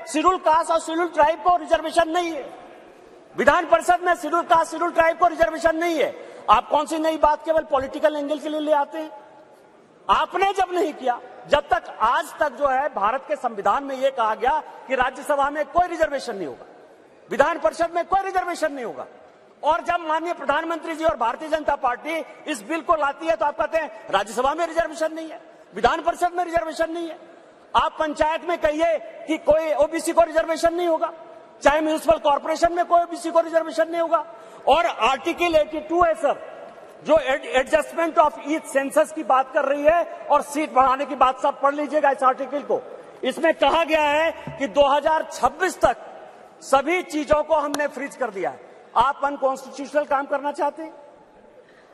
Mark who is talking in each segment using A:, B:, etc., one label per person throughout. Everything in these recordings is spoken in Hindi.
A: शेड्यूल कास्ट और शेड्यूल ट्राइब को रिजर्वेशन नहीं है। विधान परिषद में शेड्यूल कास्ट शेड्यूल ट्राइब को रिजर्वेशन नहीं है। आप कौन सी नई बात केवल पॉलिटिकल एंगल के लिए ले आते हैं? आपने जब नहीं किया, जब तक आज तक जो है भारत के संविधान में यह कहा गया कि राज्यसभा में कोई रिजर्वेशन नहीं होगा, विधान परिषद में कोई रिजर्वेशन नहीं होगा, और जब माननीय प्रधानमंत्री जी और भारतीय जनता पार्टी इस बिल को लाती है तो आप कहते हैं राज्यसभा में रिजर्वेशन नहीं है, विधान परिषद में रिजर्वेशन नहीं है। आप पंचायत में कहिए कि कोई ओबीसी को रिजर्वेशन नहीं होगा, चाहे म्यूनिसिपल कॉर्पोरेशन में कोई ओबीसी को रिजर्वेशन नहीं होगा। और आर्टिकल 82 है सर, जो एडजस्टमेंट ऑफ ईच सेंसस की बात कर रही है और सीट बढ़ाने की बात, सब पढ़ लीजिएगा इस आर्टिकल को। इसमें कहा गया है कि 2026 तक सभी चीजों को हमने फ्रीज कर दिया है। आप अनकॉन्स्टिट्यूशनल काम करना चाहते हैं,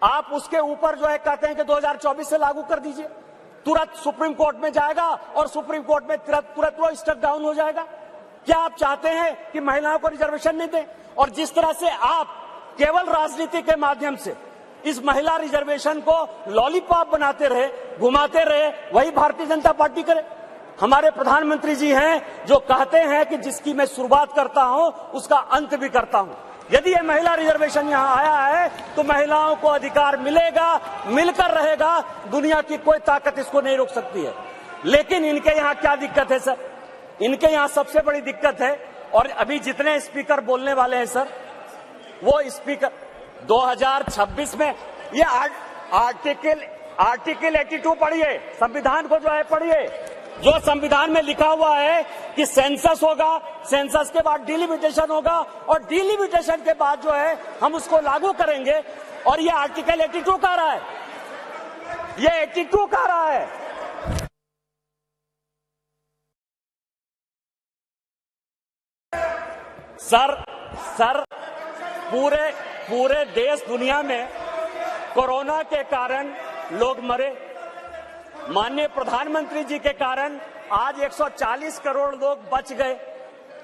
A: आप उसके ऊपर जो है कहते हैं कि 2024 से लागू कर दीजिए, तुरंत सुप्रीम कोर्ट में जाएगा और सुप्रीम कोर्ट में तुरंत वो स्टक डाउन हो जाएगा। क्या आप चाहते हैं कि महिलाओं को रिजर्वेशन नहीं दें? और जिस तरह से आप केवल राजनीति के माध्यम से इस महिला रिजर्वेशन को लॉलीपॉप बनाते रहे, घुमाते रहे, वही भारतीय जनता पार्टी करे। हमारे प्रधानमंत्री जी हैं जो कहते हैं कि जिसकी मैं शुरुआत करता हूं उसका अंत भी करता हूं। यदि ये महिला रिजर्वेशन यहां आया है तो महिलाओं को अधिकार मिलेगा, मिलकर रहेगा, दुनिया की कोई ताकत इसको नहीं रोक सकती है। लेकिन इनके यहां क्या दिक्कत है सर? इनके यहां सबसे बड़ी दिक्कत है, और अभी जितने स्पीकर बोलने वाले हैं सर, वो स्पीकर 2026 में ये आर्टिकल 82 पढ़िए, संविधान को जो है पढ़िए, जो संविधान में लिखा हुआ है कि सेंसस होगा, सेंसस के बाद डिलिमिटेशन होगा, और डिलिमिटेशन के बाद जो है हम उसको लागू करेंगे। और ये आर्टिकल 82 कह रहा है, ये 82 कह रहा है। सर पूरे देश दुनिया में कोरोना के कारण लोग मरे, माननीय प्रधानमंत्री जी के कारण आज 140 करोड़ लोग बच गए।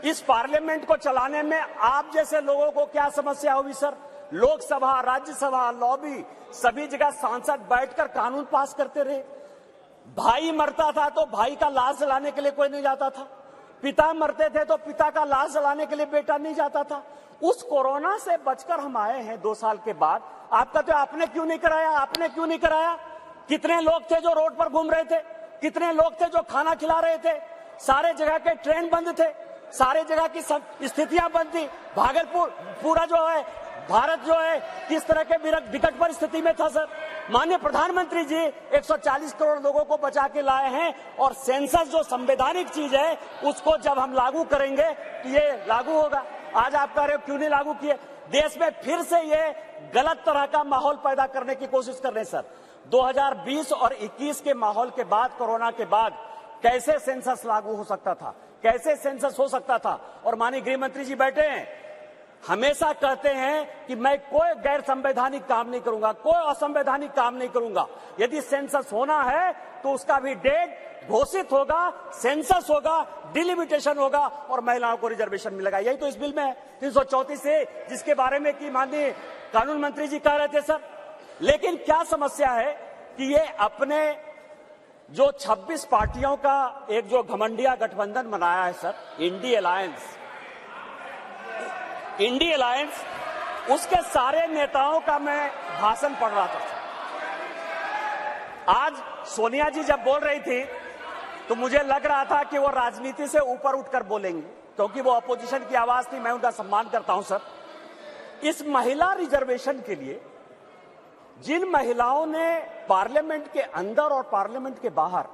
A: इस पार्लियामेंट को चलाने में आप जैसे लोगों को क्या समस्या होगी सर? लोकसभा, राज्यसभा, लॉबी, सभी जगह सांसद बैठकर कानून पास करते रहे। भाई मरता था तो भाई का लाश जलाने के लिए कोई नहीं जाता था, पिता मरते थे तो पिता का लाश जलाने के लिए बेटा नहीं जाता था। उस कोरोना से बचकर हम आए हैं 2 साल के बाद। आप कहते हो आपने क्यों नहीं कराया, आपने क्यों नहीं कराया? कितने लोग थे जो रोड पर घूम रहे थे, कितने लोग थे जो खाना खिला रहे थे, सारे जगह के ट्रेन बंद थे, सारे जगह की स्थितियां बंद थी। भागलपुर पूरा जो है भारत जो है किस तरह के विकट परिस्थिति में था सर? माननीय प्रधानमंत्री जी 140 करोड़ लोगों को बचा के लाए हैं, और सेंसस जो संवैधानिक चीज है उसको जब हम लागू करेंगे तो ये लागू होगा। आज आप कह रहे हो क्यों नहीं लागू किए? देश में फिर से ये गलत तरह का माहौल पैदा करने की कोशिश कर रहे हैं सर। 2020 और 21 के माहौल के बाद, कोरोना के बाद कैसे सेंसस लागू हो सकता था, कैसे सेंसस हो सकता था? और माननीय गृह मंत्री जी बैठे हैं, हमेशा कहते हैं कि मैं कोई गैर संवैधानिक काम नहीं करूंगा, कोई असंवैधानिक काम नहीं करूंगा। यदि सेंसस होना है तो उसका भी डेट घोषित होगा, सेंसस होगा, डिलिमिटेशन होगा और महिलाओं को रिजर्वेशन मिलेगा। यही तो इस बिल में है 334 से, जिसके बारे में कि माननीय कानून मंत्री जी कह रहे थे सर। लेकिन क्या समस्या है कि ये अपने जो 26 पार्टियों का एक जो घमंडिया गठबंधन बनाया है सर, इंडी अलायंस, उसके सारे नेताओं का मैं भाषण पढ़ रहा था। आज सोनिया जी जब बोल रही थी तो मुझे लग रहा था कि वो राजनीति से ऊपर उठकर बोलेंगे, क्योंकि वो अपोजिशन की आवाज थी। मैं उनका सम्मान करता हूं सर। इस महिला रिजर्वेशन के लिए जिन महिलाओं ने पार्लियामेंट के अंदर और पार्लियामेंट के बाहर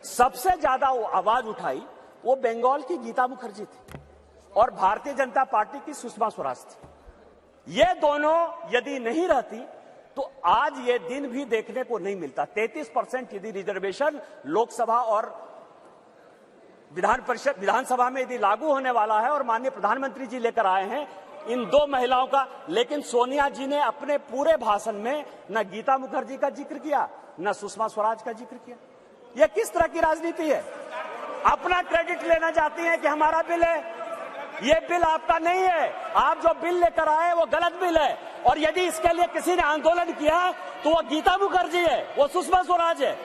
A: सबसे ज्यादा आवाज उठाई, वो बंगाल की गीता मुखर्जी थी और भारतीय जनता पार्टी की सुषमा स्वराज थी। ये दोनों यदि नहीं रहती तो आज ये दिन भी देखने को नहीं मिलता। 33% यदि रिजर्वेशन लोकसभा और विधानसभा में यदि लागू होने वाला है और माननीय प्रधानमंत्री जी लेकर आए हैं इन 2 महिलाओं का, लेकिन सोनिया जी ने अपने पूरे भाषण में न गीता मुखर्जी का जिक्र किया, न सुषमा स्वराज का जिक्र किया। यह किस तरह की राजनीति है? अपना क्रेडिट लेना चाहती हैं कि हमारा बिल है। ये बिल आपका नहीं है, आप जो बिल लेकर आए वो गलत बिल है। और यदि इसके लिए किसी ने आंदोलन किया तो वो गीता मुखर्जी है, वो सुषमा स्वराज है।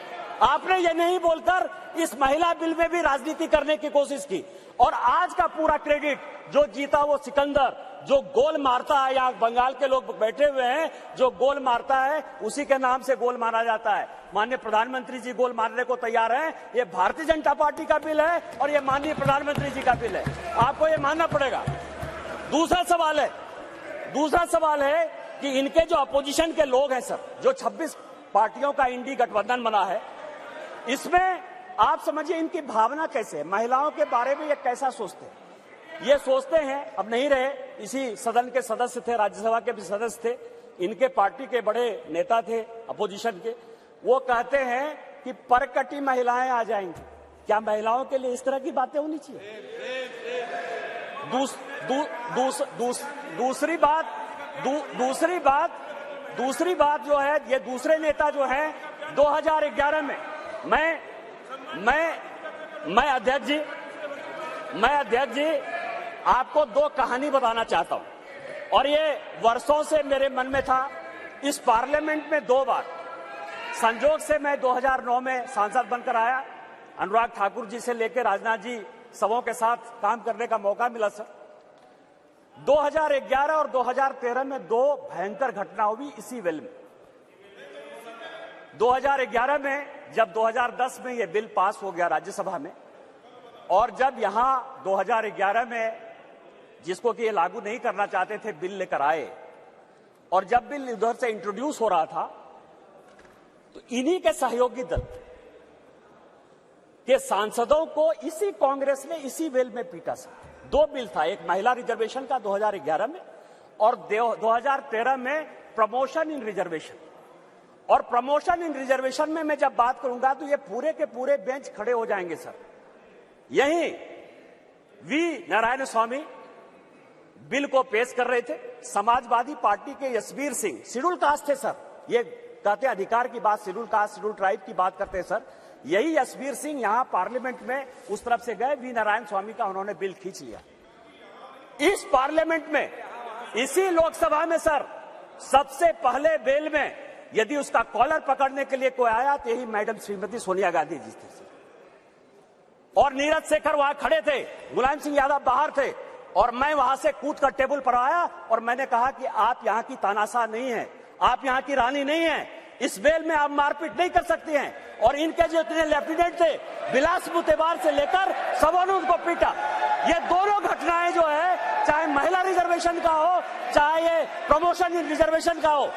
A: आपने ये नहीं बोलकर इस महिला बिल में भी राजनीति करने की कोशिश की। और आज का पूरा क्रेडिट जो जीता वो सिकंदर, जो गोल मारता है, यहाँ बंगाल के लोग बैठे हुए हैं, जो गोल मारता है उसी के नाम से गोल मारा जाता है। माननीय प्रधानमंत्री जी गोल मारने को तैयार हैं। ये भारतीय जनता पार्टी का बिल है और ये माननीय प्रधानमंत्री जी का बिल है, आपको ये मानना पड़ेगा। दूसरा सवाल है कि इनके जो अपोजिशन के लोग हैं सर, जो 26 पार्टियों का इंडी गठबंधन बना है, इसमें आप समझिए इनकी भावना कैसे है, महिलाओं के बारे में ये कैसा सोचते हैं। ये सोचते हैं, अब नहीं रहे, इसी सदन के सदस्य थे, राज्यसभा के भी सदस्य थे, इनके पार्टी के बड़े नेता थे अपोजिशन के, वो कहते हैं कि परकटी महिलाएं आ जाएंगी। क्या महिलाओं के लिए इस तरह की बातें होनी चाहिए? दूसरी बात जो है, ये दूसरे नेता जो है 2011 में मैं अध्यक्ष जी आपको दो कहानी बताना चाहता हूं, और ये वर्षों से मेरे मन में था। इस पार्लियामेंट में 2 बार संजोग से मैं 2009 में सांसद बनकर आया, अनुराग ठाकुर जी से लेकर राजनाथ जी सबों के साथ काम करने का मौका मिला सर। 2011 और 2013 में 2 भयंकर घटना हुई इसी वेल में। 2011 में जब 2010 में ये बिल पास हो गया राज्यसभा में, और जब यहां 2011 में जिसको कि ये लागू नहीं करना चाहते थे बिल लेकर आए, और जब बिल उधर से इंट्रोड्यूस हो रहा था तो इन्हीं के सहयोगी दल के सांसदों को इसी कांग्रेस ने इसी बिल में पीटा सर। 2 बिल था, एक महिला रिजर्वेशन का 2011 में, और 2013 में प्रमोशन इन रिजर्वेशन। और प्रमोशन इन रिजर्वेशन में मैं जब बात करूंगा तो ये पूरे के पूरे बेंच खड़े हो जाएंगे सर। यही वी नारायण स्वामी बिल को पेश कर रहे थे, समाजवादी पार्टी के यशवीर सिंह, शेड्यूल कास्ट थे सर, ये कहते अधिकार की बात, शेड्यूल कास्ट शेड्यूल ट्राइब की बात करते हैं सर। यही यशवीर सिंह यहां पार्लियामेंट में उस तरफ से गए, वी नारायण स्वामी का उन्होंने बिल खींच लिया। इस पार्लियामेंट में, इसी लोकसभा में सर, सबसे पहले बिल में यदि उसका कॉलर पकड़ने के लिए कोई आया तो यही मैडम श्रीमती सोनिया गांधी जी थे, और नीरज शेखर वहां खड़े थे, मुलायम सिंह यादव बाहर थे, और मैं वहां से कूद कर टेबल पर आया और मैंने कहा कि आप यहां की तानाशाह नहीं है, आप यहां की रानी नहीं है, इस बेल में आप मारपीट नहीं कर सकती हैं। और इनके जो इतने लेफ्टिनेंट थे, बिलास मुतेबार से लेकर सबों ने उनको पीटा। ये दोनों घटनाएं जो है, चाहे महिला रिजर्वेशन का हो, चाहे ये प्रमोशन इन रिजर्वेशन का हो,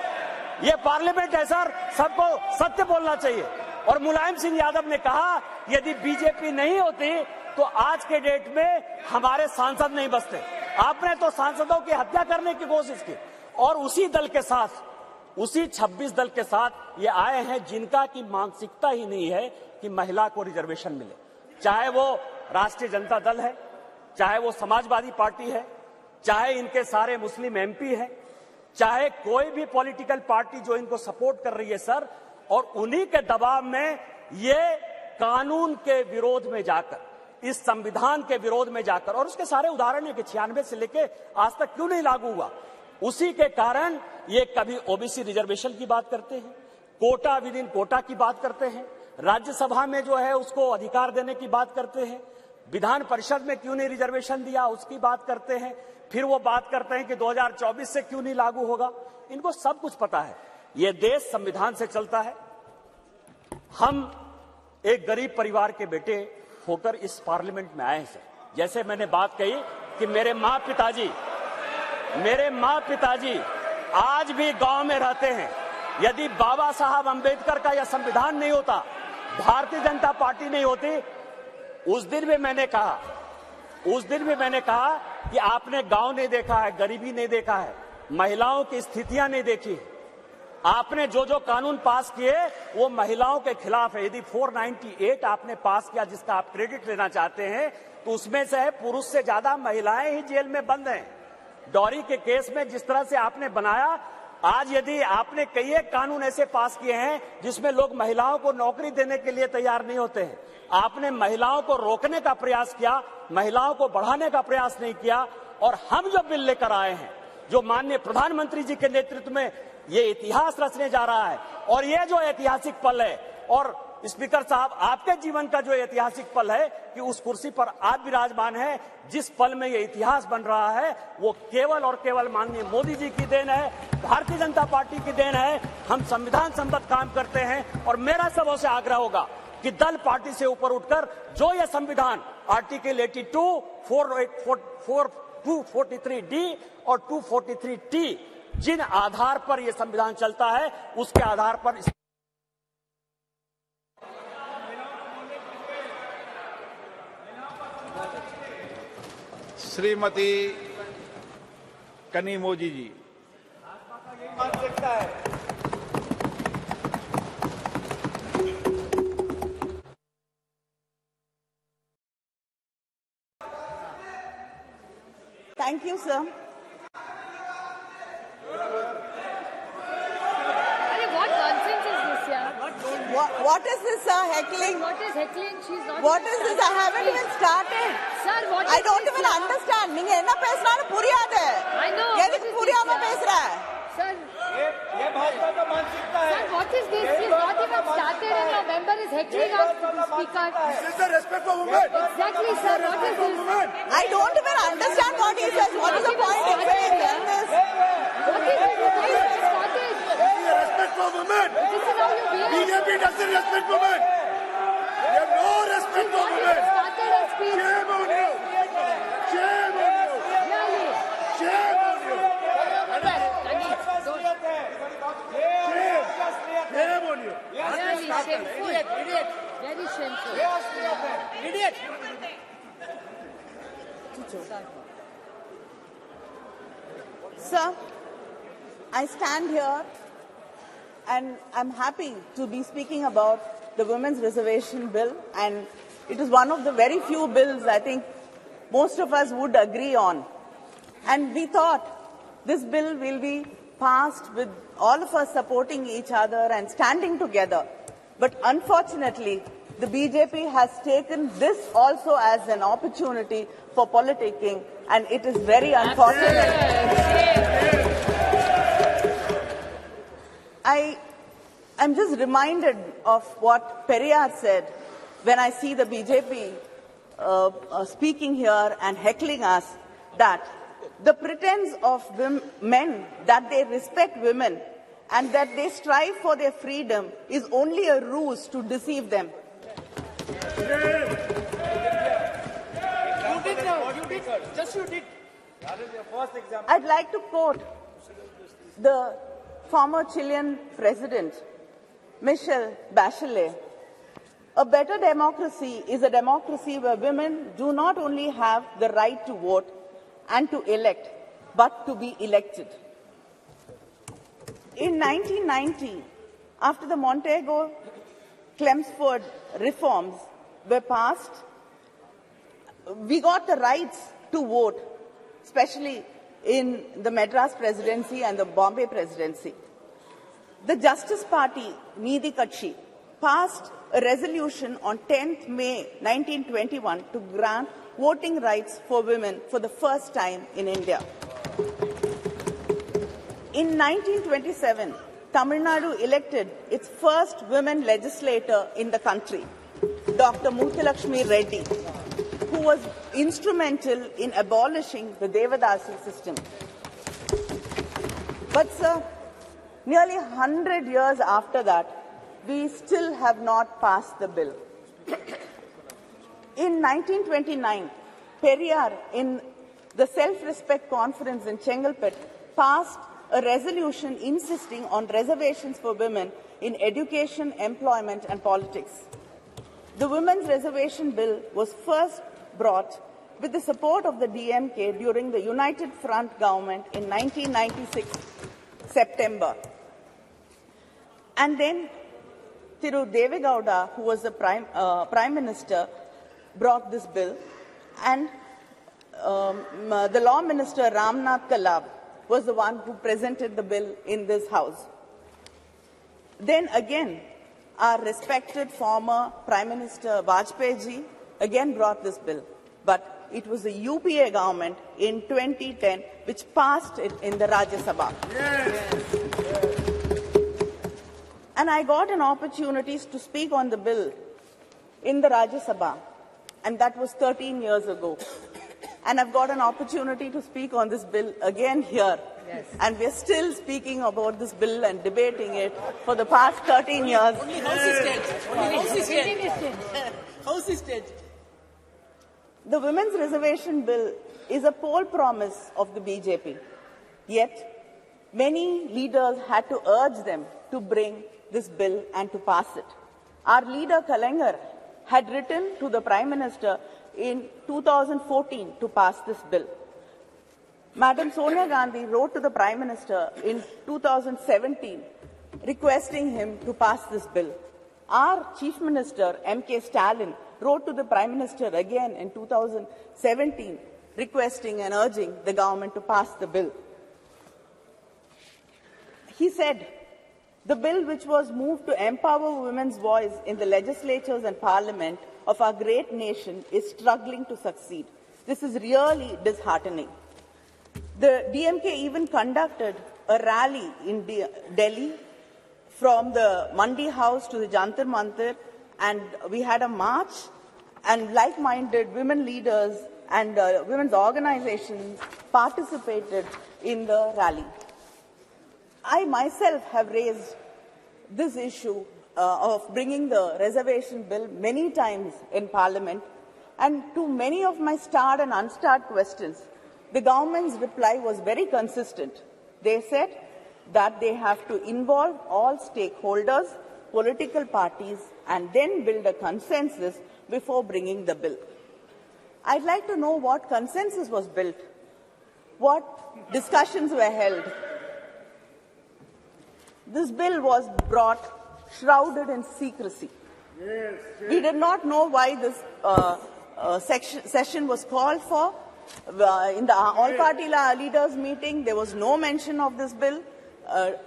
A: ये पार्लियामेंट है सर, सबको सत्य बोलना चाहिए। और मुलायम सिंह यादव ने कहा यदि बीजेपी नहीं होती तो आज के डेट में हमारे सांसद नहीं बचते। आपने तो सांसदों की हत्या करने की कोशिश की, और उसी दल के साथ, उसी 26 दल के साथ ये आए हैं जिनका की मानसिकता ही नहीं है कि महिला को रिजर्वेशन मिले। चाहे वो राष्ट्रीय जनता दल है, चाहे वो समाजवादी पार्टी है, चाहे इनके सारे मुस्लिम एमपी है, चाहे कोई भी पॉलिटिकल पार्टी जो इनको सपोर्ट कर रही है सर, और उन्हीं के दबाव में ये कानून के विरोध में जाकर, इस संविधान के विरोध में जाकर, और उसके सारे उदाहरण है कि 96 से लेके आज तक क्यों नहीं लागू हुआ, उसी के कारण ये कभी ओबीसी रिजर्वेशन की बात करते हैं, कोटा विद इन कोटा की बात करते हैं, राज्यसभा में जो है उसको अधिकार देने की बात करते हैं, विधान परिषद में क्यों नहीं रिजर्वेशन दिया उसकी बात करते हैं, फिर वो बात करते हैं कि 2024 से क्यों नहीं लागू होगा। इनको सब कुछ पता है, ये देश संविधान से चलता है। हम एक गरीब परिवार के बेटे होकर इस पार्लियामेंट में आए हैं सर। जैसे मैंने बात कही कि मेरे माँ पिताजी आज भी गांव में रहते हैं। यदि बाबा साहब अंबेडकर का यह संविधान नहीं होता, भारतीय जनता पार्टी नहीं होती, उस दिन भी मैंने कहा कि आपने गांव नहीं देखा है, गरीबी नहीं देखा है, महिलाओं की स्थितियां नहीं देखी। आपने जो जो कानून पास किए वो महिलाओं के खिलाफ है। यदि 498 आपने पास किया जिसका आप क्रेडिट लेना चाहते हैं, तो उसमें से है पुरुष से ज्यादा महिलाएं ही जेल में बंद हैं। डॉरी के केस में जिस तरह से आपने बनाया, आज यदि आपने कई एक कानून ऐसे पास किए हैं जिसमें लोग महिलाओं को नौकरी देने के लिए तैयार नहीं होते हैं, आपने महिलाओं को रोकने का प्रयास किया, महिलाओं को बढ़ाने का प्रयास नहीं किया। और हम जो बिल लेकर आए हैं, जो माननीय प्रधानमंत्री जी के नेतृत्व में ये इतिहास रचने जा रहा है, और ये जो ऐतिहासिक पल है, और स्पीकर साहब, आपके जीवन का जो ऐतिहासिक पल है कि उस कुर्सी पर आप विराजमान हैं, जिस पल में ये इतिहास बन रहा है वो केवल और केवल माननीय मोदी जी की देन है, भारतीय जनता पार्टी की देन है। हम संविधान सम्मत काम करते हैं और मेरा सबों से आग्रह होगा कि दल पार्टी से ऊपर उठकर जो ये संविधान आर्टिकल 82, 243D और 243T जिन आधार पर यह संविधान चलता है उसके आधार पर
B: श्रीमती कनिमोझी जी। मान सकता है।
C: Thank you, sir.
D: What nonsense is this, yeah?
C: What is this, sir? Heckling?
D: What is heckling? She's not.
C: What is this? I haven't even started.
D: Sir, what is
C: I don't
D: this,
C: even
D: yeah?
C: understand. நீங்க என்ன பேசுறான்னு புரியாது.
D: I know.
C: எதுக்கு புரியாம பேசுற?
D: Sir.
B: ये भाजपा का मानसिकता है।
D: Sir, what is this? She's not even started and your member is heckling us, speaker.
B: This is the respect for women.
D: Exactly, sir. What is this?
C: I don't even understand what he says. What is the point in saying this?
D: What is this? Why is this started?
B: This is the respect for women.
D: This is how you behave.
B: BJP doesn't respect women. They have no respect for
D: What is
B: women.
D: started as speech?
B: Shame on you. Shame on you.
D: Really?
B: Shame on you. Shame on you.
D: Really shameful. Very shameful.
B: Idiot.
C: Sir, I stand here and I'm happy to be speaking about the Women's Reservation Bill, and it is one of the very few bills I think most of us would agree on. And we thought this bill will be passed with all of us supporting each other and standing together. But unfortunately, the BJP has taken this also as an opportunity for politicking, and it is very unfortunate. I am just reminded of what Periyar said when I see the BJP speaking here and heckling us, that the pretense of men that they respect women and that they strive for their freedom is only a ruse to deceive them.
B: You did now. You did. Just you did. That is your first example.
C: I'd like to quote the former Chilean president, Michelle Bachelet. A better democracy is a democracy where women do not only have the right to vote and to elect, but to be elected. In 1990, after the Montego-Chelmsford reforms were passed, we got the rights to vote, especially in the Madras presidency and the Bombay presidency. The Justice Party, Needhi Katchi, passed a resolution on 10th May 1921 to grant voting rights for women for the first time in India. In 1927, Tamil Nadu elected its first women legislator in the country, Dr. Muthulakshmi Reddy, who was instrumental in abolishing the Devadasi system. But, sir, nearly 100 years after that, we still have not passed the bill. In 1929, Periyar, in the Self-Respect Conference in Chengalpet, passed a resolution insisting on reservations for women in education, employment, and politics. The Women's Reservation Bill was first brought with the support of the DMK during the United Front government in 1996, September. And then Thiru Devegowda, who was the Prime Minister, brought this bill, and the Law Minister Ramnath Kalab was the one who presented the bill in this House. Then again, our respected former Prime Minister Vajpayee ji again brought this bill, but it was the UPA government in 2010 which passed it in the Rajya Sabha. Yes. And I got an opportunity to speak on the bill in the Rajya Sabha, and that was 13 years ago. And I've got an opportunity to speak on this bill again here. Yes. And we're still speaking about this bill and debating it for the past 13 years.
B: Only House is dead. Only House is dead. House is dead.
C: The Women's Reservation Bill is a poll promise of the BJP. Yet, many leaders had to urge them to bring this bill and to pass it. Our leader, Kalaignar, had written to the Prime Minister in 2014 to pass this bill. Madam Sonia Gandhi wrote to the Prime Minister in 2017 requesting him to pass this bill. Our Chief Minister, M.K. Stalin, wrote to the Prime Minister again in 2017 requesting and urging the government to pass the bill. He said, the bill which was moved to empower women's voice in the legislatures and parliament of our great nation is struggling to succeed. This is really disheartening. The DMK even conducted a rally in Delhi from the Mandi House to the Jantar Mantar, and we had a march, and like-minded women leaders and women's organizations participated in the rally. I myself have raised this issue of bringing the reservation bill many times in Parliament, and to many of my starred and unstarred questions, the government's reply was very consistent. They said that they have to involve all stakeholders, political parties, and then build a consensus before bringing the bill. I'd like to know what consensus was built, what discussions were held. This bill was brought shrouded in secrecy. Yes, yes. We did not know why this session was called for. In the all-party leaders' meeting, there was no mention of this bill.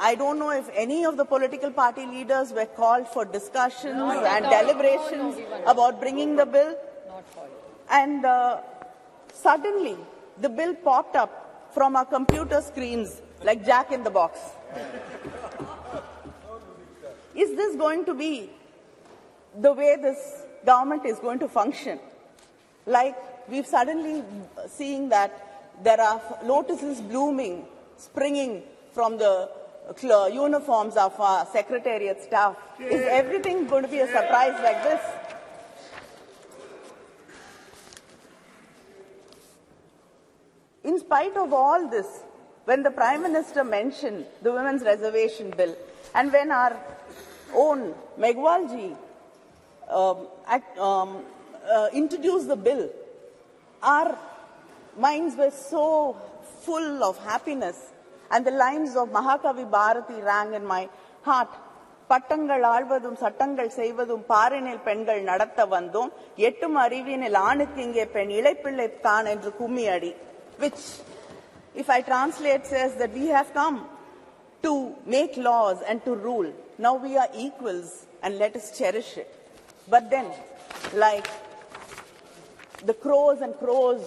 C: I don't know if any of the political party leaders were called for discussions and deliberations about bringing the bill. And suddenly, the bill popped up from our computer screens like Jack in the Box. Is this going to be the way this government is going to function? Like we've suddenly seeing that there are lotuses blooming, springing from the uniforms of our secretariat staff. Is everything going to be a surprise like this? In spite of all this, when the Prime Minister mentioned the Women's Reservation Bill, and when our own Meghwal ji introduced the bill, our minds were so full of happiness, and the lines of Mahakavi Bharati rang in my heart. பட்டங்கள் ஆழ்வதும் சட்டங்கள் செய்வதும் பாரினில் பெண்கள் நடத்த வந்தோம் எட்டும் அறிவினில் ஆணுக்கு இங்கே பெண் இளைப்பிள்ளை தான் என்று கும்மி அடி, which if I translate says that we have come to make laws and to rule. Now we are equals and let us cherish it. But then, like the crows and crows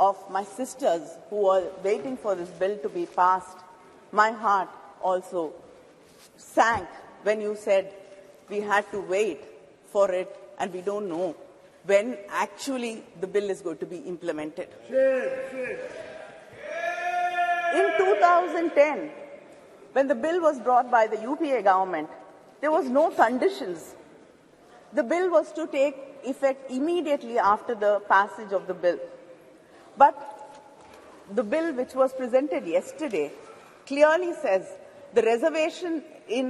C: of my sisters who were waiting for this bill to be passed, my heart also sank when you said we had to wait for it and we don't know when actually the bill is going to be implemented. In 2010, when the bill was brought by the UPA government, there was no conditions. The bill was to take effect immediately after the passage of the bill. But the bill which was presented yesterday clearly says the reservation in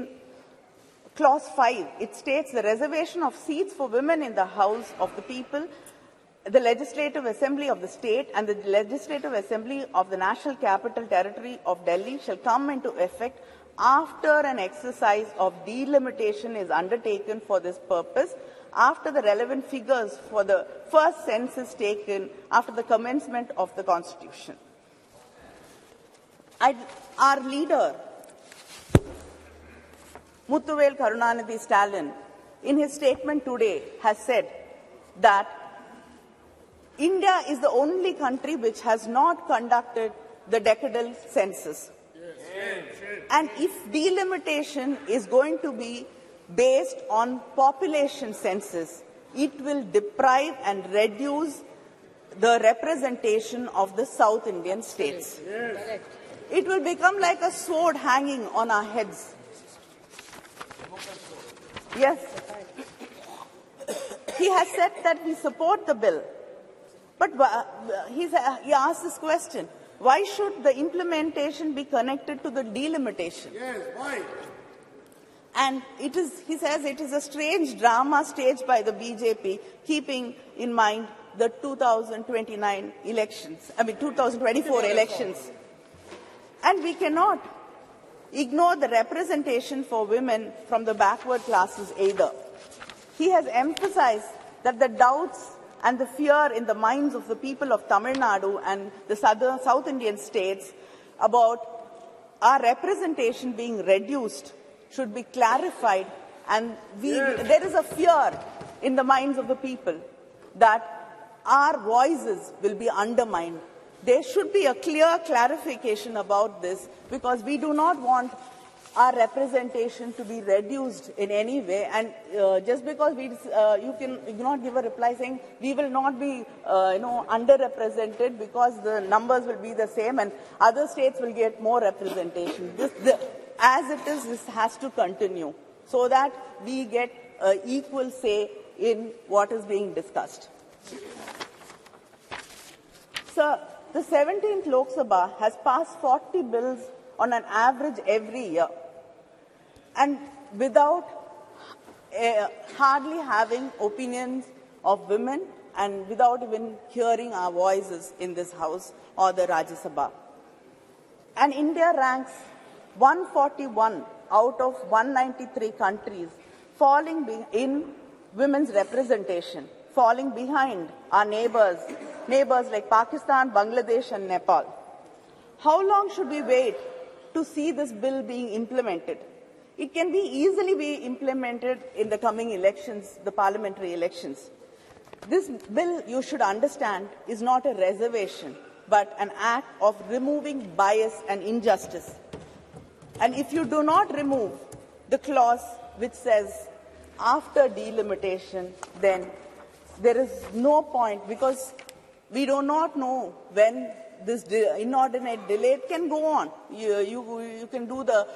C: Clause 5, it states the reservation of seats for women in the House of the People, the Legislative Assembly of the State and the Legislative Assembly of the National Capital Territory of Delhi shall come into effect after an exercise of delimitation is undertaken for this purpose, after the relevant figures for the first census taken after the commencement of the Constitution. Our leader, Muthuvel Karunanidhi Stalin, in his statement today has said that India is the only country which has not conducted the decadal census. And if delimitation is going to be based on population census, it will deprive and reduce the representation of the South Indian states. It will become like a sword hanging on our heads. Yes. He has said that we support the bill. But he asked this question, why should the implementation be connected to the delimitation?
B: Yes, why?
C: And it is, he says, it is a strange drama staged by the BJP, keeping in mind the 2029 elections, 2024 elections. And we cannot ignore the representation for women from the backward classes either. He has emphasized that the doubts and the fear in the minds of the people of Tamil Nadu and the South Indian states about our representation being reduced should be clarified, and there is a fear in the minds of the people that our voices will be undermined. There should be a clear clarification about this, because we do not want our representation to be reduced in any way. And just because you cannot give a reply saying we will not be underrepresented because the numbers will be the same and other states will get more representation. As it is, this has to continue so that we get equal say in what is being discussed. Sir, the 17th Lok Sabha has passed 40 bills on an average every year, and without hardly having opinions of women and without even hearing our voices in this House or the Rajya Sabha. And India ranks 141 out of 193 countries, falling in women's representation, falling behind our neighbors like Pakistan, Bangladesh and Nepal. How long should we wait to see this bill being implemented? It can be easily be implemented in the coming elections, the parliamentary elections. This bill, you should understand, is not a reservation, but an act of removing bias and injustice. And if you do not remove the clause which says after delimitation, then there is no point, because we do not know when this inordinate delay can go on. You can do the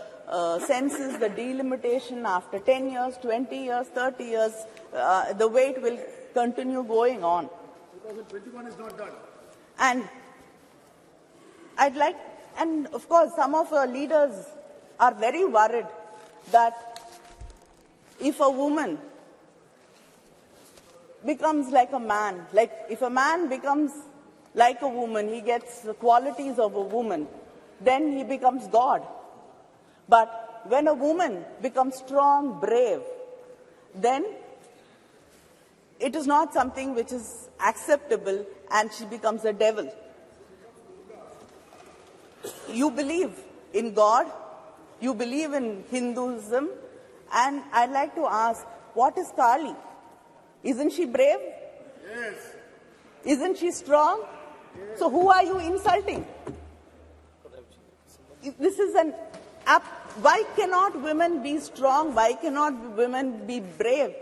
C: census, the delimitation after 10 years, 20 years, 30 years. The wait will continue going on.
B: 2021 is not done.
C: And of course, some of our leaders are very worried that if a woman becomes like a man, like if a man becomes like a woman, he gets the qualities of a woman, then he becomes God. But when a woman becomes strong, brave, then it is not something which is acceptable and she becomes a devil. You believe in God, you believe in Hinduism, and I'd like to ask, what is Kali? Isn't she brave?
B: Yes.
C: Isn't she strong? Yes. So who are you insulting? This is why cannot women be strong? Why cannot women be brave?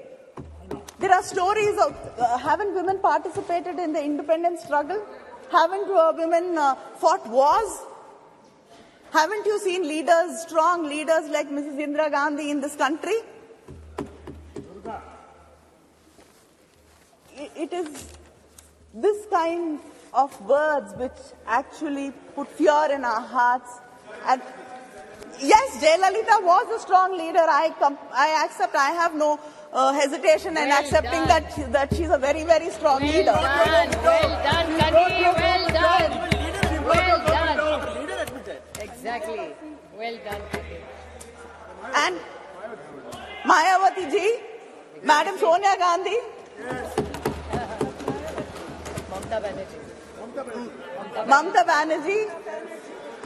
C: There are stories of, haven't women participated in the independence struggle? Haven't women fought wars? Haven't you seen leaders, strong leaders like Mrs. Indira Gandhi in this country? It is this kind of words which actually put fear in our hearts. And yes, Jayalalitha was a strong leader. I accept. I have no hesitation in accepting that she's a very, very strong leader.
D: Well done, Kani. Well done. Well done. Exactly. Well done, Kani.
C: And Mayawati ji, Madam Sonia Gandhi. Mamta Banerjee.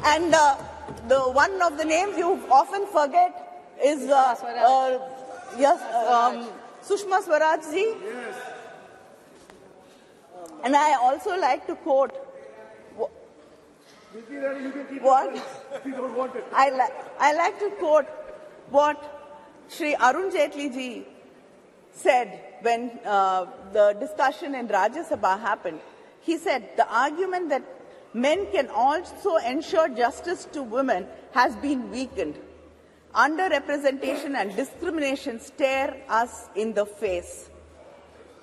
C: And the one of the names you often forget is Sushma Swaraj ji.
B: Yes.
C: And I also like to quote What? I like to quote what Shri Arun Jaitley ji said when the discussion in Rajya Sabha happened. He said the argument that men can also ensure justice to women has been weakened. Underrepresentation and discrimination stare us in the face.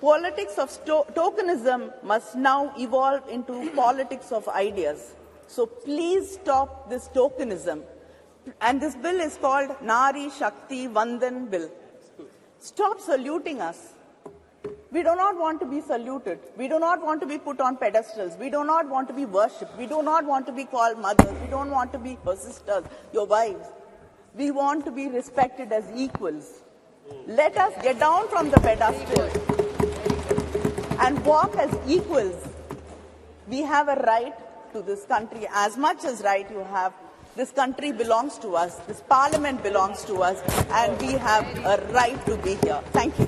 C: Politics of tokenism must now evolve into politics of ideas. So please stop this tokenism. And this bill is called Nari Shakti Vandan Bill. Stop saluting us. We do not want to be saluted. We do not want to be put on pedestals. We do not want to be worshipped. We do not want to be called mothers. We don't want to be your sisters, your wives. We want to be respected as equals. Let us get down from the pedestal and walk as equals. We have a right to this country as much as right you have. This country belongs to us. This parliament belongs to us. And we have a right to be here. Thank you.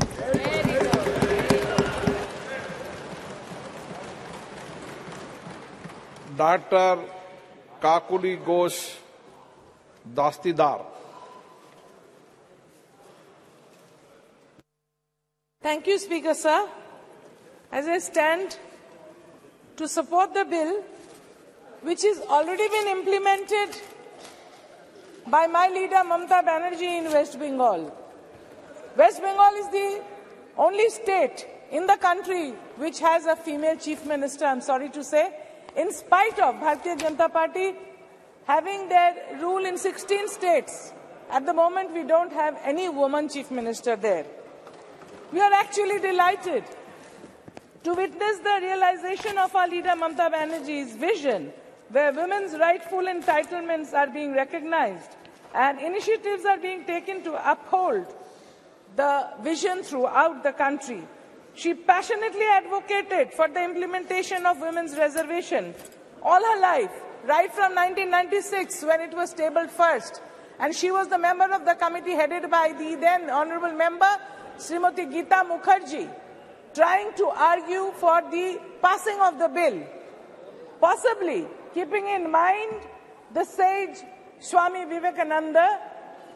E: Dr. Kakuli Ghosh Dastidar.
F: Thank you, Speaker, sir. As I stand to support the bill, which has already been implemented by my leader Mamata Banerjee in West Bengal. West Bengal is the only state in the country which has a female chief minister, I'm sorry to say, in spite of Bharatiya Janata Party having their rule in 16 states. At the moment, we don't have any woman chief minister there. We are actually delighted to witness the realization of our leader Mamata Banerjee's vision, where women's rightful entitlements are being recognized and initiatives are being taken to uphold the vision throughout the country. She passionately advocated for the implementation of women's reservation all her life, right from 1996 when it was tabled first. And she was the member of the committee headed by the then honorable member, Srimati Geeta Mukherjee, trying to argue for the passing of the bill, possibly keeping in mind the sage Swami Vivekananda,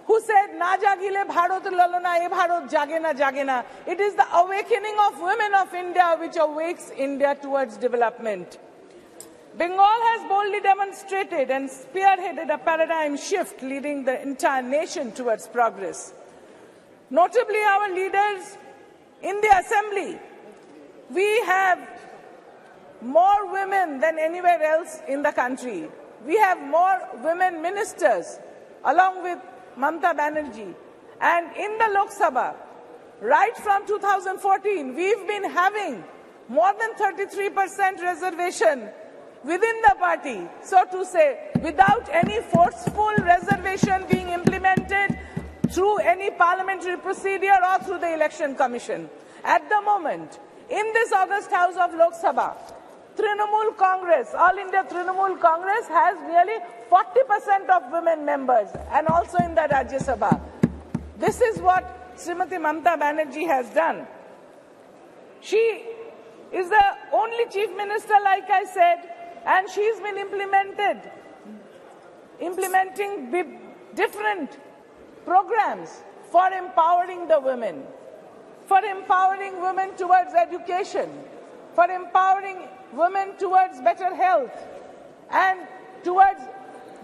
F: who said, "Na jagile bharot lalona, e bharot jage na." It is the awakening of women of India which awakes India towards development. Bengal has boldly demonstrated and spearheaded a paradigm shift leading the entire nation towards progress. Notably, our leaders in the assembly, we have more women than anywhere else in the country. We have more women ministers, along with Mamata Banerjee. And in the Lok Sabha, right from 2014, we've been having more than 33% reservation within the party, so to say, without any forceful reservation being implemented through any parliamentary procedure or through the election commission. At the moment, in this August House of Lok Sabha, Trinamool Congress, All India Trinamool Congress has nearly 40% of women members, and also in the Rajya Sabha. This is what Srimati Mamata Banerjee has done. She is the only chief minister, like I said, and she's been implementing different programs for empowering the women, for empowering women towards education, for empowering women towards better health and towards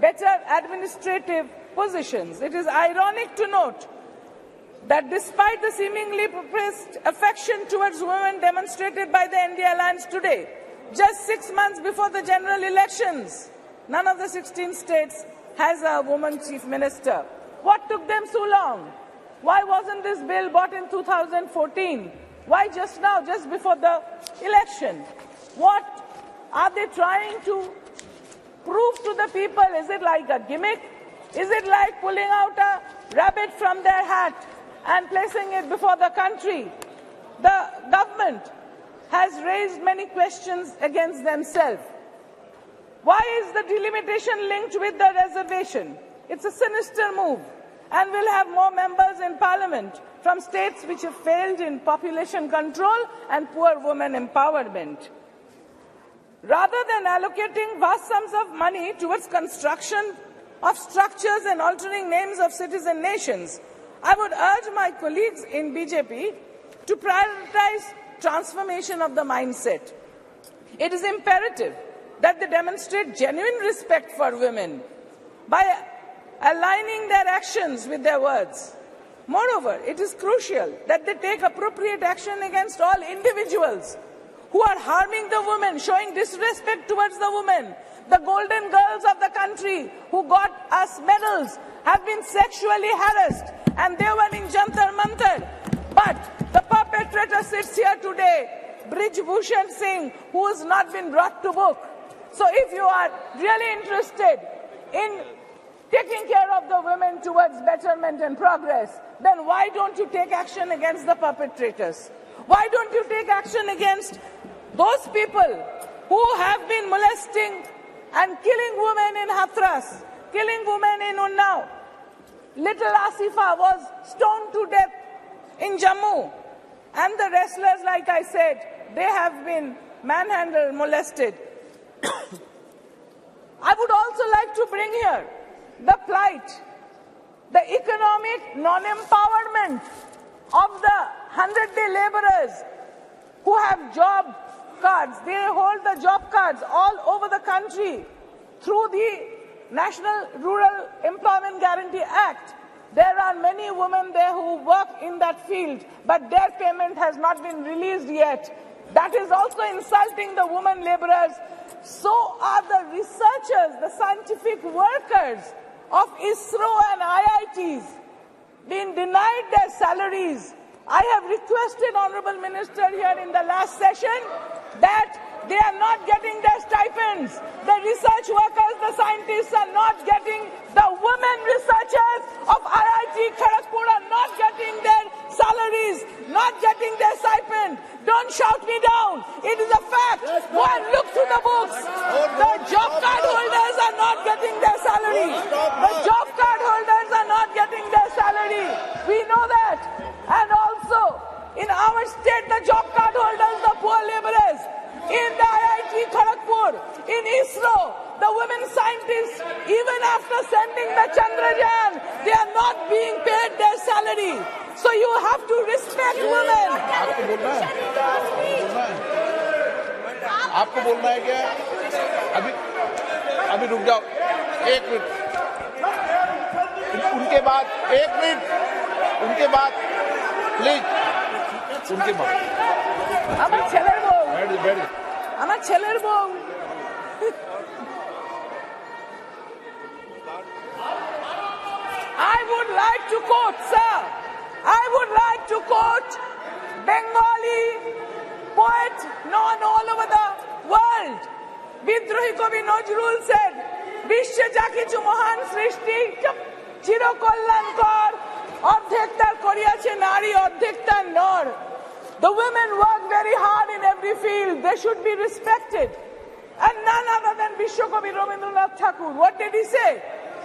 F: better administrative positions. It is ironic to note that despite the seemingly professed affection towards women demonstrated by the NDA Alliance today, just 6 months before the general elections, none of the 16 states has a woman chief minister. What took them so long? Why wasn't this bill brought in 2014? Why just now, just before the election? What are they trying to prove to the people? Is it like a gimmick? Is it like pulling out a rabbit from their hat and placing it before the country? The government has raised many questions against themselves. Why is the delimitation linked with the reservation? It's a sinister move, and we'll have more members in parliament from states which have failed in population control and poor women empowerment. Rather than allocating vast sums of money towards construction of structures and altering names of citizen nations, I would urge my colleagues in BJP to prioritize transformation of the mindset. It is imperative that they demonstrate genuine respect for women by aligning their actions with their words. Moreover, it is crucial that they take appropriate action against all individuals who are harming the women, showing disrespect towards the women. The golden girls of the country who got us medals have been sexually harassed, and they were in Jantar Mantar. But the perpetrator sits here today, Brij Bhushan Singh, who has not been brought to book. So if you are really interested in taking care of the women towards betterment and progress, then why don't you take action against the perpetrators? Why don't you take action against those people who have been molesting and killing women in Hathras, killing women in Unnao? Little Asifa was stoned to death in Jammu. And the wrestlers, like I said, they have been manhandled, molested. I would also like to bring here the plight, the economic non-empowerment of the 100-day laborers who have job cards. They hold the job cards all over the country through the National Rural Employment Guarantee Act. There are many women there who work in that field, but their payment has not been released yet. That is also insulting the women laborers. So are the researchers, the scientific workers of ISRO and IITs being denied their salaries. I have requested Honorable Minister here in the last session that they are not getting their stipends. The research workers, the scientists are not getting, the women researchers of IIT Kharagpur are not getting their salaries, not getting their stipend. Don't shout me down. It is a fact. Go and look through the books. The job card holders are not getting their salary. The job card holders are not getting their salary. We know that. And also, in our state, the job card holders, the poor laborers, in the IIT Kharagpur, in ISRO, the women scientists, even after sending the Chandrayaan, they are not being paid their salary. So you have to respect women.
E: आपको बोलना है क्या? अभी रुक जाओ, एक मिनट। उनके बाद एक मिनट, उनके बाद प्लीज, उनके बाद।
F: আমার ছেলের বউ,
E: बैठ।
F: আমার ছেলের বউ। I would like to quote, sir. I would like to quote Bengali poet known all over the world. Bidrohi Kavi Nazrul said, "Bishwe ja kichu mohan srishti chiro kolyankor ordhek tar koriyache nari ordhek tar nor." The women work very hard in every field. They should be respected. And none other than Vishwakavi Rabindranath Thakur. What did he say?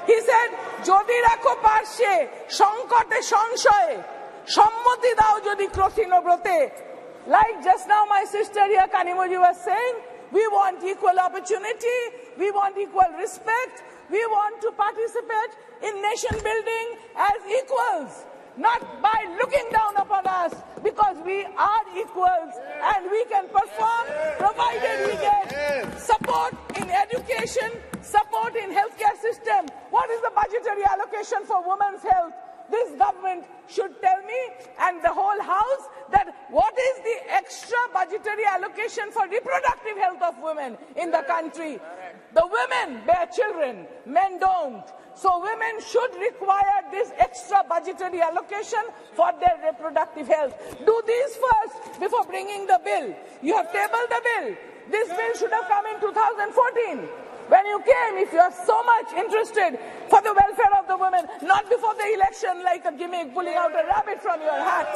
F: He said, "Jodi rakho parshe, sankote sanshaye, sammati dao jodi krothino brote." Like just now my sister here, Kanimoji, was saying, we want equal opportunity, we want equal respect, we want to participate in nation building as equals. Not by looking down upon us, because we are equals and we can perform provided we get support in education, support in healthcare system. What is the budgetary allocation for women's health? This government should tell me and the whole house that what is the extra budgetary allocation for reproductive health of women in the country. The women bear children, men don't. So women should require this extra budgetary allocation for their reproductive health. Do these first before bringing the bill. You have tabled the bill. This bill should have come in 2014. When you came, if you are so much interested for the welfare of the women, not before the election like a gimmick pulling out a rabbit from your hat.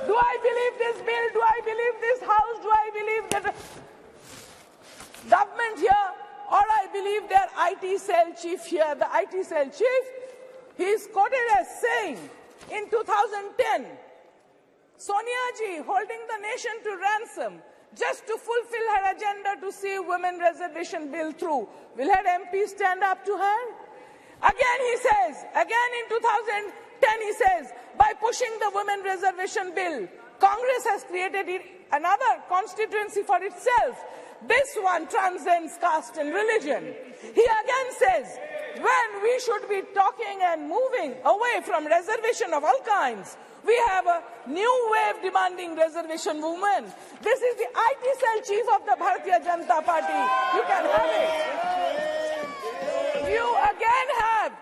F: Do I believe this bill? Do I believe this house? Do I believe that government here? Or I believe their IT cell chief here, the IT cell chief, he is quoted as saying in 2010, Sonia ji holding the nation to ransom just to fulfill her agenda to see women reservation bill through. Will her MP stand up to her? Again he says, again in 2010 he says, by pushing the women reservation bill, Congress has created another constituency for itself. This one transcends caste and religion. He again says, when we should be talking and moving away from reservation of all kinds, we have a new wave demanding reservation movement. This is the IT cell chief of the Bharatiya Janata Party. You can have it. You again have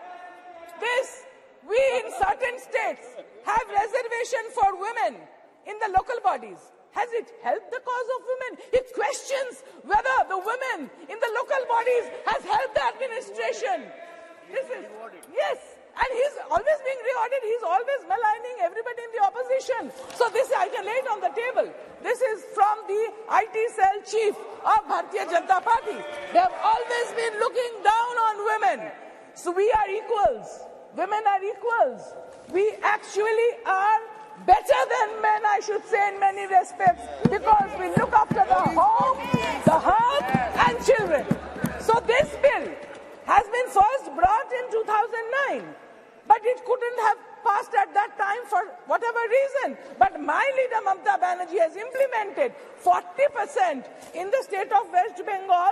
F: this. We in certain states have reservation for women in the local bodies. Has it helped the cause of women? It questions whether the women in the local bodies has helped the administration. This is, yes, and he's always being rewarded. He's always maligning everybody in the opposition. So this I can lay it on the table. This is from the IT cell chief of Bharatiya Janata Party. They have always been looking down on women. So we are equals. Women are equals. We actually are better than men, I should say, in many respects, because we look after the home, the hearth, and children. So this bill has been first brought in 2009, but it couldn't have passed at that time for whatever reason. But my leader, Mamata Banerjee, has implemented 40% in the state of West Bengal.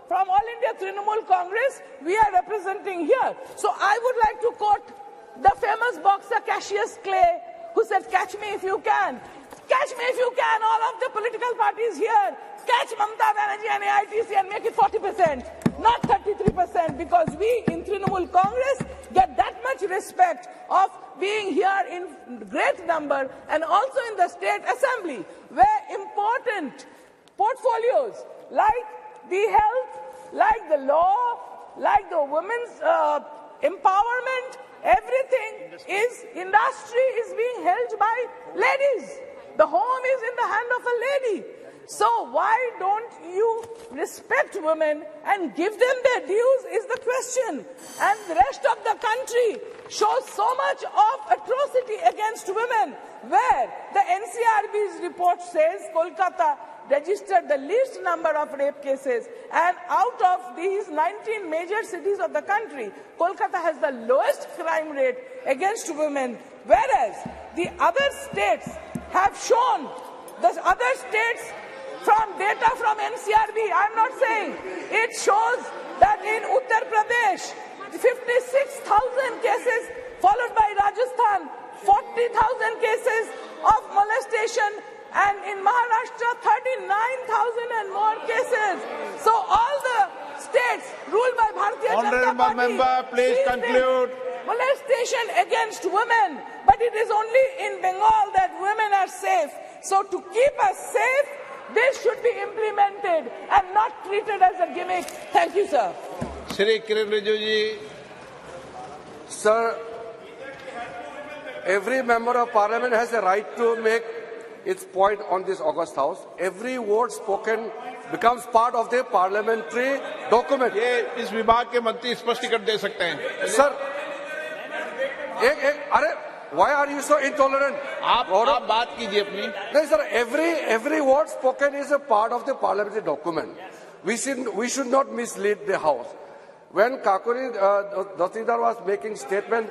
F: From All India Trinamool Congress, we are representing here. So I would like to quote the famous boxer Cassius Clay, who said, "Catch me if you can. Catch me if you can, all of the political parties here. Catch Mamata Banerjee and AITC and make it 40%, not 33%, because we in Trinamool Congress get that much respect of being here in great number, and also in the State Assembly, where important portfolios like the health, like the law, like the women's empowerment, everything is, industry is being held by ladies. The home is in the hand of a lady. So why don't you respect women and give them their dues is the question. And the rest of the country shows so much of atrocity against women, where the NCRB's report says Kolkata registered the least number of rape cases, and out of these 19 major cities of the country, Kolkata has the lowest crime rate against women, whereas the other states have shown, the other states from data from NCRB, I'm not saying, it shows that in Uttar Pradesh, 56,000 cases, followed by Rajasthan, 40,000 cases of molestation, and in Maharashtra, 39,000 and more cases. So all the states ruled by Bharatiya Janata Party.
E: Honourable member, please conclude.
F: Molestation against women, but it is only in Bengal that women are safe. So to keep us safe, this should be implemented and not treated as a gimmick. Thank you, sir.
E: Shri Kiren Rijiju ji.
G: Sir, every member of parliament has a right to make its point on this August House. Every word spoken becomes part of the parliamentary document.
E: ये इस विभाग के मंत्री स्पष्टीकरण दे सकते हैं.
G: Sir, अरे, why are you so intolerant?
E: आप बात कीजिए अपनी.
G: No, sir, every word spoken is a part of the parliamentary document. We should not mislead the House. When Kakuri Datidar was making statement,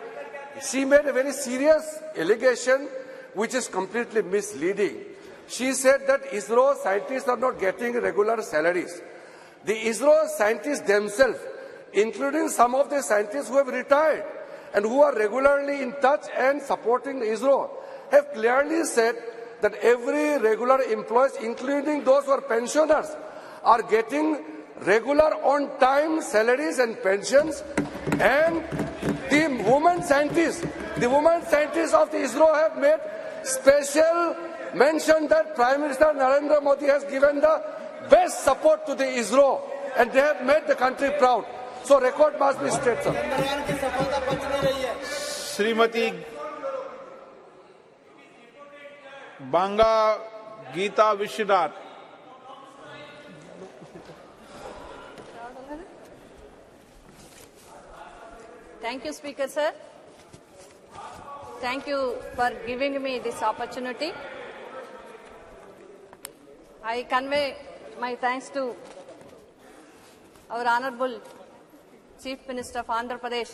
G: she made a very serious allegation which is completely misleading. She said that ISRO scientists are not getting regular salaries. The ISRO scientists themselves, including some of the scientists who have retired and who are regularly in touch and supporting the ISRO, have clearly said that every regular employees, including those who are pensioners, are getting regular on-time salaries and pensions. And the women scientists of the ISRO have made special mention that Prime Minister Narendra Modi has given the best support to the ISRO, and they have made the country proud. So record must be straight, sir.
E: Shrimati Banga Gita Vishwanath.
H: Thank you, Speaker, sir. Thank you for giving me this opportunity. I convey my thanks to our Honorable Chief Minister of Andhra Pradesh,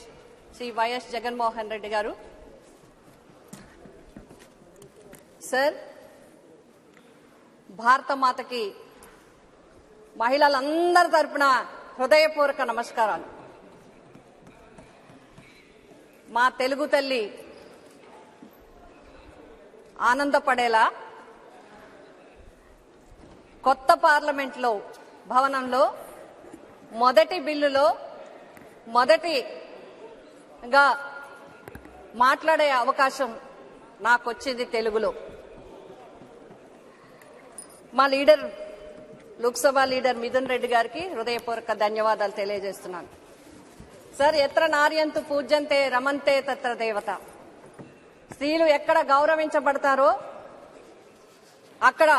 H: Sri Y.S. Jagannath Reddy Garu. Sir, భారత మాతకి మహిళలందరి తరపున హృదయపూర్వక నమస్కారాలు. మా తెలుగు తల్లి ఆనందపడేలా కొత్త పార్లమెంట్లో భవనంలో మొదటి బిల్లులో మొదటిగా మాట్లాడే అవకాశం నాకు వచ్చింది తెలుగులో. మా లీడర్ లోక్సభ లీడర్ మిథున్ రెడ్డి గారికి హృదయపూర్వక ధన్యవాదాలు తెలియజేస్తున్నాను. సార్, ఎత్ర నార్యంతు పూజ్యంతే రమంతే తత్ర దేవత. స్త్రీలు ఎక్కడ గౌరవించబడతారో అక్కడ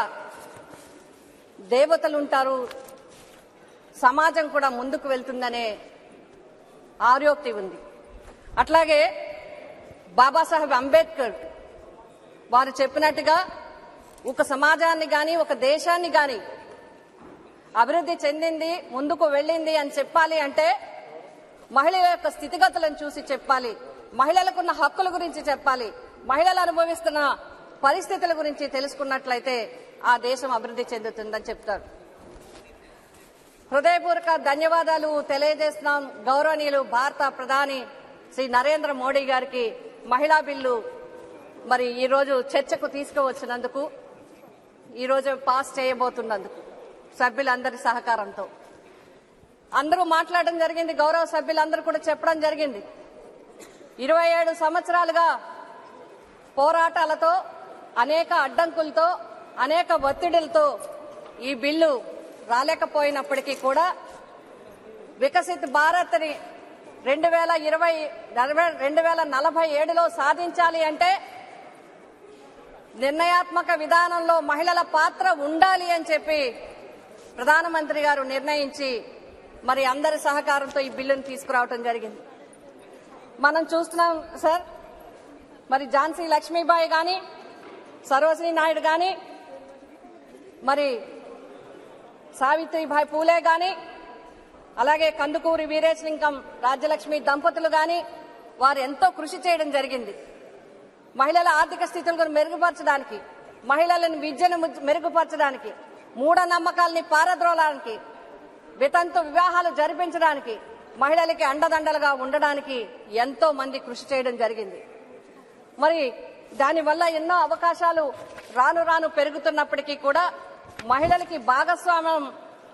H: దేవతలు ఉంటారు, సమాజం కూడా ముందుకు వెళ్తుందనే ఆర్యోక్తి ఉంది. అట్లాగే బాబాసాహెబ్ అంబేద్కర్ వారు చెప్పినట్టుగా ఒక సమాజాన్ని గాని ఒక దేశాన్ని గాని అభివృద్ధి చెందింది, ముందుకు వెళ్ళింది అని చెప్పాలి అంటే మహిళల యొక్క స్థితిగతులను చూసి చెప్పాలి, మహిళలకున్న హక్కుల గురించి చెప్పాలి, మహిళలు అనుభవిస్తున్న పరిస్థితుల గురించి తెలుసుకున్నట్లయితే ఆ దేశం అభివృద్ధి చెందుతుందని చెప్తారు. హృదయపూర్వక ధన్యవాదాలు తెలియజేస్తున్నాం గౌరవనీయులు భారత ప్రధాని శ్రీ నరేంద్ర మోడీ గారికి మహిళా బిల్లు మరి ఈరోజు చర్చకు తీసుకువచ్చినందుకు, ఈరోజు పాస్ చేయబోతున్నందుకు సభ్యులందరి సహకారంతో. అందరూ మాట్లాడడం జరిగింది, గౌరవ సభ్యులందరూ కూడా చెప్పడం జరిగింది. 27 సంవత్సరాలుగా పోరాటాలతో, అనేక అడ్డంకులతో, అనేక ఒత్తిడులతో ఈ బిల్లు రాలేకపోయినప్పటికీ కూడా వికసిత్ భారత్ ని 2047లో సాధించాలి అంటే నిర్ణయాత్మక విధానంలో మహిళల పాత్ర ఉండాలి అని చెప్పి ప్రధానమంత్రి గారు నిర్ణయించి మరి అందరి సహకారంతో ఈ బిల్లును తీసుకురావడం జరిగింది. మనం చూస్తున్నాం సార్, మరి ఝాన్సీ లక్ష్మీబాయి గాని, సరోజినీ నాయుడు గాని, మరి సావిత్రిబాయి పూలే గాని, అలాగే కందుకూరి వీరేశలింగం రాజ్యలక్ష్మి దంపతులు గాని వారు ఎంతో కృషి చేయడం జరిగింది. మహిళల ఆర్థిక స్థితులను మెరుగుపరచడానికి, మహిళలను విద్యను మెరుగుపరచడానికి, మూఢనమ్మకాలని పారద్రోలానికి, వితంతు వివాహాలు జరిపించడానికి, మహిళలకి అండదండలుగా ఉండడానికి ఎంతో మంది కృషి చేయడం జరిగింది. మరి దానివల్ల ఎన్నో అవకాశాలు రాను రాను పెరుగుతున్నప్పటికీ కూడా మహిళలకి భాగస్వామ్యం,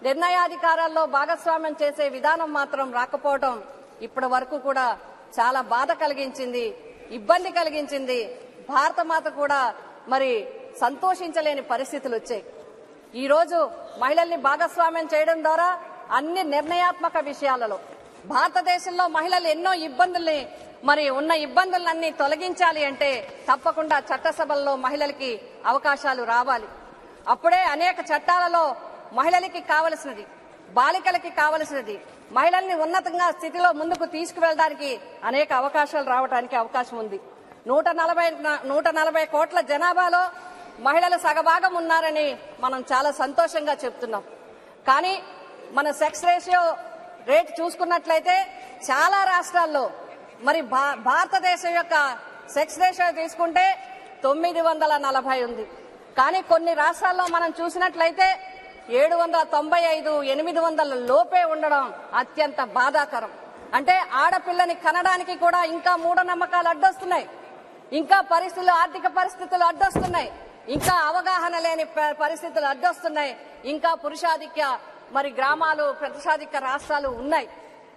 H: నిర్ణయాధికారాల్లో భాగస్వామ్యం చేసే విధానం మాత్రం రాకపోవడం ఇప్పటి వరకు కూడా చాలా బాధ కలిగించింది, ఇబ్బంది కలిగించింది. భారతమాత కూడా మరి సంతోషించలేని పరిస్థితులు వచ్చాయి. ఈ రోజు మహిళల్ని భాగస్వామ్యం చేయడం ద్వారా అన్ని నిర్ణయాత్మక విషయాలలో భారతదేశంలో మహిళలు ఎన్నో ఇబ్బందుల్ని, మరి ఉన్న ఇబ్బందులన్నీ తొలగించాలి అంటే తప్పకుండా చట్టసభల్లో మహిళలకి అవకాశాలు రావాలి. అప్పుడే అనేక చట్టాలలో మహిళలకి కావలసినది, బాలికలకి కావలసినది, మహిళల్ని ఉన్నతంగా స్థితిలో ముందుకు తీసుకువెళ్ళడానికి అనేక అవకాశాలు రావడానికి అవకాశం ఉంది. 140 కోట్ల జనాభాలో మహిళలు సగభాగం ఉన్నారని మనం చాలా సంతోషంగా చెప్తున్నాం. కానీ మన సెక్స్ రేషియో రేట్ చూసుకున్నట్లయితే చాలా రాష్ట్రాల్లో మరి భారతదేశం యొక్క సెక్స్ రేషియో తీసుకుంటే 940 ఉంది. కానీ కొన్ని రాష్ట్రాల్లో మనం చూసినట్లయితే 795, 800 లోపే ఉండడం అత్యంత బాధాకరం. అంటే ఆడపిల్లని కనడానికి కూడా ఇంకా మూఢనమ్మకాలు అడ్డొస్తున్నాయి, ఇంకా పరిస్థితులు, ఆర్థిక పరిస్థితులు అడ్డొస్తున్నాయి, ఇంకా అవగాహన లేని పరిస్థితులు అడ్డొస్తున్నాయి, ఇంకా పురుషాధిక్య మరి గ్రామాలు, పురుషాధిక్య రాష్ట్రాలు ఉన్నాయి.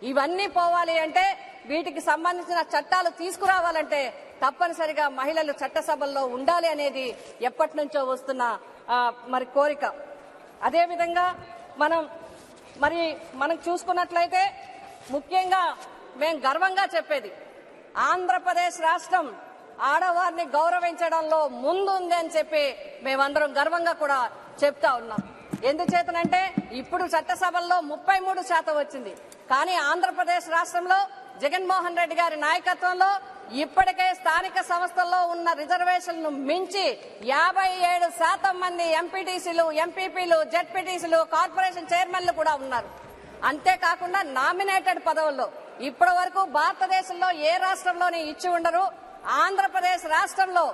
H: ఇవన్నీ పోవాలి అంటే, వీటికి సంబంధించిన చట్టాలు తీసుకురావాలంటే తప్పనిసరిగా మహిళలు చట్టసభల్లో ఉండాలి అనేది ఎప్పటి నుంచో వస్తున్న మరి కోరిక. అదేవిధంగా మనం చూసుకున్నట్లయితే ముఖ్యంగా మేము గర్వంగా చెప్పేది, ఆంధ్రప్రదేశ్ రాష్ట్రం ఆడవారిని గౌరవించడంలో ముందుంది అని చెప్పి మేమందరం గర్వంగా కూడా చెప్తా ఉన్నాం. ఎందుచేతనంటే ఇప్పుడు చట్టసభల్లో 33% వచ్చింది. కానీ ఆంధ్రప్రదేశ్ రాష్ట్రంలో జగన్మోహన్ రెడ్డి గారి నాయకత్వంలో ఇప్పటికే స్థానిక సంస్థల్లో ఉన్న రిజర్వేషన్లను మించి 57% మంది ఎంపీటీసీలు, ఎంపీపీలు, జెడ్పీటీసీలు, కార్పొరేషన్ చైర్మన్లు కూడా ఉన్నారు. అంతేకాకుండా నామినేటెడ్ పదవుల్లో ఇప్పటి వరకు భారతదేశంలో ఏ రాష్ట్రంలోనే ఇచ్చి ఉండరు. ఆంధ్రప్రదేశ్ రాష్ట్రంలో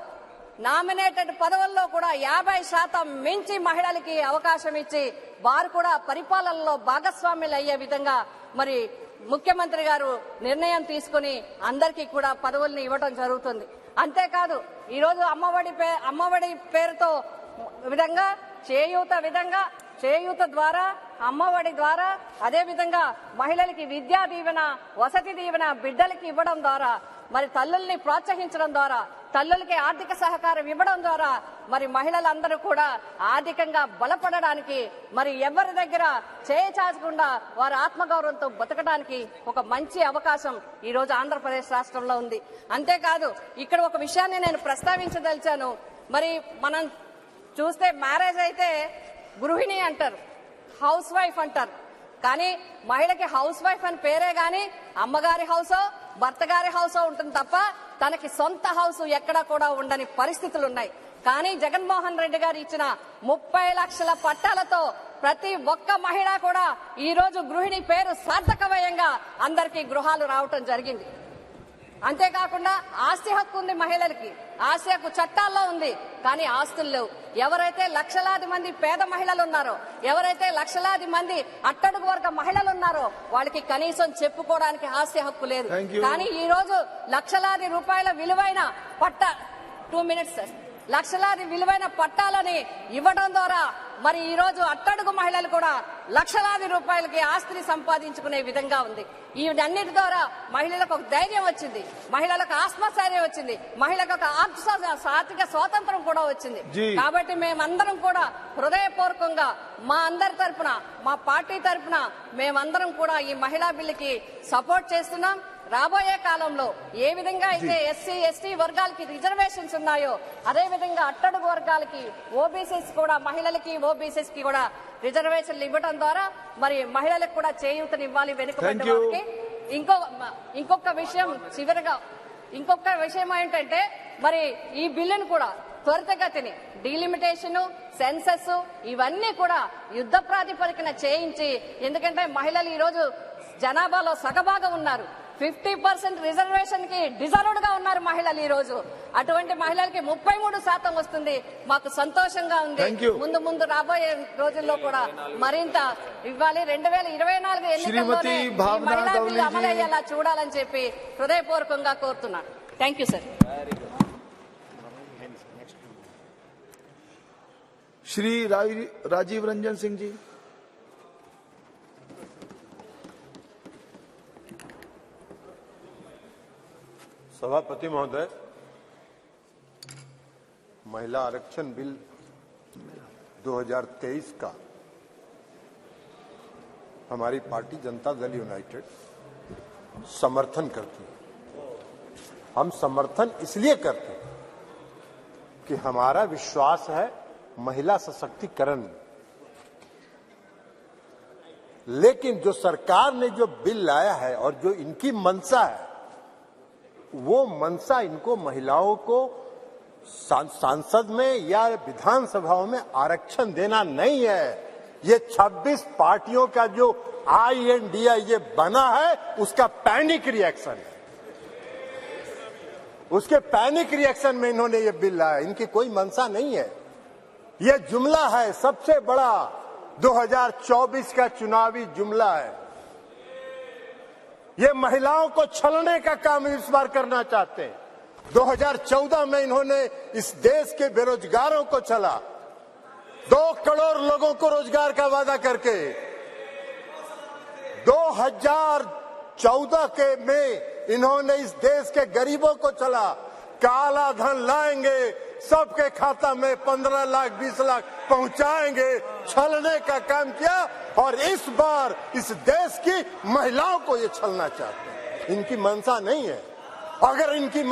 H: నామినేటెడ్ పదవుల్లో కూడా 50% మించి మహిళలకి అవకాశం ఇచ్చి వారు కూడా పరిపాలనలో భాగస్వాములు అయ్యే విధంగా మరి ముఖ్యమంత్రి గారు నిర్ణయం తీసుకుని అందరికీ కూడా పదవుల్ని ఇవ్వడం జరుగుతుంది. అంతేకాదు ఈరోజు అమ్మఒడి పేరుతో విధంగా చేయూత ద్వారా, అమ్మఒడి ద్వారా, అదే విధంగా మహిళలకి విద్యా దీవెన, వసతి దీవెన బిడ్డలకి ఇవ్వడం ద్వారా, మరి తల్లుల్ని ప్రోత్సహించడం ద్వారా, తల్లులకి ఆర్థిక సహకారం ఇవ్వడం ద్వారా మరి మహిళలందరూ కూడా ఆర్థికంగా బలపడడానికి, మరి ఎవరి దగ్గర చేయచాచకుండా వారి ఆత్మగౌరవంతో బతకడానికి ఒక మంచి అవకాశం ఈ రోజు ఆంధ్రప్రదేశ్ రాష్ట్రంలో ఉంది. అంతేకాదు ఇక్కడ ఒక విషయాన్ని నేను ప్రస్తావించదలిచాను. మరి మనం చూస్తే మ్యారేజ్ అయితే గృహిణి అంటారు, హౌస్ వైఫ్ అంటారు. కానీ మహిళకి హౌస్ వైఫ్ అని పేరే గాని అమ్మగారి హౌసో భర్త గారి హౌసో ఉంటుంది తప్ప తనకి సొంత హౌస్ ఎక్కడా కూడా ఉండని పరిస్థితులు ఉన్నాయి. కానీ జగన్మోహన్ రెడ్డి గారు ఇచ్చిన 30 లక్షల పట్టాలతో ప్రతి ఒక్క మహిళ కూడా ఈ రోజు గృహిణి పేరు సార్థకమయంగా అందరికీ గృహాలు రావటం జరిగింది. అంతేకాకుండా ఆస్తి హక్కు ఉంది మహిళలకి, ఆస్తి హక్కు చట్టాల్లో ఉంది. కానీ ఆస్తులు లేవు. ఎవరైతే లక్షలాది మంది పేద మహిళలు ఉన్నారో, ఎవరైతే లక్షలాది మంది అట్టడుగు వర్గ మహిళలు ఉన్నారో వాళ్ళకి కనీసం చెప్పుకోవడానికి ఆస్తి హక్కు లేదు. కానీ ఈ రోజు లక్షలాది రూపాయల విలువైన లక్షలాది విలువైన పట్టాలని ఇవ్వడం ద్వారా మరి ఈ రోజు అట్టడుగు మహిళలు కూడా లక్షలాది రూపాయలకి ఆస్తిని సంపాదించుకునే విధంగా ఉంది. వీటన్నిటి ద్వారా మహిళలకు ఒక ధైర్యం వచ్చింది, మహిళలకు ఆత్మస్థైర్యం వచ్చింది, మహిళలకు ఒక ఆర్థిక స్వాతంత్రం కూడా వచ్చింది. కాబట్టి మేమందరం కూడా హృదయపూర్వకంగా మా అందరి తరపున, మా పార్టీ తరపున మేమందరం కూడా ఈ మహిళా బిల్లుకి సపోర్ట్ చేస్తున్నాం. రాబోయే కాలంలో ఏ విధంగా అయితే ఎస్సీ ఎస్టీ వర్గాలకి రిజర్వేషన్స్ ఉన్నాయో అదే విధంగా అట్టడుగు వర్గాలకి ఓబీసీస్ కూడా, మహిళలకి ఓబీసీస్ కి కూడా రిజర్వేషన్లు ఇవ్వడం ద్వారా మరి మహిళలకు కూడా చేయూతనివ్వాలి వెనుకబడ్డ వారికి. ఇంకొక విషయం చివరిగా ఇంకొక విషయం ఏంటంటే మరి ఈ బిల్లును కూడా త్వరితగతిని డీలిమిటేషన్, సెన్సస్ ఇవన్నీ కూడా యుద్ధ ప్రాతిపదికన చేయించి, ఎందుకంటే మహిళలు ఈ రోజు జనాభాలో సగభాగం ఉన్నారు. 50% రిజర్వేషన్ కి డిజర్వ్డ్ గా ఉన్నారు మహిళలు ఈ రోజు. అటువంటి మహిళలకి 33% వస్తుంది. మాకు సంతోషంగా ఉంది. ముందు రాబోయే రోజుల్లో కూడా మరింత ఇవ్వాలి. 2024 ఎన్నికల్లోనే మహిళా బిల్లు అమలయ్యేలా చూడాలని చెప్పి హృదయపూర్వకంగా కోరుతున్నాను. Thank you sir.
I: Shri Rajiv Ranjan Singh ji.
J: सभापति महोदय, महिला आरक्षण बिल 2023 का हमारी पार्टी जनता दल यूनाइटेड समर्थन करती है। हम समर्थन इसलिए करते हैं कि हमारा विश्वास है महिला सशक्तिकरण में। लेकिन जो सरकार ने जो बिल लाया है और जो इनकी मंशा है, वो मंशा इनको महिलाओं को सांसद में या विधानसभाओं में आरक्षण देना नहीं है। ये 26 पार्टियों का जो INDA ये बना है उसका पैनिक रिएक्शन है। उसके पैनिक रिएक्शन में इन्होंने ये बिल लाया। इनकी कोई मंशा नहीं है। ये जुमला है, सबसे बड़ा 2024 का चुनावी जुमला है। ये महिलाओं को छलने का काम इस बार करना चाहते हैं। 2014 में इन्होंने इस देश के बेरोजगारों को छला, 2 करोड़ लोगों को रोजगार का वादा करके 2014 के में इन्होंने इस देश के गरीबों को छला, काला धन लाएंगे, सबके खाता में 15 लाख 20 लाख पहुंचाएंगे, छलने का काम किया। और इस बार इस देश की महिलाओं को ये छलना चाहते हैं। इनकी मंशा नहीं है। अगर इनकी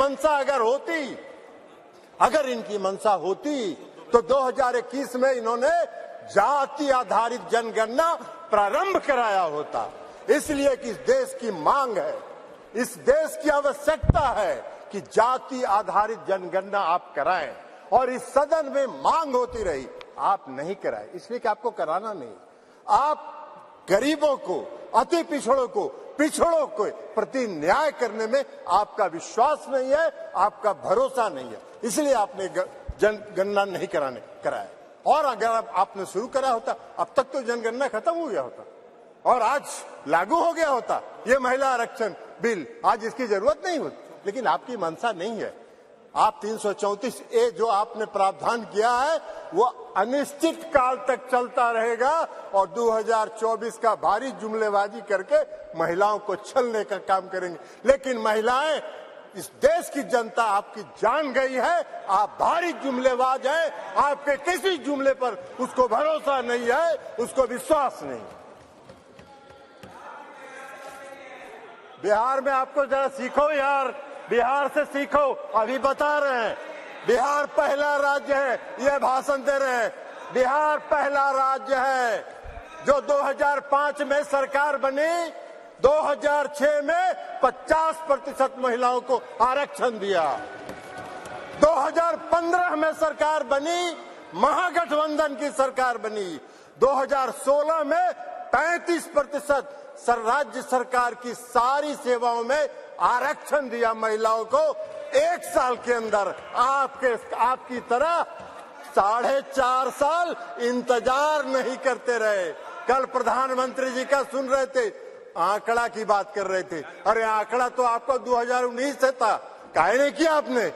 J: मंशा होती तो 2021 में इन्होंने जाति आधारित जनगणना प्रारंभ कराया होता। इसलिए कि इस देश की मांग है, इस देश की आवश्यकता है कि जाति आधारित जनगणना आप कराएं, और इस सदन में मांग होती रही, आप नहीं कराए, इसलिए कि आपको कराना नहीं। आप गरीबों को, अति पिछड़ों को, पिछड़ों को प्रति न्याय करने में आपका विश्वास नहीं है, आपका भरोसा नहीं है, इसलिए आपने जनगणना नहीं कराया। और अगर आपने शुरू करा होता, अब तक तो जनगणना खत्म हो गया होता और आज लागू हो गया होता ये महिला आरक्षण बिल, आज इसकी जरूरत नहीं होती। लेकिन आपकी मंशा नहीं है। आप 334A जो आपने प्रावधान किया है वो अनिश्चित काल तक चलता रहेगा और 2024 का भारी जुमलेबाजी करके महिलाओं को छलने का काम करेंगे। लेकिन महिलाएं, इस देश की जनता आपकी जान गई है, आप भारी जुमलेबाज हैं, आपके किसी जुमले पर उसको भरोसा नहीं है, उसको विश्वास नहीं। बिहार में आपको जरा सीखो यार, बिहार से सीखो। अभी बता रहे हैं बिहार पहला राज्य है, ये भाषण दे रहे हैं। बिहार पहला राज्य है जो 2005 में सरकार बनी, 2006 में 50% महिलाओं को आरक्षण दिया। 2015 में सरकार बनी, महागठबंधन की सरकार बनी। 2016 में 35% राज्य सरकार की सारी सेवाओं में आरक्षण दिया महिलाओं को। एक साल के अंदर आपकी तरह 4.5 साल इंतजार नहीं करते रहे। कल प्रधानमंत्री जी का सुन रहे थे, आंकड़ा की बात कर रहे थे। अरे आंकड़ा तो आपका 2019 से था, काहे नहीं किया आपने?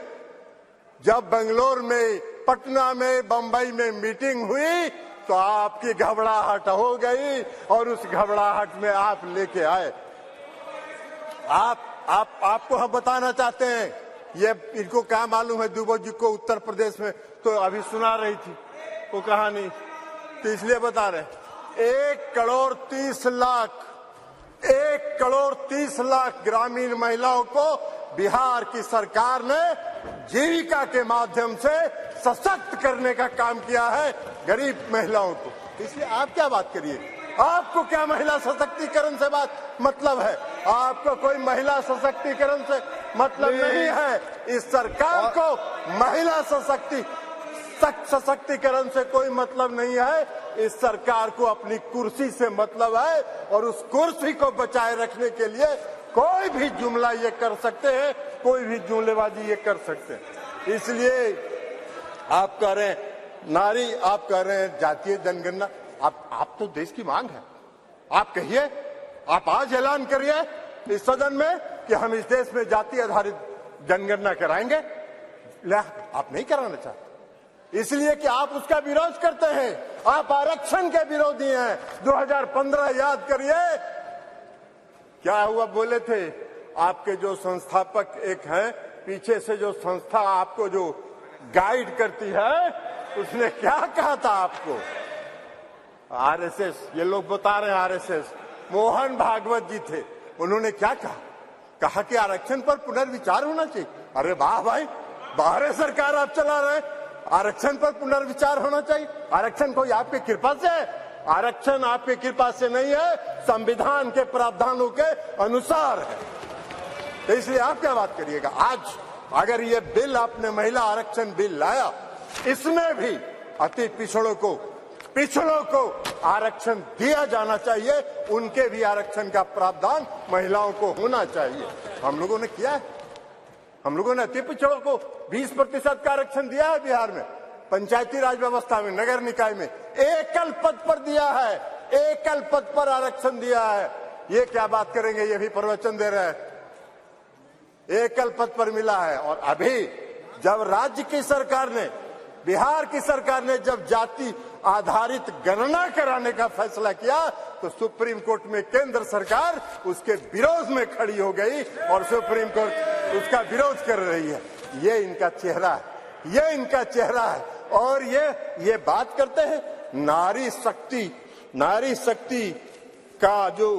J: जब बेंगलोर में, पटना में, बंबई में मीटिंग हुई तो आपकी घबराहट हो गई और उस घबराहट में आप लेके आए। आपको हम बताना चाहते हैं, ये इनको क्या मालूम है दुबे जी को उत्तर प्रदेश में तो अभी सुना रही थी वो कहानी, तो इसलिए बता रहे। 1 करोड़ 30 लाख ग्रामीण महिलाओं को बिहार की सरकार ने जीविका के माध्यम से सशक्त करने का काम किया है, गरीब महिलाओं को। इसलिए आप क्या बात करिए, आपको क्या महिला सशक्तिकरण से बात मतलब है? आपको कोई महिला सशक्तिकरण से मतलब नहीं है। इस सरकार को महिला सशक्तिकरण से कोई मतलब नहीं है। इस सरकार को अपनी कुर्सी से मतलब है और उस कुर्सी को बचाए रखने के लिए कोई भी जुमला ये कर सकते हैं, कोई भी जुमलेबाजी ये कर सकते हैं। इसलिए आप कह रहे हैं नारी, आप कह रहे हैं जातीय जनगणना, आप तो देश की मांग है, आप कहिए, आप आज ऐलान करिए इस सदन में कि हम इस देश में जाति आधारित जनगणना कराएंगे। आप नहीं कराना चाहते इसलिए कि आप उसका विरोध करते हैं, आप आरक्षण के विरोधी हैं। 2015 याद करिए क्या हुआ, बोले थे आपके जो संस्थापक एक हैं, पीछे से जो संस्था आपको जो गाइड करती है, उसने क्या कहा था आपको? आरएसएस, ये लोग बता रहे हैं आरएसएस, मोहन भागवत जी थे, उन्होंने क्या कहा कि आरक्षण पर पुनर्विचार होना चाहिए। अरे वाह भाई, बाहर सरकार आप चला रहे हैं, आरक्षण पर पुनर्विचार होना चाहिए। आरक्षण कोई आपकी कृपा से है? आरक्षण आपकी कृपा से नहीं है, संविधान के प्रावधानों के अनुसार है। तो इसलिए आप क्या बात करिएगा? आज अगर ये बिल आपने महिला आरक्षण बिल लाया, इसमें भी अति पिछड़ों को आरक्षण दिया जाना चाहिए, उनके भी आरक्षण का प्रावधान महिलाओं को होना चाहिए। हम लोगों ने किया है, हम लोगों ने अति पिछड़ों को 20% का आरक्षण दिया है बिहार में, पंचायती राज व्यवस्था में, नगर निकाय में एकल पद पर दिया है, एकल पद पर आरक्षण दिया है। ये क्या बात करेंगे, ये भी प्रवचन दे रहे हैं, एकल पद पर मिला है। और अभी जब राज्य की सरकार ने, बिहार की सरकार ने जब जाति आधारित गणना कराने का फैसला किया तो सुप्रीम कोर्ट में केंद्र सरकार उसके विरोध में खड़ी हो गई और सुप्रीम कोर्ट उसका विरोध कर रही है। ये इनका चेहरा है, ये इनका चेहरा है। और ये बात करते हैं नारी शक्ति का जो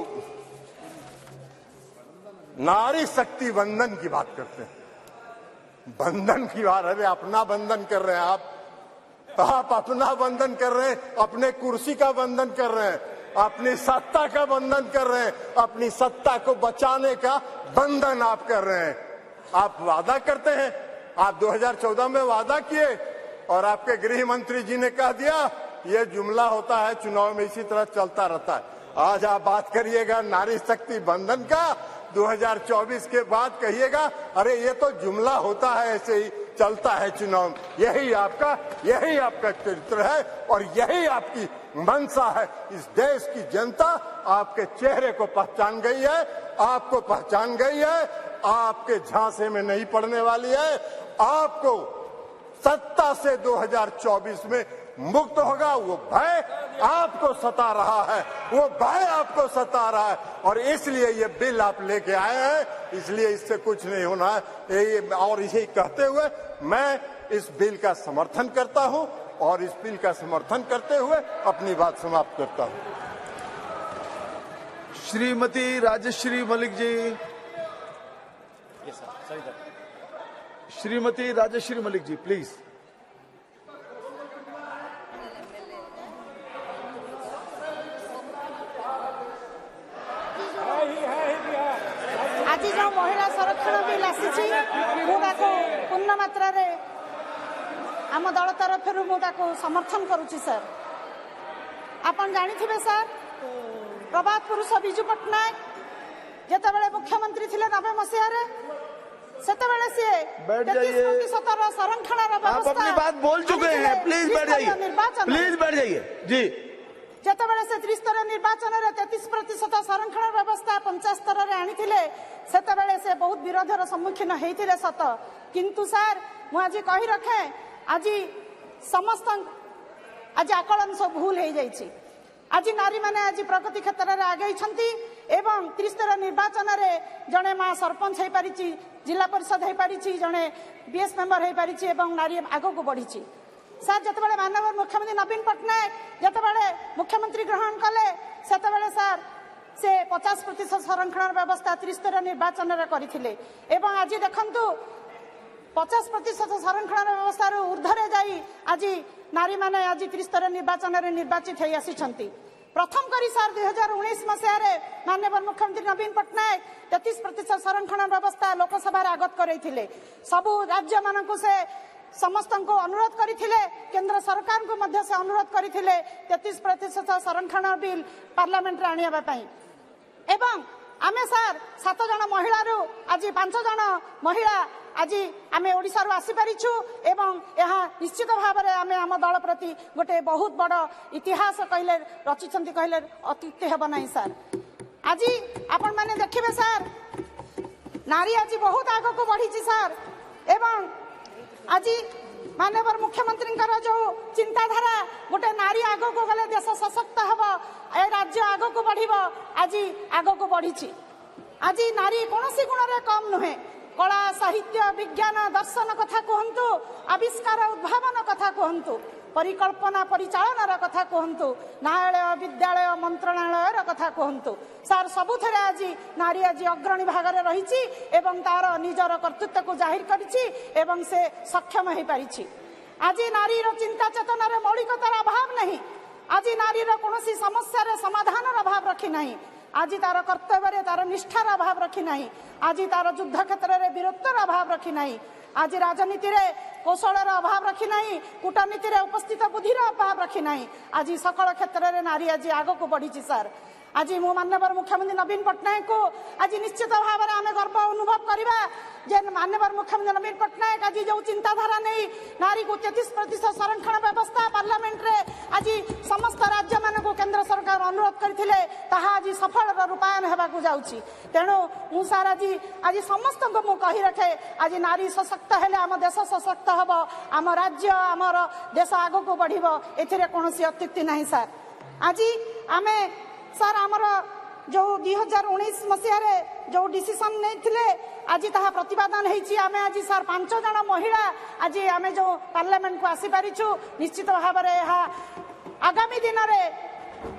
J: नारी शक्ति बंधन की बात करते हैं, बंधन की बात। अरे अपना बंधन कर रहे हैं आप अपना बंधन कर रहे हैं, अपने कुर्सी का बंधन कर रहे हैं, अपनी सत्ता का बंधन कर रहे हैं, अपनी सत्ता को बचाने का बंधन आप कर रहे हैं। आप वादा करते हैं, आप 2014 में वादा किए और आपके गृह मंत्री जी ने कह दिया ये जुमला होता है, चुनाव में इसी तरह चलता रहता है। आज आप बात करिएगा नारी शक्ति बंधन का, 2024 के बाद कहिएगा अरे ये तो जुमला होता है, ऐसे ही चलता है चुनाव। यही आपका चरित्र है और यही आपकी मंशा है। इस देश की जनता आपके चेहरे को पहचान गई है, आपको पहचान गई है, आपके झांसे में नहीं पड़ने वाली है। आपको सत्ता से 2024 में मुक्त होगा। वो भय आपको सता रहा है, वो भय आपको सता रहा है और इसलिए ये बिल आप लेके आए हैं, इसलिए इससे कुछ नहीं होना है। और यही कहते हुए मैं इस बिल का समर्थन करता हूं और इस बिल का समर्थन करते हुए अपनी बात समाप्त करता हूं।
I: श्रीमती राजश्री मलिक जी, श्रीमती राजश्री मलिक जी प्लीज।
K: आज जो महिला संरक्षण बिल आसी पूर्ण मात्रा आम दल तरफ समर्थन करुच्ची सर। आपन जानी सर प्रभात पुरुष विजु पट्टनायक जिते मुख्यमंत्री थे 90 मसीह से संरक्षण
I: आप अपनी बात बोल चुके हैं, प्लीज बैठ जाइए, प्लीज बैठ जाइए जी।
K: जितेबाला से त्रिस्तर निर्वाचन में 33% संरक्षण व्यवस्था पंचायत स्तर में आनी से बहुत विरोधर सम्मुखीन होते सत, किंतु सर मुझे कही रखे आज समस्त आज आकलन सब भूल हो जाइए। आज नारी माने आज प्रगति क्षेत्र में आगे एवं त्रिस्तर निर्वाचन में जड़े माँ सरपंच हो पारी, जिला परिषद हो पारी, जड़े बीएस मेंबर हो पारी एवं नारी आग को बढ़ी। सर जिते माननीय मुख्यमंत्री नवीन पट्टनायक जिते मुख्यमंत्री ग्रहण कले से सर से 50% संरक्षण व्यवस्था त्रिस्तर निर्वाचन में करते एवं आज देखु 50% संरक्षण व्यवस्था ऊर्धरे जाई आज नारी माने आज त्रिस्तर निर्वाचन में निर्वाचित हो आसी। प्रथम करी सर 2019 मसीह माननीय मुख्यमंत्री नवीन पट्टनायक 33% संरक्षण व्यवस्था लोकसभा आगत करते सबू राज्य मानक से समस्त को अनुरोध करते, केंद्र सरकार को मध्य से अनुरोध करते 33% संरक्षण बिल पार्लियामेंट आने एवं आमे सर 7 जन महिला आज 5 जन महिला आज आमे ओडिसा रो आसी परिछु एवं यहाँ निश्चित भाव में आमे आम दल प्रति गोटे बहुत बड़ इतिहास कहले रचिछंती कहले अत्युक्ति हेब नाही सर। आज आपण माने देखिबे सर नारी आज बहुत आग को बढ़ी सर एवं आज माननीय मुख्यमंत्री जो चिंताधारा गोटे नारी आग को गले देश सशक्त हम ए राज्य आग को बढ़ आज आग को बढ़ी। आज नारी कौन गुण कम नुहे, कला साहित्य विज्ञान दर्शन कथा कहतु, आविष्कार उद्भावन कथा कहतु, परिकल्पना परिचालन कथा कहतु, न्यायालय विद्यालय मंत्रणालय कथा कहतु सर सबुथ आज नारी आज अग्रणी भाग में रही एवं तार निजर कर्तृत्व को जाहिर करिछि एवं से सक्षम हो पारिछि। आज नारी चिंता चेतना मौलिकतार अभाव नहीं, आज नारी कौन समस्या समाधान अभाव रखी नहीं, आज तार कर्तव्य तार निष्ठार अभाव रखी नहीं, आज तार युद्ध क्षेत्र में वीरत्वर अभाव रखी नहीं, आज राजनीति रे कौशलर अभाव रखी नहीं, कूटनीति रे उपस्थित बुद्धिर अभाव रखी नहीं, आज सकल क्षेत्र में नारी आज आग को बढ़ी सर। आज मु माननीय मुख्यमंत्री नवीन पट्टनायक को आज निश्चित भाव में आम गर्व अनुभव करवा जे माननीय मुख्यमंत्री नवीन पट्टनायक आज जो चिंताधारा नहीं नारी को 33% संरक्षण व्यवस्था पार्लियामेंट रे आज समस्त राज्य मान को केंद्र सरकार अनुरोध करथिले ताहा आज सफल रूपायन हेबाकू जाउछि। तेणु मु सार आज समस्त को मु कहि रखे आज नारी सशक्त हेले आम देश सशक्त हब, आम राज्य आमर देश आग को बढ़िबो, एथिरे कोनोसी अत्युक्ति नाही सर। आज आमे सर आमर जो 2019 मसीह जो डिसीजन नहीं आज ता प्रतिपादन होती आम आज सर 5 जन महिला आज आम जो पार्लियामेंट को आसी पारिछु, निश्चित भाव में आगामी दिन में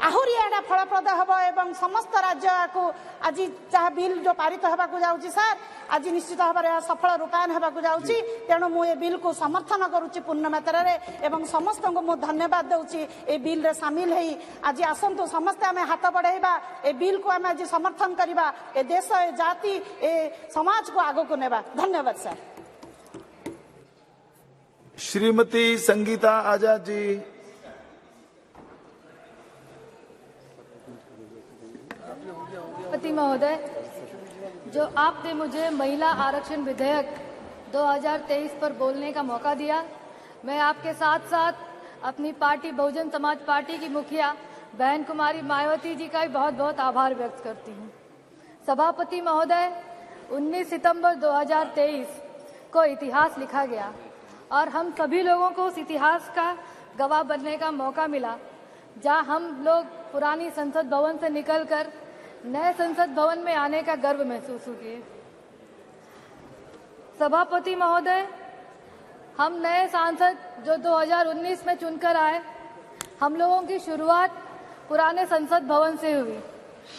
K: आहुरी एटा फलप्रद हम एवं समस्त राज्य को आज जहाँ बिल जो पारित होगा जाऊँगी सर आज निश्चित भाव में सफल रूपायन होगा जाऊँगी तेणु मुझे बिल को समर्थन करुच्ची पूर्ण मात्रा एवं समस्त को मुझे धन्यवाद दूसरी ए बिल रे सामिल है आज आसतु समस्ते आम हाथ बढ़ेगा ए बिल को आम आज समर्थन करवा ए देश ए जाति ए समाज को आग को नेबा। धन्यवाद सर।
I: श्रीमती संगीता आजाद जी।
D: राष्ट्रपति महोदय, जो आपने मुझे महिला आरक्षण विधेयक 2023 पर बोलने का मौका दिया, मैं आपके साथ साथ अपनी पार्टी बहुजन समाज पार्टी की मुखिया बहन कुमारी मायावती जी का भी बहुत बहुत आभार व्यक्त करती हूँ। सभापति महोदय, 19 सितंबर 2023 को इतिहास लिखा गया और हम सभी लोगों को उस इतिहास का गवाह बनने का मौका मिला, जहां हम लोग पुरानी संसद भवन से निकलकर नए संसद भवन में आने का गर्व महसूस किए। सभापति महोदय, हम नए सांसद जो 2019 में चुनकर आए, हम लोगों की शुरुआत पुराने संसद भवन से हुई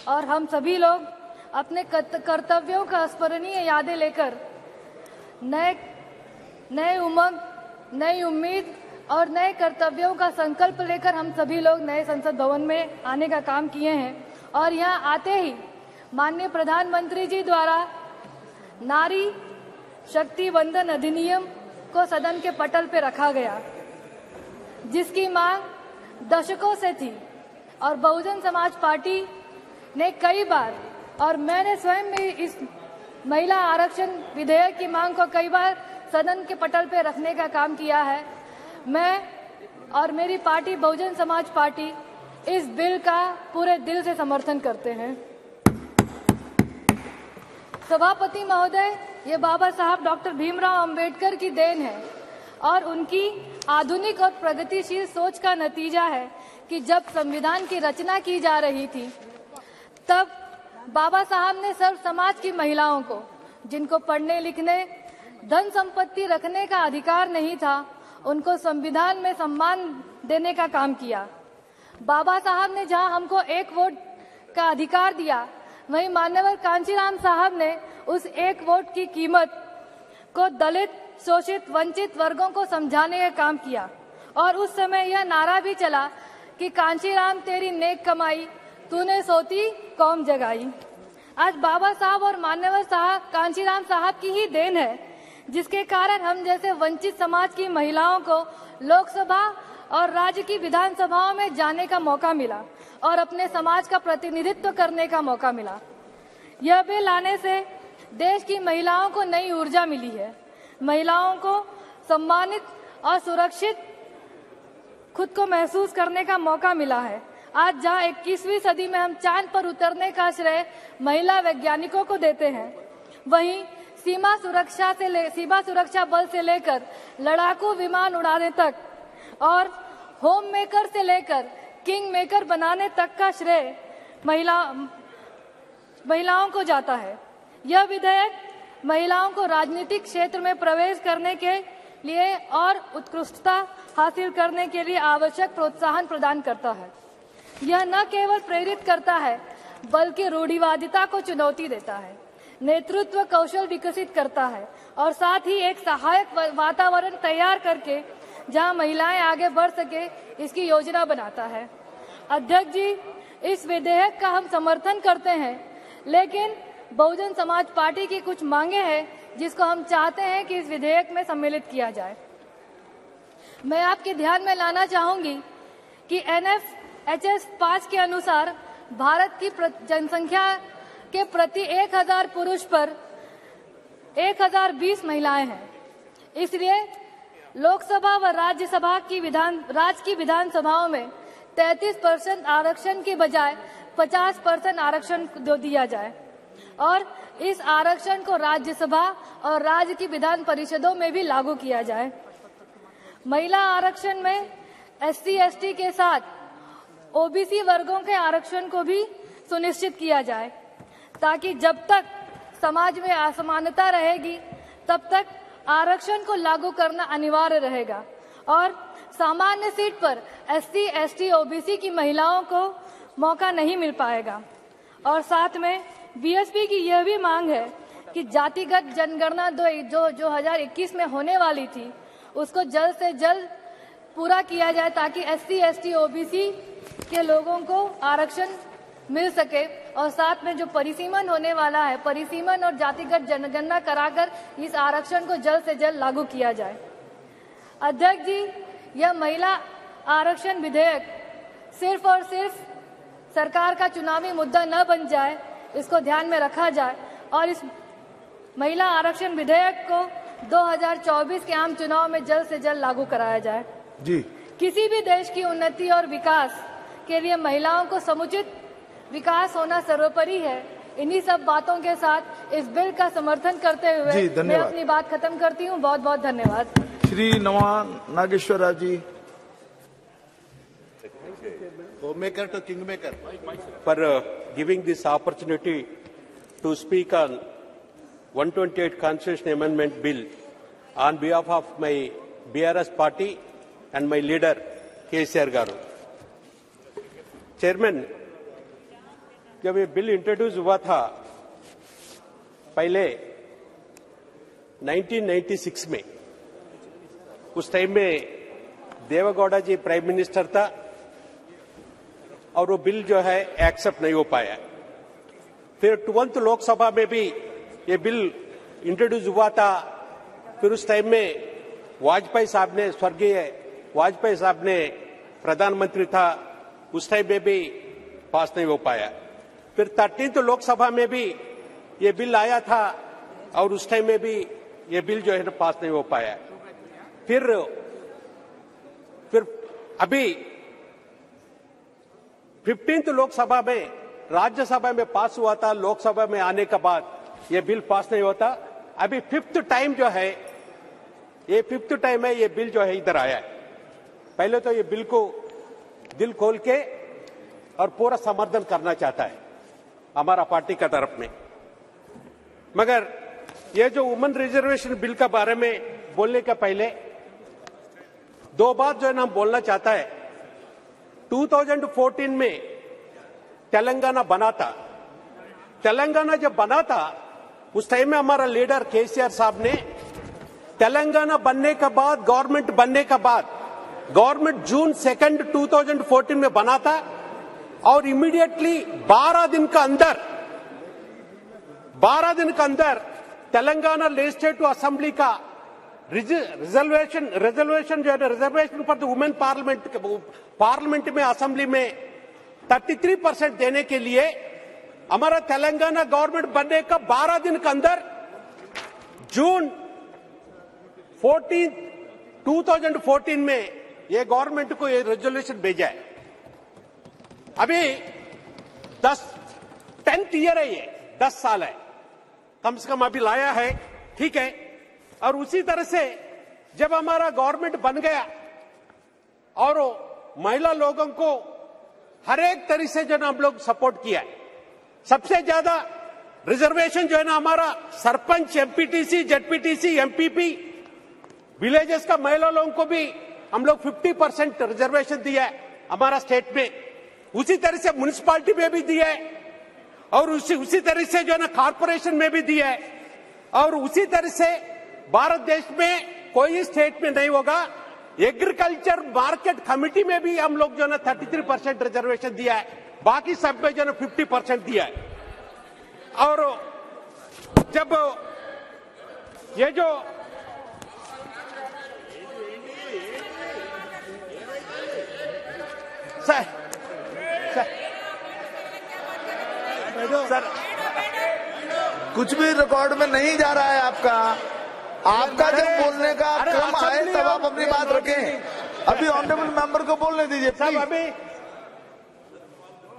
D: और हम सभी लोग अपने कर्तव्यों का स्मरणीय यादें लेकर नए उमंग, नई उम्मीद और नए कर्तव्यों का संकल्प लेकर हम सभी लोग नए संसद भवन में आने का काम किए हैं। और यहाँ आते ही माननीय प्रधानमंत्री जी द्वारा नारी शक्ति वंदन अधिनियम को सदन के पटल पर रखा गया, जिसकी मांग दशकों से थी और बहुजन समाज पार्टी ने कई बार और मैंने स्वयं भी इस महिला आरक्षण विधेयक की मांग को कई बार सदन के पटल पर रखने का काम किया है। मैं और मेरी पार्टी बहुजन समाज पार्टी इस बिल का पूरे दिल से समर्थन करते हैं। सभापति महोदय, ये बाबा साहब डॉक्टर भीमराव अंबेडकर की देन है और उनकी आधुनिक और प्रगतिशील सोच का नतीजा है कि जब संविधान की रचना की जा रही थी, तब बाबा साहब ने सर्व समाज की महिलाओं को, जिनको पढ़ने लिखने धन संपत्ति रखने का अधिकार नहीं था, उनको संविधान में सम्मान देने का काम किया। बाबा साहब ने जहां हमको एक वोट का अधिकार दिया, वहीं मान्यवर कांचीराम साहब ने उस एक वोट की कीमत को दलित, शोषित, वंचित वर्गों को समझाने का काम किया और उस समय यह नारा भी चला कि कांचीराम तेरी नेक कमाई, तूने सोती कौम जगाई। आज बाबा साहब और मान्यवर साहब कांचीराम साहब की ही देन है, जिसके कारण हम जैसे वंचित समाज की महिलाओं को लोकसभा और राज्य की विधानसभाओं में जाने का मौका मिला और अपने समाज का प्रतिनिधित्व करने का मौका मिला। यह बिल आने से देश की महिलाओं को नई ऊर्जा मिली है, महिलाओं को सम्मानित और सुरक्षित खुद को महसूस करने का मौका मिला है। आज जहां 21वीं सदी में हम चांद पर उतरने का श्रेय महिला वैज्ञानिकों को देते हैं, वहीं सीमा सुरक्षा बल से लेकर लड़ाकू विमान उड़ाने तक और होम मेकर से लेकर किंग मेकर बनाने तक का श्रेय महिलाओं को जाता है। यह विधेयक महिलाओं को राजनीतिक क्षेत्र में प्रवेश करने के लिए और उत्कृष्टता हासिल करने के लिए आवश्यक प्रोत्साहन प्रदान करता है। यह न केवल प्रेरित करता है, बल्कि रूढ़िवादिता को चुनौती देता है, नेतृत्व कौशल विकसित करता है और साथ ही एक सहायक वातावरण तैयार करके जहां महिलाएं आगे बढ़ सके, इसकी योजना बनाता है। अध्यक्ष जी, इस विधेयक का हम समर्थन करते हैं, लेकिन बहुजन समाज पार्टी की कुछ मांगे हैं जिसको हम चाहते हैं कि इस विधेयक में सम्मिलित किया जाए। मैं आपके ध्यान में लाना चाहूंगी कि NFHS 5 के अनुसार भारत की जनसंख्या के प्रति 1000 पुरुष पर 1020 महिलाएं हैं। इसलिए लोकसभा व राज्यसभा की विधानसभाओं में 33% आरक्षण की बजाय 50% आरक्षण दिया जाए और इस आरक्षण को राज्यसभा और राज्य की विधान परिषदों में भी लागू किया जाए। महिला आरक्षण में SC ST के साथ OBC वर्गों के आरक्षण को भी सुनिश्चित किया जाए, ताकि जब तक समाज में असमानता रहेगी तब तक आरक्षण को लागू करना अनिवार्य रहेगा और सामान्य सीट पर SC ST OBC की महिलाओं को मौका नहीं मिल पाएगा। और साथ में बीएसपी की यह भी मांग है कि जातिगत जनगणना जो 2021 में होने वाली थी उसको जल्द से जल्द पूरा किया जाए ताकि SC, ST, OBC के लोगों को आरक्षण मिल सके। और साथ में जो परिसीमन होने वाला है, परिसीमन और जातिगत जनगणना कराकर इस आरक्षण को जल्द से जल्द लागू किया जाए। अध्यक्ष जी, यह महिला आरक्षण विधेयक सिर्फ और सिर्फ सरकार का चुनावी मुद्दा न बन जाए, इसको ध्यान में रखा जाए और इस महिला आरक्षण विधेयक को 2024 के आम चुनाव में जल्द से जल्द लागू कराया जाए।
I: जी।
D: किसी भी देश की उन्नति और विकास के लिए महिलाओं को समुचित विकास होना सर्वोपरि है। इन्हीं सब बातों के साथ इस बिल का समर्थन करते हुए मैं अपनी बात खत्म करती हूँ। बहुत बहुत धन्यवाद।
I: Shri Nageswara Rao ji.
E: Homemaker to kingmaker.
L: For giving this opportunity to speak on 128 Constitution Amendment Bill on behalf of my BRS party and my leader KCR Garu. Chairman, जब ये बिल इंट्रोड्यूस हुआ था पहले 1996 में, उस टाइम में देवेगौड़ा जी प्राइम मिनिस्टर था और वो बिल जो है एक्सेप्ट नहीं हो पाया। फिर 12th लोकसभा में भी ये बिल इंट्रोड्यूस हुआ था। फिर उस टाइम में वाजपेयी साहब ने, स्वर्गीय वाजपेयी साहब ने प्रधानमंत्री था, उस टाइम में भी पास नहीं हो पाया। फिर 13th लोकसभा में भी ये बिल आया था और उस टाइम में भी ये बिल जो है ना पास नहीं हो पाया। फिर अभी 15th लोकसभा में, राज्यसभा में पास हुआ था, लोकसभा में आने के बाद ये बिल पास नहीं होता। अभी 5th टाइम जो है, ये 5th टाइम है ये बिल जो है इधर आया है। पहले तो ये बिल को दिल खोल के और पूरा समर्थन करना चाहता है हमारा पार्टी का तरफ में। मगर ये जो वुमेन रिजर्वेशन बिल के बारे में बोलने का पहले दो बात जो है ना हम बोलना चाहता है। 2014 में तेलंगाना बना था। तेलंगाना जब बना था उस टाइम में हमारा लीडर केसीआर साहब ने तेलंगाना बनने के बाद, गवर्नमेंट बनने के बाद, गवर्नमेंट जून 2 2014 में बना था और इमीडिएटली 12 दिन के अंदर तेलंगाना लेजिस्लेटिव असेंबली का रिजर्वेशन जो है reservation for the women parliament में, असेंबली में 33% देने के लिए हमारा तेलंगाना गवर्नमेंट बनने का 12 दिन के अंदर जून 2014 में ये गवर्नमेंट को ये रेजोल्यूशन भेजा है। अभी 10th ईयर है, ये 10 साल है कम से कम अभी लाया है, ठीक है। और उसी तरह से जब हमारा गवर्नमेंट बन गया और महिला लोगों को हर एक तरह से जो है हम लोग सपोर्ट किया है। सबसे ज्यादा रिजर्वेशन जो है ना हमारा sarpanch, MPTC, ZPTC, MPP, villages का महिला लोगों को भी हम लोग 50% रिजर्वेशन दिया है हमारा स्टेट में। उसी तरह से म्युनिसिपालिटी में भी दिया है और उसी तरह से जो है ना कॉर्पोरेशन में भी दिया है और उसी तरह से भारत देश में कोई स्टेट में नहीं होगा। एग्रीकल्चर मार्केट कमेटी में भी हम लोग जो है ना 33% रिजर्वेशन दिया है, बाकी सब में जो है ना 50% दिया है। और जब ये जो
I: सर कुछ भी रिकॉर्ड में नहीं जा रहा है आपका जब बोलने का क्रम आए तब आप अपनी बात रखें। अभी ऑनरेबल मेंबर को बोलने दीजिए प्लीज।
L: अभी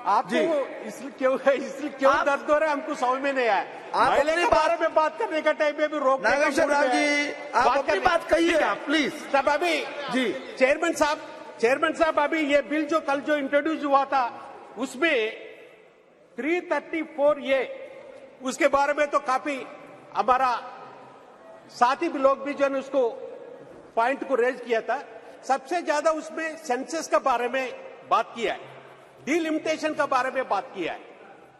L: आप इसलिए क्यों दर्द हो रहे हमको समझ में नहीं आया।
I: आप अपनी
L: बारे में बात करने का टाइम में भी रोक
I: नागेश्वर राव जी आप अपनी बात कहिए प्लीज।
L: सब अभी जी चेयरमैन साहब अभी ये बिल जो कल जो इंट्रोड्यूस हुआ था उसमें 334A उसके बारे में तो काफी हमारा साथी भी लोग भी जो है उसको पॉइंट को रेज किया था। सबसे ज्यादा उसमें सेंसस के बारे में बात किया है। डिलिमिटेशन का बारे में बात किया है।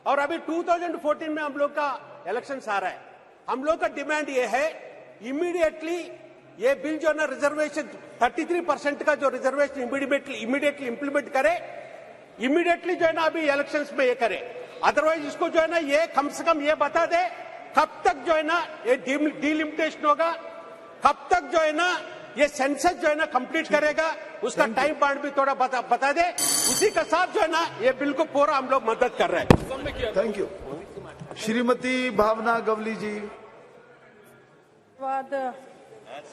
L: और अभी 2014 में हम लोग का इलेक्शन आ रहा है। हम लोग का डिमांड ये है, इमीडिएटली ये बिल जो है ना रिजर्वेशन 33% का जो रिजर्वेशन इमीडिएटली इंप्लीमेंट करे, इमीडिएटली जो है ना अभी इलेक्शंस में ये करे। अदरवाइज इसको जो है ना ये कम से कम ये बता दे कब तक जो है ना ये डिलिमिटेशन होगा, कब तक जो है ना ये सेंसस जो है ना कंप्लीट करेगा, उसका टाइम बाउंड भी थोड़ा बता दे। उसी के साथ जो है ना ये बिल को पूरा हम लोग मदद कर रहे हैं।
I: Thank you. श्रीमती भावना गवली जी।
M: धन्यवाद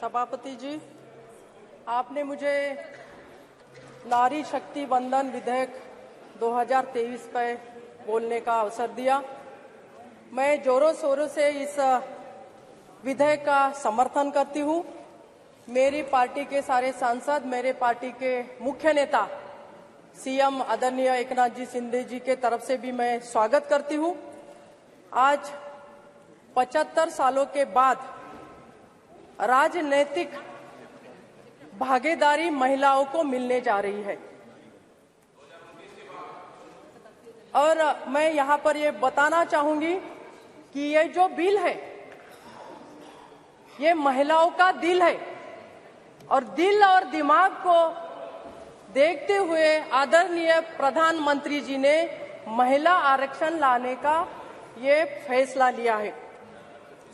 M: सभापति जी, आपने मुझे नारी शक्ति वंदन विधेयक 2023 पे बोलने का अवसर दिया। मैं जोरों शोरों से इस विधेयक का समर्थन करती हूँ। मेरी पार्टी के सारे सांसद, मेरे पार्टी के मुख्य नेता सीएम आदरणीय एकनाथ जी शिंदे जी के तरफ से भी मैं स्वागत करती हूँ। आज 75 सालों के बाद राजनीतिक भागीदारी महिलाओं को मिलने जा रही है और मैं यहाँ पर ये बताना चाहूंगी कि ये जो बिल है ये महिलाओं का दिल है और दिल और दिमाग को देखते हुए आदरणीय प्रधानमंत्री जी ने महिला आरक्षण लाने का ये फैसला लिया है।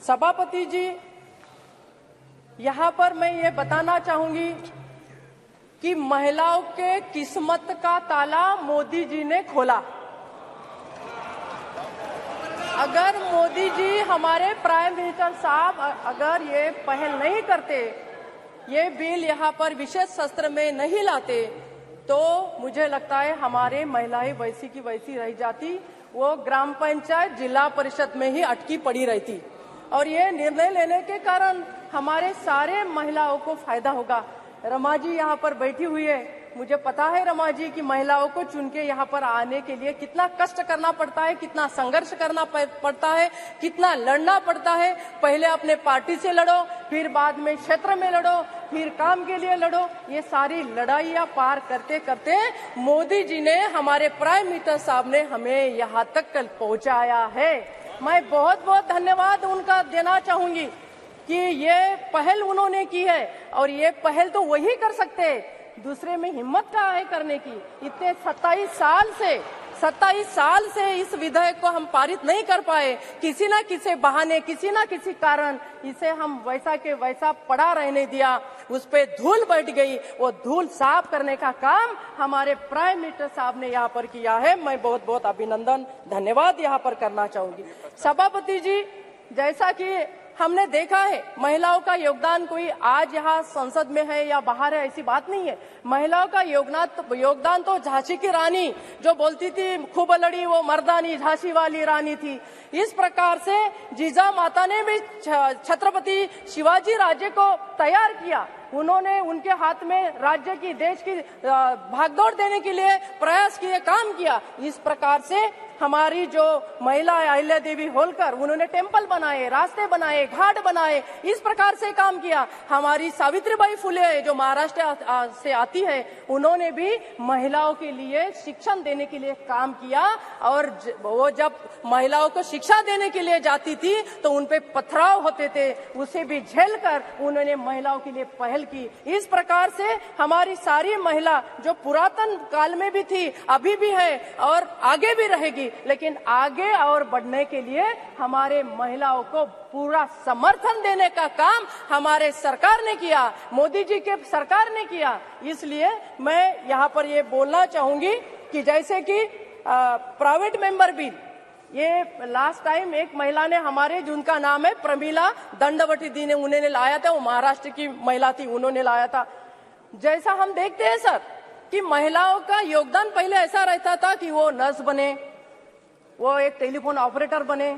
M: सभापति जी, यहाँ पर मैं ये बताना चाहूंगी कि महिलाओं के किस्मत का ताला मोदी जी ने खोला। अगर मोदी जी, हमारे प्राइम मिनिस्टर साहब अगर ये पहल नहीं करते, ये बिल यहाँ पर विशेष सत्र में नहीं लाते, तो मुझे लगता है हमारे महिलाएं वैसी की वैसी रह जाती, वो ग्राम पंचायत जिला परिषद में ही अटकी पड़ी रहती। और ये निर्णय लेने के कारण हमारे सारे महिलाओं को फायदा होगा। रमा जी यहाँ पर बैठी हुई है, मुझे पता है रमा जी की महिलाओं को चुन के यहाँ पर आने के लिए कितना कष्ट करना पड़ता है, कितना संघर्ष करना पड़ता है, कितना लड़ना पड़ता है। पहले अपने पार्टी से लड़ो, फिर बाद में क्षेत्र में लड़ो, फिर काम के लिए लड़ो। ये सारी लड़ाइयाँ पार करते करते मोदी जी ने, हमारे प्राइम मिनिस्टर साहब ने हमें यहाँ तक कल पहुँचाया है। मैं बहुत बहुत धन्यवाद उनका देना चाहूंगी कि ये पहल उन्होंने की है और ये पहल तो वही कर सकते हैं, दूसरे में हिम्मत कहाँ है करने की। इतने 27 साल से इस विधेयक को हम पारित नहीं कर पाए, किसी ना किसी बहाने, किसी ना किसी कारण इसे हम वैसा के वैसा पड़ा रहने दिया, उस पे धूल बैठ गई। वो धूल साफ करने का काम हमारे प्राइम मिनिस्टर साहब ने यहाँ पर किया है। मैं बहुत बहुत अभिनंदन, धन्यवाद यहाँ पर करना चाहूंगी। सभापति जी, जैसा कि हमने देखा है महिलाओं का योगदान कोई आज यहाँ संसद में है या बाहर है ऐसी बात नहीं है। महिलाओं का योगदान तो झांसी की रानी जो बोलती थी खूब लड़ी वो मर्दानी झांसी वाली रानी थी। इस प्रकार से जीजा माता ने भी छत्रपति शिवाजी राज्य को तैयार किया। उन्होंने उनके हाथ में राज्य की, देश की भागदौड़ देने के लिए प्रयास किए, काम किया। इस प्रकार से हमारी जो महिला अहिल्या देवी होलकर, उन्होंने टेम्पल बनाए, रास्ते बनाए, घाट बनाए, इस प्रकार से काम किया। हमारी सावित्रीबाई फुले जो महाराष्ट्र से आती है, उन्होंने भी महिलाओं के लिए शिक्षण देने के लिए काम किया और वो जब महिलाओं को शिक्षा देने के लिए जाती थी तो उनपे पथराव होते थे, उसे भी झेलकर उन्होंने महिलाओं के लिए पहल की। इस प्रकार से हमारी सारी महिला जो पुरातन काल में भी थी, अभी भी है और आगे भी रहेगी, लेकिन आगे और बढ़ने के लिए हमारे महिलाओं को पूरा समर्थन देने का काम हमारे सरकार ने किया, मोदी जी के सरकार ने किया। इसलिए मैं यहाँ पर ये बोलना चाहूंगी कि जैसे कि प्राइवेट मेंबर बिल, ये लास्ट टाइम एक महिला ने हमारे, जिनका नाम है प्रमीला दंडवती दी ने, उन्होंने लाया था, वो महाराष्ट्र की महिला थी, उन्होंने लाया था। जैसा हम देखते हैं सर कि महिलाओं का योगदान पहले ऐसा रहता था कि वो नर्स बने, वो एक टेलीफोन ऑपरेटर बने,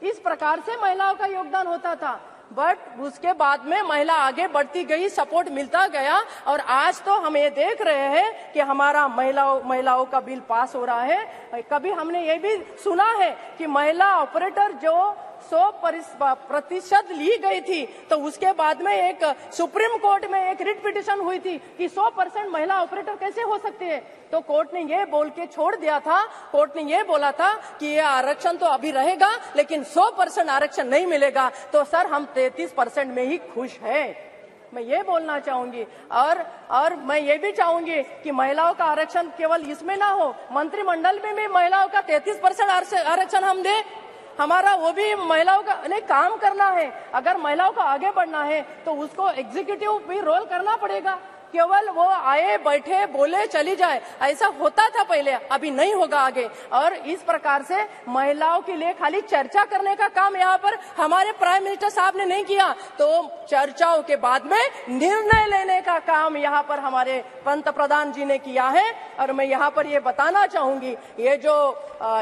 M: इस प्रकार से महिलाओं का योगदान होता था। बट उसके बाद में महिला आगे बढ़ती गई, सपोर्ट मिलता गया और आज तो हम ये देख रहे हैं कि हमारा महिलाओं का बिल पास हो रहा है। कभी हमने ये भी सुना है कि महिला ऑपरेटर जो 100% ली गई थी, तो उसके बाद में एक सुप्रीम कोर्ट में एक रिट पिटिशन हुई थी कि 100% महिला ऑपरेटर कैसे हो सकते हैं। तो कोर्ट ने ये बोल के छोड़ दिया था, कोर्ट ने ये बोला था कि ये आरक्षण तो अभी रहेगा लेकिन 100% आरक्षण नहीं मिलेगा। तो सर हम 33% में ही खुश हैं, मैं ये बोलना चाहूंगी। और मैं ये भी चाहूंगी कि महिलाओं का आरक्षण केवल इसमें ना हो, मंत्रिमंडल में भी महिलाओं का 33% आरक्षण हम दे। हमारा वो भी महिलाओं का काम करना है, अगर महिलाओं का आगे बढ़ना है तो उसको एग्जीक्यूटिव भी रोल करना पड़ेगा। केवल वो आए बैठे बोले चली जाए, ऐसा होता था पहले, अभी नहीं होगा आगे। और इस प्रकार से महिलाओं के लिए खाली चर्चा करने का काम यहाँ पर हमारे प्राइम मिनिस्टर साहब ने नहीं किया, तो चर्चाओं के बाद में निर्णय लेने का काम यहाँ पर हमारे पंतप्रधान जी ने किया है। और मैं यहाँ पर ये बताना चाहूंगी, ये जो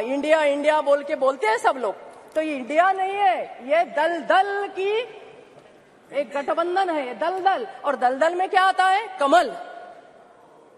M: इंडिया इंडिया बोल के बोलते हैं सब लोग, तो ये इंडिया नहीं है, ये दलदल की एक गठबंधन है, दलदल। और दलदल में क्या आता है? कमल।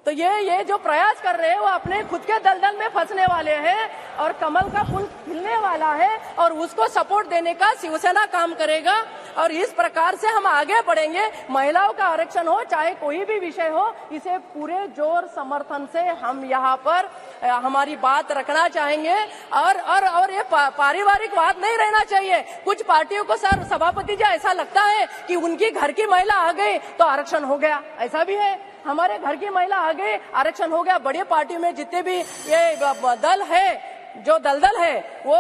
M: तो ये जो प्रयास कर रहे हैं वो अपने खुद के दलदल में फंसने वाले हैं और कमल का फूल खिलने वाला है और उसको सपोर्ट देने का शिवसेना काम करेगा। और इस प्रकार से हम आगे बढ़ेंगे। महिलाओं का आरक्षण हो चाहे कोई भी विषय हो, इसे पूरे जोर समर्थन से हम यहाँ पर हमारी बात रखना चाहेंगे। और ये पारिवारिक बात नहीं रहना चाहिए। कुछ पार्टियों को सर सभापति जी ऐसा लगता है कि उनकी घर की महिला आ गई तो आरक्षण हो गया, ऐसा भी है। हमारे घर की महिला आ गई आरक्षण हो गया। बड़ी पार्टी में जितने भी ये दल है, जो दलदल है, वो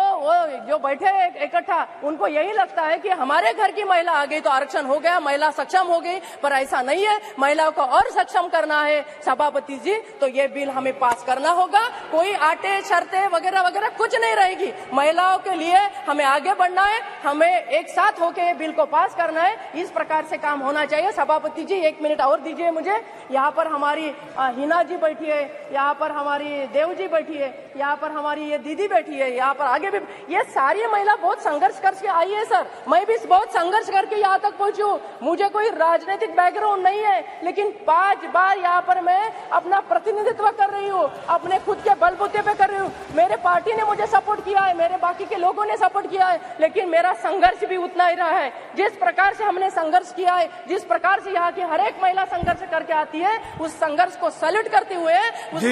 M: जो बैठे इकट्ठा, उनको यही लगता है कि हमारे घर की महिला आ गई तो आरक्षण हो गया, महिला सक्षम हो गई। पर ऐसा नहीं है, महिलाओं को और सक्षम करना है सभापति जी, तो ये बिल हमें पास करना होगा। कोई आटे शर्तें वगैरह वगैरह कुछ नहीं रहेगी। महिलाओं के लिए हमें आगे बढ़ना है, हमें एक साथ होकर ये बिल को पास करना है। इस प्रकार से काम होना चाहिए। सभापति जी 1 मिनट और दीजिए मुझे। यहाँ पर हमारी हिना जी बैठी है, यहाँ पर हमारी देव जी बैठी है, यहाँ पर हमारी ये दीदी बैठी है, यहाँ पर आगे भी ये सारी महिला बहुत संघर्ष करके आई है। सर मैं भी बहुत संघर्ष करके यहाँ तक पहुंची हूँ। मुझे कोई राजनीतिक बैकग्राउंड नहीं है, लेकिन 5 बार यहाँ पर मैं अपना प्रतिनिधित्व कर रही हूँ, अपने खुद के बलबूते पे कर रही हूँ। मेरे पार्टी ने मुझे सपोर्ट किया है, मेरे बाकी के लोगों ने सपोर्ट किया है, लेकिन मेरा संघर्ष भी उतना ही रहा है। जिस प्रकार से हमने संघर्ष किया है, जिस प्रकार से यहाँ की हर एक महिला संघर्ष करके आती है, उस संघर्ष को सैल्यूट करते हुए, उस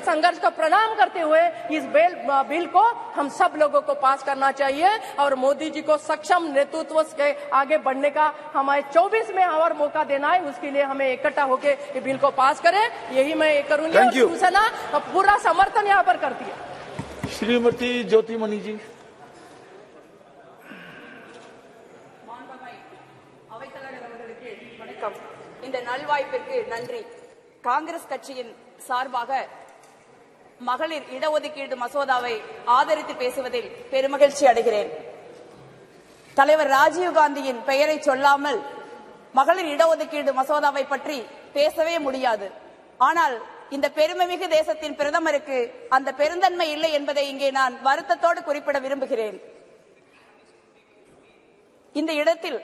M: संघर्ष का प्रणाम करते हुए इस बिल को हम सब लोगों को पास करना चाहिए। और मोदी जी को सक्षम नेतृत्व के आगे बढ़ने का हमें 24 में और मौका देना है। उसके लिए हमें इकट्ठा होकर ये बिल को पास करें, यही मैं करूंगी। और शिवसेना पूरा समर्थन यहाँ पर करती है।
I: श्रीमती ज्योतिमणि जी।
N: இந்த நல்வாய்ப்பிற்கு நன்றி. காங்கிரஸ் கட்சியின் சார்பாக மகளிர் இடஒதுக்கீடு மசோதாவை ஆதரித்து பேசுவதில் பெருமகிழ்ச்சி அடைகிறேன். தலைவர் ராஜீவ்காந்தியின் பெயரை சொல்லாமல் மகளிர் இடஒதுக்கீடு மசோதாவை பற்றி பேசவே முடியாது. ஆனால் இந்த பெருமைமிகு தேசத்தின் பிரதமருக்கு அந்த பெருந்தன்மை இல்லை என்பதை இங்கே நான் வருத்தத்தோடு குறிப்பிட விரும்புகிறேன். இந்த இடத்தில்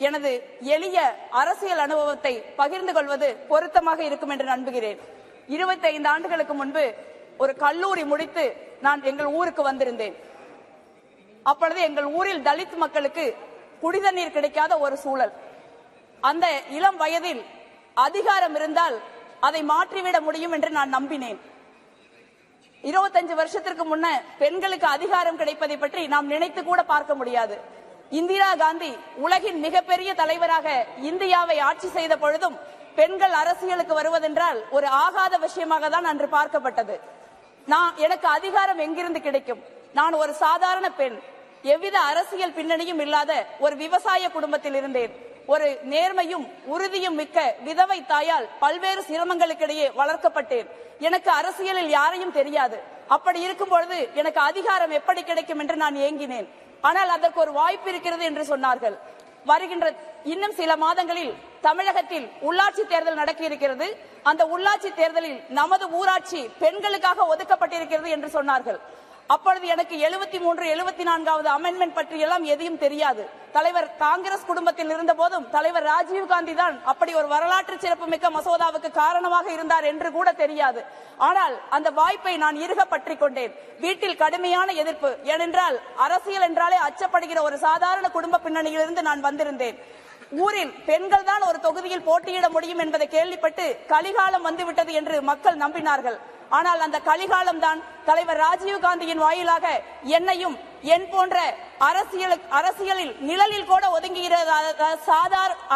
N: எனது எளிய அரசியல் அனுபவத்தை பகிர்ந்து கொள்வது பொருத்தமாக இருக்கும் என்று நம்புகிறேன். 25 ஆண்டுகளுக்கு முன்பு ஒரு கல்லூரி முடித்து நான் எங்கள் ஊருக்கு வந்திருந்தேன். அப்பொழுது எங்கள் ஊரில் தலித் மக்களுக்கு குடிதண்ணீர் கிடைக்காத ஒரு சூழல். அந்த இளம் வயதில் அதிகாரம் இருந்தால் அதை மாற்றிவிட முடியும் என்று நான் நம்பினேன். 25 வருஷத்திற்கு முன்ன பெண்களுக்கு அதிகாரம் கிடைப்பதை பற்றி நாம் நினைத்து கூட பார்க்க முடியாது. இந்திரா காந்தி உலகின் மிகப்பெரிய தலைவராக இந்தியாவை ஆட்சி செய்த பொழுதும் பெண்கள் அரசியலுக்கு வருவதென்றால் ஒரு ஆகாத விஷயமாக தான் அன்று பார்க்கப்பட்டது. எனக்கு அதிகாரம் எங்கிருந்து கிடைக்கும்? நான் ஒரு சாதாரண பெண், எவ்வித அரசியல் பின்னணியும் இல்லாத ஒரு விவசாய குடும்பத்தில் இருந்தேன். ஒரு நேர்மையும் உறுதியும் மிக்க விதவை தாயால் பல்வேறு சிரமங்களுக்கிடையே வளர்க்கப்பட்டேன். எனக்கு அரசியலில் யாரையும் தெரியாது. அப்படி இருக்கும் பொழுது எனக்கு அதிகாரம் எப்படி கிடைக்கும் என்று நான் ஏங்கினேன். ஆனால் அதற்கு ஒரு வாய்ப்பு இருக்கிறது என்று சொன்னார்கள். வருகின்ற இன்னும் சில மாதங்களில் தமிழகத்தில் உள்ளாட்சி தேர்தல் நடக்க இருக்கிறது. அந்த உள்ளாட்சி தேர்தலில் நமது ஊராட்சி பெண்களுக்காக ஒதுக்கப்பட்டிருக்கிறது என்று சொன்னார்கள். அப்பொழுது எனக்கு 73, 74வது அமெண்ட்மெண்ட் பற்றி எல்லாம் எதையும் தெரியாது. தலைவர் காங்கிரஸ் குடும்பத்தில் இருந்த போதும் தலைவர் ராஜீவ்காந்தி தான் அப்படி ஒரு வரலாற்று சிறப்புமிக்க மசோதாவுக்கு காரணமாக இருந்தார் என்று கூட தெரியாது. ஆனால் அந்த வாய்ப்பை நான் இறுக பற்றிக் கொண்டேன். வீட்டில் கடுமையான எதிர்ப்பு. ஏனென்றால் அரசியல் என்றாலே அச்சப்படுகிற ஒரு சாதாரண குடும்ப பின்னணியிலிருந்து நான் வந்திருந்தேன். ஊரில் பெண்கள் தான் ஒரு தொகுதியில் போட்டியிட முடியும் என்பதை கேள்விப்பட்டு கலிகாலம் வந்துவிட்டது என்று மக்கள் நம்பினார்கள். ஆனால் அந்த கலிகாலம் தான் தலைவர் ராஜீவ்காந்தியின் வாயிலாக என்னையும் என் போன்ற அரசியலில் நிழலில் கூட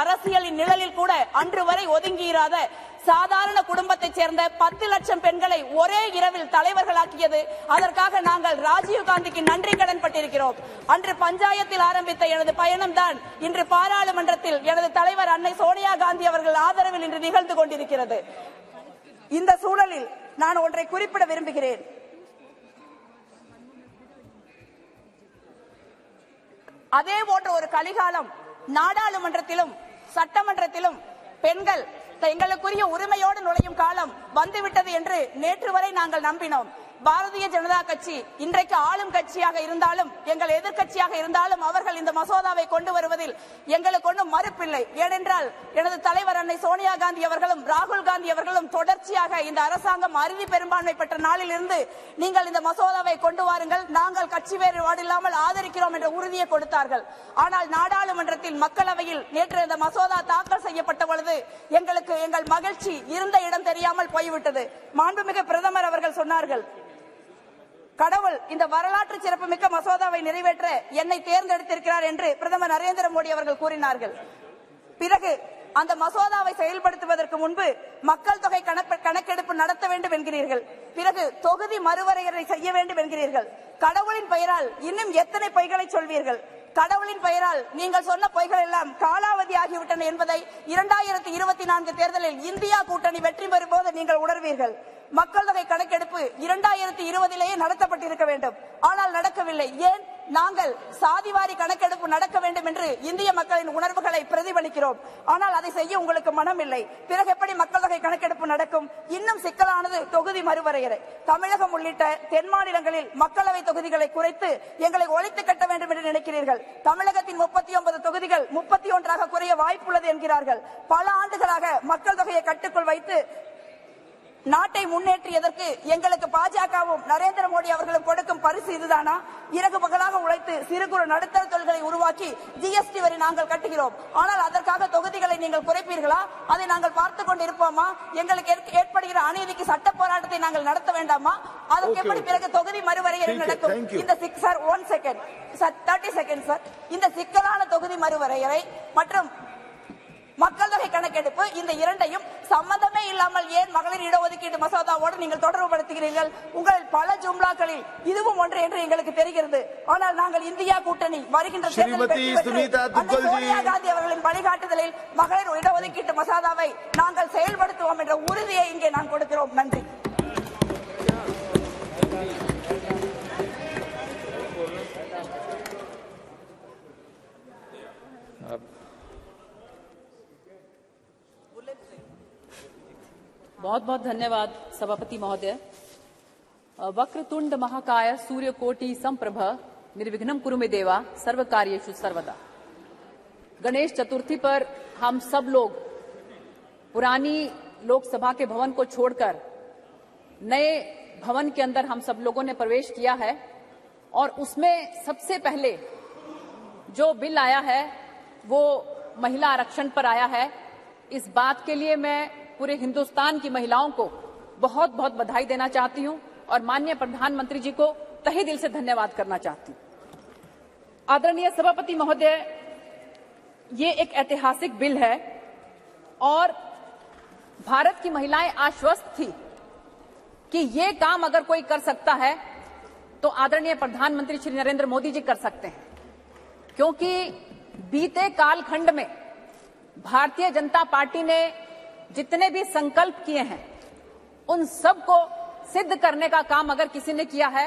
N: அரசியலின் நிழலில் கூட அன்று வரை ஒதுங்கியிராத சாதாரண குடும்பத்தைச் சேர்ந்த 10 லட்சம் பெண்களை ஒரே இரவில் தலைவர்களாக்கியது. அதற்காக நாங்கள் ராஜீவ்காந்திக்கு நன்றி கடன் பட்டிருக்கிறோம். அன்று பஞ்சாயத்தில் ஆரம்பித்த எனது பயணம் தான் இன்று பாராளுமன்றத்தில் எனது தலைவர் அன்னை சோனியா காந்தி அவர்கள் ஆதரவில் இன்று நிகழ்ந்து கொண்டிருக்கிறது. இந்த சூழலில் நான் ஒன்றை குறிப்பிட விரும்புகிறேன். அதே போன்ற ஒரு கலிகாலம் நாடாளுமன்றத்திலும் சட்டமன்றத்திலும் பெண்கள் எங்களுக்குரிய உரிமையோடு நுழையும் காலம் வந்துவிட்டது என்று நேற்று வரை நாங்கள் நம்பினோம். பாரதிய ஜனதா கட்சி இன்றைக்கு ஆளும் கட்சியாக இருந்தாலும் எங்கள் எதிர்கட்சியாக இருந்தாலும் அவர்கள் இந்த மசோதாவை கொண்டு வருவதில் எங்களுக்கு ஒன்றும் மறுப்பில்லை. ஏனென்றால் எனது தலைவர் அன்னை சோனியா காந்தி அவர்களும் ராகுல் காந்தி அவர்களும் தொடர்ச்சியாக இந்த அரசாங்கம் அறுதி பெரும்பான்மை பெற்ற நாளில் இருந்து நீங்கள் இந்த மசோதாவை கொண்டு வாருங்கள், நாங்கள் கட்சி வேறுபாடு இல்லாமல் ஆதரிக்கிறோம் என்ற உறுதியை கொடுத்தார்கள். ஆனால் நாடாளுமன்றத்தில் மக்களவையில் நேற்று இந்த மசோதா தாக்கல் செய்யப்பட்ட பொழுது எங்களுக்கு எங்கள் மகிழ்ச்சி இருந்த இடம் தெரியாமல் போய்விட்டது. மாண்புமிகு பிரதமர் அவர்கள் சொன்னார்கள், கடவுள் இந்த வரலாற்று சிறப்புமிக்க மசோதாவை நிறைவேற்ற என்னை தேர்ந்தெடுத்திருக்கிறார் என்று பிரதமர் நரேந்திர மோடி அவர்கள் கூறினார்கள். பிறகு அந்த மசோதாவை செயல்படுத்துவதற்கு முன்பு மக்கள் தொகை கணக்கெடுப்பு நடத்த வேண்டும் என்கிறீர்கள். பிறகு தொகுதி மறுவரையறை செய்ய வேண்டும் என்கிறீர்கள். கடவுளின் பெயரால் இன்னும் எத்தனை பொய்களை சொல்வீர்கள்? கடவுளின் பெயரால் நீங்கள் சொன்ன பொய்கள் எல்லாம் காலாவதி ஆகிவிட்டன என்பதை 2024 தேர்தலில் இந்தியா கூட்டணி வெற்றி பெறும் போது நீங்கள் உணர்வீர்கள். மக்கள் தொகை கணக்கெடுப்பு 2020 நடத்தப்பட்டிருக்க வேண்டும். ஆனால் நடக்கவில்லை. ஏன்? நாங்கள் சாதிவாரி கணக்கெடுப்பு நடக்க வேண்டும் என்று இந்திய மக்களின் உணர்வுகளை பிரதிபலிக்கிறோம். ஆனால் அதை செய்ய உங்களுக்கு மனம் இல்லை. பிறகு எப்படி மக்கள் தொகை கணக்கெடுப்பு நடக்கும்? இன்னும் சிக்கலானது தொகுதி மறுவரையறை. தமிழகம் உள்ளிட்ட தென் மாநிலங்களில் மக்களவை தொகுதிகளை குறைத்து எங்களை ஒழித்து கட்ட வேண்டும் என்று நினைக்கிறீர்கள். தமிழகத்தின் 39 தொகுதிகள் 31 குறைய வாய்ப்புள்ளது என்கிறார்கள். பல ஆண்டுகளாக மக்கள் தொகையை கட்டுக்குள் வைத்து நாட்டை முன்னேற்றியதற்கு எங்களுக்கு பாஜகவும் நரேந்திர மோடி அவர்களும் கொடுக்கும் பரிசு இதுதானா? இரவு பகலாக உழைத்து சிறு குறு நடுத்தர தொழில்களை உருவாக்கி ஜிஎஸ்டி வரி நாங்கள் கட்டுகிறோம். ஆனால் அதற்காக தொகுதிகளை நீங்கள் குறைப்பீர்களா? அதை நாங்கள் பார்த்துக் கொண்டிருப்போமா? எங்களுக்கு ஏற்படுகிற அநீதிக்கு சட்ட போராட்டத்தை நாங்கள் நடத்த வேண்டாமா? அதற்கு எப்படி பிறகு தொகுதி மறுவரையறை நடக்கும்? இந்த 30 செகண்ட் சார். இந்த சிக்கலான தொகுதி மறுவரையறை மற்றும் மக்கள் தொகை கணக்கெடுப்பு இந்த இரண்டையும் சம்பந்தமே இல்லாமல் ஏன் மகளிர் இடஒதுக்கீடு மசோதாவோடு நீங்கள் தொடர்புபடுத்துகிறீர்கள்? உங்கள் பல ஜும்லாக்களில் இதுவும் ஒன்று என்று எங்களுக்கு தெரிகிறது. ஆனால் நாங்கள் இந்தியா கூட்டணி வருகின்ற சோனியா காந்தி அவர்களின் வழிகாட்டுதலில் மகளிர் இடஒதுக்கீட்டு மசோதாவை நாங்கள் செயல்படுத்துவோம் என்ற உறுதியை இங்கே நான் கொடுக்கிறோம். நன்றி.
O: बहुत बहुत धन्यवाद सभापति महोदय। वक्रतुंड महाकाय सूर्यकोटि संप्रभ निर्विघ्नं कुरु मे देवा सर्वकार्येषु सर्वदा। गणेश चतुर्थी पर हम सब लोग पुरानी लोकसभा के भवन को छोड़कर नए भवन के अंदर हम सब लोगों ने प्रवेश किया है और उसमें सबसे पहले जो बिल आया है वो महिला आरक्षण पर आया है। इस बात के लिए मैं पूरे हिंदुस्तान की महिलाओं को बहुत बहुत बधाई देना चाहती हूं और माननीय प्रधानमंत्री जी को तहे दिल से धन्यवाद करना चाहती हूं। आदरणीय सभापति महोदय, ये एक ऐतिहासिक बिल है और भारत की महिलाएं आश्वस्त थी कि ये काम अगर कोई कर सकता है तो आदरणीय प्रधानमंत्री श्री नरेंद्र मोदी जी कर सकते हैं, क्योंकि बीते कालखंड में भारतीय जनता पार्टी ने जितने भी संकल्प किए हैं उन सब को सिद्ध करने का काम अगर किसी ने किया है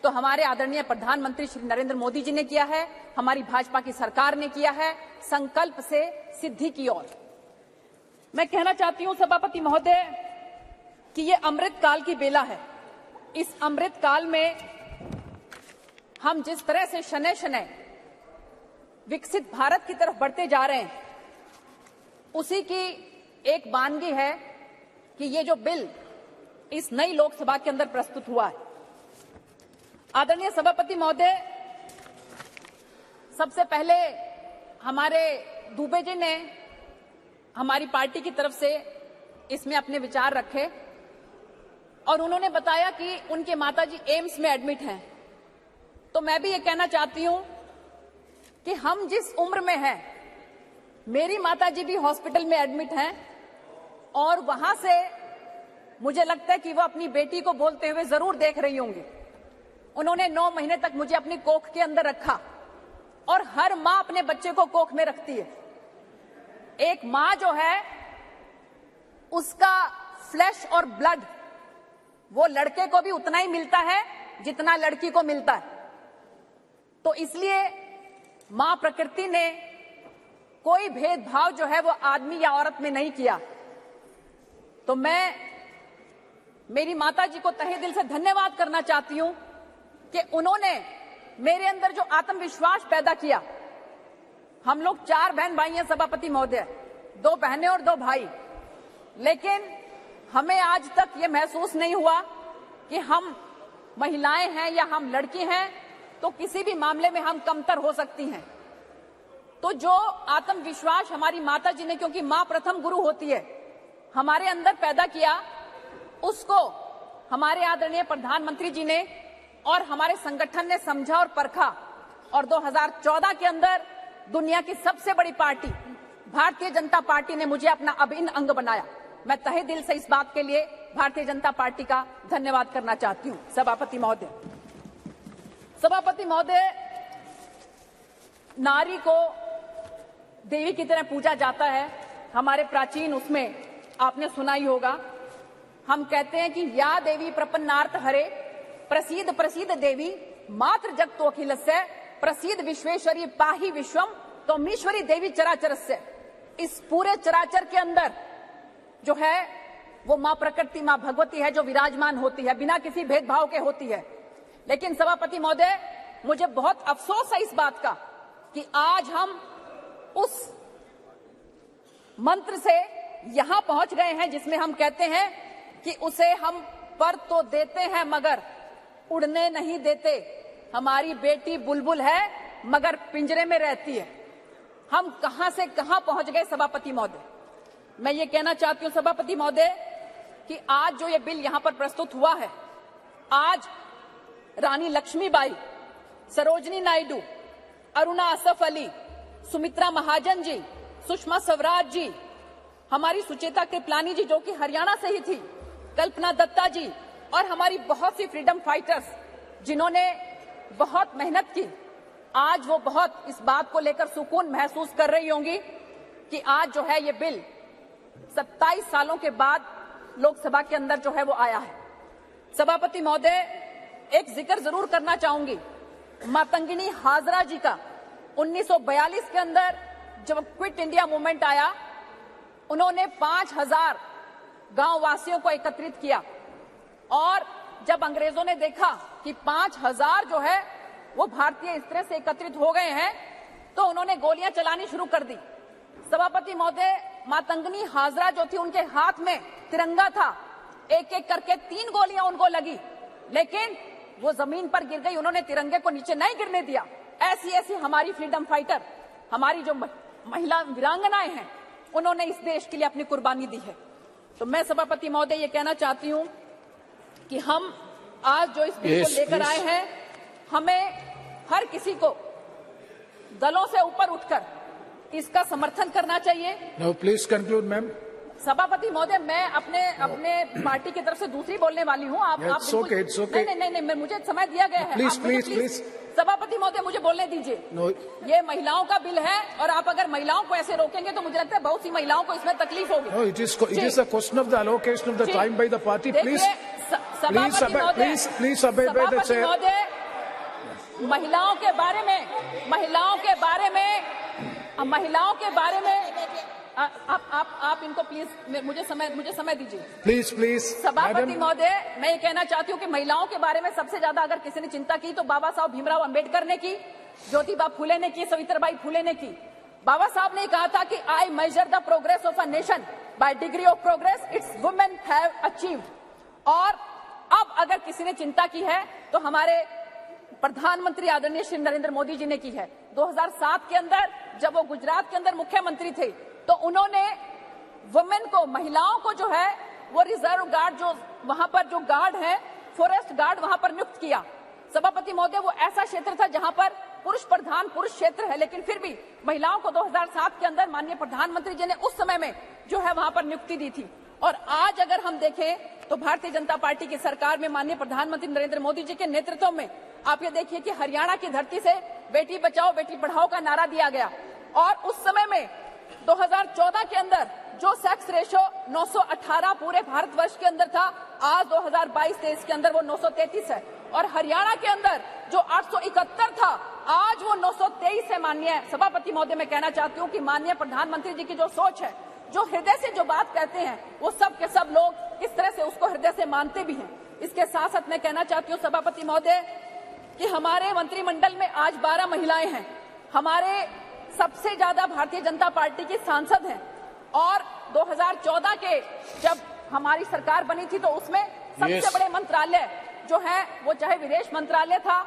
O: तो हमारे आदरणीय प्रधानमंत्री श्री नरेंद्र मोदी जी ने किया है, हमारी भाजपा की सरकार ने किया है, संकल्प से सिद्धि की ओर। मैं कहना चाहती हूं सभापति महोदय कि ये अमृत काल की बेला है। इस अमृत काल में हम जिस तरह से शनै शनै विकसित भारत की तरफ बढ़ते जा रहे हैं, उसी की एक वानगी है कि ये जो बिल इस नई लोकसभा के अंदर प्रस्तुत हुआ है। आदरणीय सभापति महोदय, सबसे पहले हमारे दुबे जी ने हमारी पार्टी की तरफ से इसमें अपने विचार रखे और उन्होंने बताया कि उनके माताजी एम्स में एडमिट हैं। तो मैं भी ये कहना चाहती हूं कि हम जिस उम्र में हैं, मेरी माताजी भी हॉस्पिटल में एडमिट हैं और वहां से मुझे लगता है कि वो अपनी बेटी को बोलते हुए जरूर देख रही होंगी। उन्होंने 9 महीने तक मुझे अपनी कोख के अंदर रखा और हर मां अपने बच्चे को कोख में रखती है। एक मां जो है उसका फ्लैश और ब्लड वो लड़के को भी उतना ही मिलता है जितना लड़की को मिलता है। तो इसलिए मां प्रकृति ने कोई भेदभाव जो है वो आदमी या औरत में नहीं किया। तो मैं मेरी माताजी को तहे दिल से धन्यवाद करना चाहती हूं कि उन्होंने मेरे अंदर जो आत्मविश्वास पैदा किया। हम लोग 4 बहन भाई हैं सभापति महोदय, 2 बहनें और 2 भाई, लेकिन हमें आज तक ये महसूस नहीं हुआ कि हम महिलाएं हैं या हम लड़की हैं तो किसी भी मामले में हम कमतर हो सकती हैं। तो जो आत्मविश्वास हमारी माताजी ने, क्योंकि मां प्रथम गुरु होती है, हमारे अंदर पैदा किया, उसको हमारे आदरणीय प्रधानमंत्री जी ने और हमारे संगठन ने समझा और परखा और 2014 के अंदर दुनिया की सबसे बड़ी पार्टी भारतीय जनता पार्टी ने मुझे अपना अभिन्न अंग बनाया। मैं तहे दिल से इस बात के लिए भारतीय जनता पार्टी का धन्यवाद करना चाहती हूं। सभापति महोदय, नारी को देवी की तरह पूजा जाता है। हमारे प्राचीन उसमें आपने सुना ही होगा, हम कहते हैं कि या देवी प्रपन्नार्थ हरे प्रसीद प्रसीद देवी मात्र जगतोखिलस्य प्रसीद विश्वेश्वरी पाहि विश्वम तौमीश्वरी देवी चराचरस्य। इस पूरे चराचर के अंदर जो है वो मां प्रकृति, मां भगवती है जो विराजमान होती है, बिना किसी भेदभाव के होती है। लेकिन सभापति महोदय, मुझे बहुत अफसोस है इस बात का कि आज हम उस मंत्र से यहां पहुंच गए हैं जिसमें हम कहते हैं कि उसे हम पर तो देते हैं मगर उड़ने नहीं देते। हमारी बेटी बुलबुल है मगर पिंजरे में रहती है। हम कहां से कहां पहुंच गए सभापति महोदय। मैं ये कहना चाहती हूं सभापति महोदय कि आज जो ये बिल यहां पर प्रस्तुत हुआ है, आज रानी लक्ष्मीबाई, सरोजनी नायडू, अरुणा असफ अली, सुमित्रा महाजन जी, सुषमा स्वराज जी, हमारी सुचेता कृपलानी जी जो कि हरियाणा से ही थी, कल्पना दत्ता जी और हमारी बहुत सी फ्रीडम फाइटर्स जिन्होंने बहुत मेहनत की, आज वो बहुत इस बात को लेकर सुकून महसूस कर रही होंगी कि आज जो है ये बिल 27 सालों के बाद लोकसभा के अंदर जो है वो आया है। सभापति महोदय, एक जिक्र जरूर करना चाहूंगी मातंगिनी हाजरा जी का। 1942 के अंदर जब क्विट इंडिया मूवमेंट आया, उन्होंने 5000 गांव वासियों को एकत्रित किया और जब अंग्रेजों ने देखा कि 5000 जो है वो भारतीय इस तरह से एकत्रित हो गए हैं तो उन्होंने गोलियां चलानी शुरू कर दी। सभापति महोदय, मातंगिनी हाजरा जो थी उनके हाथ में तिरंगा था, एक एक करके 3 गोलियां उनको लगी, लेकिन वो जमीन पर गिर गई, उन्होंने तिरंगे को नीचे नहीं गिरने दिया। ऐसी ऐसी हमारी फ्रीडम फाइटर, हमारी जो महिला वीरांगनाएं हैं, उन्होंने इस देश के लिए अपनी कुर्बानी दी है। तो मैं सभापति महोदय ये कहना चाहती हूं कि हम आज जो इस बिल को लेकर आए हैं, हमें हर किसी को दलों से ऊपर उठकर इसका समर्थन करना चाहिए।
B: Now please conclude, ma'am.
O: सभापति महोदय, मैं अपने पार्टी की तरफ से दूसरी बोलने वाली हूँ। आप
B: okay.
O: नहीं, मुझे समय दिया गया है।
B: प्लीज
O: सभापति महोदय, मुझे बोलने दीजिए। ये महिलाओं का बिल है और आप अगर महिलाओं को ऐसे रोकेंगे तो मुझे लगता है बहुत सी महिलाओं को इसमें तकलीफ होगी।
B: No, it is a question of the allocation of the time by the party. Please obey by the chair.
O: महिलाओं के बारे में आप इनको प्लीज मुझे समय दीजिए
B: प्लीज।
O: सभापति महोदय, मैं ये कहना चाहती हूँ कि महिलाओं के बारे में सबसे ज्यादा अगर किसी ने चिंता की तो बाबा साहब भीमराव अंबेडकर ने की, ज्योतिबा फुले ने की, सावित्रीबाई फुले ने की। बाबा साहब ने कहा था कि I measure the progress of a nation by degree of progress its women have achieved. और अब अगर किसी ने चिंता की है तो हमारे प्रधानमंत्री आदरणीय श्री नरेंद्र मोदी जी ने की है। 2007 के अंदर जब वो गुजरात के अंदर मुख्यमंत्री थे तो उन्होंने वुमेन को, महिलाओं को जो है वो रिजर्व गार्ड, जो वहां पर जो गार्ड है, फॉरेस्ट गार्ड, वहां पर नियुक्त किया। सभापति महोदय, वो ऐसा क्षेत्र था जहां पर पुरुष प्रधान पुरुष क्षेत्र है, लेकिन फिर भी महिलाओं को 2007 के अंदर माननीय प्रधानमंत्री जी ने उस समय में जो है वहां पर नियुक्ति दी थी। और आज अगर हम देखें तो भारतीय जनता पार्टी की सरकार में माननीय प्रधानमंत्री नरेंद्र मोदी जी के नेतृत्व में आप ये देखिए कि हरियाणा की धरती से बेटी बचाओ बेटी पढ़ाओ का नारा दिया गया। और उस समय में 2014 के अंदर जो सेक्स रेशो 918 पूरे भारतवर्ष के अंदर था, आज 2022-23 के अंदर वो 933 है। और हरियाणा के अंदर जो 871 था, आज वो 923 है। माननीय सभापति महोदय, मैं कहना चाहती हूँ कि माननीय प्रधानमंत्री जी की जो सोच है, जो हृदय से जो बात कहते हैं, वो सब के सब लोग किस तरह से उसको हृदय से मानते भी हैं। इसके साथ साथ मैं कहना चाहती हूँ सभापति महोदय कि हमारे मंत्रिमंडल में आज 12 महिलाएं हैं। हमारे सबसे ज्यादा भारतीय जनता पार्टी की सांसद हैं। और 2014 के जब हमारी सरकार बनी थी तो उसमें सबसे बड़े मंत्रालय जो है वो चाहे विदेश मंत्रालय था,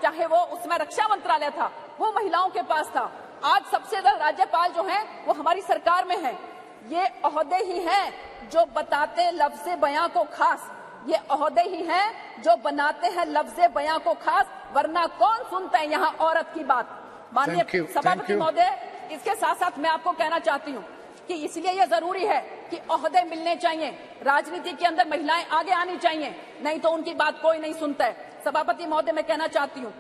O: चाहे वो उसमें रक्षा मंत्रालय था, वो महिलाओं के पास था। आज सबसे ज्यादा राज्यपाल जो हैं वो हमारी सरकार में है। ये ओहदे ही हैं जो बताते लफ्ज़े बयां को खास, ये ओहदे ही हैं जो बनाते हैं लफ्ज़े बयां को खास, वरना कौन सुनता है यहाँ औरत की बात। माननीय सभापति महोदय, इसके साथ साथ मैं आपको कहना चाहती हूँ कि इसलिए ये जरूरी है कि ओहदे मिलने चाहिए, राजनीति के अंदर महिलाएं आगे आनी चाहिए, नहीं तो उनकी बात कोई नहीं सुनता है। सभापति महोदय, मैं कहना चाहती हूँ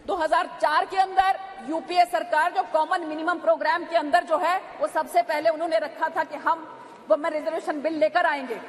O: 2004 के अंदर यूपीए सरकार जो कॉमन मिनिमम प्रोग्राम के अंदर जो है वो सबसे पहले उन्होंने रखा था कि हम वुमेन रिजर्वेशन बिल लेकर आएंगे।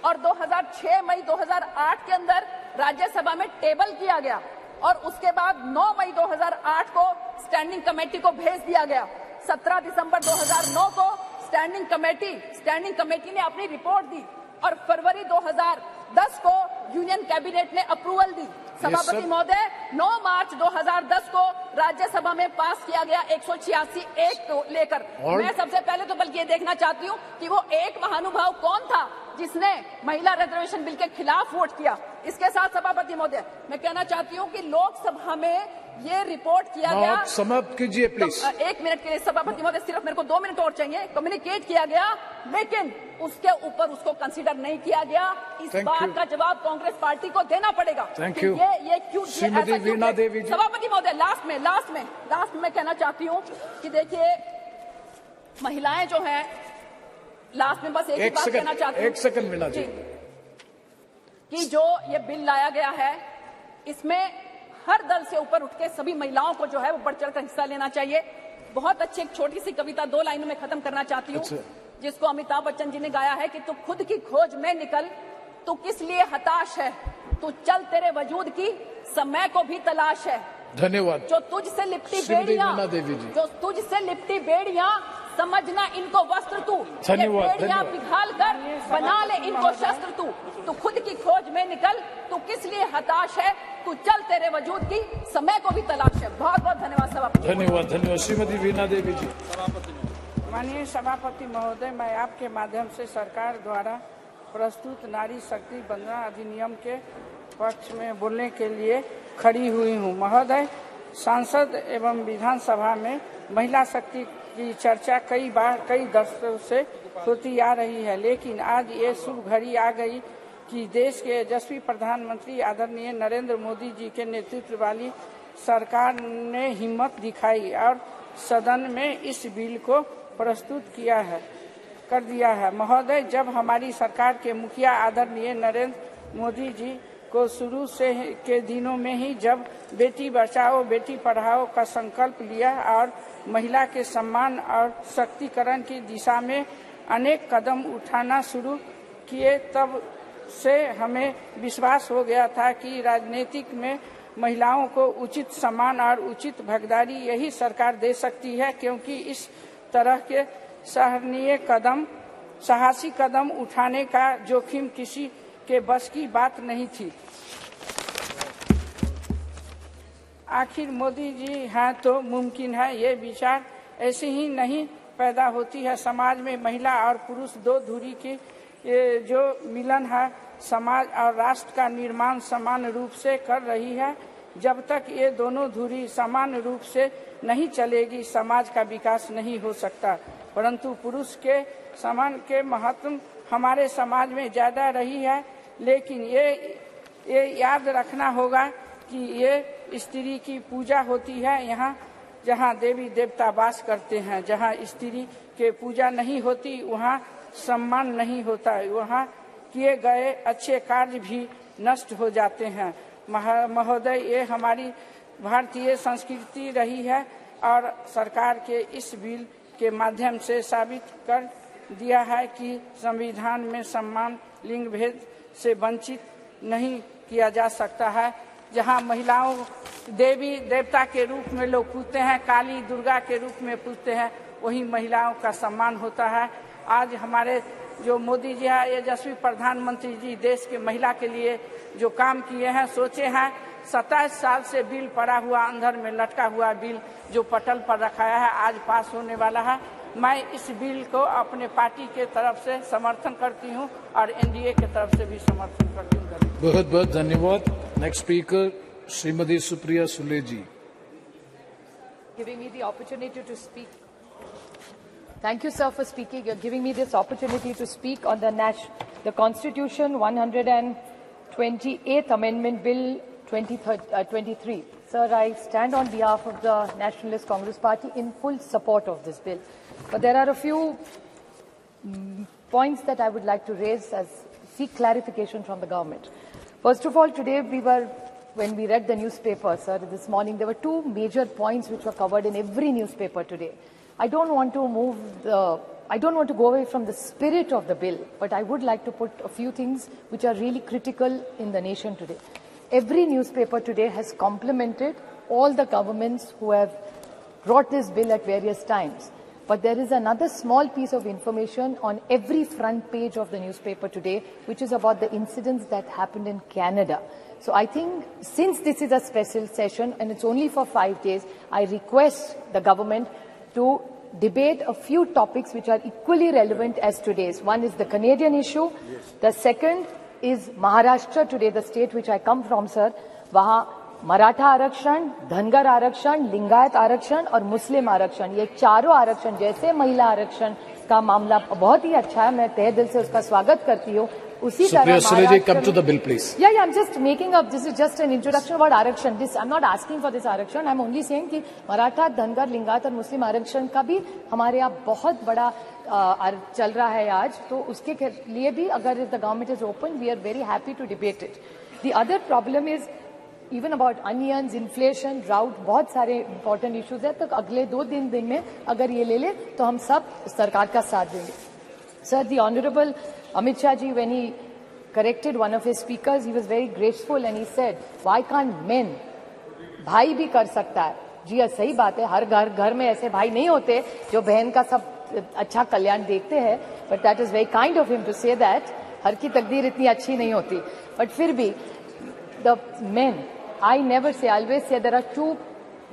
O: और 2006 मई 2008 के अंदर राज्यसभा में टेबल किया गया और उसके बाद 9 मई 2008 को स्टैंडिंग कमेटी को भेज दिया गया। 17 दिसंबर 2009 को स्टैंडिंग कमेटी ने अपनी रिपोर्ट दी और फरवरी 2010 को यूनियन कैबिनेट ने अप्रूवल दी। सभापति महोदय, 9 मार्च 2010 को राज्यसभा में पास किया गया 186 को लेकर। मैं सबसे पहले तो बल्कि ये देखना चाहती हूँ कि वो एक महानुभाव कौन था जिसने महिला रिजर्वेशन बिल के खिलाफ वोट किया। इसके साथ सभापति महोदय, मैं कहना चाहती हूँ कि लोकसभा में ये रिपोर्ट किया गया,
B: समाप्त कीजिए प्लीज।
O: एक मिनट के लिए सभापति महोदय, सिर्फ मेरे को 2 मिनट और चाहिए। कम्युनिकेट किया गया, लेकिन उसके ऊपर उसको कंसीडर नहीं किया गया। इस बात का जवाब कांग्रेस पार्टी को देना पड़ेगा।
B: Thank you.
O: ये क्यों
B: श्रीमती वीणा देवी जी।
O: सभापति महोदय, लास्ट में मैं कहना चाहती हूँ कि देखिए महिलाएं जो हैं, लास्ट में बस एक बात कहना चाहती हूँ।
B: 1 सेकंड वीणा जी,
O: कि जो ये बिल लाया गया है इसमें हर दल से ऊपर उठ के सभी महिलाओं को जो है वो बढ़ चढ़ कर हिस्सा लेना चाहिए। बहुत अच्छी एक छोटी सी कविता 2 लाइनों में खत्म करना चाहती हूँ, जिसको अमिताभ बच्चन जी ने गाया है कि तू खुद की खोज में निकल, तू किस लिए हताश है, तू चल तेरे वजूद की समय को भी तलाश है।
B: धन्यवाद।
O: जो तुझसे लिपटी बेड़ियां, जो तुझसे लिपटी बेड़ियां, समझना इनको वस्त्र तू, बेड़ियां पिघाल कर बना ले इनको शस्त्र तू, तू खुद की खोज में निकल, तू किस लिए हताश है, तू चल तेरे वजूद की समय को भी तलाश है। बहुत बहुत धन्यवाद सभापति।
B: धन्यवाद। श्रीमती वीणा देवी जी।
K: माननीय सभापति महोदय, मैं आपके माध्यम से सरकार द्वारा प्रस्तुत नारी शक्ति वंदना अधिनियम के पक्ष में बोलने के लिए खड़ी हुई हूँ। महोदय, सांसद एवं विधानसभा में महिला शक्ति की चर्चा कई बार कई दशकों से होती आ रही है, लेकिन आज ये शुभ घड़ी आ गई कि देश के यशस्वी प्रधानमंत्री आदरणीय नरेंद्र मोदी जी के नेतृत्व वाली सरकार ने हिम्मत दिखाई और सदन में इस बिल को प्रस्तुत कर दिया है। महोदय, जब हमारी सरकार के मुखिया आदरणीय नरेंद्र मोदी जी को शुरू से के दिनों में ही जब बेटी बचाओ बेटी पढ़ाओ का संकल्प लिया और महिला के सम्मान और सशक्तिकरण की दिशा में अनेक कदम उठाना शुरू किए, तब से हमें विश्वास हो गया था कि राजनीतिक में महिलाओं को उचित सम्मान और उचित भागीदारी यही सरकार दे सकती है, क्योंकि इस तरह के
P: साहसी कदम उठाने का जोखिम किसी के बस की बात नहीं थी। आखिर मोदी जी हैं तो मुमकिन है ये विचार ऐसे ही नहीं पैदा होती है। समाज में महिला और पुरुष दो धुरी की जो मिलन है समाज और राष्ट्र का निर्माण समान रूप से कर रही है। जब तक ये दोनों धुरी समान रूप से नहीं चलेगी समाज का विकास नहीं हो सकता। परंतु पुरुष के समान के महत्व हमारे समाज में ज्यादा रही है। लेकिन ये याद रखना होगा कि ये स्त्री की पूजा होती है यहाँ जहाँ देवी देवता वास करते हैं। जहाँ स्त्री के पूजा नहीं होती वहाँ सम्मान नहीं होता, वहाँ किए गए अच्छे कार्य भी नष्ट हो जाते हैं। महोदय, ये हमारी भारतीय संस्कृति रही है और सरकार के इस बिल के माध्यम से साबित कर दिया है कि संविधान में सम्मान लिंग भेद से वंचित नहीं किया जा सकता है। जहां महिलाओं देवी देवता के रूप में लोग पूजते हैं, काली दुर्गा के रूप में पूजते हैं, वही महिलाओं का सम्मान होता है। आज हमारे जो मोदी जी है, यशस्वी प्रधानमंत्री जी देश के महिला के लिए जो काम किए हैं, सोचे हैं। 27 साल से बिल पड़ा हुआ, अंदर में लटका हुआ बिल जो पटल पर रखाया है, आज पास होने वाला है। मैं इस बिल को अपने पार्टी के तरफ से समर्थन करती हूं और एनडीए के तरफ से भी समर्थन करती हूँ।
Q: बहुत बहुत धन्यवाद। Next speaker Shrimati Supriya Sule ji.
O: Giving me the opportunity to speak. Thank you, sir, for speaking. You're giving me this opportunity to speak on the Constitution 128th Amendment Bill 23. Sir, I stand on behalf of the Nationalist Congress Party in full support of this bill. But there are a few points that I would like to raise as seek clarification from the government. First of all, today when we read the newspaper, sir, this morning, there were two major points which were covered in every newspaper today. I don't want to go away from the spirit of the bill, but I would like to put a few things which are really critical in the nation today. Every newspaper today has complimented all the governments who have brought this bill at various times. But there is another small piece of information on every front page of the newspaper today, which is about the incidents that happened in Canada. So I think since this is a special session and it's only for 5 days, I request the government to debate a few topics which are equally relevant as today's. One is the Canadian issue. Yes. The second is Maharashtra today, the state which I come from, sir. Wahan Maratha आरक्षण, धनगर आरक्षण, लिंगायत आरक्षण और मुस्लिम आरक्षण, ये चारों आरक्षण जैसे महिला आरक्षण का मामला बहुत ही अच्छा है, मैं तहे दिल से उसका स्वागत करती हूँ. उसी तरह
Q: come to the bill, please.
O: Yeah, I'm just making up. This is just an introduction about आरक्षण. I'm not asking for this आरक्षण. I'm only saying कि मराठा, धनगर, लिंगायत और मुस्लिम आरक्षण का भी हमारे यहाँ बहुत बड़ा चल रहा है आज. तो उसके लिए भी अगर the government is open, we are very happy to debate it. The other problem is even about onions, inflation, drought, बहुत सारे important issues हैं. तो अगले 2 दिन में अगर ये ले ले तो हम सब सरकार का साथ देंगे. Sir, the Honorable Amit Shah ji, when he corrected one of his speakers, he was very graceful and he said, why can't men? भाई भी कर सकता है. जी सही बात है, हर घर में ऐसे भाई नहीं होते जो बहन का सब अच्छा कल्याण देखते हैं. But that is very kind of him to say that. हर की तकदीर इतनी अच्छी नहीं होती. But फिर भी the men, I never say, I always say there are 2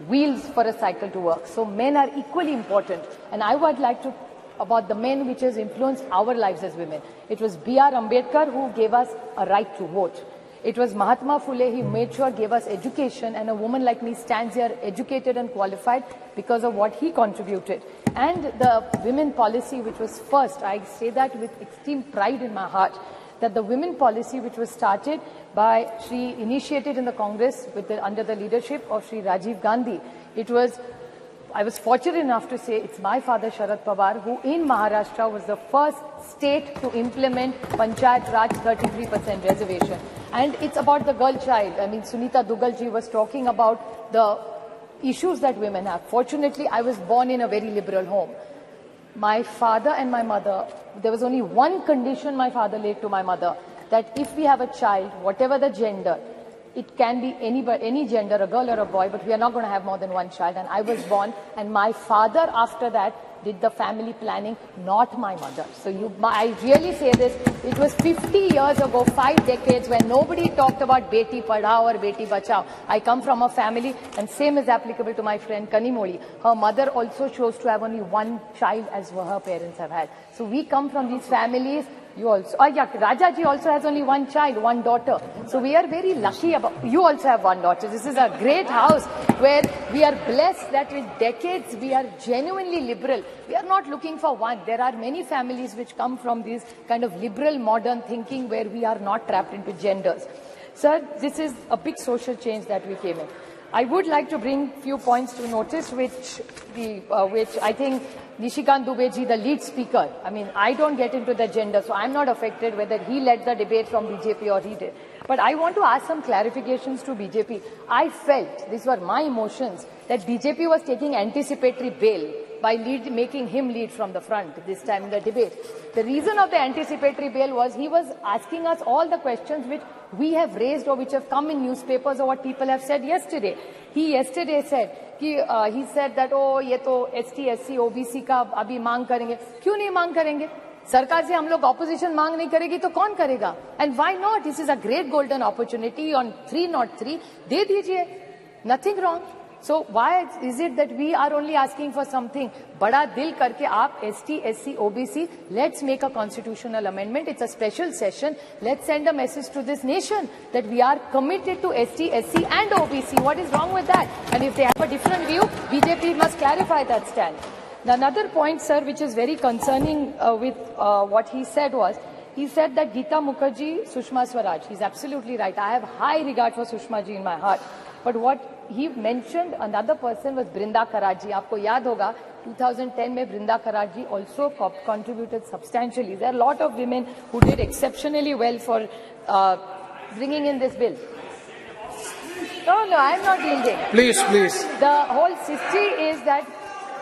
O: wheels for a cycle to work. So men are equally important. And I would like to about the men which has influenced our lives as women. It was B.R. Ambedkar who gave us a right to vote. It was Mahatma Phule, he made sure gave us education, and a woman like me stands here educated and qualified because of what he contributed. And the women policy which was first, I say that with extreme pride in my heart, that the women policy which was started by initiated in the Congress under the leadership of Shri Rajiv Gandhi. I was fortunate enough to say it's my father Sharad Pawar who in Maharashtra was the first state to implement Panchayat Raj 33% reservation. And it's about the girl child. I mean, Sunita Dugal ji was talking about the issues that women have. Fortunately, I was born in a very liberal home. My father and my mother, there was only one condition my father laid to my mother, that if we have a child, whatever the gender,
R: it can be any gender, a girl or a boy, but we are not going to have more than one child. And I was born, and my father after that did the family planning, not my mother. So I really say this, it was 50 years ago, 5 decades, when nobody talked about Beti Padhao or Beti Bachao. I come from a family, and same is applicable to my friend Kanimoli. Her mother also chose to have only one child as her parents have had. So we come from these families. You also, Rajaji also has only one child, one daughter. So we are very lucky you also have one daughter. This is a great house where we are blessed that with decades we are genuinely liberal. We are not looking for one. There are many families which come from this kind of liberal modern thinking where we are not trapped into genders. Sir, this is a big social change that we came in. I would like to bring few points to notice which I think Nishikant Dubey ji, the lead speaker, I mean, I don't get into the gender, so I'm not affected whether he led the debate from BJP or he did. But I want to ask some clarifications to BJP. I felt, these were my emotions, that BJP was taking anticipatory bail by making him lead from the front this time in the debate. The reason of the anticipatory bail was he was asking us all the questions which we have raised or which have come in newspapers or what people have said yesterday. He yesterday said, he said that, oh, ये तो ST, SC, OBC का अभी मांग करेंगे. क्यों नहीं मांग करेंगे? सरकार से हम लोग opposition मांग नहीं करेगी तो कौन करेगा? And why not? This is a great golden opportunity on 303. दे दीजिए. Nothing wrong. So why is it that we are only asking for something? बड़ा दिल करके आप ST, SC, OBC, let's make a constitutional amendment. It's a special session. Let's send a message to this nation that we are committed to ST, SC and OBC. What is wrong with that? And if they have a different view, BJP must clarify that stand. Another point, sir, which is very concerning with what he said was, he said that Geeta Mukherjee, Sushma Swaraj. He's absolutely right. I have high regard for Sushma ji in my heart. But what he mentioned, another person was Brinda Karaji. आपको याद होगा 2010 में Brinda Karaji also contributed substantially. There are a lot of women who did exceptionally well for bringing in this bill. No, I'm not yielding.
Q: Please, please.
R: The whole history is that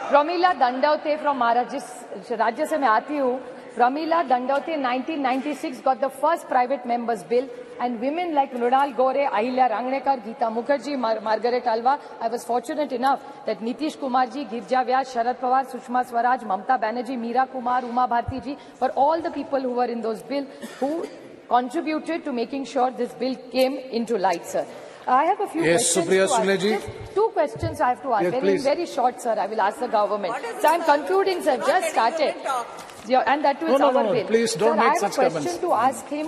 R: Pramila Dandavate from Maharashtra, Rajya se मैं आती हूँ, Pramila Dandavate in 1996 got the first private members bill, and women like Mrunal Gore, Ahilya Rangnekar, Geeta Mukherjee, Margaret Alva. I was fortunate enough that Nitish Kumar ji, Girja Vyas, Sharad Pawar, Sushma Swaraj, Mamta Banerjee, Meera Kumar, Uma Bharti ji were all the people who were in those bills who contributed to making sure this bill came into light, sir. I have a few questions
Q: Supriya
R: to ask.
Q: Sule ji.
R: Just 2 questions I have to ask.
Q: Yes,
R: very short, sir. I will ask the government. So I'm concluding, sir. Just started. And that too is our bill.
Q: Please don't make such comments.
R: I have a question to ask him,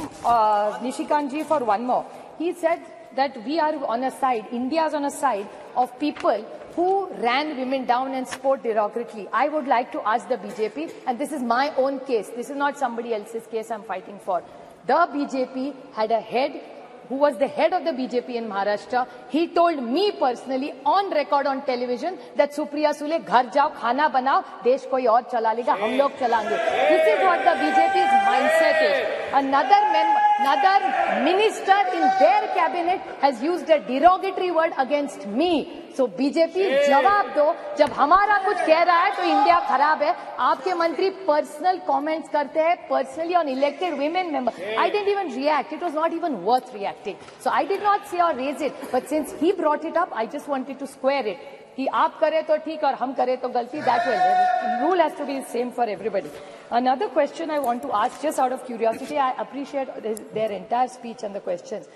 R: Nishikant ji, for one more. He said that we are on a side, India is on a side of people who ran women down and spoke derogatorily. I would like to ask the BJP, and this is my own case. This is not somebody else's case I'm fighting for. The BJP had a head who was the head of the BJP in Maharashtra. He told me personally on record on television that Supriya Sule, ghar jao, khana banao, desh koi aur chala lega, hum log chalange. This is what the BJP's mindset is. Another minister in their cabinet has used a derogatory word against me. So BJP जवाब दो, जब हमारा कुछ कह रहा है तो इंडिया खराब है. आपके मंत्री पर्सनल कमेंट्स करते हैं personally on elected women member. I didn't even react. It was not even worth reacting. So I did not say or raise it. But since he brought it up, I just wanted to square it. कि आप करें तो ठीक और हम करें तो गलती. That way, the rule has to be the same for everybody. Another question I want to ask, just out of curiosity, I appreciate their entire speech and the questions.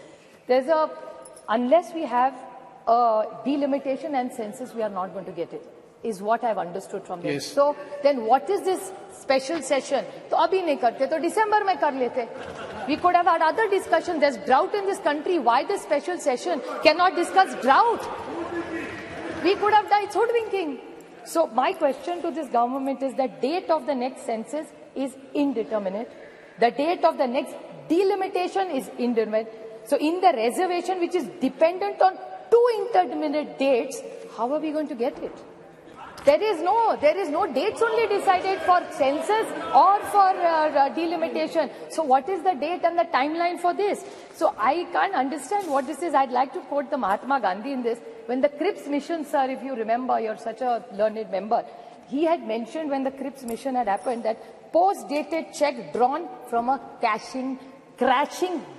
R: Unless we have delimitation and census, we are not going to get it, is what I've understood from them.
Q: Yes.
R: So then what is this special session? तो अभी नहीं करते तो दिसंबर में कर लेते. We could have had other discussion. There's drought in this country. Why this special session? Cannot discuss drought. We could have done hoodwinking. So my question to this government is that date of the next census is indeterminate. The date of the next delimitation is indeterminate. So in the reservation, which is dependent on 2 indeterminate dates, how are we going to get it? There is no dates only decided for census or for delimitation. So what is the date and the timeline for this? So I can't understand what this is. I'd like to quote the Mahatma Gandhi in this. When the Cripps mission, sir, if you remember, you're such a learned member, he had mentioned when the Cripps mission had happened that post-dated check drawn from a crashing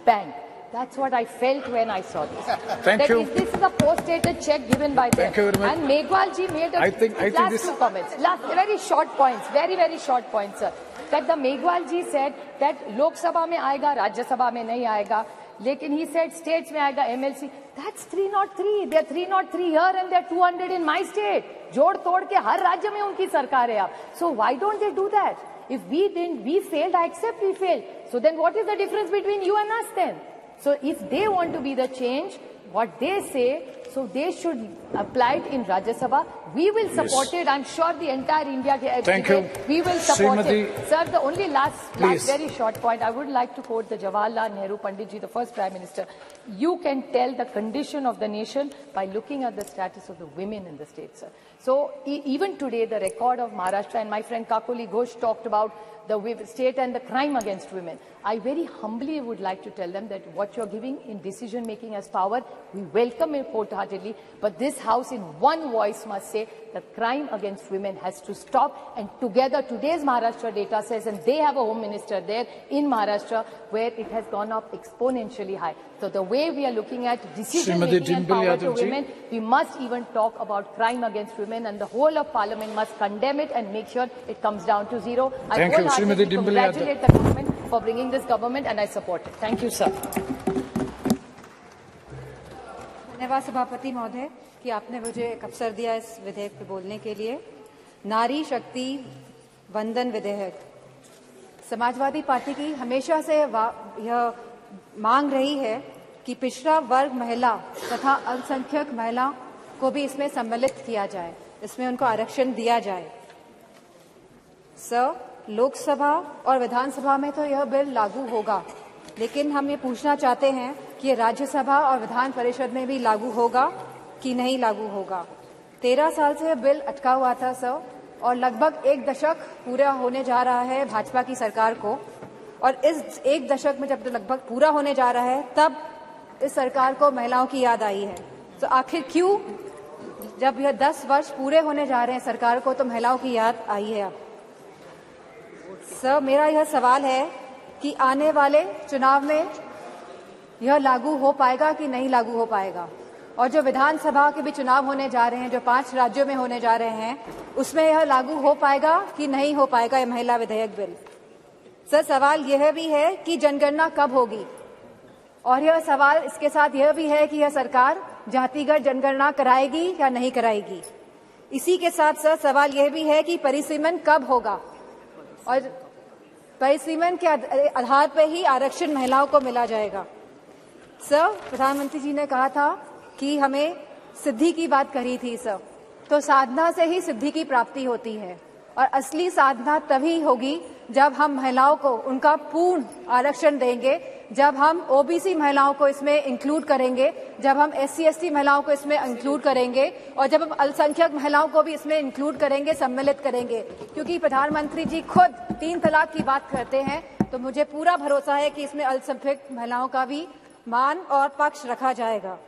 R: bank. That's what I felt when I saw this.
Q: Thank you.
R: This is a post-dated check given by them.
Q: Thank you very much.
R: And Megwal ji made
Q: I think
R: last
Q: this...
R: two comments. Last, very short points, very short points, sir. That the Megwal ji said that Lok Sabha mein aayega, Rajya Sabha mein nahi aayega. Lekin he said states mein aayega, MLC. That's 303. They're 303 here and they're 200 in my state. जोड़ तोड़ के हर राज्य में उनकी सरकार है अब. So why don't they do that? If we didn't, we failed, I accept we failed. So then what is the difference between you and us then? So if they want to be the change, what they say, so they should apply it in Rajya Sabha. We will support it. I'm sure the entire India
Q: Thank you.
R: We will support it. Sir, the only last very short point, I would like to quote the Jawaharlal Nehru Panditji, the first Prime Minister. You can tell the condition of the nation by looking at the status of the women in the state, sir. So even today, the record of Maharashtra, and my friend Kakoli Ghosh talked about the state and the crime against women. I very humbly would like to tell them that what you're giving in decision making as power, we welcome it wholeheartedly, but this House in one voice must say that crime against women has to stop, and together today's Maharashtra data says, and they have a home minister there in Maharashtra where it has gone up exponentially high. So the way we are looking at decision making and power to women, we must even talk about crime against women, and the whole of Parliament must condemn it and make sure it comes down to zero. I wholeheartedly congratulate the government for bringing this government, and I support it. Thank you, sir.
S: धन्यवाद सभापति महोदय कि आपने मुझे एक अवसर दिया इस विधेयक पे बोलने के लिए। नारी शक्ति वंदन विधेयक, समाजवादी पार्टी की हमेशा से यह मांग रही है कि पिछड़ा वर्ग महिला तथा अल्पसंख्यक महिला को भी इसमें सम्मिलित किया जाए, इसमें उनको आरक्षण दिया जाए। सर, लोकसभा और विधानसभा में तो यह बिल लागू होगा, लेकिन हम ये पूछना चाहते हैं कि ये राज्यसभा और विधान परिषद में भी लागू होगा कि नहीं लागू होगा। 13 साल से यह बिल अटका हुआ था सर, और लगभग 1 दशक पूरा होने जा रहा है भाजपा की सरकार को, और इस 1 दशक में जब लगभग पूरा होने जा रहा है तब इस सरकार को महिलाओं की याद आई है। तो आखिर क्यों, जब यह 10 वर्ष पूरे होने जा रहे हैं सरकार को, तो महिलाओं की याद आई है अब? सर, मेरा यह सवाल है कि आने वाले चुनाव में यह लागू हो पाएगा कि नहीं लागू हो पाएगा, और जो विधानसभा के भी चुनाव होने जा रहे हैं, जो 5 राज्यों में होने जा रहे हैं, उसमें यह लागू हो पाएगा कि नहीं हो पाएगा यह महिला विधेयक बिल? सर, सवाल यह भी है कि जनगणना कब होगी, और यह सवाल इसके साथ यह भी है कि यह सरकार जातिगत जनगणना कराएगी या नहीं कराएगी। इसी के साथ सर सवाल यह भी है कि परिसीमन कब होगा, और परिसीमन के आधार पर ही आरक्षण महिलाओं को मिला जाएगा। सर, प्रधानमंत्री जी ने कहा था कि हमें सिद्धि की बात करी थी सर, तो साधना से ही सिद्धि की प्राप्ति होती है, और असली साधना तभी होगी जब हम महिलाओं को उनका पूर्ण आरक्षण देंगे, जब हम ओबीसी महिलाओं को इसमें इंक्लूड करेंगे, जब हम SC/ST महिलाओं को इसमें इंक्लूड करेंगे, और जब हम अल्पसंख्यक महिलाओं को भी इसमें इंक्लूड करेंगे, सम्मिलित करेंगे। क्योंकि प्रधानमंत्री जी खुद 3 तलाक की बात करते हैं, तो मुझे पूरा भरोसा है कि इसमें अल्पसंख्यक महिलाओं का भी मान और पक्ष रखा जाएगा।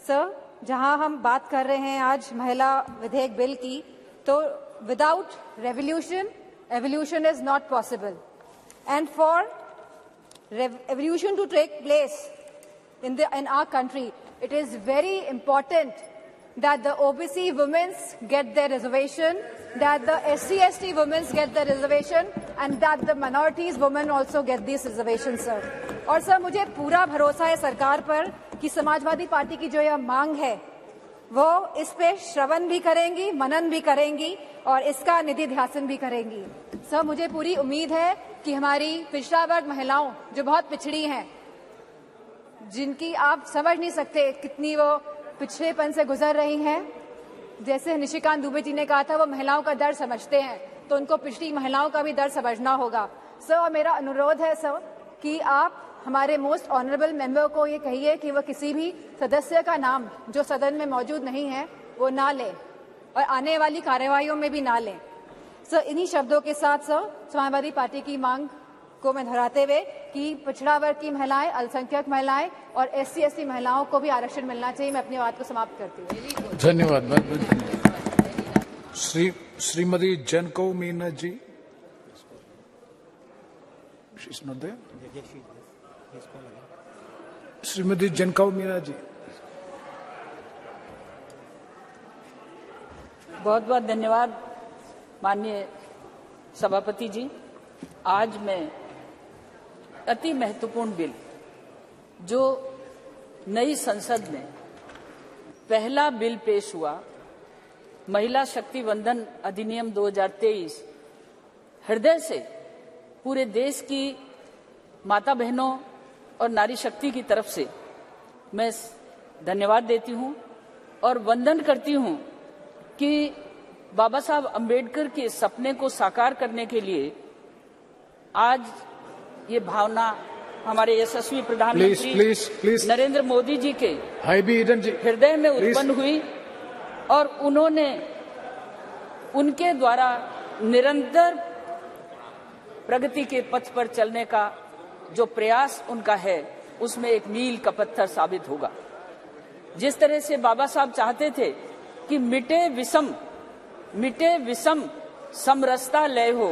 S: सर, जहां हम बात कर रहे हैं आज महिला विधेयक बिल की, तो without revolution evolution is not possible, and for evolution to take place in our country, it is very important that the OBC women get their reservation, that the SC/ST women get their reservation, and that the minorities women also get these reservations, sir. और सर, मुझे पूरा भरोसा है सरकार पर कि समाजवादी पार्टी की जो यह मांग है वो इस पे श्रवण भी करेंगी, मनन भी करेंगी, और इसका निधि ध्यासन भी करेंगी। सर, मुझे पूरी उम्मीद है कि हमारी पिछड़ा वर्ग महिलाओं जो बहुत पिछड़ी हैं, जिनकी आप समझ नहीं सकते कितनी वो पिछड़ेपन से गुजर रही हैं, जैसे निशिकांत दुबे जी ने कहा था वो महिलाओं का दर्द समझते हैं, तो उनको पिछड़ी महिलाओं का भी दर्द समझना होगा। सर, और मेरा अनुरोध है सर कि आप हमारे मोस्ट ऑनरेबल मेंबर को ये कहिए कि वह किसी भी सदस्य का नाम जो सदन में मौजूद नहीं है वो ना लें, और आने वाली कार्यवाहियों में भी ना लें। सर, इन्हीं शब्दों के साथ सर समाजवादी पार्टी की मांग को मैं दोहराते हुए कि पिछड़ा वर्ग की महिलाएं, अल्पसंख्यक महिलाएं और SC/ST महिलाओं को भी आरक्षण मिलना चाहिए। मैं अपनी बात को समाप्त करती हूँ।
Q: धन्यवाद। श्रीमती जनको मीना जी, श्रीमती जनकाऊ मीना जी।
O: बहुत बहुत धन्यवाद माननीय सभापति जी। आज मैं अति महत्वपूर्ण बिल जो नई संसद में पहला बिल पेश हुआ, महिला शक्ति वंदन अधिनियम 2023, हृदय से पूरे देश की माता बहनों और नारी शक्ति की तरफ से मैं धन्यवाद देती हूं और वंदन करती हूं कि बाबा साहब अंबेडकर के सपने को साकार करने के लिए आज ये भावना हमारे यशस्वी प्रधानमंत्री नरेंद्र मोदी जी के हृदय में उत्पन्न हुई और उन्होंने उनके द्वारा निरंतर प्रगति के पथ पर चलने का जो प्रयास उनका है उसमें एक मील का पत्थर साबित होगा। जिस तरह से बाबा साहब चाहते थे कि मिटे विषम समरसता लय हो,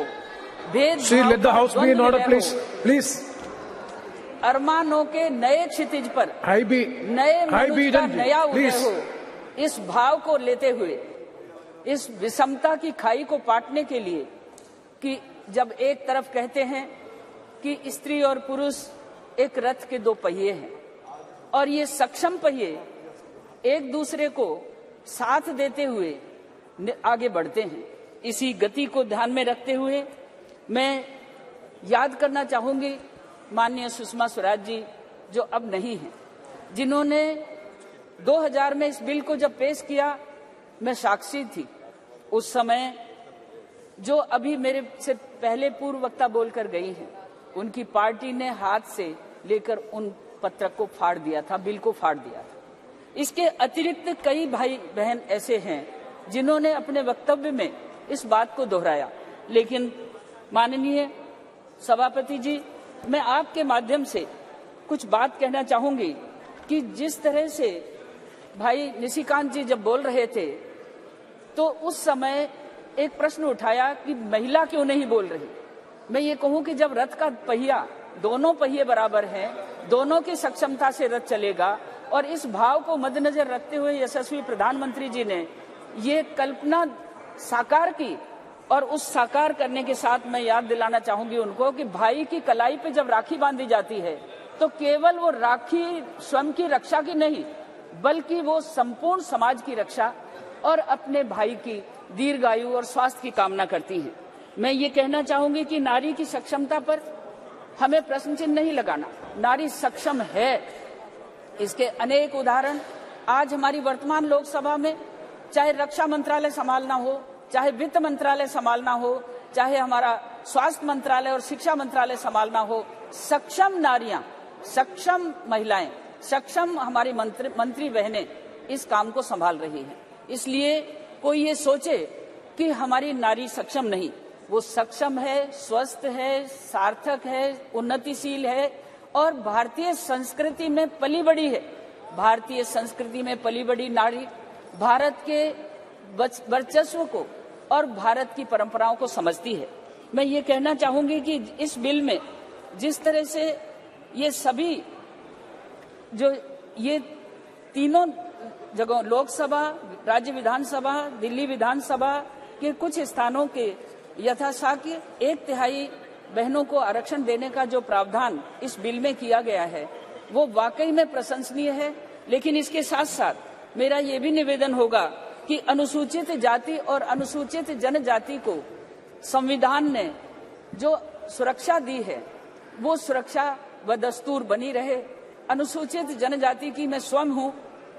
O: अरमानों के नए क्षितिज पर नए मनुष्य का नया उदय हो, इस भाव को लेते हुए इस विषमता की खाई को पाटने के लिए कि जब एक तरफ कहते हैं कि स्त्री और पुरुष एक रथ के दो पहिए हैं और ये सक्षम पहिए एक दूसरे को साथ देते हुए आगे बढ़ते हैं, इसी गति को ध्यान में रखते हुए मैं याद करना चाहूंगी माननीय सुषमा स्वराज जी जो अब नहीं हैं, जिन्होंने 2000 में इस बिल को जब पेश किया मैं साक्षी थी। उस समय जो अभी मेरे से पहले पूर्व वक्ता बोलकर गई हैं, उनकी पार्टी ने हाथ से लेकर उन पत्रक को फाड़ दिया था, बिल को फाड़ दिया था। इसके अतिरिक्त कई भाई बहन ऐसे हैं जिन्होंने अपने वक्तव्य में इस बात को दोहराया, लेकिन माननीय सभापति जी मैं आपके माध्यम से कुछ बात कहना चाहूंगी कि जिस तरह से भाई निशिकांत जी जब बोल रहे थे तो उस समय एक प्रश्न उठाया कि महिला क्यों नहीं बोल रही। मैं ये कहूं कि जब रथ का पहिया दोनों पहिए बराबर हैं, दोनों की सक्षमता से रथ चलेगा और इस भाव को मद्देनजर रखते हुए यशस्वी प्रधानमंत्री जी ने ये कल्पना साकार की और उस साकार करने के साथ मैं याद दिलाना चाहूंगी उनको कि भाई की कलाई पे जब राखी बांधी जाती है तो केवल वो राखी स्वयं की रक्षा की नहीं बल्कि वो संपूर्ण समाज की रक्षा और अपने भाई की दीर्घायु और स्वास्थ्य की कामना करती है। मैं ये कहना चाहूंगी कि नारी की सक्षमता पर हमें प्रश्न चिन्ह नहीं लगाना, नारी सक्षम है। इसके अनेक उदाहरण आज हमारी वर्तमान लोकसभा में, चाहे रक्षा मंत्रालय संभालना हो, चाहे वित्त मंत्रालय संभालना हो, चाहे हमारा स्वास्थ्य मंत्रालय और शिक्षा मंत्रालय संभालना हो, सक्षम नारियां, सक्षम महिलाएं, सक्षम हमारी मंत्री बहनें इस काम को संभाल रही हैं। इसलिए कोई ये सोचे कि हमारी नारी सक्षम नहीं, वो सक्षम है, स्वस्थ है, सार्थक है, उन्नतिशील है और भारतीय संस्कृति में पली बड़ी है। भारतीय संस्कृति में पली बड़ी नारी भारत के वर्चस्व को और भारत की परंपराओं को समझती है। मैं ये कहना चाहूंगी कि इस बिल में जिस तरह से ये सभी जो ये तीनों जगह लोकसभा, राज्य विधानसभा, दिल्ली विधानसभा के कुछ स्थानों के यथाशाक्य 1/3 बहनों को आरक्षण देने का जो प्रावधान इस बिल में किया गया है वो वाकई में प्रशंसनीय है। लेकिन इसके साथ साथ मेरा ये भी निवेदन होगा कि अनुसूचित जाति और अनुसूचित जनजाति को संविधान ने जो सुरक्षा दी है वो सुरक्षा व दस्तूर बनी रहे। अनुसूचित जनजाति की मैं स्वयं हूं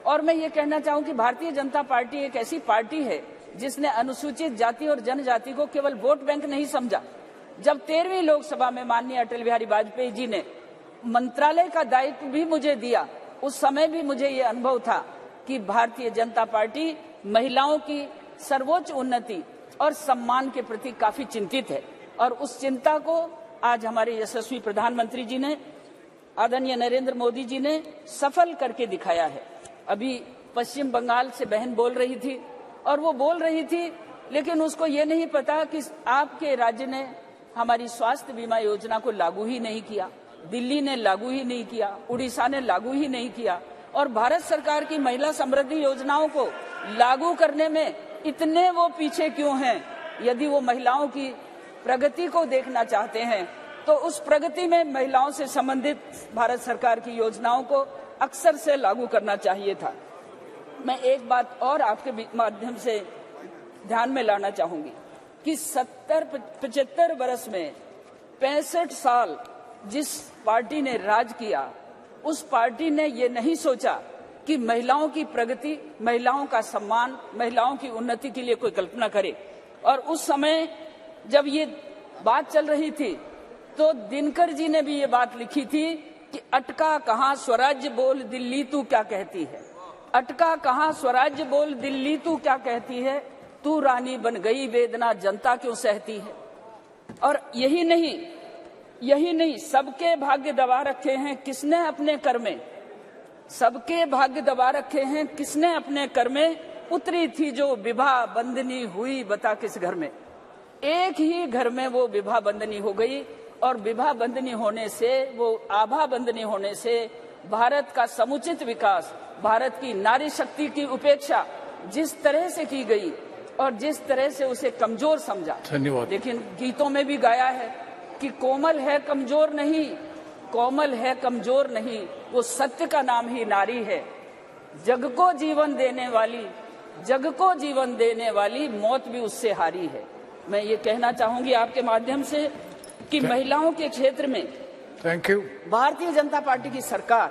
O: और मैं ये कहना चाहूं कि भारतीय जनता पार्टी एक ऐसी पार्टी है जिसने अनुसूचित जाति और जनजाति को केवल वोट बैंक नहीं समझा। जब 13वीं लोकसभा में माननीय अटल बिहारी वाजपेयी जी ने मंत्रालय का दायित्व भी मुझे दिया, उस समय भी मुझे ये अनुभव था कि भारतीय जनता पार्टी महिलाओं की सर्वोच्च उन्नति और सम्मान के प्रति काफी चिंतित है और उस चिंता को आज हमारे यशस्वी प्रधानमंत्री जी ने, आदरणीय नरेंद्र मोदी जी ने सफल करके दिखाया है। अभी पश्चिम बंगाल से बहन बोल रही थी और वो बोल रही थी लेकिन उसको ये नहीं पता कि आपके राज्य ने हमारी स्वास्थ्य बीमा योजना को लागू ही नहीं किया।
P: दिल्ली ने लागू ही नहीं किया, उड़ीसा ने लागू ही नहीं किया, और भारत सरकार की महिला समृद्धि योजनाओं को लागू करने में इतने वो पीछे क्यों हैं? यदि वो महिलाओं की प्रगति को देखना चाहते हैं तो उस प्रगति में महिलाओं से संबंधित भारत सरकार की योजनाओं को अक्सर से लागू करना चाहिए था। मैं एक बात और आपके माध्यम से ध्यान में लाना चाहूंगी कि 75 वर्ष में 65 साल जिस पार्टी ने राज किया, उस पार्टी ने ये नहीं सोचा कि महिलाओं की प्रगति, महिलाओं का सम्मान, महिलाओं की उन्नति के लिए कोई कल्पना करे। और उस समय जब ये बात चल रही थी तो दिनकर जी ने भी ये बात लिखी थी कि अटका कहाँ स्वराज्य बोल दिल्ली तू क्या कहती है, अटका कहाँ स्वराज्य बोल दिल्ली तू क्या कहती है, तू रानी बन गई वेदना जनता क्यों सहती है। और यही नहीं, सबके भाग्य दबा रखे हैं किसने अपने कर में, सबके भाग्य दबा रखे हैं किसने अपने कर में, उतरी थी जो विवाह बंदनी हुई बता किस घर में। एक ही घर में वो विवाह बंदनी हो गई, और विवाह बंदनी होने से, वो आभा बंदनी होने से भारत का समुचित विकास, भारत की नारी शक्ति की उपेक्षा जिस तरह से की गई और जिस तरह से उसे कमजोर समझा।
Q: धन्यवाद।
P: लेकिन गीतों में भी गाया है कि कोमल है कमजोर नहीं, कोमल है कमजोर नहीं, वो सत्य का नाम ही नारी है। जग को जीवन देने वाली, जग को जीवन देने वाली मौत भी उससे हारी है। मैं ये कहना चाहूंगी आपके माध्यम से कि महिलाओं के क्षेत्र में
Q: thank you
P: Bharatiya Janata party की सरकार,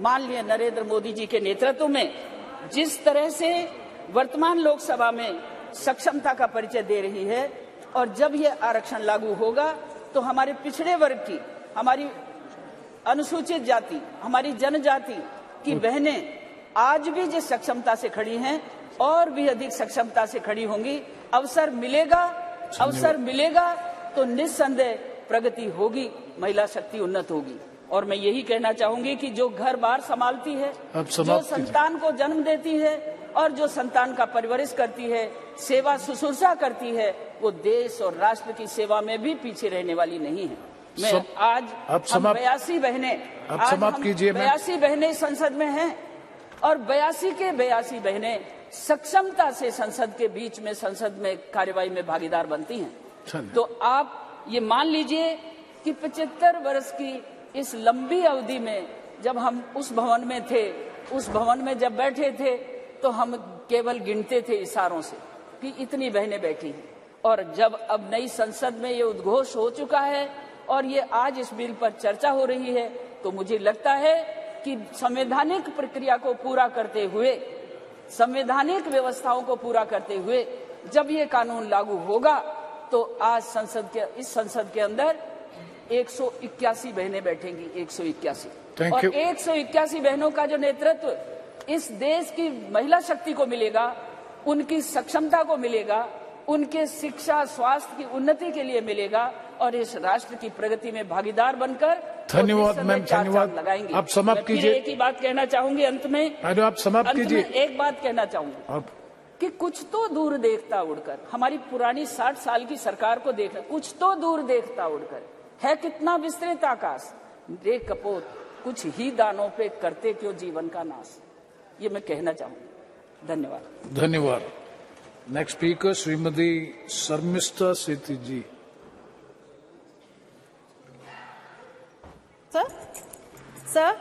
P: माननीय नरेंद्र मोदी जी के नेतृत्व में जिस तरह से वर्तमान लोकसभा में सक्षमता का परिचय दे रही है, और जब ये आरक्षण लागू होगा तो हमारे पिछड़े वर्ग की, हमारी अनुसूचित जाति, हमारी जनजाति की बहनें आज भी जिस सक्षमता से खड़ी हैं और भी अधिक सक्षमता से खड़ी होंगी। अवसर मिलेगा तो निस्संदेह प्रगति होगी, महिला शक्ति उन्नत होगी। और मैं यही कहना चाहूंगी कि जो घर बार संभालती है, जो संतान को जन्म देती है और जो संतान का परवरिश करती है, सेवा शुश्रूषा करती है, वो देश और राष्ट्र की सेवा में भी पीछे रहने वाली नहीं है। मैं आज हम 82 बहनें संसद में हैं, और 82 के 82 बहनें सक्षमता से संसद के बीच में, संसद में कार्यवाही में भागीदार बनती हैं। तो आप ये मान लीजिए कि 75 वर्ष की इस लंबी अवधि में जब हम उस भवन में थे, उस भवन में जब बैठे थे, तो हम केवल गिनते थे इशारों से कि इतनी बहनें बैठी हैं। और जब अब नई संसद में ये उद्घोष हो चुका है और ये आज इस बिल पर चर्चा हो रही है, तो मुझे लगता है कि संवैधानिक प्रक्रिया को पूरा करते हुए, संवैधानिक व्यवस्थाओं को पूरा करते हुए जब ये कानून लागू होगा, तो आज इस संसद के अंदर 181 बहनें बैठेंगी, 181। और 181 बहनों का जो नेतृत्व इस देश की महिला शक्ति को मिलेगा, उनकी सक्षमता को मिलेगा, उनके शिक्षा स्वास्थ्य की उन्नति के लिए मिलेगा, और इस राष्ट्र की प्रगति में भागीदार बनकर
Q: धन्यवाद मैम, धन्यवाद।
P: लगाएंगे।
Q: आप समाप्त कीजिए।
P: एक ही बात कहना चाहूंगी अंत में,
Q: आप समाप्त कीजिए।
P: एक बात कहना चाहूंगी कि कुछ तो दूर देखता उड़कर, हमारी पुरानी 60 साल की सरकार को देखना, कुछ तो दूर देखता उड़कर है कितना विस्तृत आकाश, रे कपोत कुछ ही दानों पे करते क्यों जीवन का नाश। ये मैं कहना चाहूंगी। धन्यवाद।
Q: धन्यवाद। Next speaker Shrimati Sharmishtha Sethi ji.
K: Sir,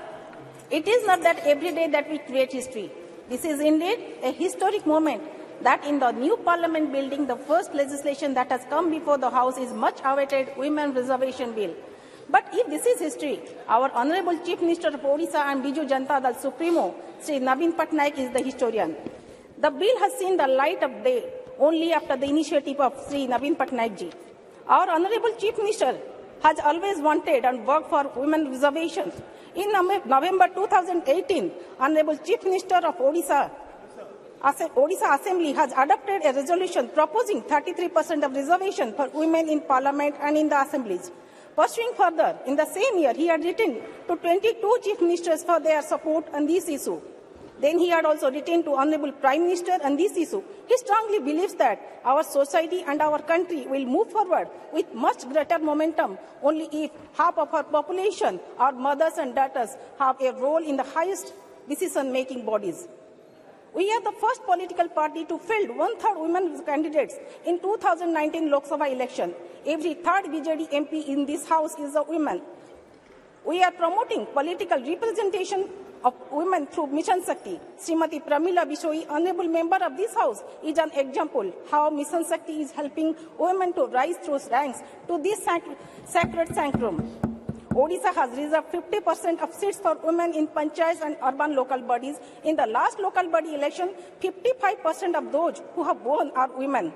K: it is not that every day that we create history. This is indeed a historic moment that in the new parliament building, the first legislation that has come before the House is much awaited Women Reservation Bill. But if this is history, our Honorable Chief Minister of Odisha and Biju Janata Dal Supremo, Sri Naveen Patnaik, is the historian. The bill has seen the light of day only after the initiative of Sri Naveen Patnaik ji. Our Honorable Chief Minister has always wanted and worked for women reservations. In November 2018, Honorable Chief Minister of Odisha Assembly has adopted a resolution proposing 33% of reservation for women in Parliament and in the assemblies. Pursuing further, in the same year, he had written to 22 chief ministers for their support on this issue. Then he had also written to Honorable Prime Minister on this issue. He strongly believes that our society and our country will move forward with much greater momentum only if half of our population, our mothers and daughters, have a role in the highest decision-making bodies. We are the first political party to field one-third women candidates in 2019 Lok Sabha election. Every third BJD MP in this house is a woman. We are promoting political representation of women through Mission Shakti. Srimati Pramila Bishoi, honorable member of this house, is an example how Mission Shakti is helping women to rise through ranks to this sacred sanctum. Odisha has reserved 50% of seats for women in panchayats and urban local bodies. In the last local body election, 55% of those who have won are women.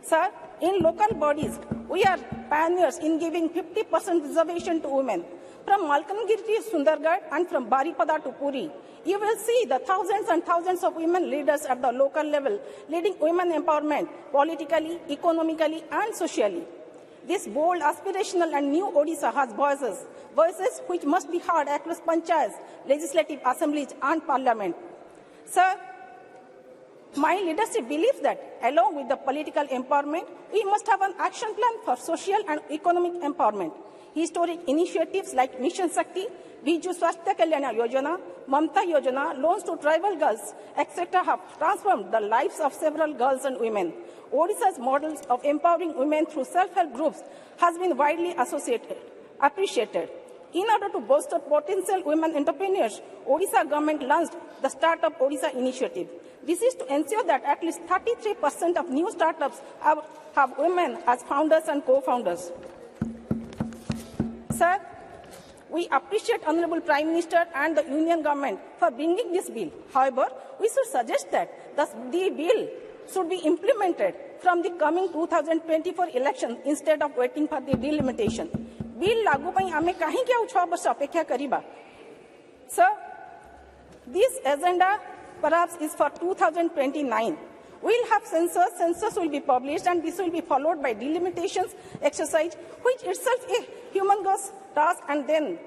K: Sir, in local bodies, we are pioneers in giving 50% reservation to women. From Malkangiri to Sundargarh and from Baripada to Puri, you will see the thousands and thousands of women leaders at the local level leading women empowerment politically, economically and socially. This bold, aspirational and new Odisha has voices which must be heard across panchayats, legislative assemblies and parliament. Sir, my leadership believes that along with the political empowerment, we must have an action plan for social and economic empowerment. Historic initiatives like Mission Shakti, Biju Swasthya Kalyana Yojana, Mamta Yojana, loans to tribal girls, etc. have transformed the lives of several girls and women. Odisha's models of empowering women through self-help groups has been widely appreciated. In order to bolster potential women entrepreneurs, Odisha government launched the Startup Odisha initiative. This is to ensure that at least 33% of new startups have women as founders and co-founders. Sir, we appreciate Honorable Prime Minister and the Union Government for bringing this bill. However, we should suggest that the bill should be implemented from the coming 2024 election instead of waiting for the delimitation. Bill लागू ପାଇଁ ଆମେ କାହିଁକି ଆଉ 6 ବର୍ଷ ଅପେକ୍ଷା କରିବା? Sir, this agenda perhaps is for 2029. We'll have census will be published and this will be followed by delimitations exercise, which itself a humongous task, and then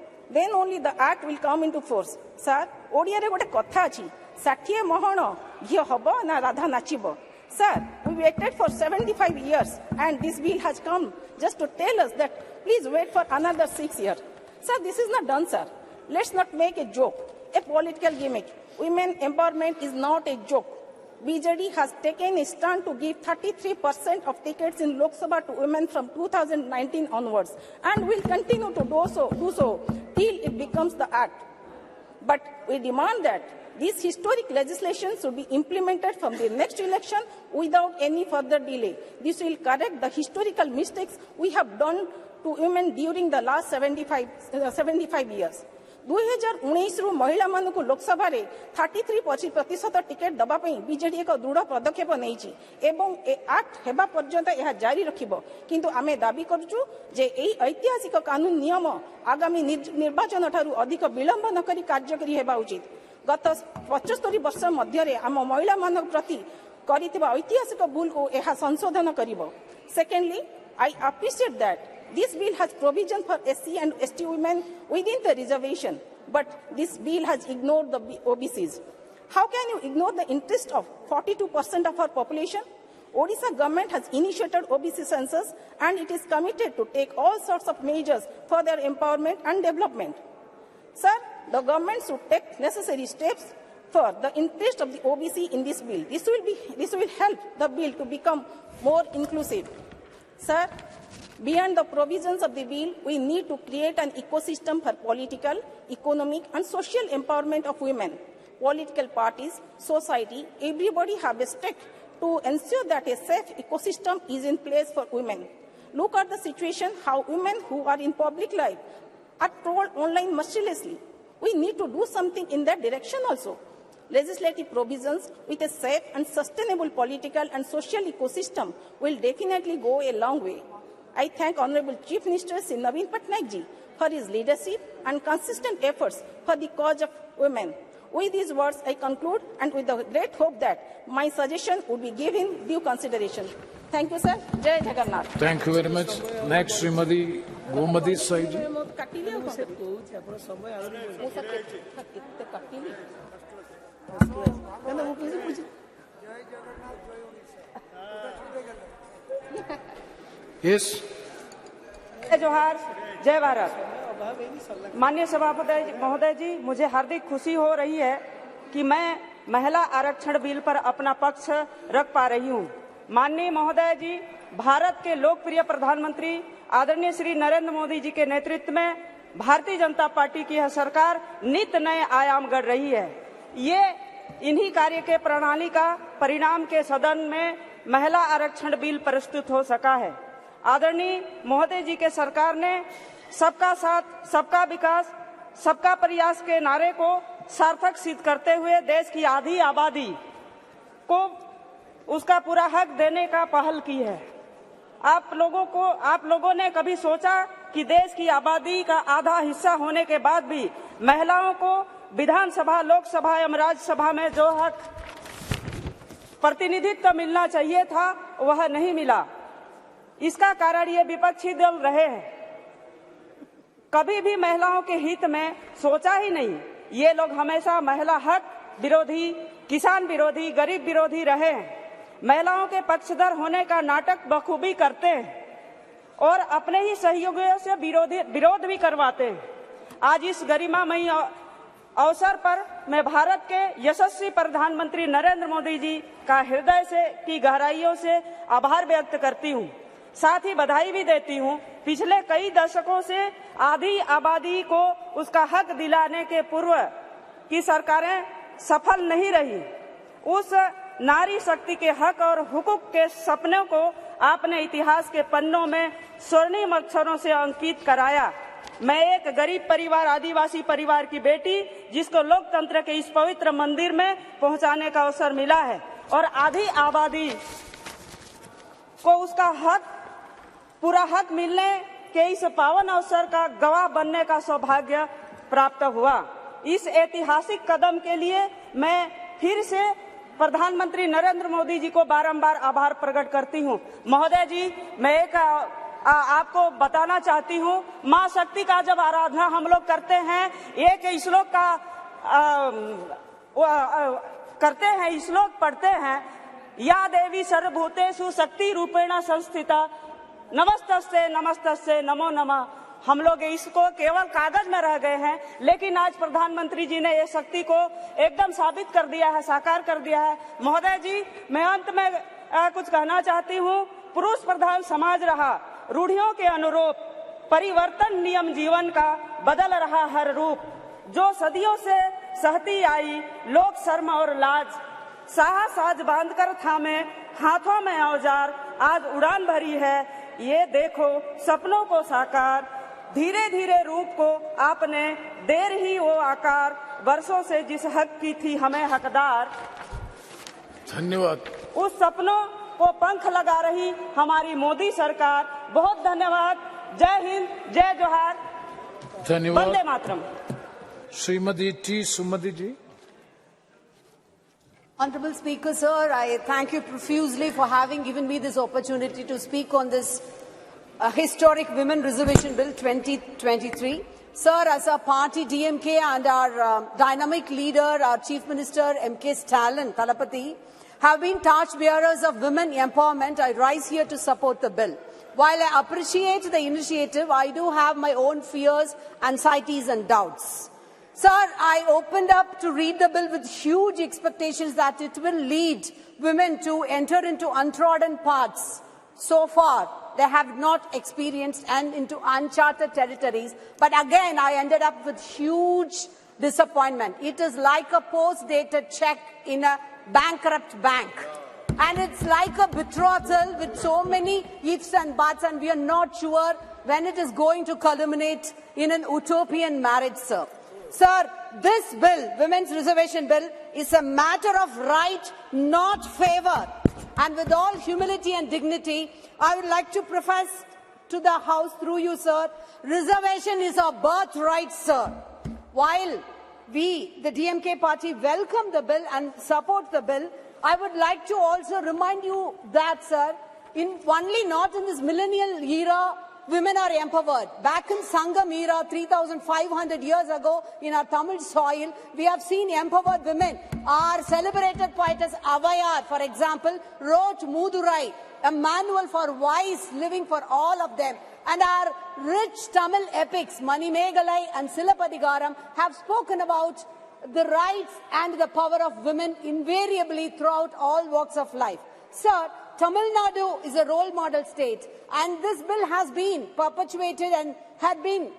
K: only the act will come into force. Sir, Odia re gote kotha achi, 60 mohon ghio hobo na radha nachibo. Sir, we waited for 75 years and this bill has come just to tell us that please wait for another 6 years. Sir, this is not done, sir. Let's not make a joke, a political gimmick. Women empowerment is not a joke. BJD has taken a stand to give 33% of tickets in Lok Sabha to women from 2019 onwards and will continue to do so till it becomes the act. But we demand that this historic legislation should be implemented from the next election without any further delay. This will correct the historical mistakes we have done to women during the last 75 years. 2019 रु महिला मानकु लोकसभा रे 33% टिकेट दबा पई बीजेडी एक दृढ़ पदक्षेप नेइछि एवं ए एक्ट हेबा पर्यंत यह जारी रखिबो किंतु आमे दाबी करछु जे एई ऐतिहासिक कानून नियम आगामी निर्वाचन ठारू अधिक विलंब न करी कार्यकारी हेबा उचित। गत 75 वर्ष मध्य रे आम महिला मानक प्रति करितबा ऐतिहासिक भूल को एहा संशोधन करिबो। Secondly, I appreciate that this bill has provision for SC and ST women within the reservation, but this bill has ignored the OBCs. How can you ignore the interest of 42% of our population? Odisha government has initiated OBC census and it is committed to take all sorts of measures for their empowerment and development. Sir, the government should take necessary steps for the interest of the OBC in this bill. This will help the bill to become more inclusive. Sir, beyond the provisions of the bill, we need to create an ecosystem for political, economic and social empowerment of women. Political parties, society, everybody have a stake to ensure that a safe ecosystem is in place for women. Look at the situation how women who are in public life are trolled online mercilessly. We need to do something in that direction also. Legislative provisions with a safe and sustainable political and social ecosystem will definitely go a long way. I thank Honorable Chief Minister Sri Naveen Patnaik ji for his leadership and consistent efforts for the cause of women. With these words, I conclude, and with the great hope that my suggestion would be given due consideration. Thank you, sir. Jai Jagannath.
Q: Thank you very much. Next, Srimati Gomati Saiji. Yes.
P: जय जोहार, जय भारत। माननीय सभापति महोदय जी, मुझे हार्दिक खुशी हो रही है कि मैं महिला आरक्षण बिल पर अपना पक्ष रख पा रही हूँ। माननीय महोदय जी, भारत के लोकप्रिय प्रधानमंत्री आदरणीय श्री नरेंद्र मोदी जी के नेतृत्व में भारतीय जनता पार्टी की यह सरकार नित नए आयाम गढ़ रही है। ये इन्हीं कार्य के प्रणाली का परिणाम के सदन में महिला आरक्षण बिल प्रस्तुत हो सका है। आदरणीय महोदय जी के सरकार ने सबका साथ, सबका विकास, सबका प्रयास के नारे को सार्थक सिद्ध करते हुए देश की आधी आबादी को उसका पूरा हक देने का पहल की है। आप लोगों ने कभी सोचा कि देश की आबादी का आधा हिस्सा होने के बाद भी महिलाओं को विधानसभा, लोकसभा एवं राज्यसभा में जो हक प्रतिनिधित्व मिलना चाहिए था वह नहीं मिला। इसका कारण ये विपक्षी दल रहे हैं। कभी भी महिलाओं के हित में सोचा ही नहीं। ये लोग हमेशा महिला हक विरोधी, किसान विरोधी, गरीब विरोधी रहे हैं। महिलाओं के पक्षधर होने का नाटक बखूबी करते हैं और अपने ही सहयोगियों से विरोध भी करवाते हैं। आज इस गरिमामयी अवसर पर मैं भारत के यशस्वी प्रधानमंत्री नरेंद्र मोदी जी का हृदय से की गहराइयों से आभार व्यक्त करती हूँ। साथ ही बधाई भी देती हूँ। पिछले कई दशकों से आधी आबादी को उसका हक दिलाने के पूर्व की सरकारें सफल नहीं रही। उस नारी शक्ति के हक और हुकूक के सपनों को आपने इतिहास के पन्नों में स्वर्णिम अक्षरों से अंकित कराया। मैं एक गरीब परिवार, आदिवासी परिवार की बेटी, जिसको लोकतंत्र के इस पवित्र मंदिर में पहुंचाने का अवसर मिला है और आधी आबादी को उसका हक, पूरा हक मिलने के इस पावन अवसर का गवाह बनने का सौभाग्य प्राप्त हुआ। इस ऐतिहासिक कदम के लिए मैं फिर से प्रधानमंत्री नरेंद्र मोदी जी को बारंबार आभार प्रकट करती हूँ। महोदय जी, मैं एक आपको बताना चाहती हूँ, माँ शक्ति का जब आराधना हम लोग करते हैं, एक श्लोक का करते हैं, श्लोक पढ़ते हैं, या देवी सर्वभूतेषु शक्ति रूपेण संस्थिता नमस्तस्ते नमस्तस्ते नमो नमः। हम लोग इसको केवल कागज में रह गए हैं, लेकिन आज प्रधानमंत्री जी ने ये शक्ति को एकदम साबित कर दिया है, साकार कर दिया है। महोदय जी, मैं अंत में कुछ कहना चाहती हूँ। पुरुष प्रधान समाज रहा, रूढ़ियों के अनुरूप परिवर्तन नियम जीवन का बदल रहा हर रूप। जो सदियों से सहती आई लोक शर्म और लाज, साहस आज बांधकर थामे हाथों में औजार, आज उड़ान भरी है ये देखो सपनों को साकार। धीरे धीरे रूप को आपने देर ही वो आकार, वर्षों से जिस हक की थी हमें हकदार।
Q: धन्यवाद।
P: उस सपनों को पंख लगा रही हमारी मोदी सरकार। बहुत धन्यवाद। जय हिंद, जय जोहार,
Q: धन्यवाद।
P: Vande Mataram.
Q: Shrimati T Sumati ji.
T: Honorable Speaker, sir, I thank you profusely for having given me this opportunity to speak on this historic Women Reservation Bill 2023. Sir, as our party DMK and our dynamic leader, our Chief Minister M.K. Stalin, Thalapathy, have been torchbearers of women empowerment, I rise here to support the bill. While I appreciate the initiative, I do have my own fears, anxieties and doubts. Sir, I opened up to read the bill with huge expectations that it will lead women to enter into untrodden paths. So far, they have not experienced and into uncharted territories. But again, I ended up with huge disappointment. It is like a post-dated check in a bankrupt bank. And it's like a betrothal with so many ifs and buts, and we are not sure when it is going to culminate in an utopian marriage, sir. Sir, this bill, Women's Reservation Bill, is a matter of right, not favor. And with all humility and dignity, I would like to profess to the House through you, sir, reservation is our birthright, sir. While we, the DMK party, welcome the bill and support the bill, I would like to also remind you that, sir, only not in this millennial era women are empowered. Back in Sangam era, 3,500 years ago, in our Tamil soil, we have seen empowered women. Our celebrated poetess Avayar, for example, wrote Mudurai, a manual for wise living for all of them. And our rich Tamil epics, Manimegalai and Silapadigaram, have spoken about the rights and the power of women invariably throughout all walks of life. Sir, Tamil Nadu is a role model state, and this bill has been perpetuated and had been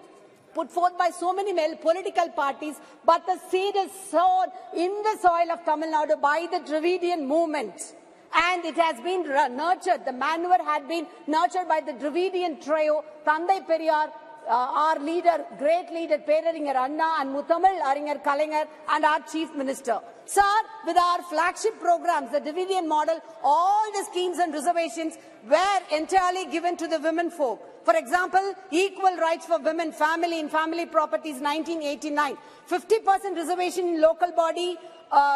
T: put forth by so many political parties, but the seed is sown in the soil of Tamil Nadu by the Dravidian movement. And it has been nurtured, the manure had been nurtured by the Dravidian trio, Thandai Periyar, our leader, great leader, Peraringer Anna, and Muthamal Aringer Kalaignar, and our Chief Minister. Sir, with our flagship programs, the Dravidian model, all the schemes and reservations were entirely given to the women folk. For example, equal rights for women, family and family properties, 1989. 50% reservation in local body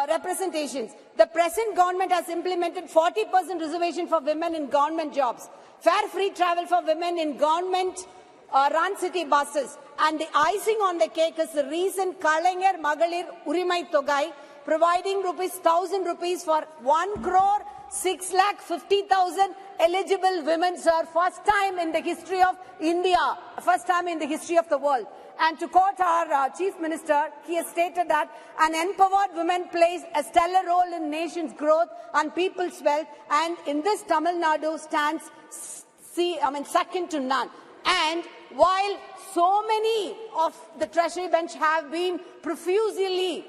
T: representations. The present government has implemented 40% reservation for women in government jobs. Fair free travel for women in government run city buses. And the icing on the cake is the recent Kalaignar Magalir Urimai Togai, providing ₹1,000 for 1,650,000 eligible women, sir. First time in the history of India, first time in the history of the world. And to quote our Chief Minister, he has stated that an empowered woman plays a stellar role in nation's growth and people's wealth, and in this Tamil Nadu stands second to none. And while so many of the Treasury bench have been profusely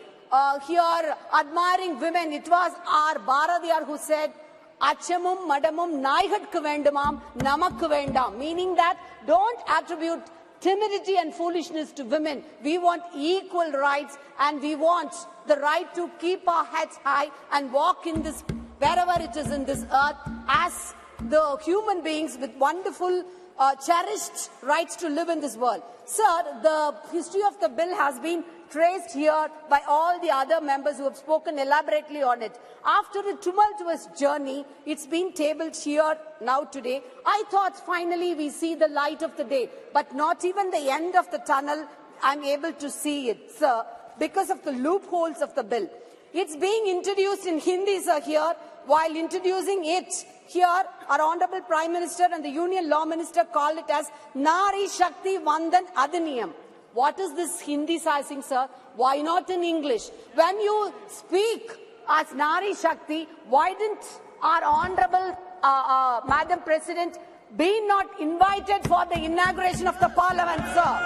T: here admiring women, it was our Bharadiyar who said, Achamum madamum naigatku vendumam namakku vendam, meaning that don't attribute timidity and foolishness to women. We want equal rights, and we want the right to keep our heads high and walk in this, wherever it is in this earth, as the human beings with wonderful cherished rights to live in this world. Sir, the history of the bill has been traced here by all the other members who have spoken elaborately on it. After a tumultuous journey, it's been tabled here now today. I thought finally we see the light of the day, but not even the end of the tunnel I'm able to see it, sir, because of the loopholes of the bill. It's being introduced in Hindi, sir, here. While introducing it here, our Honorable Prime Minister and the Union Law Minister called it as Nari Shakti Vandan Adhiniyam. What is this Hindi-sizing, sir? Why not in English? When you speak as Nari Shakti, why didn't our Honorable Madam President be not invited for the inauguration of the Parliament, sir?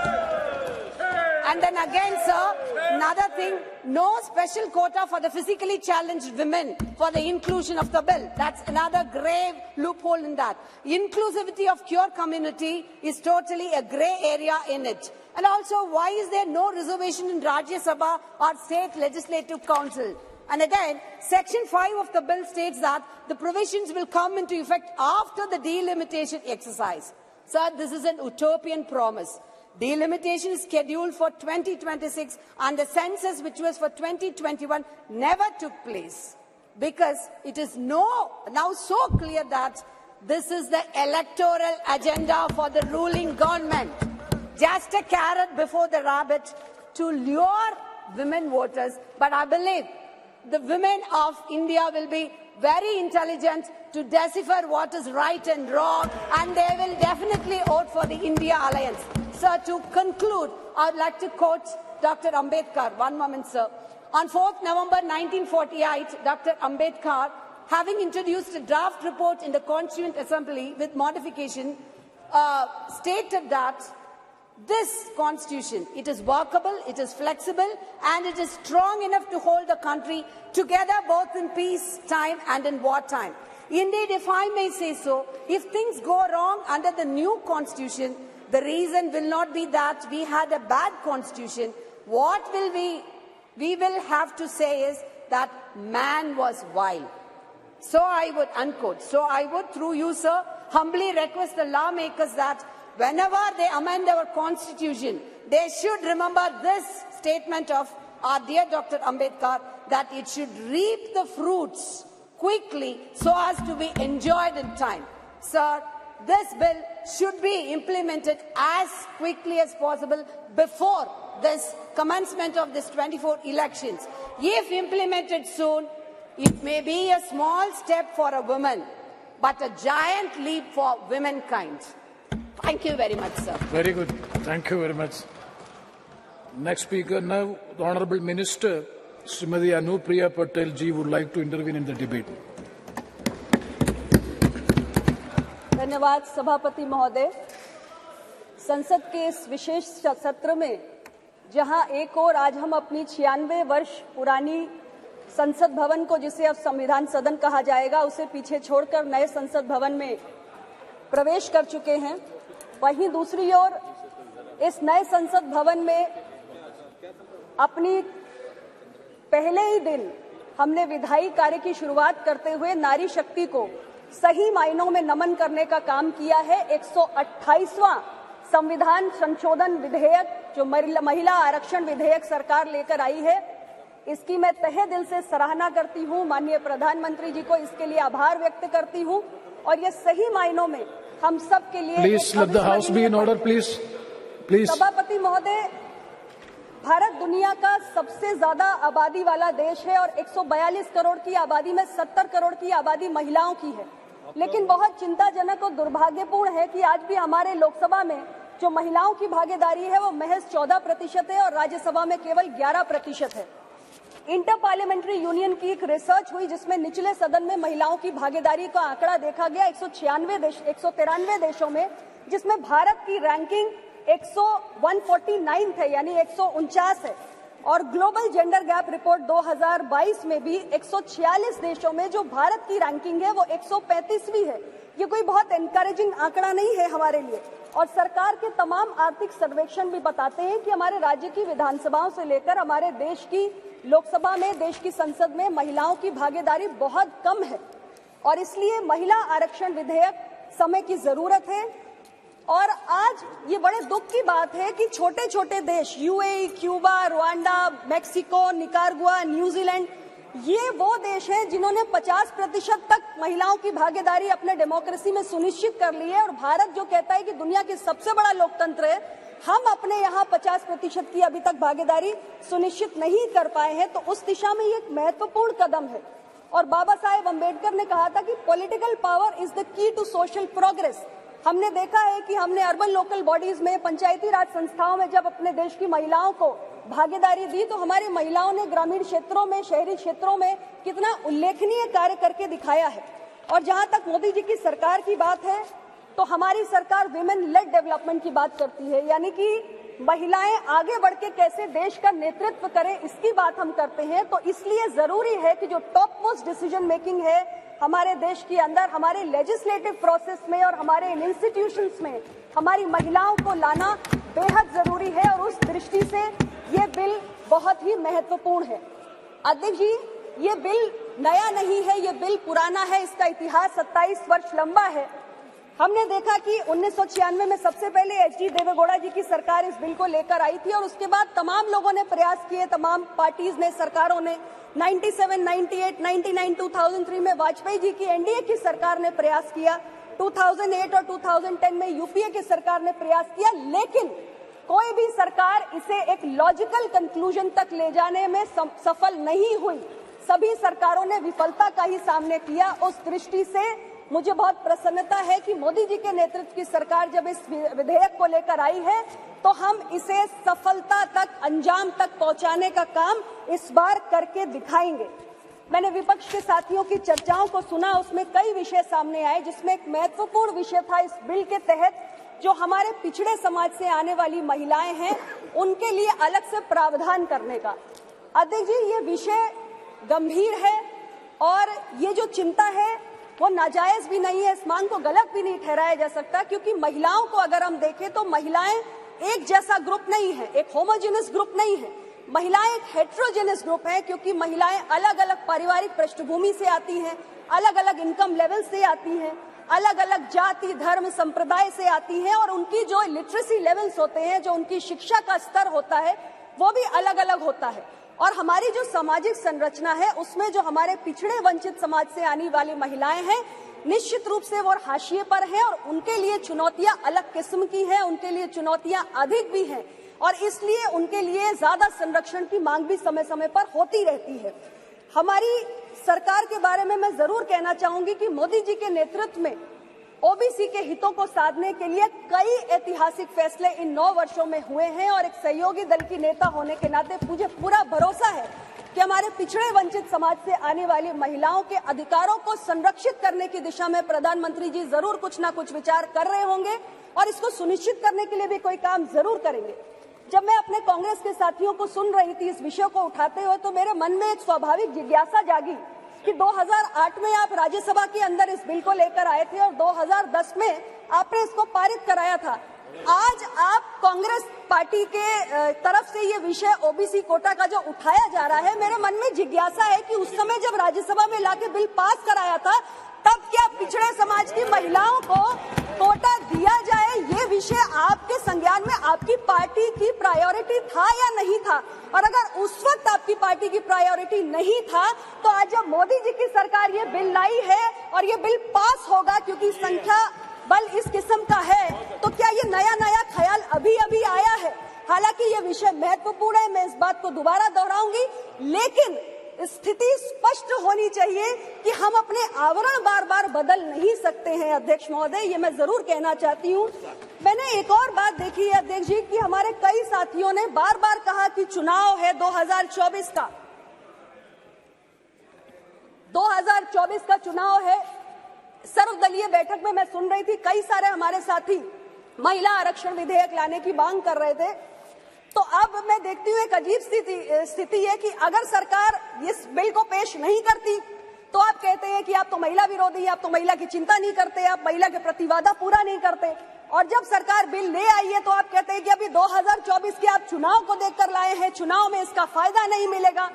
T: And then again, sir, another thing, no special quota for the physically challenged women for the inclusion of the bill. That's another grave loophole in that. Inclusivity of queer community is totally a grey area in it. And also, why is there no reservation in Rajya Sabha or State Legislative Council? And again, Section 5 of the bill states that the provisions will come into effect after the delimitation exercise. Sir, this is an utopian promise. Delimitation is scheduled for 2026, and the census, which was for 2021, never took place, because it is now so clear that this is the electoral agenda for the ruling government. Just a carrot before the rabbit to lure women voters. But I believe the women of India will be very intelligent to decipher what is right and wrong, and they will definitely vote for the India Alliance. Sir, to conclude, I would like to quote Dr. Ambedkar. One moment, sir. On 4th November 1948, Dr. Ambedkar, having introduced a draft report in the Constituent Assembly with modification, stated that this constitution, it is workable, it is flexible, and it is strong enough to hold the country together both in peace time and in wartime. Indeed, if I may say so, if things go wrong under the new constitution, the reason will not be that we had a bad constitution. What we will have to say is that man was vile. So I would, unquote, so I would, through you, sir, humbly request the lawmakers that whenever they amend our constitution, they should remember this statement of our dear Dr. Ambedkar, that it should reap the fruits quickly so as to be enjoyed in time. Sir, this bill should be implemented as quickly as possible before this commencement of this 24 elections. If implemented soon, it may be a small step for a woman, but a giant leap for womankind. Thank you very much, sir.
Q: Very good. Thank you very much. Next speaker now, the Honourable Minister, Srimati Anupriya Patel ji would like to intervene in the debate.
H: धन्यवाद सभापति महोदय। संसद के इस विशेष सत्र में जहां एक और आज हम अपनी 96 वर्ष पुरानी संसद भवन को, जिसे अब संविधान सदन कहा जाएगा, उसे पीछे छोड़कर नए संसद भवन में प्रवेश कर चुके हैं, वहीं दूसरी ओर इस नए संसद भवन में अपनी पहले ही दिन हमने विधायी कार्य की शुरुआत करते हुए नारी शक्ति को सही मायनों में नमन करने का काम किया है। 128वां संविधान संशोधन विधेयक जो महिला आरक्षण विधेयक सरकार लेकर आई है, इसकी मैं तहे दिल से सराहना करती हूं। माननीय प्रधानमंत्री जी को इसके लिए आभार व्यक्त करती हूं और ये सही मायनों में हम सब के लिए
Q: please let the house be in order please.
H: सभापति महोदय, भारत दुनिया का सबसे ज्यादा आबादी वाला देश है और 142 करोड़ की आबादी में 70 करोड़ की आबादी महिलाओं की है। लेकिन बहुत चिंताजनक और दुर्भाग्यपूर्ण है कि आज भी हमारे लोकसभा में जो महिलाओं की भागीदारी है वो महज 14% है और राज्यसभा में केवल 11% है। इंटर पार्लियामेंट्री यूनियन की एक रिसर्च हुई जिसमें निचले सदन में महिलाओं की भागीदारी का आंकड़ा देखा गया 193 देशों में, जिसमें भारत की रैंकिंग 149 है, यानी 149 है। और ग्लोबल जेंडर गैप रिपोर्ट 2022 में भी 146 देशों में जो भारत की रैंकिंग है वो 135वीं है। ये कोई बहुत एनकरेजिंग आंकड़ा नहीं है हमारे लिए। और सरकार के तमाम आर्थिक सर्वेक्षण भी बताते हैं कि हमारे राज्य की विधानसभाओं से लेकर हमारे देश की लोकसभा में, देश की संसद में महिलाओं की भागीदारी बहुत कम है और इसलिए महिला आरक्षण विधेयक समय की जरूरत है। और आज ये बड़े दुख की बात है कि छोटे छोटे देश UAE, Cuba, Rwanda, Mexico, Nicaragua, New Zealand, ये वो देश हैं जिन्होंने 50% तक महिलाओं की भागीदारी अपने डेमोक्रेसी में सुनिश्चित कर ली है। और भारत जो कहता है कि दुनिया की सबसे बड़ा लोकतंत्र है, हम अपने यहाँ 50% की अभी तक भागीदारी सुनिश्चित नहीं कर पाए हैं। तो उस दिशा में ये एक महत्वपूर्ण कदम है। और बाबा साहेब अम्बेडकर ने कहा था कि political power is the key to social progress. हमने देखा है कि हमने अर्बन लोकल बॉडीज में, पंचायती राज संस्थाओं में जब अपने देश की महिलाओं को भागीदारी दी तो हमारी महिलाओं ने ग्रामीण क्षेत्रों में, शहरी क्षेत्रों में कितना उल्लेखनीय कार्य करके दिखाया है। और जहां तक मोदी जी की सरकार की बात है तो हमारी सरकार विमेन लेड डेवलपमेंट की बात करती है, यानी कि महिलाएं आगे बढ़ के कैसे देश का नेतृत्व करें, इसकी बात हम करते हैं। तो इसलिए जरूरी है कि जो टॉप मोस्ट डिसीजन मेकिंग है हमारे देश के अंदर, हमारे लेजिस्लेटिव प्रोसेस में और हमारे इंस्टीट्यूशंस में हमारी महिलाओं को लाना बेहद जरूरी है। और उस दृष्टि से ये बिल बहुत ही महत्वपूर्ण है। अध्यक्ष जी, ये बिल नया नहीं है, ये बिल पुराना है, इसका इतिहास 27 वर्ष लंबा है। हमने देखा कि 1996 में सबसे पहले एच.डी. देवेगौड़ा जी की सरकार इस बिल को लेकर आई थी और उसके बाद तमाम लोगों ने प्रयास किए, तमाम पार्टीज ने, सरकारों ने। 97, 98, 99, 2003 में वाजपेयी जी की एनडीए की सरकार ने प्रयास किया। 2008 और 2010 में यूपीए की सरकार ने प्रयास किया, लेकिन कोई भी सरकार इसे एक लॉजिकल कंक्लूजन तक ले जाने में सफल नहीं हुई। सभी सरकारों ने विफलता का ही सामना किया। उस दृष्टि से मुझे बहुत प्रसन्नता है कि मोदी जी के नेतृत्व की सरकार जब इस विधेयक को लेकर आई है तो हम इसे सफलता तक, अंजाम तक पहुंचाने का काम इस बार करके दिखाएंगे। मैंने विपक्ष के साथियों की चर्चाओं को सुना, उसमें कई विषय सामने आए, जिसमें एक महत्वपूर्ण विषय था इस बिल के तहत जो हमारे पिछड़े समाज से आने वाली महिलाएं हैं उनके लिए अलग से प्रावधान करने का। अध्यक्ष जी, ये विषय गंभीर है और ये जो चिंता है वो नाजायज भी नहीं है, इस मांग को गलत भी नहीं ठहराया जा सकता, क्योंकि महिलाओं को अगर हम देखें तो महिलाएं एक जैसा ग्रुप नहीं है, एक होमोजेनस ग्रुप नहीं है। महिलाएं एक हेट्रोजेनस ग्रुप है, क्योंकि महिलाएं अलग अलग पारिवारिक पृष्ठभूमि से आती हैं, अलग अलग इनकम लेवल से आती हैं, अलग अलग जाति, धर्म, संप्रदाय से आती हैं और उनकी जो लिटरेसी लेवल्स होते हैं, जो उनकी शिक्षा का स्तर होता है, वो भी अलग अलग होता है। और हमारी जो सामाजिक संरचना है उसमें जो हमारे पिछड़े वंचित समाज से आने वाली महिलाएं हैं, निश्चित रूप से वो हाशिए पर हैं और उनके लिए चुनौतियां अलग किस्म की हैं, उनके लिए चुनौतियां अधिक भी हैं और इसलिए उनके लिए ज्यादा संरक्षण की मांग भी समय समय पर होती रहती है। हमारी सरकार के बारे में मैं जरूर कहना चाहूंगी कि मोदी जी के नेतृत्व में ओबीसी के हितों को साधने के लिए कई ऐतिहासिक फैसले इन 9 वर्षों में हुए हैं और एक सहयोगी दल की नेता होने के नाते मुझे पूरा भरोसा है कि हमारे पिछड़े वंचित समाज से आने वाली महिलाओं के अधिकारों को संरक्षित करने की दिशा में प्रधानमंत्री जी जरूर कुछ ना कुछ विचार कर रहे होंगे और इसको सुनिश्चित करने के लिए भी कोई काम जरूर करेंगे। जब मैं अपने कांग्रेस के साथियों को सुन रही थी इस विषय को उठाते हुए तो मेरे मन में एक स्वाभाविक जिज्ञासा जागी कि 2008 में आप राज्यसभा के अंदर इस बिल को लेकर आए थे और 2010 में आपने इसको पारित कराया था। आज आप कांग्रेस पार्टी के तरफ से ये विषय ओबीसी कोटा का जो उठाया जा रहा है, मेरे मन में जिज्ञासा है कि उस समय जब राज्यसभा में लाके बिल पास कराया था तब क्या पिछड़े समाज की महिलाओं को कोटा दिया जाए ये विषय आपके संज्ञान में आपकी पार्टी की प्रायोरिटी था या नहीं था? और अगर उस वक्त आपकी पार्टी की प्रायोरिटी नहीं था तो आज जब मोदी जी की सरकार ये बिल लाई है और ये बिल पास होगा क्योंकि संख्या बल इस किस्म का है, तो क्या ये नया ख्याल अभी अभी आया है? हालांकि ये विषय महत्वपूर्ण है, मैं इस बात को दोबारा दोहराऊंगी, लेकिन स्थिति स्पष्ट होनी चाहिए कि हम अपने आवरण बार बार बदल नहीं सकते हैं। अध्यक्ष महोदय, ये मैं जरूर कहना चाहती हूँ। मैंने एक और बात देखी है अध्यक्ष जी कि हमारे कई साथियों ने बार बार कहा कि चुनाव है 2024 का, 2024 का चुनाव है। सर्वदलीय बैठक में मैं सुन रही थी कई सारे हमारे साथी महिला आरक्षण विधेयक लाने की मांग कर रहे थे, तो अब मैं देखती हूँ एक अजीब स्थिति है कि अगर सरकार इस बिल को पेश नहीं करती तो आप कहते हैं कि आप तो महिला विरोधी, आप तो महिला की चिंता नहीं करते, आप महिला के प्रतिवादा पूरा नहीं करते, और जब सरकार बिल ले आई है तो आप कहते हैं कि अभी 2024 के आप चुनाव को देखकर लाए हैं, चुनाव में इसका फायदा नहीं मिलेगा।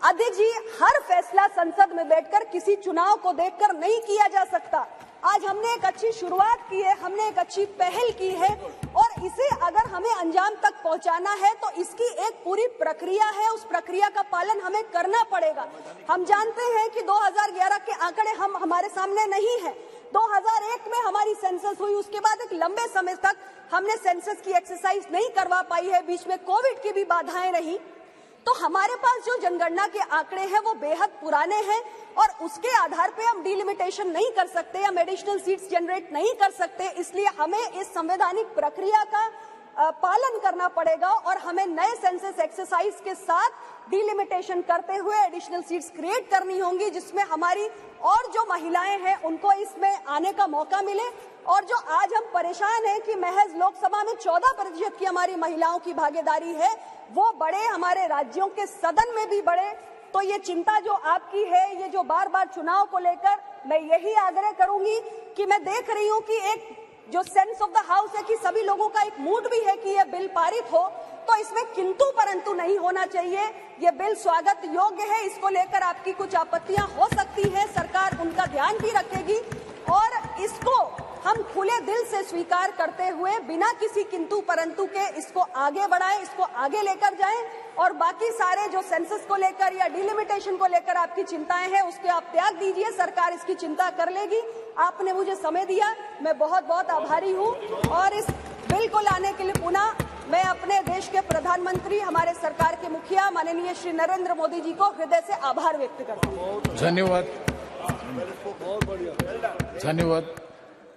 H: अध्यक्ष जी, हर फैसला संसद में बैठकर किसी चुनाव को देखकर नहीं किया जा सकता। आज हमने एक अच्छी शुरुआत की है, हमने एक अच्छी पहल की है और इसे अगर हमें अंजाम तक पहुंचाना है तो इसकी एक पूरी प्रक्रिया है, उस प्रक्रिया का पालन हमें करना पड़ेगा। हम जानते हैं कि 2011 के आंकड़े हमारे सामने नहीं है। 2001 में हमारी सेंसस हुई, उसके बाद एक लंबे समय तक हमने सेंसस की एक्सरसाइज नहीं करवा पाई है, बीच में कोविड की भी बाधाएं रही, तो हमारे पास जो जनगणना के आंकड़े हैं वो बेहद पुराने हैं और उसके आधार पे हम डिलिमिटेशन नहीं कर सकते, हम एडिशनल सीट्स जनरेट नहीं कर सकते। इसलिए हमें इस संवैधानिक प्रक्रिया का पालन करना पड़ेगा और हमें नए सेंसस एक्सरसाइज के साथ डिलिमिटेशन करते हुए एडिशनल सीट्स क्रिएट करनी होंगी, जिसमें हमारी और जो महिलाएं हैं उनको इसमें आने का मौका मिले। और जो आज हम परेशान हैं कि महज लोकसभा में 14% की हमारी महिलाओं की भागीदारी है, वो बड़े हमारे राज्यों के सदन में भी बढ़े। तो ये चिंता जो आपकी है, ये जो बार बार चुनाव को लेकर, मैं यही आग्रह करूंगी कि मैं देख रही हूं कि एक जो सेंस ऑफ द हाउस है कि सभी लोगों का एक मूड भी है कि यह बिल पारित हो, तो इसमें किंतु परंतु नहीं होना चाहिए। ये बिल स्वागत योग्य है, इसको लेकर आपकी कुछ आपत्तियां हो सकती है, सरकार उनका ध्यान भी रखेगी और इसको हम खुले दिल से स्वीकार करते हुए बिना किसी किंतु परंतु के इसको आगे बढ़ाएं, इसको आगे लेकर जाएं और बाकी सारे जो सेंसस को लेकर या डिलिमिटेशन को लेकर आपकी चिंताएं हैं उसके आप त्याग दीजिए, सरकार इसकी चिंता कर लेगी। आपने मुझे समय दिया, मैं बहुत बहुत आभारी हूं और इस बिल को लाने के लिए पुनः मैं अपने देश के प्रधानमंत्री, हमारे सरकार के मुखिया माननीय श्री नरेंद्र मोदी जी को हृदय से आभार व्यक्त करता हूँ।
Q: धन्यवाद, धन्यवाद।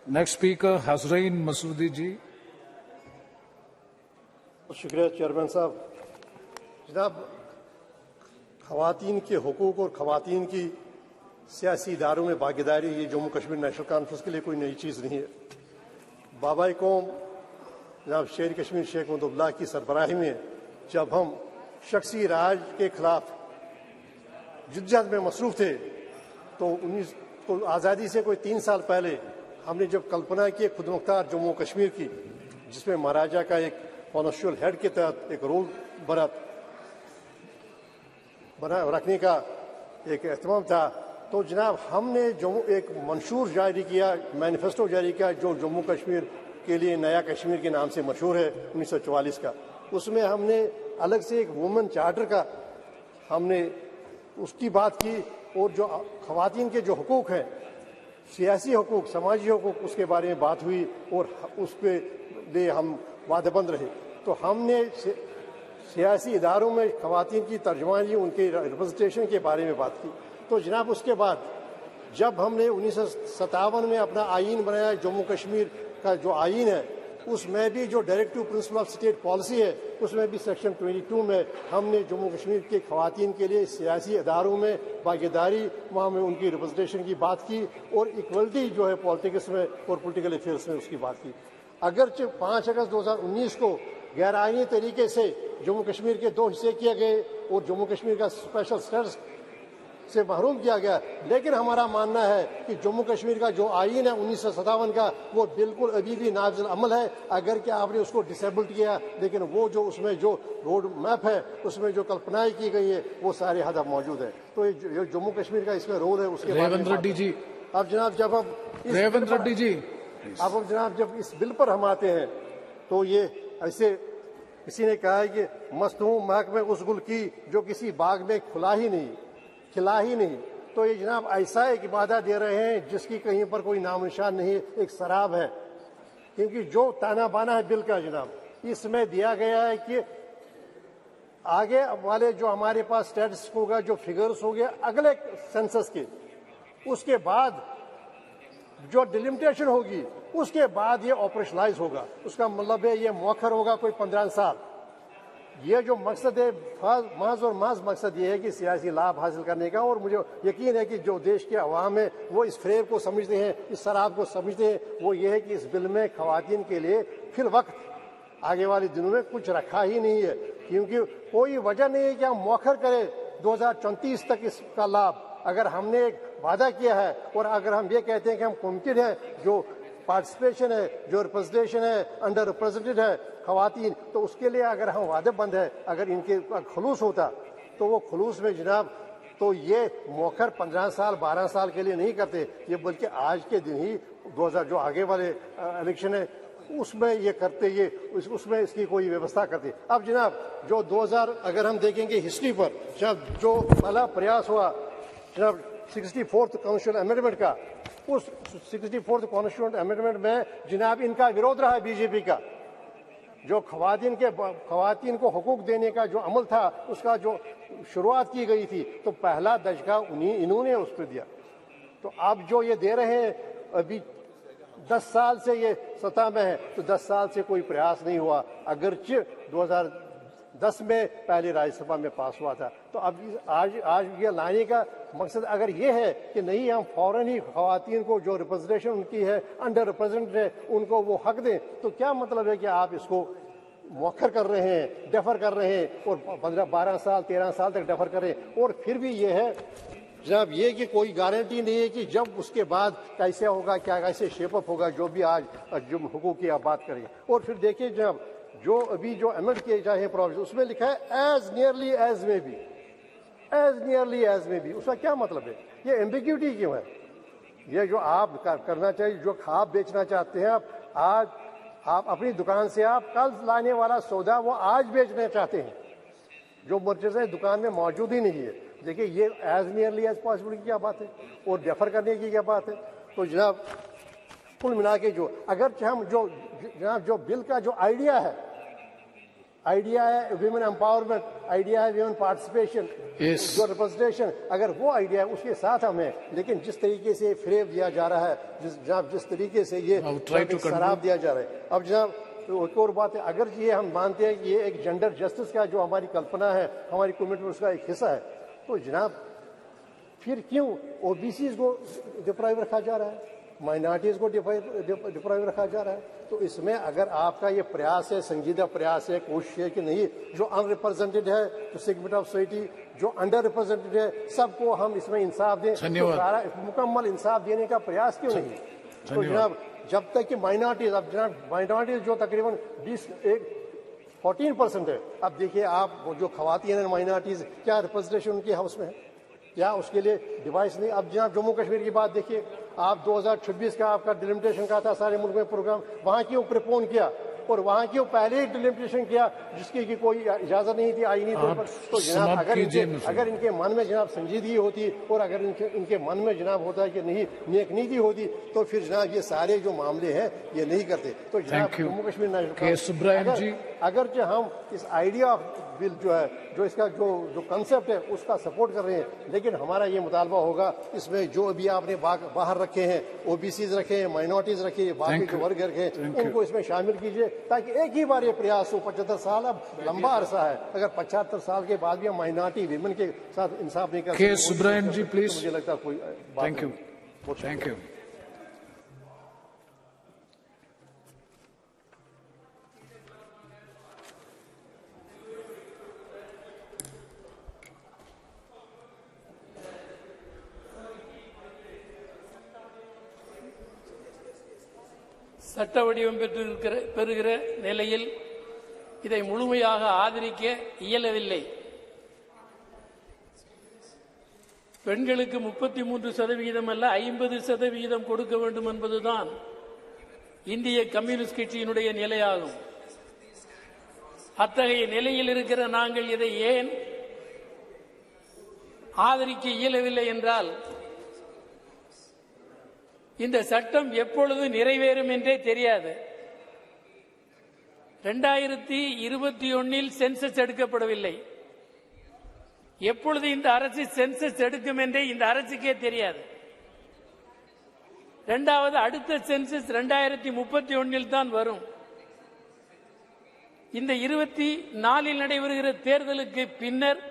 Q: नेक्स्ट स्पीकर हसरैन मसूदी जी।
U: शुक्रिया चेयरमैन साहब। जनाब, खवातीन के हुकूक और खवातीन की सियासी इदारों में भागीदारी ये जम्मू कश्मीर नेशनल कॉन्फ्रेंस के लिए कोई नई चीज़ नहीं है। बाबाई कौम जनाब शेर कश्मीर शेख महमूदुल्लाह की सरबराही में जब हम शख्सी राज के खिलाफ जिद्दजहद में मसरूफ थे तो 19 को आज़ादी से कोई 3 साल पहले हमने जब कल्पना की खुदमुख्तार जम्मू कश्मीर की, जिसमें महाराजा का एक कॉन्स्टिट्यूशनल हेड के तहत एक रोल बना रखने का एक एहतमाम था, तो जनाब हमने जम्मू एक मंशूर जारी किया, मैनिफेस्टो जारी किया जो जम्मू कश्मीर के लिए नया कश्मीर के नाम से मशहूर है 1944 का। उसमें हमने अलग से एक वुमेन चार्टर का हमने उसकी बात की और जो खवातीन के जो हुकूक हैं सियासी हुकूक, समाजी हुकूक, उसके बारे में बात हुई और उस पे लिए हम वादेबंद रहे। तो हमने सियासी इदारों में ख़वातीन की तर्जुमानी, उनके रिप्रेजेंटेशन के बारे में बात की। तो जनाब उसके बाद जब हमने 1957 में अपना आईन बनाया, जम्मू कश्मीर का जो आईन है उसमें भी जो directive principle of state policy है उसमें भी सेक्शन 22 में हमने जम्मू कश्मीर के ख़वातीन के लिए सियासी इदारों में भागीदारी, वहाँ में उनकी रिप्रेजेंटेशन की बात की और इक्वलिटी जो है पॉलिटिक्स में और पॉलिटिकल अफेयर्स में उसकी बात की। अगरचे 5 अगस्त 2019 को गैर आईनी तरीके से जम्मू कश्मीर के 2 हिस्से किए गए और जम्मू कश्मीर का स्पेशल स्टेटस से महरूम किया गया, लेकिन हमारा मानना है कि जम्मू कश्मीर का जो आईन है 1957 का वो बिल्कुल अभी भी नाफिज अमल है। अगर कि आपने उसको डिसेबल्ड किया, लेकिन वो जो उसमें जो रोड मैप है उसमें जो कल्पनाएं की गई है वो सारे हदफ मौजूद है। तो ये जम्मू कश्मीर का इसमें रोल है उसके
Q: रेवंत रेड्डी जी।
U: अब जनाब जब हम
Q: रेवंत रेड्डी जी
U: अब जनाब जब इस बिल पर हम आते हैं तो ये ऐसे किसी ने कहा है कि मस्तूम महक में उस गुल की जो किसी बाग में खिला ही नहीं। तो ये जनाब ऐसा एक वादा दे रहे हैं जिसकी कहीं पर कोई नाम निशान नहीं, एक शराब है। क्योंकि जो ताना बाना है बिल का जनाब, इसमें दिया गया है कि आगे वाले जो हमारे पास स्टेट्स होगा, जो फिगर्स हो गया अगले सेंसस के, उसके बाद जो डिलिमिटेशन होगी उसके बाद ये ऑपरेशनलाइज होगा। उसका मतलब है ये मौखर होगा कोई 15 साल। ये जो मकसद है महज और महज मकसद ये है कि सियासी लाभ हासिल करने का। और मुझे यकीन है कि जो देश के अवाम है वो इस फ्रेब को समझते हैं, इस शराब को समझते हैं। वो ये है कि इस बिल में खवातीन के लिए फिल वक्त आगे वाले दिनों में कुछ रखा ही नहीं है, क्योंकि कोई वजह नहीं है कि हम मौखर करें 2034 तक इसका लाभ। अगर हमने एक वादा किया है और अगर हम ये कहते हैं कि हम कमिटेड हैं, जो पार्टिसिपेशन है, जो रिप्रेजेंटेशन है, अंडर रिप्रेजेंटेड है खवातीन, तो उसके लिए अगर हम वादेबंद है, अगर इनके खलूस होता तो वो खलूस में जनाब तो ये मौखर 15 साल 12 साल के लिए नहीं करते, ये बल्कि आज के दिन ही 2000 जो आगे वाले इलेक्शन है उसमें ये करते, ये उसमें इसकी कोई व्यवस्था करते। अब जनाब जो 2000 अगर हम देखेंगे हिस्ट्री पर, जब जो पहला प्रयास हुआ जनाब 64th कॉन्स्टिट्यूशन अमेंडमेंट का, उस 64th कॉन्स्टिट्यूशन अमेंडमेंट में जनाब इनका विरोध रहा बीजेपी का। जो खवातीन को हुकूक देने का जो अमल था उसका जो शुरुआत की गई थी, तो पहला दशका इन्होंने उस पर दिया। तो अब जो ये दे रहे हैं, अभी 10 साल से ये सत्ता में है, तो 10 साल से कोई प्रयास नहीं हुआ। अगरचे 2010 में पहले राज्यसभा में पास हुआ था। तो अब आज ये लाने का मकसद अगर ये है कि नहीं, हम फौरन ही खवातीन को जो रिप्रेजेंटेशन उनकी है, अंडर रिप्रेजेंटेड है, उनको वो हक दें, तो क्या मतलब है कि आप इसको मौखर कर रहे हैं, डेफर कर रहे हैं और 15-12 साल 13 साल तक डेफर कर रहे हैं। और फिर भी ये है जनाब ये कि कोई गारंटी नहीं है कि जब उसके बाद कैसे होगा, क्या कैसे शेपअप होगा, जो भी आज जो हुकूक की आप बात करें। और फिर देखिए जनाब जो अभी जो अमेंड किए जाए हैं प्रोविजन, उसमें लिखा है एज नियरली एज में भी, एज नियरली एज में भी। उसका क्या मतलब है? ये एम्बिग्यूटी क्यों है? ये जो आप करना चाहिए, जो आप बेचना चाहते हैं, आज आप अपनी दुकान से आप कल लाने वाला सौदा वो आज बेचना चाहते हैं, जो मर्चेंट दुकान में मौजूद ही नहीं है। देखिए ये एज नियरली एज पॉसिबल की क्या बात है और डेफर करने की क्या बात है? तो जनाब कुल मिला के जो अगर हम जो जनाब जो बिल का जो आइडिया है विमेन एम्पावरमेंट, आइडिया है विमेन पार्टिसिपेशन, जो रिप्रेजेंटेशन, अगर वो आइडिया है उसके साथ हम हैं, लेकिन जिस तरीके से फ्रेम दिया जा रहा है, जिस तरीके से ये शराब दिया जा रहा है। अब जनाब तो एक और बात है, अगर ये हम मानते हैं कि ये एक जेंडर जस्टिस का जो हमारी कल्पना है, हमारी कमिटमेंट, उसका एक हिस्सा है, तो जनाब फिर क्यों ओबीसी को डिप्राइव रखा जा रहा है, माइनॉरिटीज को डिप्राइव रखा जा रहा है? तो इसमें अगर आपका ये प्रयास है, संजीदा प्रयास है, कोशिश है कि नहीं, जो अनरिप्रेजेंटेड है, जो सेगमेंट ऑफ सोसाइटी जो अंडर रिप्रेजेंटेड है, सबको हम इसमें इंसाफ दें, तो सारा मुकम्मल इंसाफ देने का प्रयास क्यों नहीं? तो जनाब जब तक कि माइनॉरिटीज, अब जनाब माइनॉरिटीज जो तकरीबन 14% है, अब देखिए आप जो खवातीन हैं माइनॉरिटीज, क्या रिप्रेजेंटेशन उनके हाउस में है? या उसके लिए डिवाइस नहीं? अब जनाब जम्मू कश्मीर की बात देखिए, आप 2026 का आपका डिलिमिटेशन का था सारे मुल्क में प्रोग्राम, वहां क्यों प्रिपोन किया? और वहाँ की पहले ही डिलिमिटेशन किया जिसकी की कोई इजाजत नहीं थी आईनी तौर पर। तो जनाब अगर इनके मन में जनाब संजीदगी होती और अगर इनके मन में जनाब होता है कि नहीं नेक नीति होती तो फिर जनाब ये सारे जो मामले हैं ये नहीं करते। तो जनाब जम्मू कश्मीर अगर जो हम इस आइडिया ऑफ बिल जो है जो इसका जो कंसेप्ट है उसका सपोर्ट कर रहे हैं, लेकिन हमारा ये मुतालबा होगा इसमें जो भी आपने बाहर रखे हैं, ओबीसीज रखे हैं, माइनॉरिटीज रखे हैं, बाकी जो वर्ग रखे हैं उनको इसमें शामिल कीजिए ताकि एक ही बार ये प्रयास हो। 75 साल अब लंबा अरसा है, अगर 75 साल के बाद भी हम माइनॉरिटी विमेन के साथ इंसाफ नहीं कर सकते मुझे लगता है कोई
Q: थैंक यू।
A: சட்ட வடிவம் பெறுகிற நிலையில் இதை முழுமையாக ஆதரிக்க இயலவில்லை. பெண்களுக்கு 33% அல்ல 50% கொடுக்க வேண்டும் என்பதுதான் இந்திய கம்யூனிஸ்ட் கட்சியினுடைய நிலையாகும். அத்தகைய நிலையில் இருக்கிற நாங்கள் இதை ஏன் ஆதரிக்க இயலவில்லை என்றால் இந்த சட்டம் எப்பொழுது நிறைவேறும் என்றே தெரியாது. 2021 சென்சஸ் எடுக்கப்படவில்லை. எப்பொழுது இந்த அரசு சென்சஸ் எடுக்கும் என்றே இந்த அரசுக்கே தெரியாது. இரண்டாவது அடுத்த சென்சஸ் 2031 தான் வரும். இந்த 24 நடைபெறுகிற தேர்தலுக்கு பின்னர்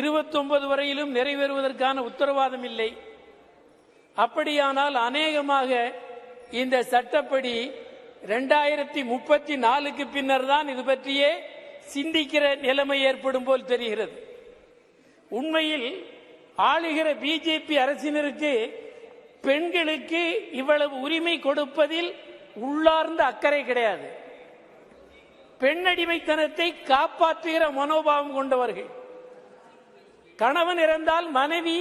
A: 29 வரையிலும் நிறைவேறுவதற்கான உத்தரவாதம் இல்லை. அப்படியானால் அநேகமாக இந்த சட்டப்படி 2034 பின்னர் தான் இது பற்றியே சிந்திக்கிற நிலைமை ஏற்படும் போல் தெரிகிறது. உண்மையில் ஆளுகிற பிஜேபி அரசினருக்கு பெண்களுக்கு இவ்வளவு உரிமை கொடுப்பதில் உள்ளார்ந்த அக்கறை கிடையாது. பெண்ணடிமைத்தனத்தை காப்பாற்றுகிற மனோபாவம் கொண்டவர்கள். கணவன் இறந்தால் மனைவி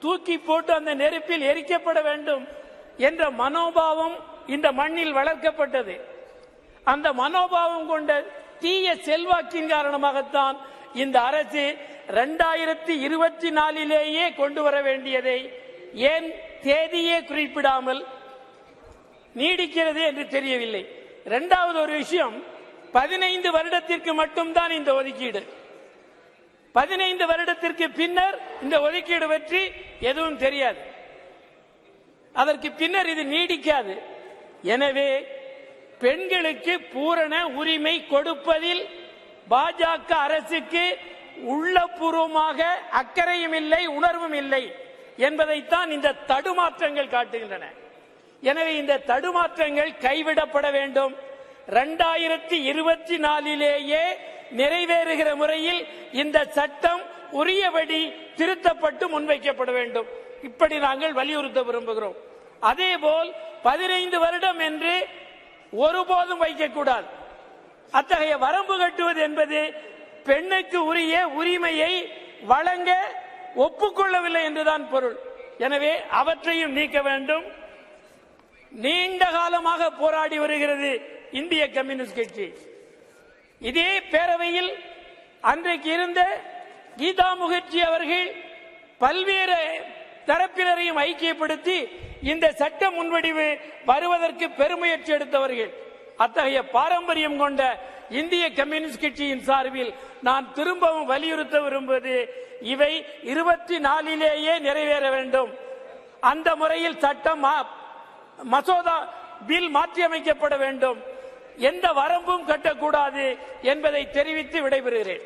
A: தூக்கி போட்டு அந்த நெருப்பில் எரிக்கப்பட வேண்டும் என்ற மனோபாவம் இந்த மண்ணில் வளர்க்கப்பட்டது. அந்த மனோபாவம் கொண்ட தீய செல்வாக்கின் காரணமாகத்தான் இந்த அரசு 2024 கொண்டு வர வேண்டியதை ஏன் தேதியே குறிப்பிடாமல் நீடிக்கிறது என்று தெரியவில்லை. இரண்டாவது ஒரு விஷயம், 15 வருடத்திற்கு மட்டும்தான் இந்த ஒதுக்கீடு. 15 வருடத்திற்கு பின்னர் இந்த ஒதுக்கீடு பற்றி எதுவும் தெரியாது. அதற்கு பின்னர் இது நீடிக்காது. எனவே பெண்களுக்கு பூரண உரிமை கொடுப்பதில் பாஜக அரசுக்கு உள்ளபூர்வமாக அக்கறையும் இல்லை, உணர்வும் இல்லை என்பதைத்தான் இந்த தடுமாற்றங்கள் காட்டுகின்றன. எனவே இந்த தடுமாற்றங்கள் கைவிடப்பட வேண்டும். 2024 நிறைவேறுகிற முறையில் இந்த சட்டம் உரியபடி திருத்தப்பட்டு முன்வைக்கப்பட வேண்டும். இப்படி நாங்கள் வலியுறுத்த விரும்புகிறோம். அதேபோல் 15 வருடம் என்று ஒருபோதும் வைக்கக்கூடாது. அத்தகைய வரம்பு கட்டுவது என்பது பெண்ணுக்கு உரிய உரிமையை வழங்க ஒப்புக்கொள்ளவில்லை என்றுதான் பொருள். எனவே அவற்றையும் நீக்க வேண்டும். நீண்ட காலமாக போராடி வருகிறது இந்திய கம்யூனிஸ்ட் கட்சி. இதே பேரவையில் அன்றைக்கு இருந்த கீதா முகர்ஜி அவர்கள் பல்வேறு தரப்பினரையும் ஐக்கியப்படுத்தி இந்த சட்ட முன்வடிவு வருவதற்கு பெருமுயற்சி எடுத்தவர்கள். அத்தகைய பாரம்பரியம் கொண்ட இந்திய கம்யூனிஸ்ட் கட்சியின் சார்பில் நான் திரும்பவும் வலியுறுத்த விரும்புவது, இவை 24 நிறைவேற வேண்டும். அந்த முறையில் சட்டம் மசோதா பில் மாற்றியமைக்கப்பட வேண்டும். எந்த வரம்பும் கட்டக்கூடாது என்பதை தெரிவித்து விடைபெறுகிறேன்.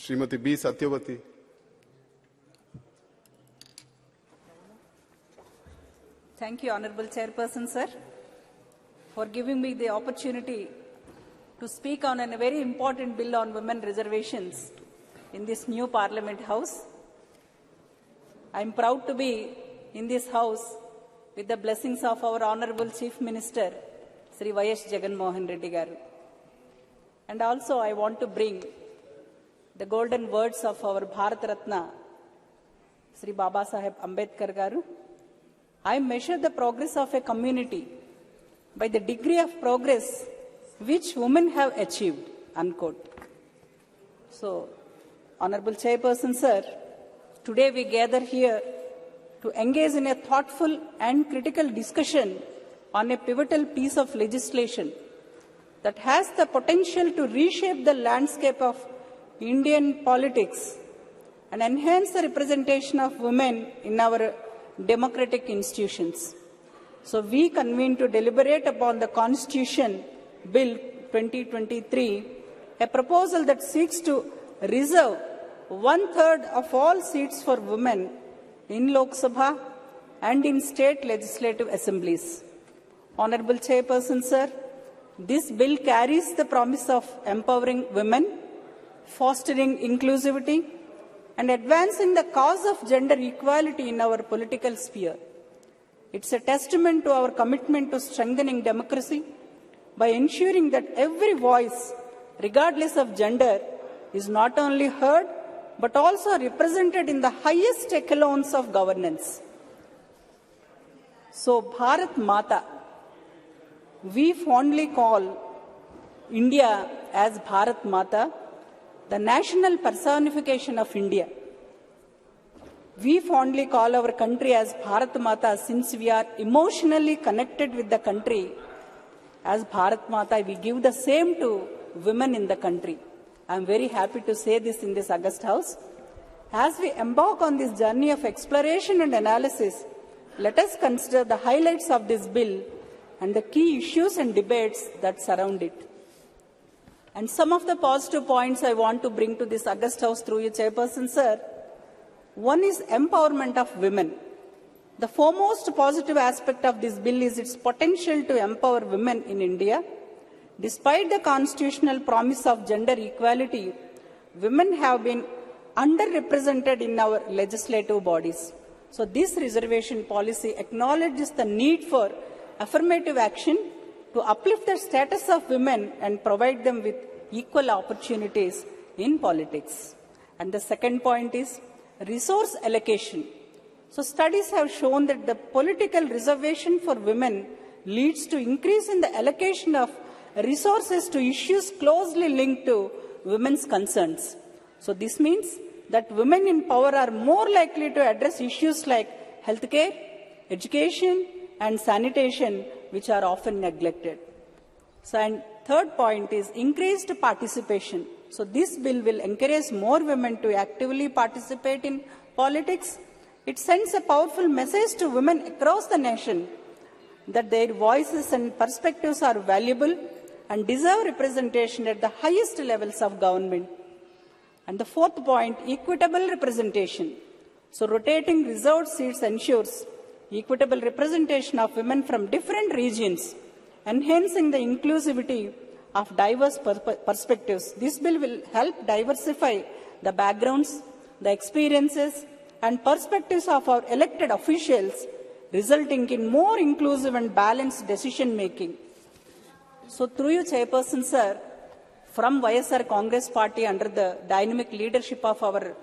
V: Shrimati B Satyavathi.
W: Thank you, Honorable Chairperson, sir, for giving me the opportunity to speak on a very important bill on women reservations in this new Parliament House. I am proud to be in this House with the blessings of our Honorable Chief Minister, Sri Y.S. Jagan Mohan Reddy Garu. And also I want to bring
N: the golden words of our Bharat Ratna, Sri Baba Saheb Ambedkar Garu, I measure the progress of a community by the degree of progress which women have achieved, unquote. So, Honorable Chairperson, sir, today we gather here to engage in a thoughtful and critical discussion on a pivotal piece of legislation that has the potential to reshape the landscape of Indian politics and enhance the representation of women in our democratic institutions. So we convene to deliberate upon the Constitution Bill 2023, a proposal that seeks to reserve 1/3 of all seats for women in Lok Sabha and in state legislative assemblies. Honorable Chairperson, sir, this bill carries the promise of empowering women, fostering inclusivity, and advancing the cause of gender equality in our political sphere. It's a testament to our commitment to strengthening democracy by ensuring that every voice, regardless of gender, is not only heard but also represented in the highest echelons of governance. So, Bharat Mata, we fondly call India as Bharat Mata, the national personification of India. We fondly call our country as Bharat Mata since we are emotionally connected with the country. As Bharat Mata, we give the same to women in the country. I am very happy to say this in this august house. As we embark on this journey of exploration and analysis, let us consider the highlights of this bill and the key issues and debates that surround it. And some of the positive points I want to bring to this august house through you, Chairperson, sir. One is empowerment of women. The foremost positive aspect of this bill is its potential to empower women in India. Despite the constitutional promise of gender equality, women have been underrepresented in our legislative bodies. So this reservation policy acknowledges the need for affirmative action to uplift the status of women and provide them with equal opportunities in politics. And the second point is resource allocation. So studies have shown that the political reservation for women leads to increase in the allocation of resources to issues closely linked to women's concerns. So this means that women in power are more likely to address issues like healthcare, education, and sanitation, which are often neglected. So, and third point is increased participation. So this bill will encourage more women to actively participate in politics. It sends a powerful message to women across the nation that their voices and perspectives are valuable and deserve representation at the highest levels of government. And the fourth point, equitable representation. So rotating reserved seats ensures equitable representation of women from different regions, enhancing the inclusivity of diverse perspectives. This bill will help diversify the backgrounds, the experiences, and perspectives of our elected officials, resulting in more inclusive and balanced decision-making. So through you, Chairperson, sir, from YSR Congress Party under the dynamic leadership of our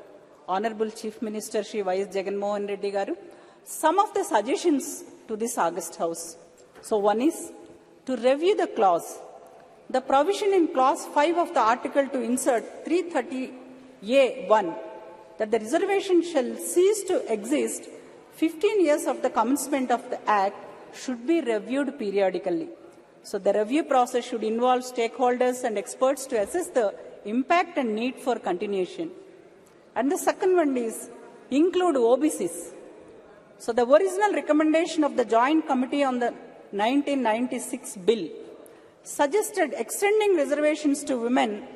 N: Honorable Chief Minister, Shri Y.S. Jagannath Reddy Garu, some of the suggestions to this August House. So one is to review the clause. The provision in clause 5 of the article to insert 330A1 that the reservation shall cease to exist 15 years of the commencement of the Act should be reviewed periodically. So the review process should involve stakeholders and experts to assess the impact and need for continuation. And the second one is include OBCs. So the original recommendation of the Joint Committee on the 1996 bill suggested extending reservations to women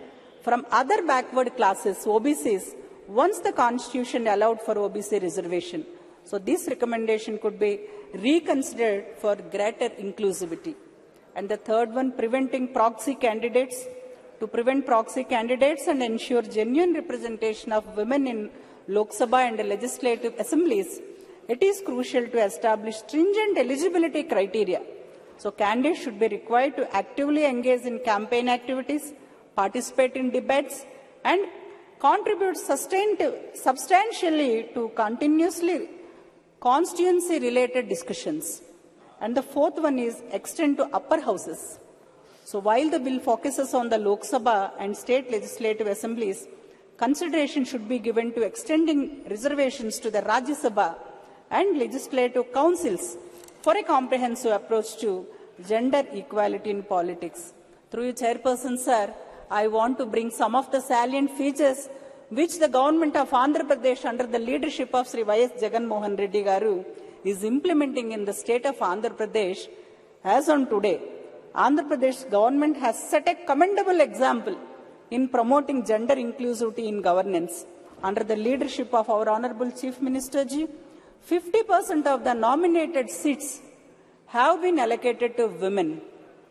N: from other backward classes, OBCs, once the Constitution allowed for OBC reservation. So this recommendation could be reconsidered for greater inclusivity. And the third one, preventing proxy candidates. To prevent proxy candidates and ensure genuine representation of women in Lok Sabha and legislative assemblies, it is crucial to establish stringent eligibility criteria. So candidates should be required to actively engage in campaign activities, participate in debates, and
W: contribute substantially to continuously constituency-related discussions. And the fourth one is extend to upper houses. So while the bill focuses on the Lok Sabha and state legislative assemblies, consideration should be given to extending reservations to the Rajya Sabha and legislative councils for a comprehensive approach to gender equality in politics. Through you, Chairperson, sir, I want to bring some of the salient features which the government of Andhra Pradesh under the leadership of Sri Y.S. Jagan Mohan Reddy Garu is implementing in the state of Andhra Pradesh. As on today, Andhra Pradesh government has set a commendable example in promoting gender inclusivity in governance. Under the leadership of our Honorable Chief Minister ji, 50% of the nominated seats have been allocated to women.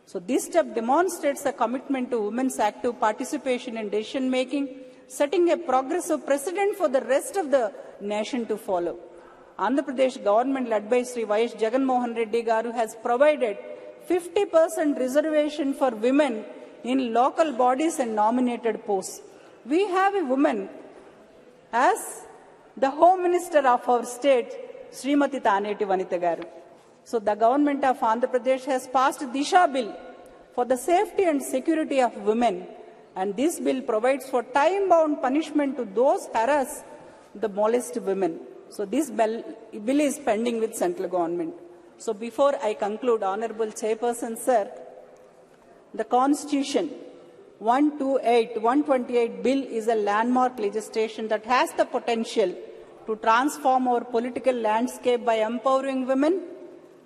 W: So this step demonstrates a commitment to women's active participation in decision making, setting a progressive precedent for the rest of the nation to follow. Andhra Pradesh government led by Sri Y.S. Jagan Mohan Reddy Garu has provided 50% reservation for women in local bodies and nominated posts. We have a woman as the Home Minister of our state, Srimati Taneti Vanitha Garu. So the government of Andhra Pradesh has passed Disha bill for the safety and security of women, and this bill provides for time-bound punishment to those harass the molest women. So this bill is pending with central government. So before I conclude, Honorable Chairperson, sir, the Constitution 128 bill is a landmark legislation that has the potential to transform our political landscape by empowering women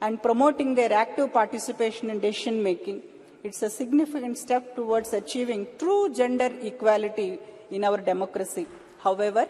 W: and promoting their active participation in decision making. It's a significant step towards achieving true gender equality in our democracy. However,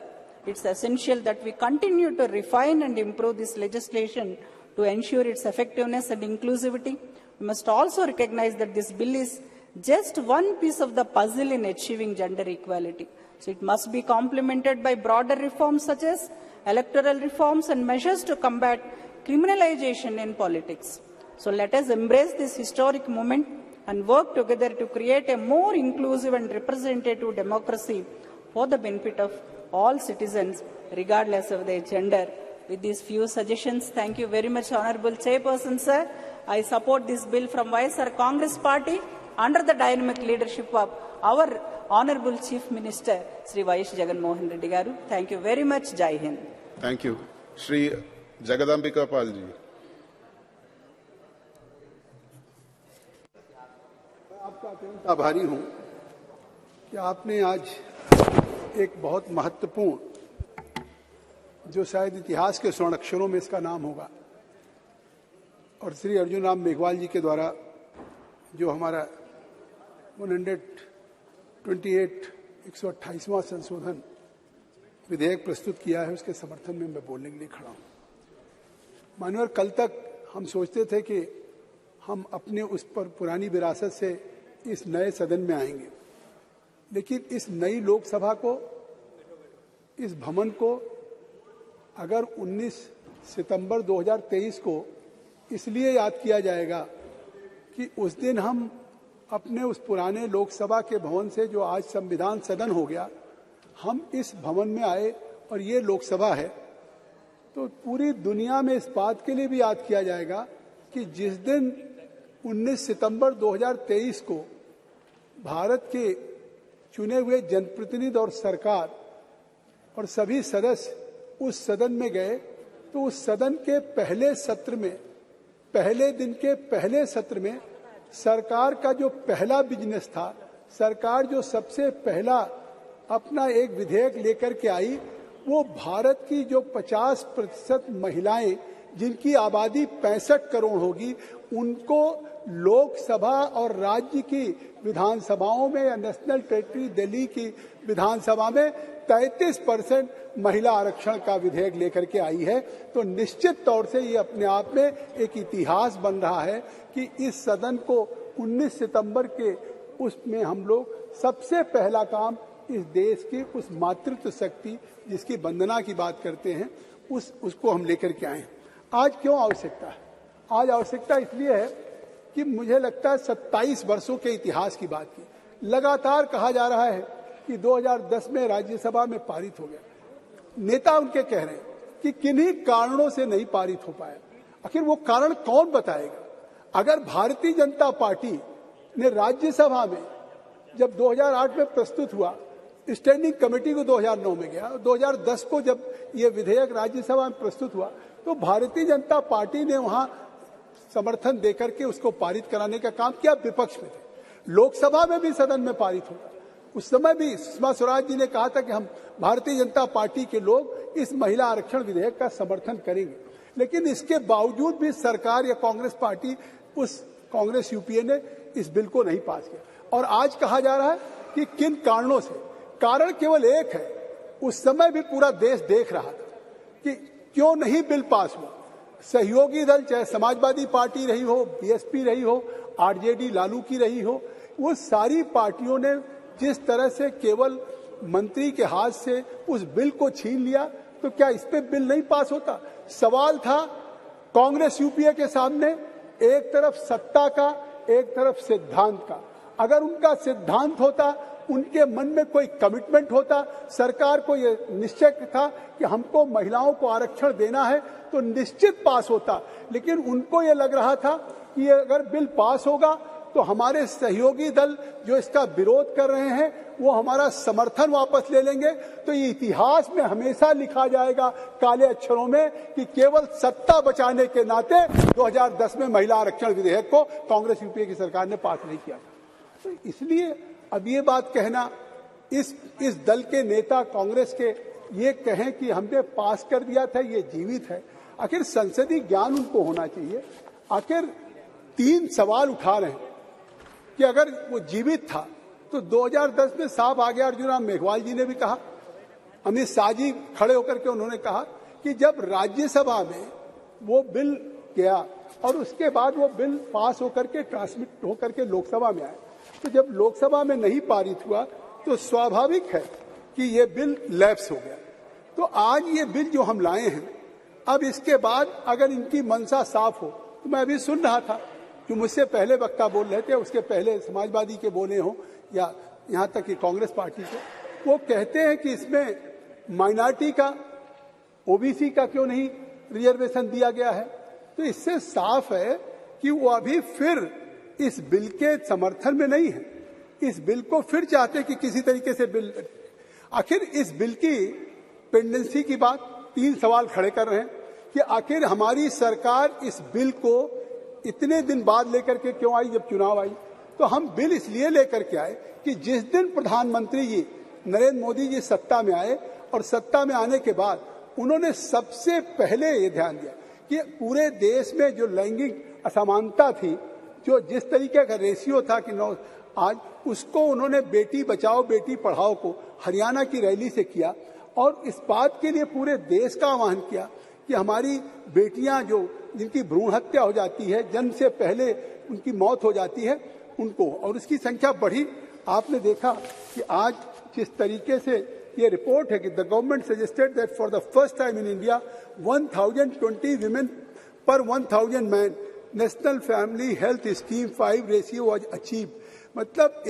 W: it's essential that we continue to refine and improve this legislation to ensure its effectiveness and inclusivity. We must also recognize that this bill is just one piece of the puzzle in achieving gender equality. So it must be complemented by broader reforms such as electoral reforms and measures to combat criminalization in politics. So let us embrace this historic moment and work together to create a more inclusive and representative democracy for the benefit of all citizens, regardless of their gender. With these few suggestions, thank you very much, Honorable Chairperson, sir. I support this bill from YSR Congress Party under the dynamic leadership of our Honorable Chief Minister, Sri Y.S. Jagan Mohan Reddy Garu. Thank you very much. Jai Hind.
E: Thank you. Shri Jagadambika Palji.
U: आपका अत्यंत आभारी हूं कि आपने आज एक बहुत महत्वपूर्ण, जो शायद इतिहास के स्वर्ण अक्षरों में इसका नाम होगा, और श्री अर्जुन राम मेघवाल जी के द्वारा जो हमारा 128वां संशोधन विधेयक प्रस्तुत किया है, उसके समर्थन में मैं बोलने के लिए खड़ा हूं। मानवर, कल तक हम सोचते थे कि हम अपने उस पर पुरानी विरासत से इस नए सदन में आएंगे, लेकिन इस नई लोकसभा को, इस भवन को अगर 19 सितंबर 2023 को इसलिए याद किया जाएगा कि उस दिन हम अपने उस पुराने लोकसभा के भवन से, जो आज संविधान सदन हो गया, हम इस भवन में आए और ये लोकसभा है, तो पूरी दुनिया में इस बात के लिए भी याद किया जाएगा कि जिस दिन 19 सितंबर 2023 को भारत के चुने हुए जनप्रतिनिधि और सरकार और सभी सदस्य उस सदन में गए, तो उस सदन के पहले सत्र में, पहले दिन के पहले सत्र में सरकार का जो पहला बिजनेस था, सरकार जो सबसे पहला अपना एक विधेयक लेकर के आई, वो भारत की जो 50% महिलाएं, जिनकी आबादी 65 करोड़ होगी, उनको लोकसभा और राज्य की विधानसभाओं में या नेशनल टेरिटरी दिल्ली की विधानसभा में 33% महिला आरक्षण का विधेयक लेकर के आई है। तो निश्चित तौर से ये अपने आप में एक इतिहास बन रहा है कि इस सदन को 19 सितंबर के उसमें हम लोग सबसे पहला काम इस देश की उस मातृत्व शक्ति जिसकी वंदना की बात करते हैं, उसको हम लेकर के आए। आज क्यों आवश्यकता है? आज आवश्यकता इसलिए है कि मुझे लगता है 27 वर्षों के इतिहास की बात की। लगातार कहा जा रहा है
C: कि 2010 में राज्यसभा में पारित हो गया। नेता उनके कह रहे हैं कि किन्हीं कारणों से नहीं पारित हो पाया। आखिर वो कारण कौन बताएगा? अगर भारतीय जनता पार्टी ने राज्यसभा में जब 2008 में प्रस्तुत हुआ, स्टैंडिंग कमेटी को 2009 में गया, 2010 को जब ये विधेयक राज्यसभा में प्रस्तुत हुआ तो भारतीय जनता पार्टी ने वहां समर्थन देकर के उसको पारित कराने का काम किया। विपक्ष में थे, लोकसभा में भी सदन में पारित होगा। उस समय भी सुषमा स्वराज जी ने कहा था कि हम भारतीय जनता पार्टी के लोग इस महिला आरक्षण विधेयक का समर्थन करेंगे, लेकिन इसके बावजूद भी सरकार या कांग्रेस पार्टी, उस कांग्रेस यूपीए ने इस बिल को नहीं पास किया। और आज कहा जा रहा है कि किन कारणों से। कारण केवल एक है, उस समय भी पूरा देश देख रहा था कि क्यों नहीं बिल पास हुआ। सहयोगी दल, चाहे समाजवादी पार्टी रही हो, बीएसपी रही हो, आरजेडी लालू की रही हो, वो सारी पार्टियों ने जिस तरह से केवल मंत्री के हाथ से उस बिल को छीन लिया, तो क्या इस पे बिल नहीं पास होता? सवाल था कांग्रेस यूपीए के सामने, एक तरफ सत्ता का, एक तरफ सिद्धांत का। अगर उनका सिद्धांत होता, उनके मन में कोई कमिटमेंट होता, सरकार को यह निश्चय था कि हमको महिलाओं को आरक्षण देना है, तो निश्चित पास होता। लेकिन उनको ये लग रहा था कि अगर बिल पास होगा तो हमारे सहयोगी दल जो इसका विरोध कर रहे हैं वो हमारा समर्थन वापस ले लेंगे, तो ये इतिहास में हमेशा लिखा जाएगा काले अक्षरों में कि केवल सत्ता बचाने के नाते 2010 में महिला आरक्षण विधेयक को कांग्रेस यूपीए की सरकार ने पास नहीं किया। तो इसलिए अब ये बात कहना, इस दल के नेता कांग्रेस के ये कहें कि हमने पास कर दिया था, ये जीवित है। आखिर संसदीय ज्ञान उनको होना चाहिए। आखिर 3 सवाल उठा रहे हैं कि अगर वो जीवित था तो 2010 में साफ आ गया। अर्जुन राम मेघवाल जी ने भी कहा, अमित शाह जी खड़े होकर के उन्होंने कहा कि जब राज्यसभा में वो बिल गया और उसके बाद वो बिल पास होकर के ट्रांसमिट होकर के लोकसभा में आया, तो जब लोकसभा में नहीं पारित हुआ तो स्वाभाविक है कि ये बिल लैप्स हो गया। तो आज ये बिल जो हम लाए हैं, अब इसके बाद अगर इनकी मंशा साफ हो, तो मैं अभी सुन रहा था जो मुझसे पहले वक्ता बोल रहे थे, उसके पहले समाजवादी के बोले हों या यहाँ तक कि कांग्रेस पार्टी के, वो कहते हैं कि इसमें माइनॉरिटी का, ओबीसी का क्यों नहीं रिजर्वेशन दिया गया है। तो इससे साफ है कि वो अभी फिर इस बिल के समर्थन में नहीं है। इस बिल को फिर चाहते कि किसी तरीके से बिल, आखिर इस बिल की पेंडेंसी की बात 3 सवाल खड़े कर रहे हैं कि आखिर हमारी सरकार इस बिल को इतने दिन बाद लेकर के क्यों आई जब चुनाव आई। तो हम बिल इसलिए लेकर के आए कि जिस दिन प्रधानमंत्री जी नरेंद्र मोदी जी सत्ता में आए और सत्ता में आने के बाद उन्होंने सबसे पहले ये ध्यान दिया कि पूरे देश में जो लैंगिक असमानता थी, जो जिस तरीके का रेशियो था कि आज उसको उन्होंने बेटी बचाओ बेटी पढ़ाओ को हरियाणा की रैली से किया और इस बात के लिए पूरे देश का आह्वान किया कि हमारी बेटियां जो जिनकी भ्रूण हत्या हो जाती है, जन्म से पहले उनकी मौत हो जाती है, उनको, और उसकी संख्या बढ़ी। आपने देखा कि आज जिस तरीके से ये रिपोर्ट है कि the government suggested that for the first time in India 1020 women per 1000 men national family health scheme 5 ratio was achieve. मतलब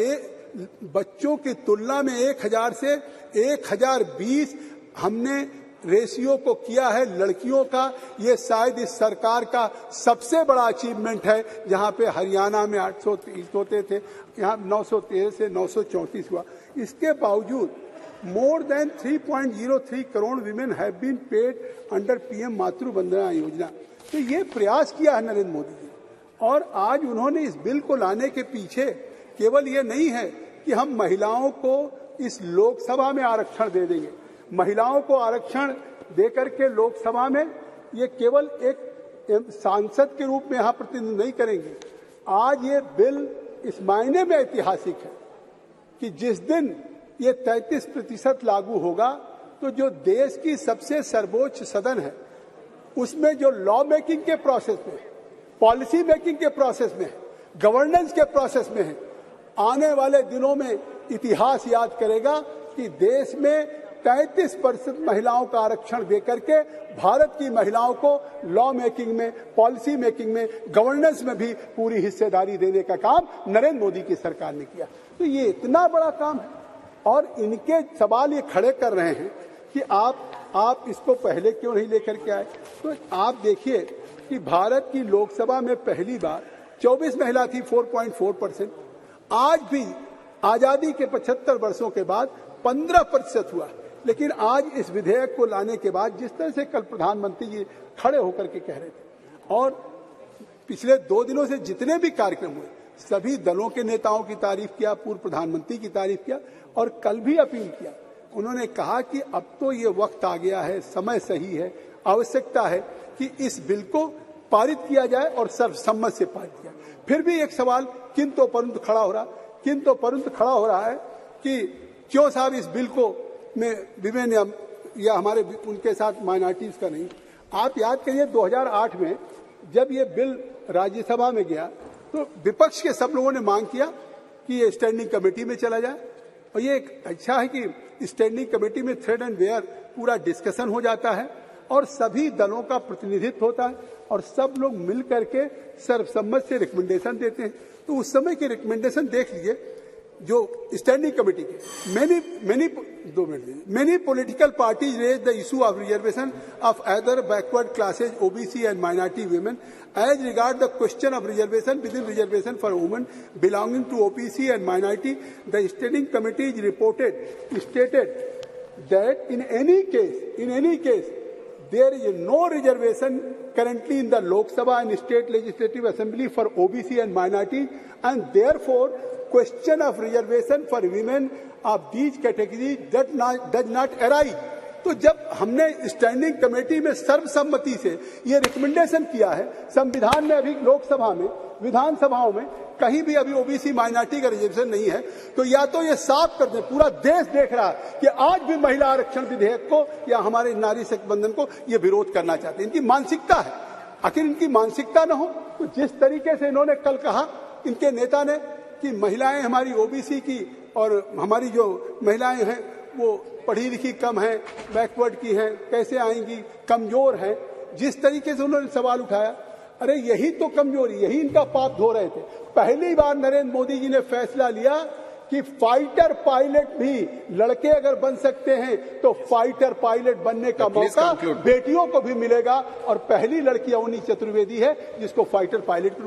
C: बच्चों की तुलना में 1000 से 1020 हमने रेशियो को किया है लड़कियों का। ये शायद इस सरकार का सबसे बड़ा अचीवमेंट है, जहां पे हरियाणा में 830 होते थे, यहाँ 913 से 934 हुआ। इसके बावजूद more than 3.03 crore women have been paid under PM Matru Vandana योजना। तो ये प्रयास किया है नरेंद्र मोदी जी, और आज उन्होंने इस बिल को लाने के पीछे केवल ये नहीं है कि हम महिलाओं को इस लोकसभा में आरक्षण दे देंगे, महिलाओं को आरक्षण देकर के लोकसभा में ये केवल एक सांसद के रूप में यहाँ प्रतिनिधित्व नहीं करेंगे। आज ये बिल इस मायने में ऐतिहासिक है कि जिस दिन ये 33% लागू होगा तो जो देश की सबसे सर्वोच्च सदन है उसमें जो लॉ मेकिंग के प्रोसेस में, पॉलिसी मेकिंग के प्रोसेस में, गवर्नेंस के प्रोसेस में है, आने वाले दिनों में इतिहास याद करेगा कि देश में 33% महिलाओं का आरक्षण देकर के भारत की महिलाओं को लॉ मेकिंग में, पॉलिसी मेकिंग में, गवर्नेंस में भी पूरी हिस्सेदारी देने का काम नरेंद्र मोदी की सरकार ने किया। तो ये इतना बड़ा काम है और इनके सवाल ये खड़े कर रहे हैं कि आप इसको पहले क्यों नहीं लेकर के आए। तो आप देखिए कि भारत की लोकसभा में पहली बार 24 महिला थी, 4.4%। आज भी आजादी के 75 वर्षों के बाद 15% हुआ। लेकिन आज इस विधेयक को लाने के बाद जिस तरह से कल प्रधानमंत्री जी खड़े होकर के कह रहे थे, और पिछले 2 दिनों से जितने भी कार्यक्रम हुए सभी दलों के नेताओं की तारीफ किया, पूर्व प्रधानमंत्री की तारीफ किया, और कल भी अपील किया। उन्होंने कहा कि अब तो ये वक्त आ गया है, समय सही है, आवश्यकता है कि इस बिल को पारित किया जाए और सर्वसम्मत से पारित किया। फिर भी एक सवाल किंतु परंतु खड़ा हो रहा है कि क्यों साहब इस बिल को में विमेन या हमारे उनके साथ माइनॉरिटीज का नहीं। आप याद करिए 2008 में जब ये बिल राज्यसभा में गया तो विपक्ष के सब लोगों ने मांग किया कि ये स्टैंडिंग कमेटी में चला जाए, और ये एक अच्छा है कि स्टैंडिंग कमेटी में थ्रेड एंड वेयर पूरा डिस्कशन हो जाता है और सभी दलों का प्रतिनिधित्व होता है और सब लोग मिल करके सर्वसम्मत से रिकमेंडेशन देते हैं। तो उस समय के रिकमेंडेशन देख लीजिए जो स्टैंडिंग कमेटी के many political parties raised the issue of reservation of other backward classes, OBC and minority women. As regard the question of reservation within reservation for women belonging to OBC and minority, the standing committee stated that in any case, there is no reservation currently in the Lok Sabha and State Legislative Assembly for OBC and minority, and therefore question of reservation for women of these categories does not arise. तो जब हमने स्टैंडिंग कमेटी में सर्वसम्मति से ये रिकमेंडेशन किया है, संविधान में अभी लोकसभा में विधानसभाओं में कहीं भी अभी ओबीसी माइनॉरिटी का रिजर्वेशन नहीं है, तो या तो ये साफ कर दे, पूरा देश देख रहा है कि आज भी महिला आरक्षण विधेयक को या हमारे नारी शक्ति बंधन को ये विरोध करना चाहते हैं। इनकी मानसिकता है। आखिर इनकी मानसिकता न हो तो जिस तरीके से इन्होंने कल कहा इनके नेता ने कि महिलाएं हमारी ओबीसी की और हमारी जो महिलाएं हैं वो पढ़ी लिखी कम है, बैकवर्ड की हैं, कैसे आएंगी, कमजोर हैं, जिस तरीके से उन्होंने सवाल उठाया, अरे यही तो कमजोरी, यही इनका पाप धो रहे थे। पहली बार नरेंद्र मोदी जी ने फैसला लिया कि फाइटर पायलट भी लड़के अगर बन सकते हैं तो फाइटर पायलट बनने का मौका बेटियों को भी मिलेगा, और पहली लड़की अवनी चतुर्वेदी है जिसको फाइटर पायलट।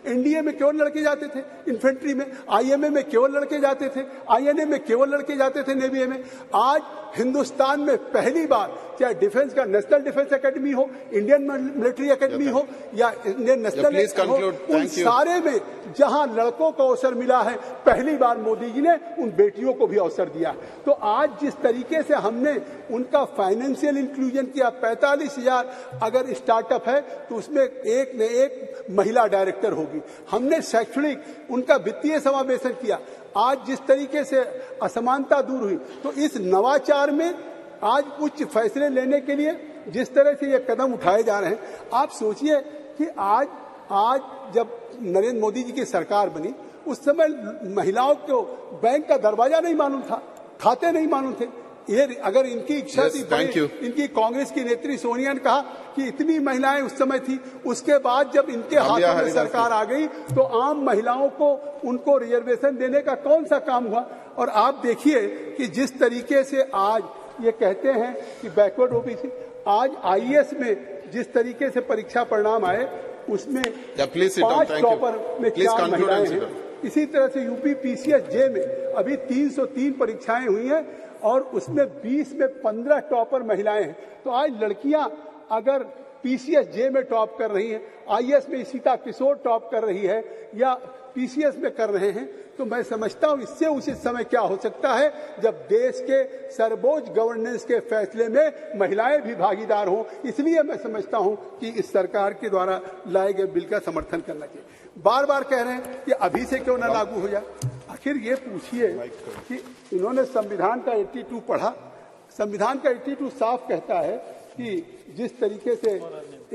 C: एनडीए में केवल लड़के जाते थे, इन्फेंट्री में, आईएमए में केवल लड़के जाते थे, आईएनए में केवल लड़के जाते थे, नेवी में। आज हिंदुस्तान में पहली बार चाहे डिफेंस का नेशनल डिफेंस एकेडमी हो, इंडियन मिलिट्री एकेडमी हो या इंडियन नेशनल हो, उन सारे में जहां लड़कों को अवसर मिला है, पहली बार मोदी जी ने उन बेटियों को भी अवसर दिया। तो आज जिस तरीके से हमने उनका फाइनेंशियल इंक्लूजन किया, 45,000 अगर स्टार्टअप है तो उसमें एक न एक महिला डायरेक्टर होगी। हमने शैक्षणिक उनका वित्तीय समावेशन किया। आज जिस तरीके से असमानता दूर हुई, तो इस नवाचार में आज उच्च फैसले लेने के लिए जिस तरह से ये कदम उठाए जा रहे हैं, आप सोचिए कि आज जब नरेंद्र मोदी जी की सरकार बनी उस समय महिलाओं को बैंक का दरवाजा नहीं मालूम था, खाते नहीं मालूम थे। ये अगर इनकी इच्छा थी, इनकी कांग्रेस की नेत्री सोनिया ने कहा कि इतनी महिलाएं उस समय थी, उसके बाद जब इनके हाथों में सरकार आ गई तो आम महिलाओं को उनको रिजर्वेशन देने का कौन सा काम हुआ। और आप देखिए कि जिस तरीके से आज ये कहते हैं कि बैकवर्ड ओबीसी, आज आईएएस में जिस तरीके से परीक्षा परिणाम आए उसमें 5 टॉपर में 4 महिलाएं हैं। इसी तरह से यूपी पीसीएस जे में अभी 303 परीक्षाएं हुई हैं और उसमें 20 में 15 टॉपर महिलाएं हैं। तो आज लड़कियां अगर पीसीएस जे में टॉप कर रही हैं, आईएएस में सीता किशोर टॉप कर रही है या पीसीएस में कर रहे हैं, तो मैं समझता हूं इससे उचित समय क्या हो सकता है जब देश के सर्वोच्च गवर्नेंस के फैसले में महिलाएं भी भागीदार हों। इसलिए मैं समझता हूं कि इस सरकार के द्वारा लाए गए बिल का समर्थन करना चाहिए। बार बार कह रहे हैं कि अभी से क्यों न लागू हो जाए। आखिर ये पूछिए कि इन्होंने संविधान का 82 पढ़ा, संविधान का 82 साफ कहता है कि जिस तरीके से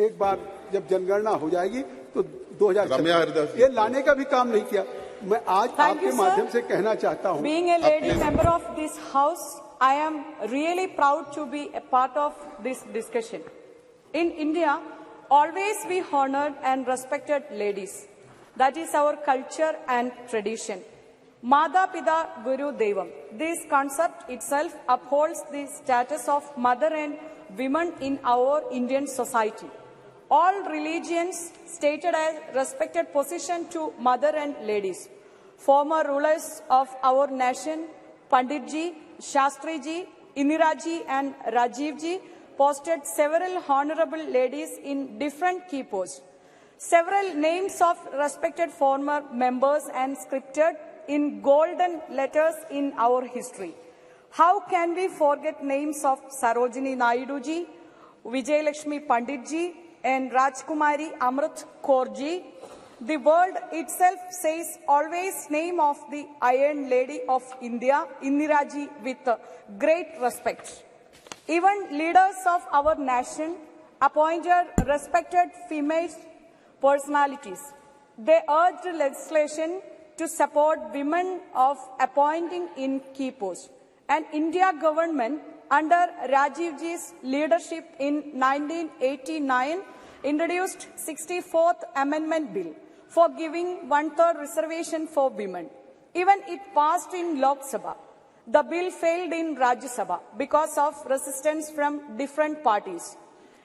C: एक बार जब जनगणना हो जाएगी तो 2000 ये लाने का भी काम नहीं किया। मैं आज आपके माध्यम से कहना चाहता हूं,
W: Being a lady member of this house, I am really proud to be a part of this discussion. In India, always we honored and respected ladies. That is our culture and tradition.
N: Mada Pida Guru Devam. This concept itself upholds the status of mother and women in our Indian society. All religions stated a respected position to mother and ladies. Former rulers of our nation, Panditji, Shastriji, Indiraji and Rajivji posted several honorable ladies in different key posts. Several names of respected former members and scripted in golden letters in our history. How can we forget names of Sarojini Naiduji, Vijayalakshmi Panditji, and Rajkumari Amrit Kaurji? The world itself says always name of the Iron Lady of India, Indiraji, with great respect. Even leaders of our nation appointed respected female personalities. They urged legislation to support women of appointing in key posts. And India government under Rajivji's leadership in 1989 introduced 64th Amendment Bill for giving 1/3 reservation for women. Even it passed in Lok Sabha. The bill failed in Rajya Sabha because of resistance from different parties.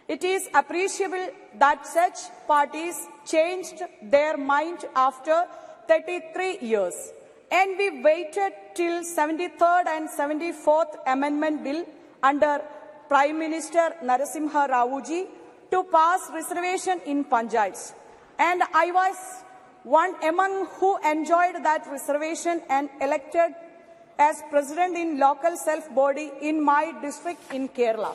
N: It is appreciable that such parties changed their mind after 33 years. And we waited till 73rd and 74th Amendment Bill under Prime Minister Narasimha Raoji to pass reservation in Panchayats. And I was one among who enjoyed that reservation and elected as president in local self-body in my district in Kerala.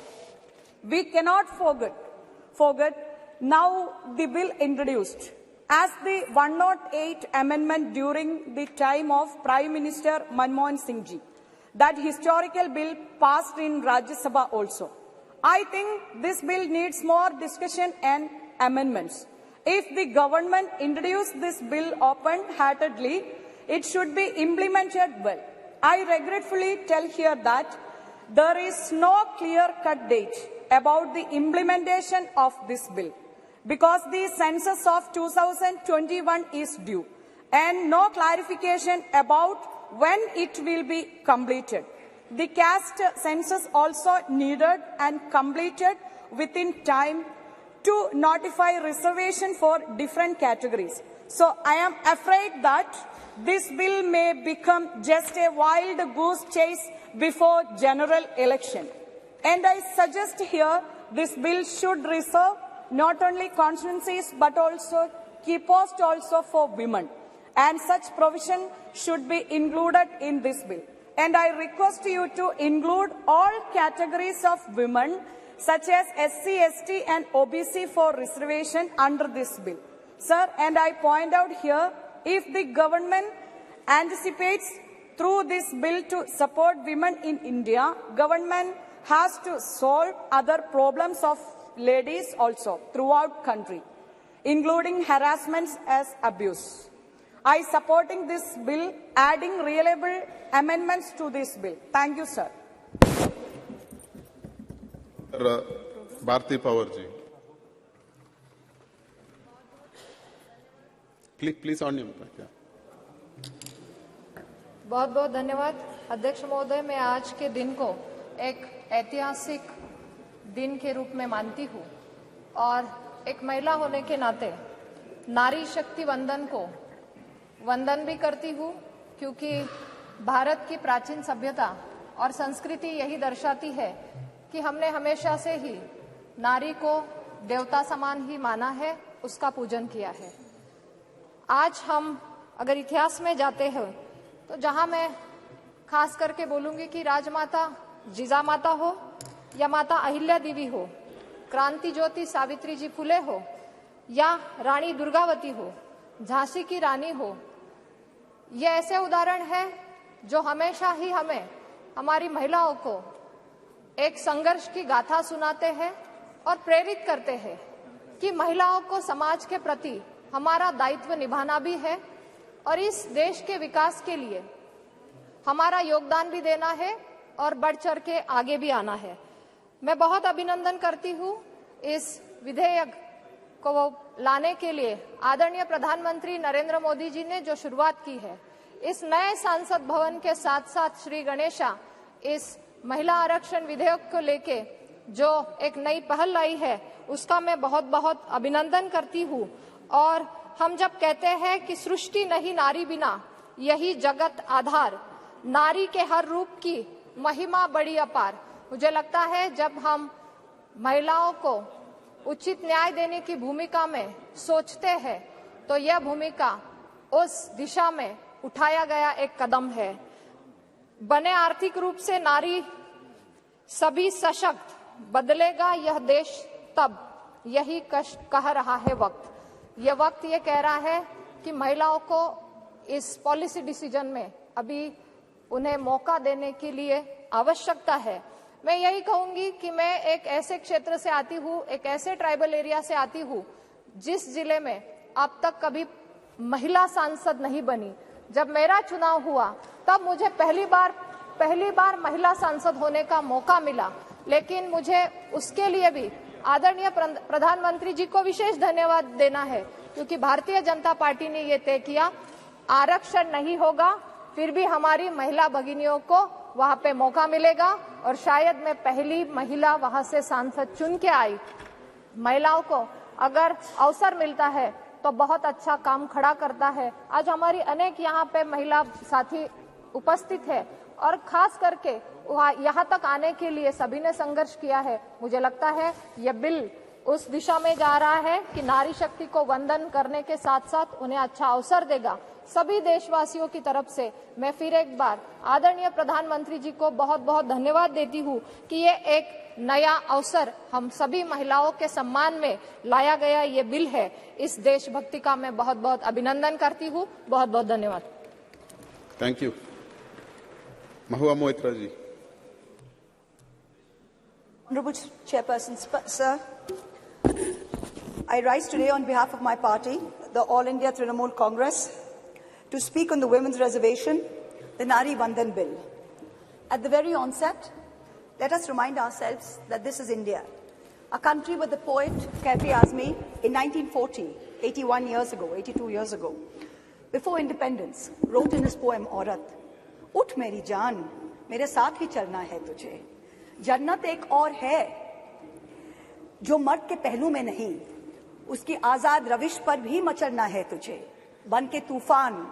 N: We cannot forget now the bill introduced as the 108 amendment during the time of Prime Minister Manmohan Singh ji. That historical bill passed in Rajya Sabha also. I think this bill needs more discussion and amendments. If the government introduced this bill open-heartedly, it should be implemented well. I regretfully tell here that there is no clear-cut date about the implementation of this bill because the census of 2021 is due and no clarification about when it will be completed. The caste census also needed and completed within time to notify reservation for different categories. So I am afraid that this bill may become just a wild goose chase before general election. And I suggest here this bill should reserve not only constituencies but also key posts also for women. And such provision should be included in this bill. And I request you to include all categories of women such as SC, ST and OBC for reservation under this bill. Sir, and I point out here, if the government anticipates through this bill to support women in India, government has to solve other problems of ladies also throughout country, including harassments as abuse. I supporting this bill, adding reliable amendments to this bill. Thank you, sir.
F: Bharti Pawar ji. Please on him.
R: बहुत बहुत धन्यवाद अध्यक्ष महोदय। मैं आज के दिन को एक ऐतिहासिक दिन के रूप में मानती हूँ और एक महिला होने के नाते नारी शक्ति वंदन को वंदन भी करती हूँ, क्योंकि भारत की प्राचीन सभ्यता और संस्कृति यही दर्शाती है कि हमने हमेशा से ही नारी को देवता समान ही माना है, उसका पूजन किया है। आज हम अगर इतिहास में जाते हैं तो जहां मैं खास करके बोलूंगी कि राजमाता जिजामाता हो या माता अहिल्या देवी हो, क्रांति ज्योति सावित्री जी फुले हो या रानी दुर्गावती हो, झांसी की रानी हो, ये ऐसे उदाहरण हैं जो हमेशा ही हमें हमारी महिलाओं को एक संघर्ष की गाथा सुनाते हैं और प्रेरित करते हैं कि महिलाओं को समाज के प्रति हमारा दायित्व निभाना भी है और इस देश के विकास के लिए हमारा योगदान भी देना है और बढ़ चढ़ के आगे भी आना है। मैं बहुत अभिनंदन करती हूँ इस विधेयक को लाने के लिए आदरणीय प्रधानमंत्री नरेंद्र मोदी जी ने जो शुरुआत की है। इस नए सांसद भवन के साथ साथ श्री गणेशा इस महिला आरक्षण विधेयक को लेके जो एक नई पहल लाई है उसका मैं बहुत बहुत अभिनंदन करती हूँ। और हम जब कहते हैं कि सृष्टि नहीं नारी बिना, यही जगत आधार, नारी के हर रूप की महिमा बड़ी अपार। मुझे लगता है जब हम महिलाओं को उचित न्याय देने की भूमिका में सोचते हैं तो यह भूमिका उस दिशा में उठाया गया एक कदम है। बने आर्थिक रूप से नारी सभी सशक्त, बदलेगा यह देश तब, यही कह रहा है वक्त। यह वक्त ये कह रहा है कि महिलाओं को इस पॉलिसी डिसीजन में अभी उन्हें मौका देने के लिए आवश्यकता है। मैं यही कहूंगी कि मैं एक ऐसे क्षेत्र से आती हूँ, एक ऐसे ट्राइबल एरिया से आती हूँ जिस जिले में अब तक कभी महिला सांसद नहीं बनी। जब मेरा चुनाव हुआ तब मुझे पहली बार महिला सांसद होने का मौका मिला, लेकिन मुझे उसके लिए भी आदरणीय प्रधानमंत्री जी को विशेष धन्यवाद देना है, क्योंकि भारतीय जनता पार्टी ने ये तय किया आरक्षण नहीं होगा, फिर भी हमारी महिला भगिनियों को वहां पे मौका मिलेगा। और शायद मैं पहली महिला वहां से सांसद चुन के आई। महिलाओं को अगर अवसर मिलता है तो बहुत अच्छा काम खड़ा करता है। आज हमारी अनेक यहाँ पे महिला साथी उपस्थित है और खास करके यहाँ तक आने के लिए सभी ने संघर्ष किया है। मुझे लगता है यह बिल उस दिशा में जा रहा है कि नारी शक्ति को वंदन करने के साथ साथ उन्हें अच्छा अवसर देगा। सभी देशवासियों की तरफ से मैं फिर एक बार आदरणीय प्रधानमंत्री जी को बहुत बहुत धन्यवाद देती हूँ कि ये एक नया अवसर हम सभी महिलाओं के सम्मान में लाया गया ये बिल है। इस देशभक्ति का मैं बहुत बहुत अभिनंदन करती हूँ। बहुत बहुत धन्यवाद।
F: Thank you. Mahua Moitra ji.
G: Honorable Chairperson, sir, I rise today on behalf of my party, the All India Trinamool Congress, to speak on the Women's Reservation, the Nari Vandan Bill. At the very onset, let us remind ourselves that this is India, a country where the poet Kafi Azmi, in 1940, 81 years ago, 82 years ago, before independence, wrote in his poem Aurat, उठ मेरी जान, मेरे साथ ही चलना है तुझे। जन्नत एक और है जो मर्द के पहलू में नहीं, उसकी आजाद रविश पर भी मचलना है तुझे। बन के तूफान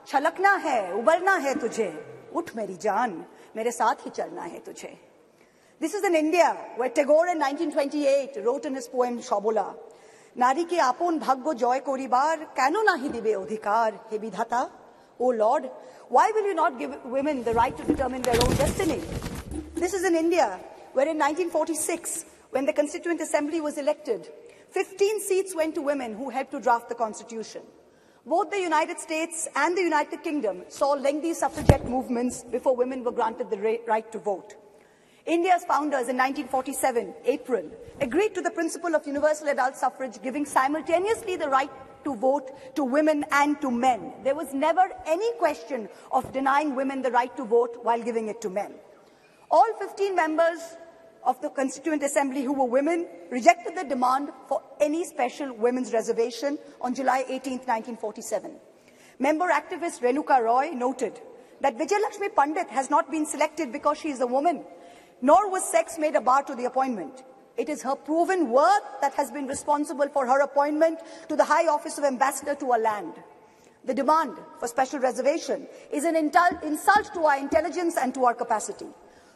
G: छलकना है, उबलना है तुझे। उठ मेरी जान, मेरे साथ ही चलना है तुझे। This is an India where Tagore in 1928 wrote in his poem Shobola, नारी के आपन भाग्य जय करिबार केन नाहि दिबे अधिकार हे विधाता। Oh Lord, why will you not give women the right to determine their own destiny? This is in India, where in 1946, when the Constituent Assembly was elected, 15 seats went to women who helped to draft the Constitution. Both the United States and the United Kingdom saw lengthy suffragette movements before women were granted the right to vote. India's founders in 1947, April, agreed to the principle of universal adult suffrage, giving simultaneously the right to vote to women and to men. There was never any question of denying women the right to vote while giving it to men. All 15 members of the Constituent Assembly who were women rejected the demand for any special women's reservation on July 18, 1947. Member activist Renuka Roy noted that Vijayalakshmi Pandit has not been selected because she is a woman, nor was sex made a bar to the appointment. It is her proven worth that has been responsible for her appointment to the high office of ambassador to a land. The demand for special reservation is an insult to our intelligence and to our capacity.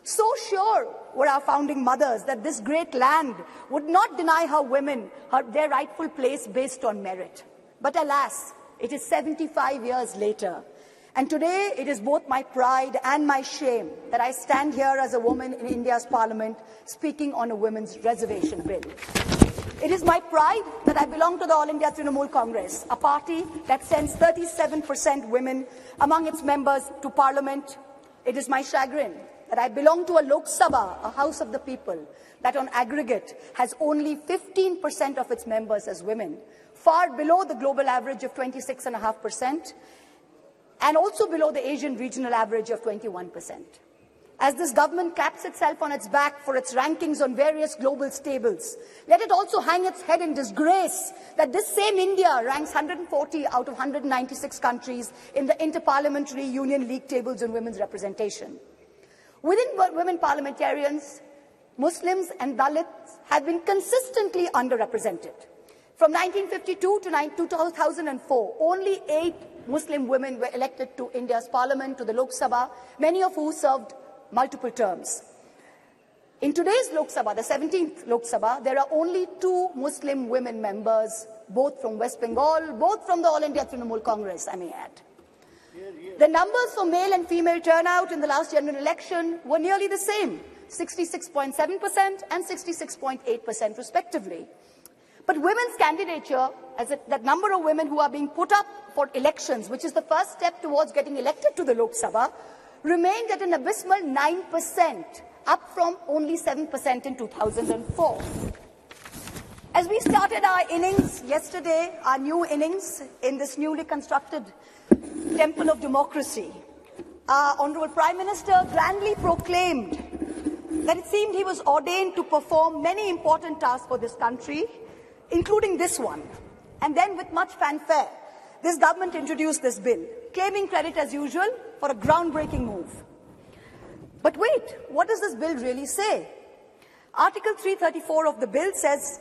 G: So sure were our founding mothers that this great land would not deny her women their rightful place based on merit. But alas, it is 75 years later. And today, it is both my pride and my shame that I stand here as a woman in India's parliament speaking on a women's reservation bill. It is my pride that I belong to the All India Trinamool Congress, a party that sends 37% women among its members to parliament. It is my chagrin that I belong to a Lok Sabha, a house of the people, that on aggregate has only 15% of its members as women, far below the global average of 26.5%. and also below the Asian regional average of 21%. As this government claps itself on its back for its rankings on various global stables, let it also hang its head in disgrace that this same India ranks 140 out of 196 countries in the Interparliamentary Union League tables on women's representation. Within women parliamentarians, Muslims and Dalits have been consistently underrepresented. From 1952 to 2004, only 8 Muslim women were elected to India's parliament, to the Lok Sabha, many of whom served multiple terms. In today's Lok Sabha, the 17th Lok Sabha, there are only 2 Muslim women members, both from West Bengal, both from the All India Trinamool Congress, I may add. The numbers for male and female turnout in the last general election were nearly the same, 66.7% and 66.8% respectively. But women's candidature, that number of women who are being put up for elections, which is the first step towards getting elected to the Lok Sabha, remained at an abysmal 9%, up from only 7% in 2004. As we started our innings yesterday, our new innings in this newly constructed temple of democracy, our Honourable Prime Minister grandly proclaimed that it seemed he was ordained to perform many important tasks for this country, including this one. And then with much fanfare, this government introduced this bill, claiming credit as usual for a groundbreaking move. But wait, what does this bill really say? Article 334 of the bill says,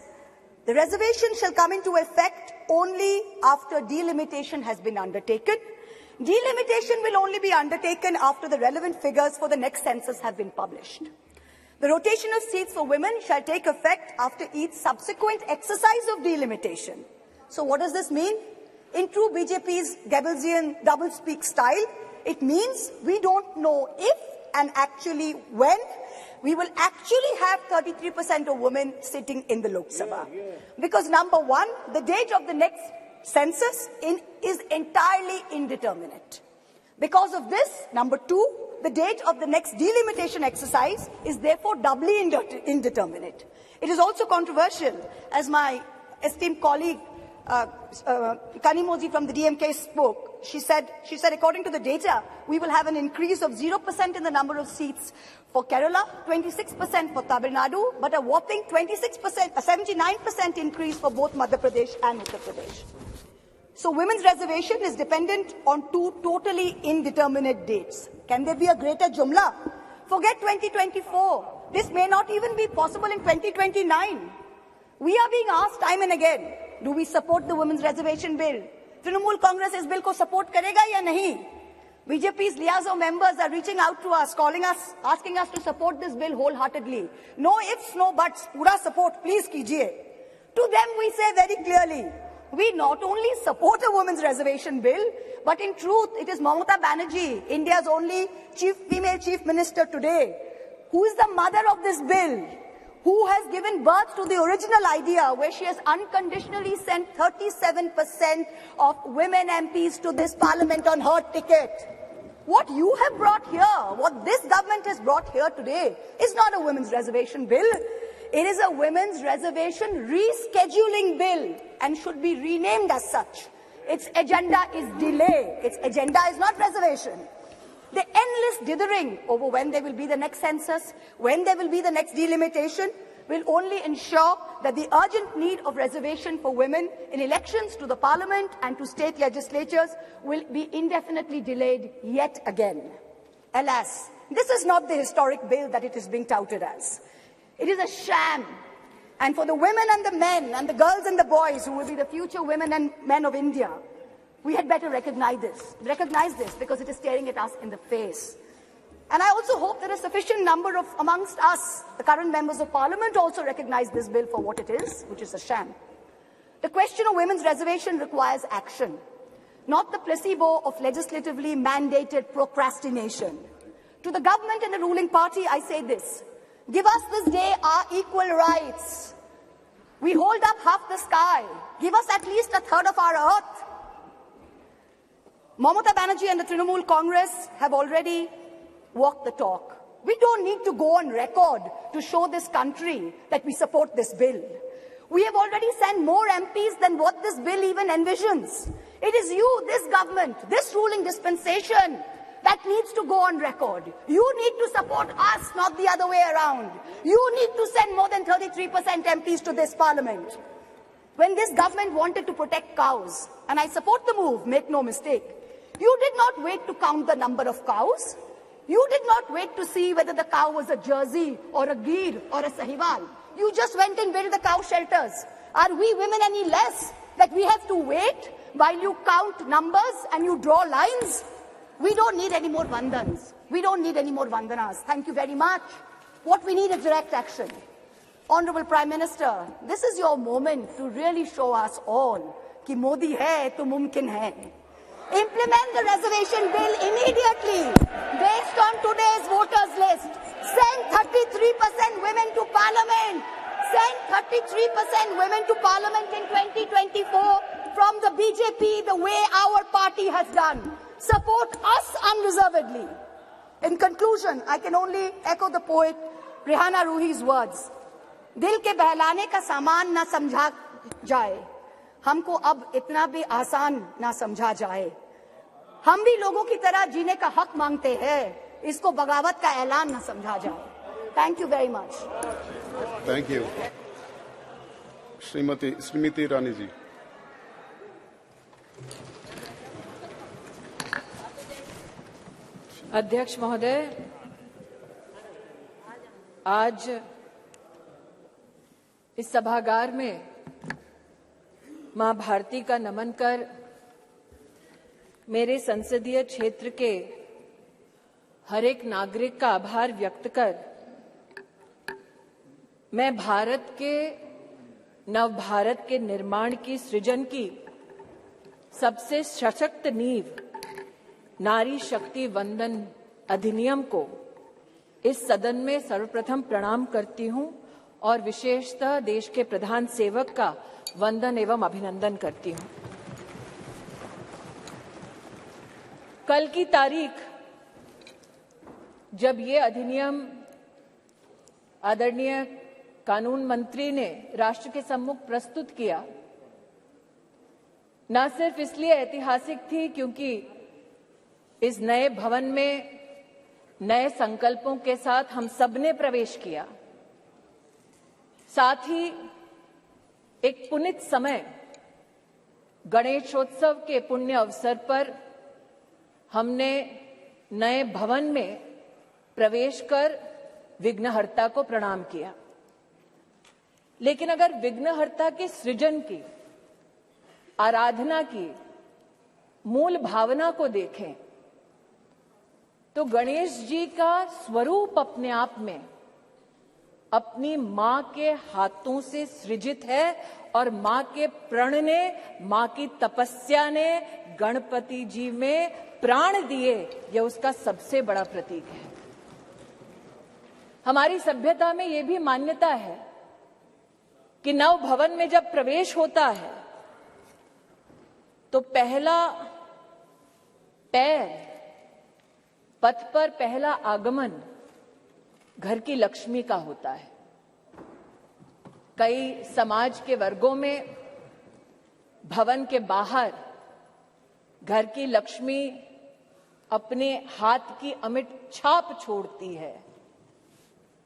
G: the reservation shall come into effect only after delimitation has been undertaken. Delimitation will only be undertaken after the relevant figures for the next census have been published. The rotation of seats for women shall take effect after each subsequent exercise of delimitation. So what does this mean? In true BJP's Goebbelsian doublespeak style, it means we don't know if and actually when we will actually have 33% of women sitting in the Lok Sabha. Because number one, the date of the next census is entirely indeterminate. Because of this, number two, the date of the next delimitation exercise is therefore doubly indeterminate. It is also controversial, as my esteemed colleague Kanimoji from the DMK spoke. She said, according to the data, we will have an increase of 0% in the number of seats for Kerala, 26% for Tamil Nadu, but a whopping 26%, a 79% increase for both Madhya Pradesh and Uttar Pradesh. So women's reservation is dependent on 2 totally indeterminate dates. Can there be a greater jumla? Forget 2024. This may not even be possible in 2029. We are being asked time and again, do we support the women's reservation bill? Trinamool Congress is bill ko support karega ya nahi? BJP's liaison members are reaching out to us, calling us, asking us to support this bill wholeheartedly. No ifs, no buts, pura support, please kijiye. To them we say very clearly, we not only support a women's reservation bill, but in truth, it is Mamata Banerjee, India's only female chief minister today, who is the mother of this bill, who has given birth to the original idea where she has unconditionally sent 37% of women MPs to this parliament on her ticket. What you have brought here, what this government has brought here today, is not a women's reservation bill. It is a women's reservation rescheduling bill and should be renamed as such. Its agenda is delay. Its agenda is not reservation. The endless dithering over when there will be the next census, when there will be the next delimitation, will only ensure that the urgent need of reservation for women in elections to the parliament and to state legislatures will be indefinitely delayed yet again. Alas, this is not the historic bill that it is being touted as. It is a sham. And for the women and the men and the girls and the boys who will be the future women and men of India, we had better recognize this because it is staring at us in the face. And I also hope that a sufficient number of amongst us, the current members of parliament, also recognize this bill for what it is, which is a sham. The question of women's reservation requires action, not the placebo of legislatively mandated procrastination. To the government and the ruling party, I say this. Give us this day our equal rights. We hold up half the sky. Give us at least a third of our earth. Mamata Banerjee and the Trinamool Congress have already walked the talk. We don't need to go on record to show this country that we support this bill. We have already sent more MPs than what this bill even envisions. It is you, this government, this ruling dispensation, That needs to go on record. You need to support us, not the other way around. You need to send more than 33% MPs to this parliament. When this government wanted to protect cows, and I support the move, make no mistake, you did not wait to count the number of cows. You did not wait to see whether the cow was a Jersey or a Gir or a Sahiwal. You just went and built the cow shelters. Are we women any less that we have to wait while you count numbers and you draw lines? We don't need any more vandans. We don't need any more vandanas. Thank you very much. What we need is direct action. Honorable Prime Minister, this is your moment to really show us all कि मोदी है तो मुमकिन है. Implement the reservation bill immediately based on today's voters list. Send 33% women to parliament. Send 33% women to parliament in 2024 from the BJP the way our party has done. Support us unreservedly. In conclusion, I can only echo the poet Rihanna Ruhi's words. दिल के बहलाने का सामान ना समझा जाए, हमको अब इतना भी आसान ना समझा जाए. हम भी लोगों की तरह जीने का हक मांगते हैं, इसको बगावत का ऐलान ना समझा जाए. Thank you very much.
F: Thank you. Shrimati Smriti Irani ji.
O: अध्यक्ष महोदय, आज इस सभागार में मां भारती का नमन कर मेरे संसदीय क्षेत्र के हर एक नागरिक का आभार व्यक्त कर मैं भारत के नव भारत के निर्माण की सृजन की सबसे सशक्त नींव नारी शक्ति वंदन अधिनियम को इस सदन में सर्वप्रथम प्रणाम करती हूं और विशेषतः देश के प्रधान सेवक का वंदन एवं अभिनंदन करती हूं. कल की तारीख जब ये अधिनियम आदरणीय कानून मंत्री ने राष्ट्र के सम्मुख प्रस्तुत किया, न सिर्फ इसलिए ऐतिहासिक थी क्योंकि इस नए भवन में नए संकल्पों के साथ हम सबने प्रवेश किया, साथ ही एक पुनीत समय गणेशोत्सव के पुण्य अवसर पर हमने नए भवन में प्रवेश कर विघ्नहर्ता को प्रणाम किया. लेकिन अगर विघ्नहर्ता के सृजन की, आराधना की मूल भावना को देखें तो गणेश जी का स्वरूप अपने आप में अपनी मां के हाथों से सृजित है और मां के प्रण ने, मां की तपस्या ने गणपति जी में प्राण दिए, यह उसका सबसे बड़ा प्रतीक है. हमारी सभ्यता में यह भी मान्यता है कि नव भवन में जब प्रवेश होता है तो पहला पैर, पथ पर पहला आगमन घर की लक्ष्मी का होता है. कई समाज के वर्गों में भवन के बाहर घर की लक्ष्मी अपने हाथ की अमिट छाप छोड़ती है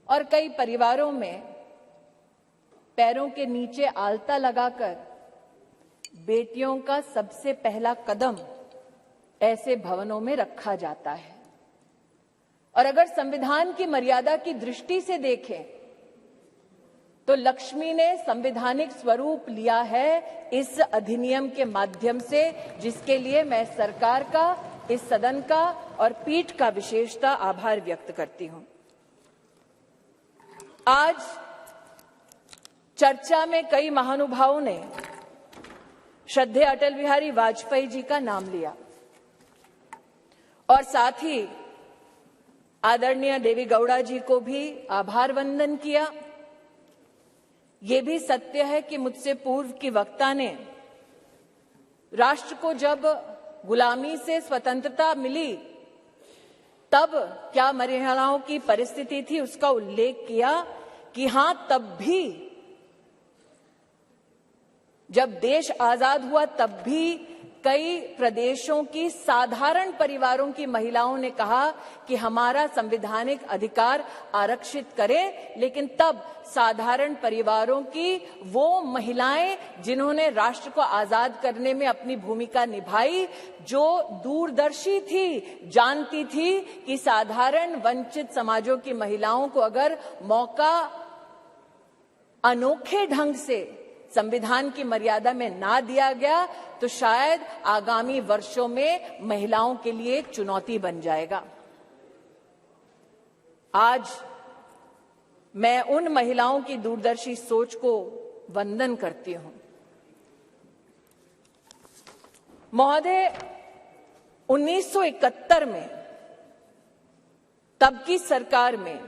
O: और कई परिवारों में पैरों के नीचे आलता लगाकर बेटियों का सबसे पहला कदम ऐसे भवनों में रखा जाता है. और अगर संविधान की मर्यादा की दृष्टि से देखें तो लक्ष्मी ने संवैधानिक स्वरूप लिया है इस अधिनियम के माध्यम से, जिसके लिए मैं सरकार का, इस सदन का और पीठ का विशेषता आभार व्यक्त करती हूं. आज चर्चा में कई महानुभावों ने श्रद्धेय अटल बिहारी वाजपेयी जी का नाम लिया और साथ ही आदरणीय देवी गौड़ा जी को भी आभार वंदन किया. ये भी सत्य है कि मुझसे पूर्व की वक्ता ने राष्ट्र को जब गुलामी से स्वतंत्रता मिली तब क्या महिलाओं की परिस्थिति थी उसका उल्लेख किया कि हां, तब भी जब देश आजाद हुआ तब भी कई प्रदेशों की साधारण परिवारों की महिलाओं ने कहा कि हमारा संवैधानिक अधिकार आरक्षित करें, लेकिन तब साधारण परिवारों की वो महिलाएं जिन्होंने राष्ट्र को आजाद करने में अपनी भूमिका निभाई, जो दूरदर्शी थी, जानती थी कि साधारण वंचित समाजों की महिलाओं को अगर मौका अनोखे ढंग से संविधान की मर्यादा में ना दिया गया तो शायद आगामी वर्षों में महिलाओं के लिए चुनौती बन जाएगा। आज मैं उन महिलाओं की दूरदर्शी सोच को वंदन करती हूं। महोदय, 1971 में तब की सरकार में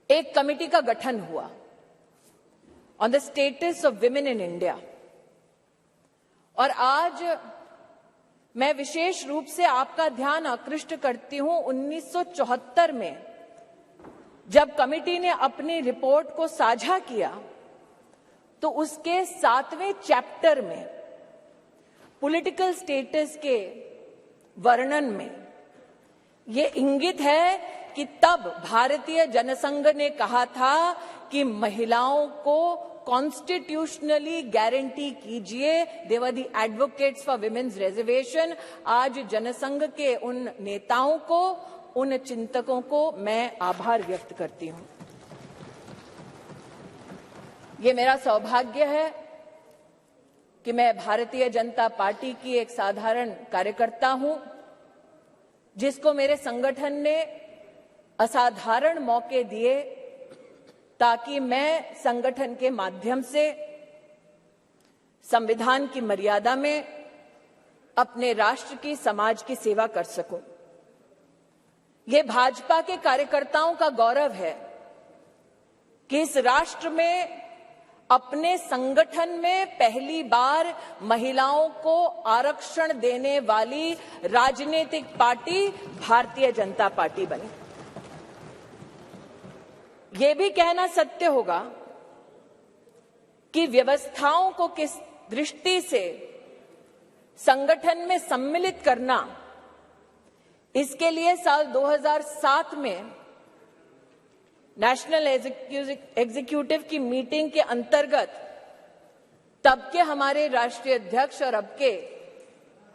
O: एक कमेटी का गठन हुआ on the status of women in India, और आज मैं विशेष रूप से आपका ध्यान आकृष्ट करती हूं 1974 में जब कमेटी ने अपनी रिपोर्ट को साझा किया तो उसके 7वें चैप्टर में पॉलिटिकल स्टेटस के वर्णन में ये इंगित है कि तब भारतीय जनसंघ ने कहा था कि महिलाओं को कॉन्स्टिट्यूशनली गारंटी कीजिए, they were the advocates for women's reservation. आज जनसंघ के उन नेताओं को, उन चिंतकों को मैं आभार व्यक्त करती हूं। ये मेरा सौभाग्य है कि मैं भारतीय जनता पार्टी की एक साधारण कार्यकर्ता हूं, जिसको मेरे संगठन ने असाधारण मौके दिए ताकि मैं संगठन के माध्यम से संविधान की मर्यादा में अपने राष्ट्र की, समाज की सेवा कर सकूं। ये भाजपा के कार्यकर्ताओं का गौरव है कि इस राष्ट्र में अपने संगठन में पहली बार महिलाओं को आरक्षण देने वाली राजनीतिक पार्टी भारतीय जनता पार्टी बनी। ये भी कहना सत्य होगा कि व्यवस्थाओं को किस दृष्टि से संगठन में सम्मिलित करना, इसके लिए साल 2007 में नेशनल एग्जीक्यूटिव की मीटिंग के अंतर्गत तब के हमारे राष्ट्रीय अध्यक्ष और अब के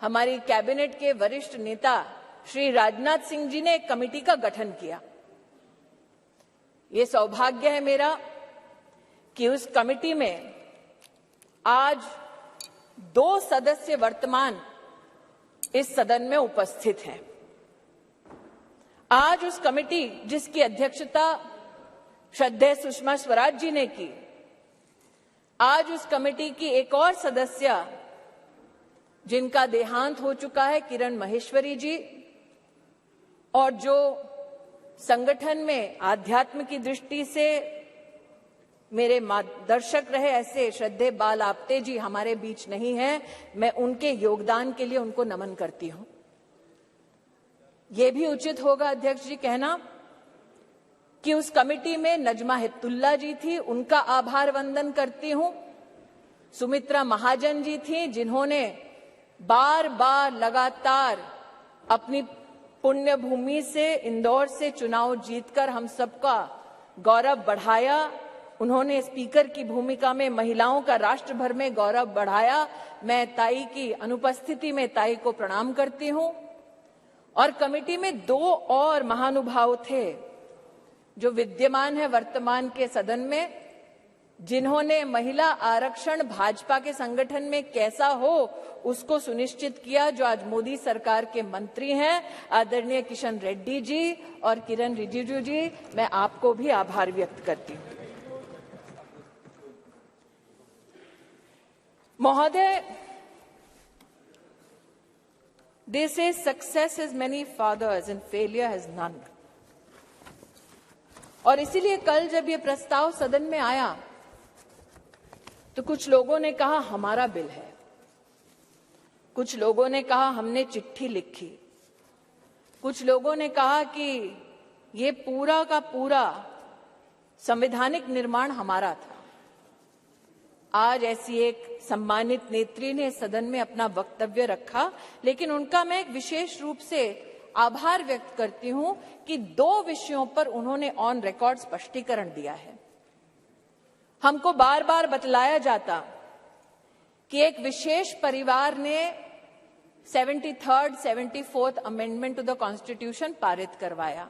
O: हमारी कैबिनेट के वरिष्ठ नेता श्री राजनाथ सिंह जी ने एक कमेटी का गठन किया। ये सौभाग्य है मेरा कि उस कमेटी में आज 2 सदस्य वर्तमान इस सदन में उपस्थित हैं। आज उस कमेटी जिसकी अध्यक्षता श्रद्धेय सुषमा स्वराज जी ने की, आज उस कमेटी की एक और सदस्य जिनका देहांत हो चुका है, किरण माहेश्वरी जी, और जो संगठन में आध्यात्म की दृष्टि से मेरे मार्गदर्शक रहे, ऐसे श्रद्धेय बाल आपटे जी हमारे बीच नहीं हैं। मैं उनके योगदान के लिए उनको नमन करती हूं। यह भी उचित होगा अध्यक्ष जी कहना कि उस कमेटी में नजमा हिप्तुल्ला जी थी, उनका आभार वंदन करती हूं। सुमित्रा महाजन जी थी, जिन्होंने बार बार लगातार अपनी पुण्य भूमि से, इंदौर से चुनाव जीतकर हम सबका गौरव बढ़ाया। उन्होंने स्पीकर की भूमिका में महिलाओं का राष्ट्र भर में गौरव बढ़ाया। मैं ताई की अनुपस्थिति में ताई को प्रणाम करती हूं। और कमेटी में 2 और महानुभाव थे जो विद्यमान है वर्तमान के सदन में, जिन्होंने महिला आरक्षण भाजपा के संगठन में कैसा हो उसको सुनिश्चित किया, जो आज मोदी सरकार के मंत्री हैं, आदरणीय किशन रेड्डी जी और किरण रिजिजू जी। मैं आपको भी आभार व्यक्त करती हूं। महोदय, they say success has many fathers and failure has none। और इसीलिए कल जब ये प्रस्ताव सदन में आया तो कुछ लोगों ने कहा हमारा बिल है, कुछ लोगों ने कहा हमने चिट्ठी लिखी, कुछ लोगों ने कहा कि ये पूरा का पूरा संवैधानिक निर्माण हमारा था।
D: आज ऐसी एक सम्मानित नेत्री ने सदन में अपना वक्तव्य रखा, लेकिन उनका मैं एक विशेष रूप से आभार व्यक्त करती हूं कि 2 विषयों पर उन्होंने ऑन रिकॉर्ड स्पष्टीकरण दिया है। हमको बार बार बतलाया जाता कि एक विशेष परिवार ने 73rd, 74th amendment to the constitution पारित करवाया।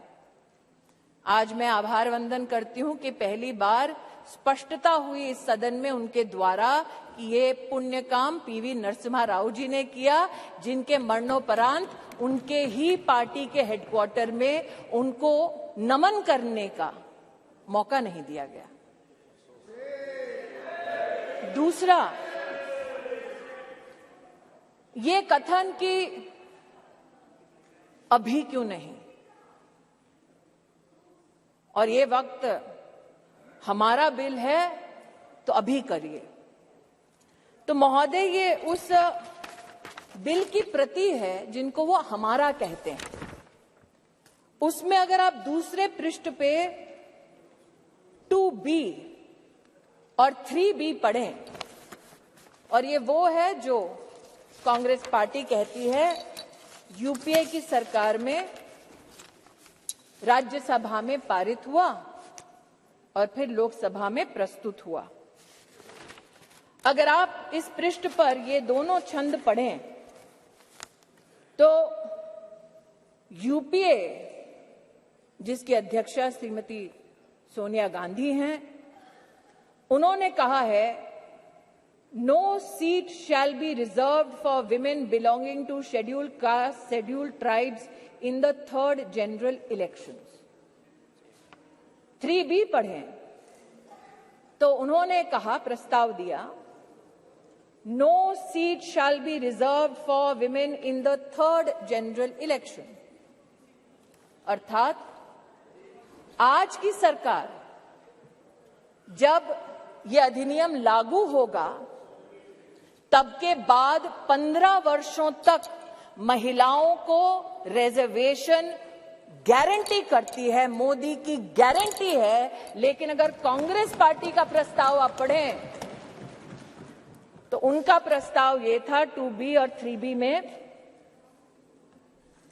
D: आज मैं आभार वंदन करती हूं कि पहली बार स्पष्टता हुई इस सदन में उनके द्वारा कि ये पुण्य काम पीवी नरसिम्हा राव जी ने किया, जिनके मरणोपरांत उनके ही पार्टी के हेडक्वार्टर में उनको नमन करने का मौका नहीं दिया गया। दूसरा, ये कथन कि अभी क्यों नहीं और ये वक्त हमारा बिल है तो अभी करिए। तो महोदय, ये उस बिल की प्रति है जिनको वो हमारा कहते हैं। उसमें अगर आप दूसरे पृष्ठ पे 2B और 3B पढ़ें, और ये वो है जो कांग्रेस पार्टी कहती है यूपीए की सरकार में राज्यसभा में पारित हुआ और फिर लोकसभा में प्रस्तुत हुआ। अगर आप इस पृष्ठ पर ये दोनों छंद पढ़ें तो यूपीए, जिसकी अध्यक्षा श्रीमती सोनिया गांधी हैं, उन्होंने कहा है no seat shall be reserved for women belonging to scheduled caste, scheduled tribes in the 3rd general elections. 3B पढ़ें तो उन्होंने कहा, प्रस्ताव दिया, no seat shall be reserved for women in the 3rd general election. अर्थात आज की सरकार जब ये अधिनियम लागू होगा तब के बाद 15 वर्षों तक महिलाओं को रिजर्वेशन गारंटी करती है, मोदी की गारंटी है। लेकिन अगर कांग्रेस पार्टी का प्रस्ताव आप पढ़ें तो उनका प्रस्ताव ये था 2B और 3B में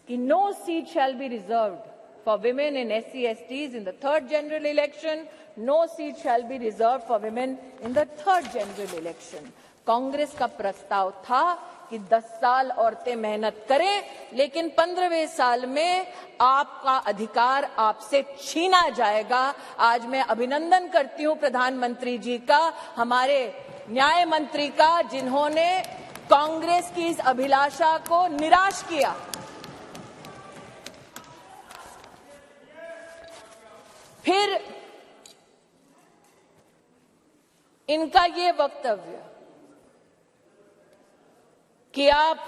D: कि no seat shall be reserved for women in SC/STs in the 3rd general election, no seat shall be reserved for women in the 3rd general election. Congress का प्रस्ताव था कि 10 साल औरतें मेहनत करें, लेकिन 15वें साल में आपका अधिकार आपसे छीना जाएगा। आज मैं अभिनंदन करती हूं प्रधानमंत्री जी का, हमारे न्याय मंत्री का, जिन्होंने कांग्रेस की इस अभिलाषा को निराश किया। फिर इनका ये वक्तव्य कि आप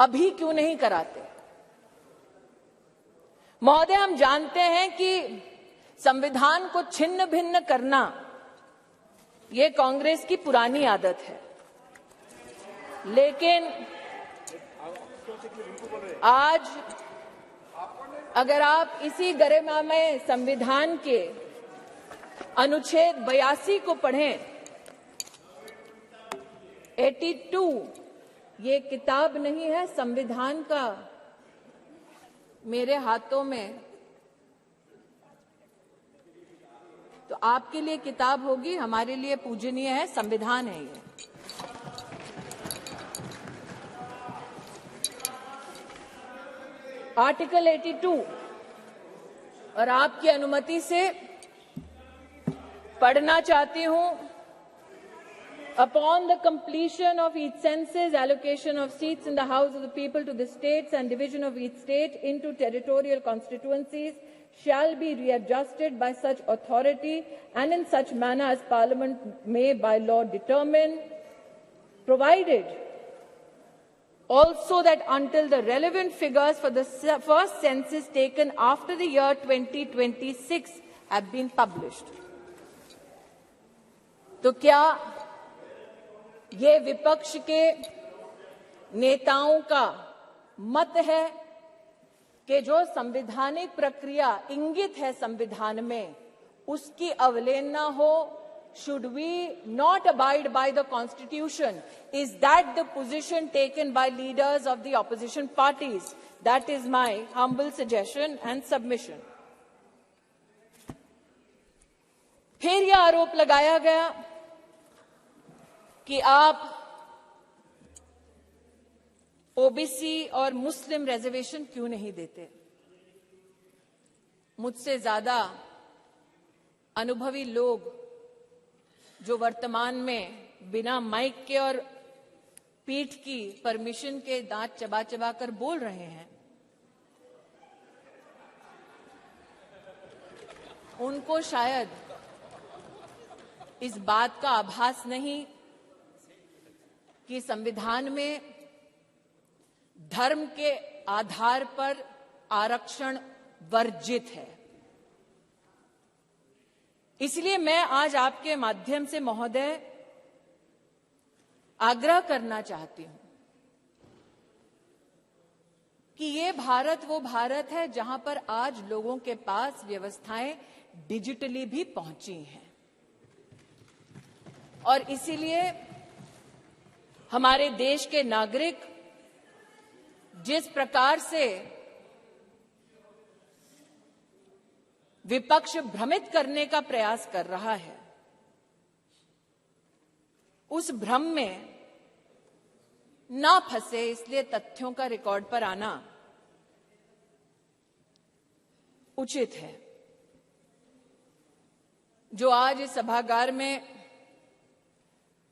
D: अभी क्यों नहीं कराते। महोदय, हम जानते हैं कि संविधान को छिन्न भिन्न करना ये कांग्रेस की पुरानी आदत है, लेकिन आज अगर आप इसी गरिमामय संविधान के अनुच्छेद 82 को पढ़ें, 82, ये किताब नहीं है संविधान का मेरे हाथों में, तो आपके लिए किताब होगी, हमारे लिए पूजनीय है, संविधान है ये। आर्टिकल 82, और आपकी अनुमति से पढ़ना चाहती हूं। Upon the completion of each census, allocation of seats in the House of the People to the states and division of each state into territorial constituencies shall be readjusted by such authority and in such manner as Parliament may by law determine, provided also that until the relevant figures for the first census taken after the year 2026 have been published. तो क्या ये विपक्ष के नेताओं का मत है कि जो संवैधानिक प्रक्रिया इंगित है संविधान में, उसकी अवहेलना हो, should we not abide by the Constitution? Is that the position taken by leaders of the opposition parties? That is my humble suggestion and submission. फिर यह आरोप लगाया गया कि आप ओबीसी और मुस्लिम रिजर्वेशन क्यों नहीं देते। मुझसे ज्यादा अनुभवी लोग जो वर्तमान में बिना माइक के और पीठ की परमिशन के दांत चबा चबा कर बोल रहे हैं, उनको शायद इस बात का आभास नहीं कि संविधान में धर्म के आधार पर आरक्षण वर्जित है। इसलिए मैं आज आपके माध्यम से महोदय आग्रह करना चाहती हूं कि ये भारत वो भारत है जहां पर आज लोगों के पास व्यवस्थाएं डिजिटली भी पहुंची हैं, और इसीलिए हमारे देश के नागरिक जिस प्रकार से विपक्ष भ्रमित करने का प्रयास कर रहा है, उस भ्रम में ना फंसे, इसलिए तथ्यों का रिकॉर्ड पर आना उचित है। जो आज इस सभागार में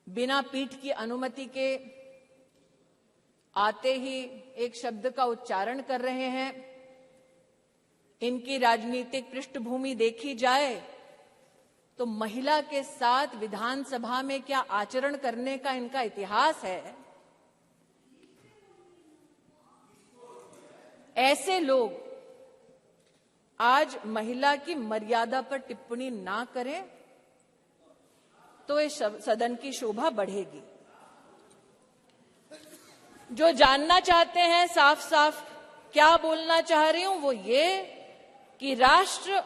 D: बिना पीठ की अनुमति के आते ही एक शब्द का उच्चारण कर रहे हैं, इनकी राजनीतिक पृष्ठभूमि देखी जाए तो महिला के साथ विधानसभा में क्या आचरण करने का इनका इतिहास है। ऐसे लोग आज महिला की मर्यादा पर टिप्पणी ना करें तो इस सदन की शोभा बढ़ेगी। जो जानना चाहते हैं साफ साफ क्या बोलना चाह रही हूं, वो ये कि राष्ट्र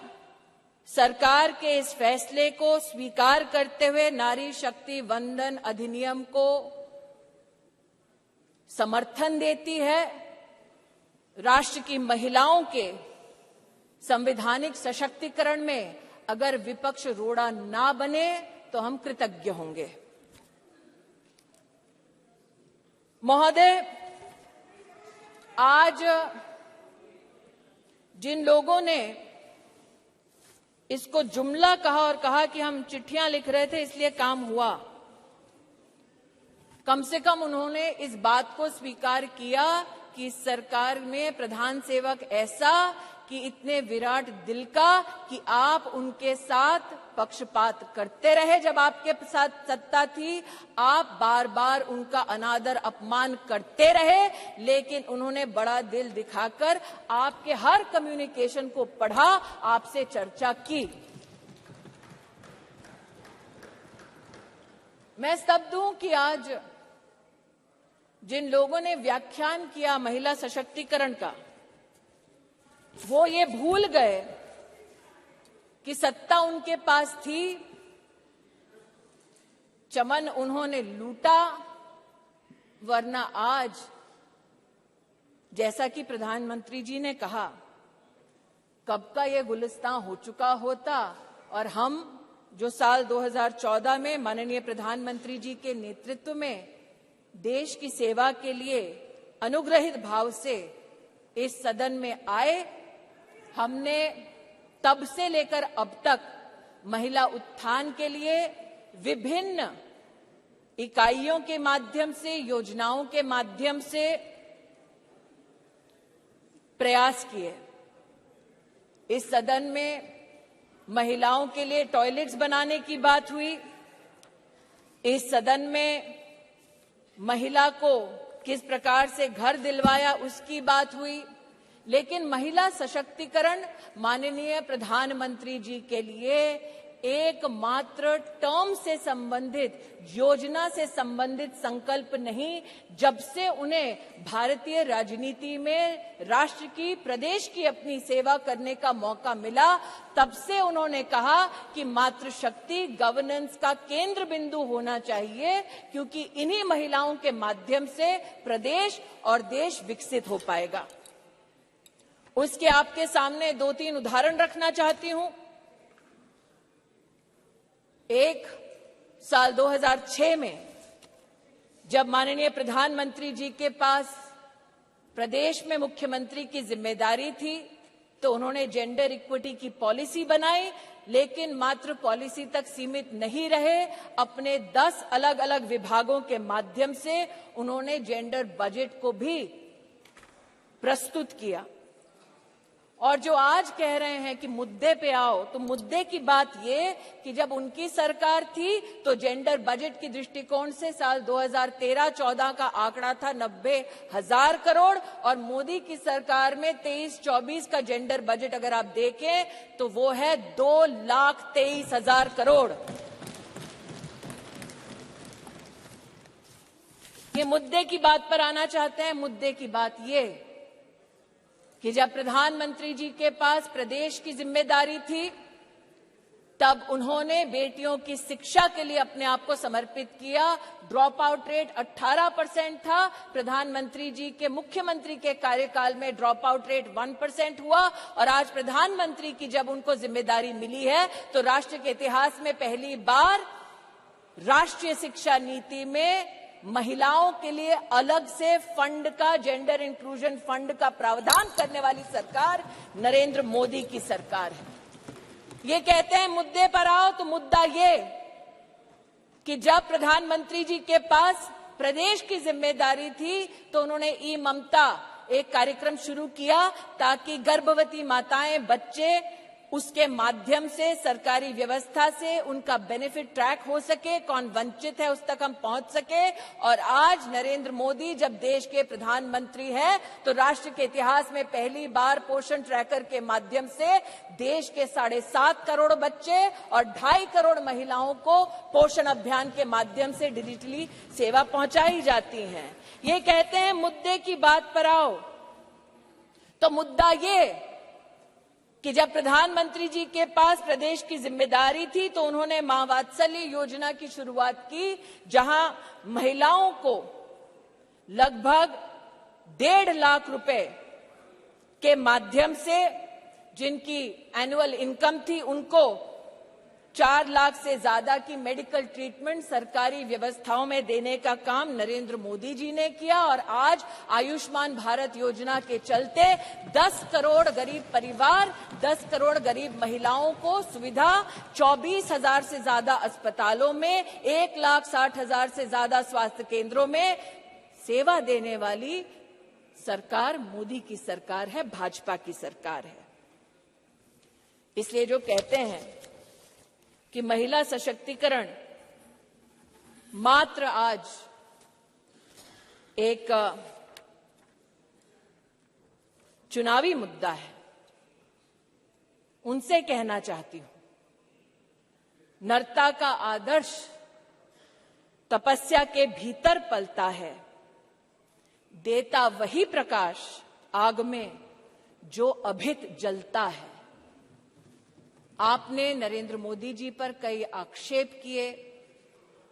D: सरकार के इस फैसले को स्वीकार करते हुए नारी शक्ति वंदन अधिनियम को समर्थन देती है। राष्ट्र की महिलाओं के संवैधानिक सशक्तिकरण में अगर विपक्ष रोड़ा ना बने तो हम कृतज्ञ होंगे। महोदय, आज जिन लोगों ने इसको जुमला कहा और कहा कि हम चिट्ठियां लिख रहे थे इसलिए काम हुआ, कम से कम उन्होंने इस बात को स्वीकार किया कि सरकार में प्रधान सेवक ऐसा कि इतने विराट दिल का कि आप उनके साथ पक्षपात करते रहे। जब आपके साथ सत्ता थी आप बार बार उनका अनादर अपमान करते रहे, लेकिन उन्होंने बड़ा दिल दिखाकर आपके हर कम्युनिकेशन को पढ़ा, आपसे चर्चा की। मैं स्तब्ध हूं कि आज जिन लोगों ने व्याख्यान किया महिला सशक्तिकरण का, वो ये भूल गए कि सत्ता उनके पास थी, चमन उन्होंने लूटा, वरना आज जैसा कि प्रधानमंत्री जी ने कहा कब का ये गुलिस्तां हो चुका होता और हम जो साल 2014 में माननीय प्रधानमंत्री जी के नेतृत्व में देश की सेवा के लिए अनुग्रहित भाव से इस सदन में आए, हमने तब से लेकर अब तक महिला उत्थान के लिए विभिन्न इकाइयों के माध्यम से, योजनाओं के माध्यम से प्रयास किए। इस सदन में महिलाओं के लिए टॉयलेट्स बनाने की बात हुई, इस सदन में महिला को किस प्रकार से घर दिलवाया उसकी बात हुई, लेकिन महिला सशक्तिकरण माननीय प्रधानमंत्री जी के लिए एकमात्र टर्म से संबंधित, योजना से संबंधित संकल्प नहीं, जब से उन्हें भारतीय राजनीति में राष्ट्र की, प्रदेश की अपनी सेवा करने का मौका मिला, तब से उन्होंने कहा कि मातृशक्ति गवर्नेंस का केंद्र बिंदु होना चाहिए, क्योंकि इन्हीं महिलाओं के माध्यम से प्रदेश और देश विकसित हो पाएगा। उसके आपके सामने 2-3 उदाहरण रखना चाहती हूं। एक, साल 2006 में जब माननीय प्रधानमंत्री जी के पास प्रदेश में मुख्यमंत्री की जिम्मेदारी थी, तो उन्होंने जेंडर इक्विटी की पॉलिसी बनाई, लेकिन मात्र पॉलिसी तक सीमित नहीं रहे। अपने 10 अलग अलग विभागों के माध्यम से उन्होंने जेंडर बजट को भी प्रस्तुत किया। और जो आज कह रहे हैं कि मुद्दे पे आओ, तो मुद्दे की बात ये कि जब उनकी सरकार थी तो जेंडर बजट की दृष्टिकोण से साल 2013-14 का आंकड़ा था 90,000 करोड़, और मोदी की सरकार में 23-24 का जेंडर बजट अगर आप देखें तो वो है 2,23,000 करोड़। ये मुद्दे की बात पर आना चाहते हैं। मुद्दे की बात ये कि जब प्रधानमंत्री जी के पास प्रदेश की जिम्मेदारी थी, तब उन्होंने बेटियों की शिक्षा के लिए अपने आप को समर्पित किया। ड्रॉप आउट रेट 18% था। प्रधानमंत्री जी के, मुख्यमंत्री के कार्यकाल में ड्रॉप आउट रेट 1% हुआ, और आज प्रधानमंत्री की जब उनको जिम्मेदारी मिली है तो राष्ट्र के इतिहास में पहली बार राष्ट्रीय शिक्षा नीति में महिलाओं के लिए अलग से फंड का, जेंडर इंक्लूजन फंड का प्रावधान करने वाली सरकार नरेंद्र मोदी की सरकार है। ये कहते हैं मुद्दे पर आओ, तो मुद्दा ये कि जब प्रधानमंत्री जी के पास प्रदेश की जिम्मेदारी थी तो उन्होंने ई ममता एक कार्यक्रम शुरू किया, ताकि गर्भवती माताएं, बच्चे, उसके माध्यम से सरकारी व्यवस्था से उनका बेनिफिट ट्रैक हो सके, कौन वंचित है उस तक हम पहुंच सके। और आज नरेंद्र मोदी जब देश के प्रधानमंत्री हैं तो राष्ट्र के इतिहास में पहली बार पोषण ट्रैकर के माध्यम से देश के 7.5 करोड़ बच्चे और 2.5 करोड़ महिलाओं को पोषण अभियान के माध्यम से डिजिटली सेवा पहुंचाई जाती है। ये कहते हैं मुद्दे की बात पर आओ, तो मुद्दा ये कि जब प्रधानमंत्री जी के पास प्रदेश की जिम्मेदारी थी तो उन्होंने मां वात्सल्य योजना की शुरुआत की, जहां महिलाओं को लगभग 1.5 लाख रुपए के माध्यम से, जिनकी एनुअल इनकम थी, उनको 4 लाख से ज्यादा की मेडिकल ट्रीटमेंट सरकारी व्यवस्थाओं में देने का काम नरेंद्र मोदी जी ने किया। और आज आयुष्मान भारत योजना के चलते 10 करोड़ गरीब परिवार, 10 करोड़ गरीब महिलाओं को सुविधा, 24,000 से ज्यादा अस्पतालों में, 1,60,000 से ज्यादा स्वास्थ्य केंद्रों में सेवा देने वाली सरकार मोदी की सरकार है, भाजपा की सरकार है। इसलिए जो कहते हैं कि महिला सशक्तिकरण मात्र आज एक चुनावी मुद्दा है, उनसे कहना चाहती हूं, नरता का आदर्श तपस्या के भीतर पलता है, देता वही प्रकाश आग में जो अभित जलता है। आपने नरेंद्र मोदी जी पर कई आक्षेप किए,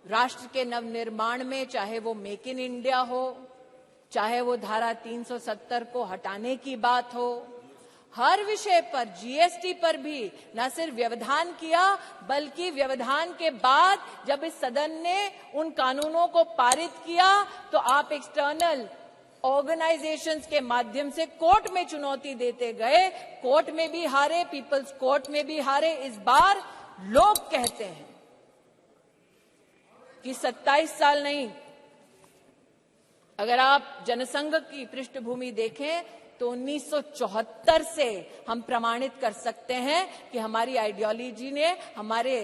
D: राष्ट्र के नवनिर्माण में, चाहे वो मेक इन इंडिया हो, चाहे वो धारा 370 को हटाने की बात हो, हर विषय पर, जीएसटी पर भी न सिर्फ व्यवधान किया, बल्कि व्यवधान के बाद जब इस सदन ने उन कानूनों को पारित किया तो आप एक्सटर्नल ऑर्गेनाइजेशंस के माध्यम से कोर्ट में चुनौती देते गए, कोर्ट में भी हारे, पीपल्स कोर्ट में भी हारे। इस बार लोग कहते हैं कि 27 साल नहीं, अगर आप जनसंघ की पृष्ठभूमि देखें तो 1974 से हम प्रमाणित कर सकते हैं कि हमारी आइडियोलॉजी ने, हमारे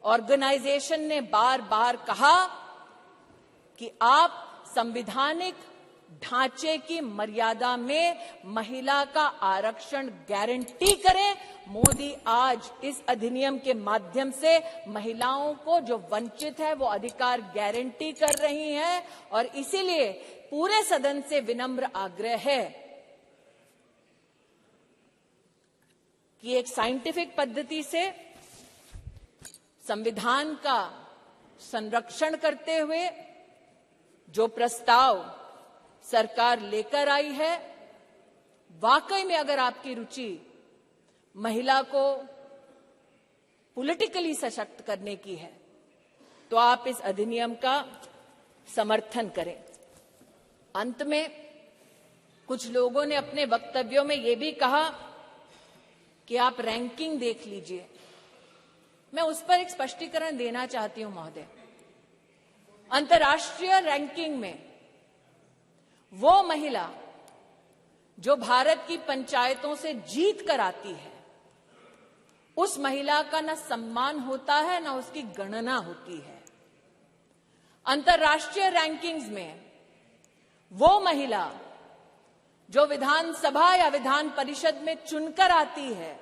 D: ऑर्गेनाइजेशन ने बार बार कहा कि आप संवैधानिक ढांचे की मर्यादा में महिला का आरक्षण गारंटी करें। मोदी आज इस अधिनियम के माध्यम से महिलाओं को जो वंचित है वो अधिकार गारंटी कर रही हैं और इसीलिए पूरे सदन से विनम्र आग्रह है कि एक साइंटिफिक पद्धति से संविधान का संरक्षण करते हुए जो प्रस्ताव सरकार लेकर आई है, वाकई में अगर आपकी रुचि महिला को पॉलिटिकली सशक्त करने की है तो आप इस अधिनियम का समर्थन करें। अंत में कुछ लोगों ने अपने वक्तव्यों में यह भी कहा कि आप रैंकिंग देख लीजिए। मैं उस पर एक स्पष्टीकरण देना चाहती हूं महोदय। अंतर्राष्ट्रीय रैंकिंग में वो महिला जो भारत की पंचायतों से जीत कर आती है, उस महिला का न सम्मान होता है न उसकी गणना होती है। अंतर्राष्ट्रीय रैंकिंग्स में वो महिला जो विधानसभा या विधान परिषद में चुनकर आती है,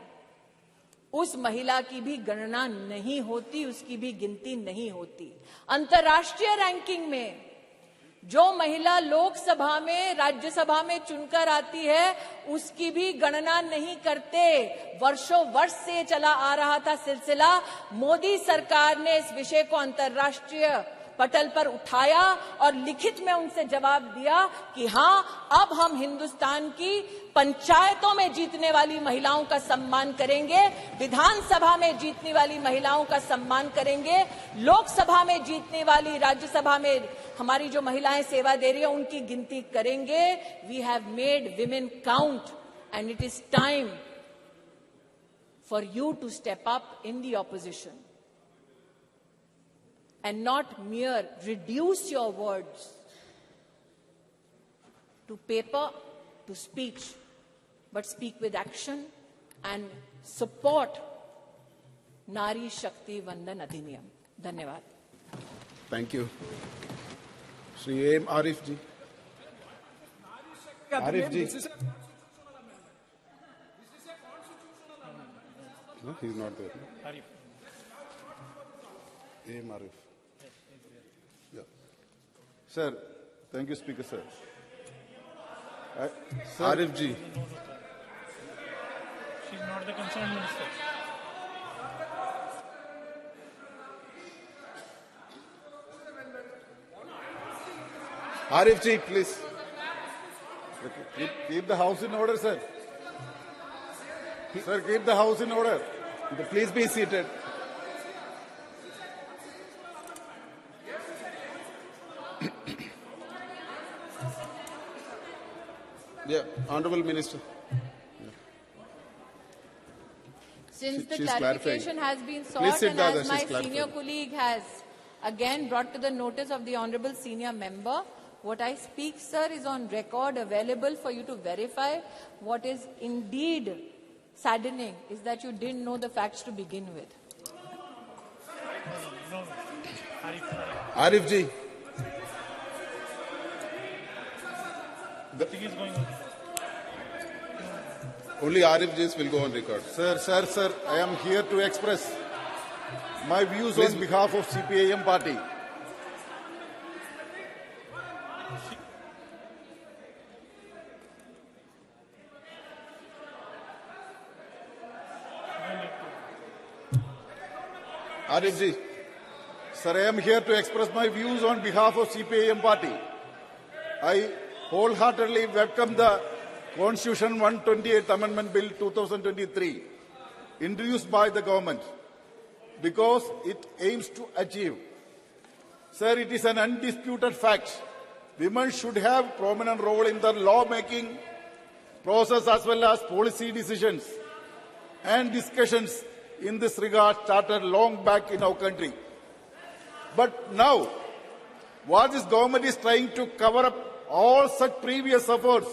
D: उस महिला की भी गणना नहीं होती, उसकी भी गिनती नहीं होती। अंतर्राष्ट्रीय रैंकिंग में जो महिला लोकसभा में, राज्यसभा में चुनकर आती है, उसकी भी गणना नहीं करते। वर्षों वर्ष से चला आ रहा था सिलसिला। मोदी सरकार ने इस विषय को अंतर्राष्ट्रीय पटल पर उठाया और लिखित में उनसे जवाब दिया कि हां, अब हम हिंदुस्तान की पंचायतों में जीतने वाली महिलाओं का सम्मान करेंगे, विधानसभा में जीतने वाली महिलाओं का सम्मान करेंगे, लोकसभा में जीतने वाली, राज्यसभा में हमारी जो महिलाएं सेवा दे रही है उनकी गिनती करेंगे। We have made women count and it is time for you to step up in the opposition and not mere reduce your words to paper, to speech, but speak with action and support Nari Shakti Vandan Adhiniyam. धन्यवाद।
F: Thank you. Shri A. Arif ji. Arif ji. No, he's not there. Arif. A. Arif. Yeah. Sir, thank you, Speaker, sir. Sir. Arif ji.
J: She's not the concerned minister.
F: Arif ji, please. Keep the house in order, sir. Sir, keep the house in order. Please be seated. Yeah, Honorable Minister.
D: Since the
F: She's
D: clarification
F: clarifying.
D: has been sought
F: Please sit
D: and
F: down,
D: as
F: she's
D: my
F: clarifying.
D: senior colleague has again brought to the notice of the Honorable Senior Member, what I speak, sir, is on record, available for you to verify. What is indeed saddening is that you didn't know the facts to begin with.
F: Arif ji.
J: Nothing is going on.
F: Only Arif ji will go on record.
U: Sir, I am here to express my views on behalf of CPIM party.
F: Arif ji.
U: Sir, I am here to express my views on behalf of CPIM party. I wholeheartedly welcome the Constitution 128 Amendment Bill 2023 introduced by the government because it aims to achieve. Sir, it is an undisputed fact. Women should have prominent role in the law-making process as well as policy decisions and discussions in this regard started long back in our country. But now, what this government is trying to cover up all such previous efforts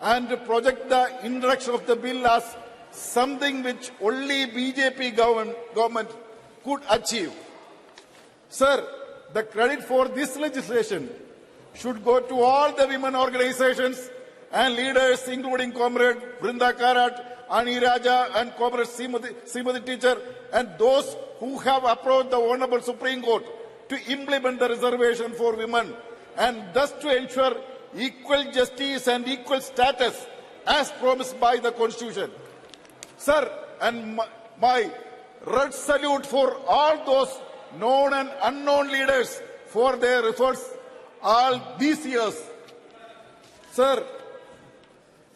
U: and project the introduction of the bill as something which only BJP government could achieve. Sir, the credit for this legislation
E: should go to all the women organizations and leaders, including Comrade Brinda Karat, Ani Raja, and Comrade Srimati Teacher, and those who have approached the Honorable Supreme Court to implement the reservation for women, and thus to ensure equal justice and equal status as promised by the Constitution. Sir, and my red salute for all those known and unknown leaders for their efforts all these years. Sir,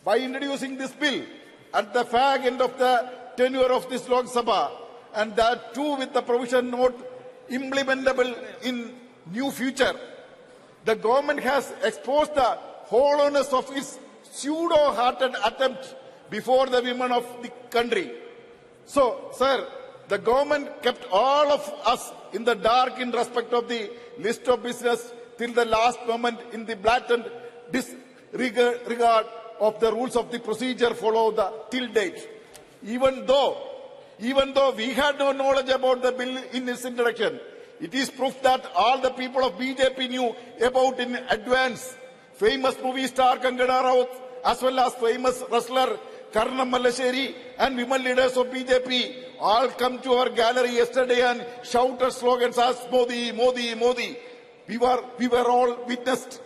E: by introducing this bill at the fag end of the tenure of this Lok Sabha, and that too with the provision not implementable in new future, the government has exposed the hollowness of its pseudo-hearted attempt before the women of the country. So, sir, the government kept all of us in the dark in respect of the list of business till the last moment in the blatant disregard of the rules of the procedure followed the till date. Even though we had no knowledge about the bill in its introduction, it is proof that all the people of BJP knew about in advance. Famous movie star Kangana Ranaut, as well as famous wrestler Karnam Mallasheri and women leaders of BJP all come to our gallery yesterday and shouted slogans as Modi, Modi, Modi. We were all witnessed.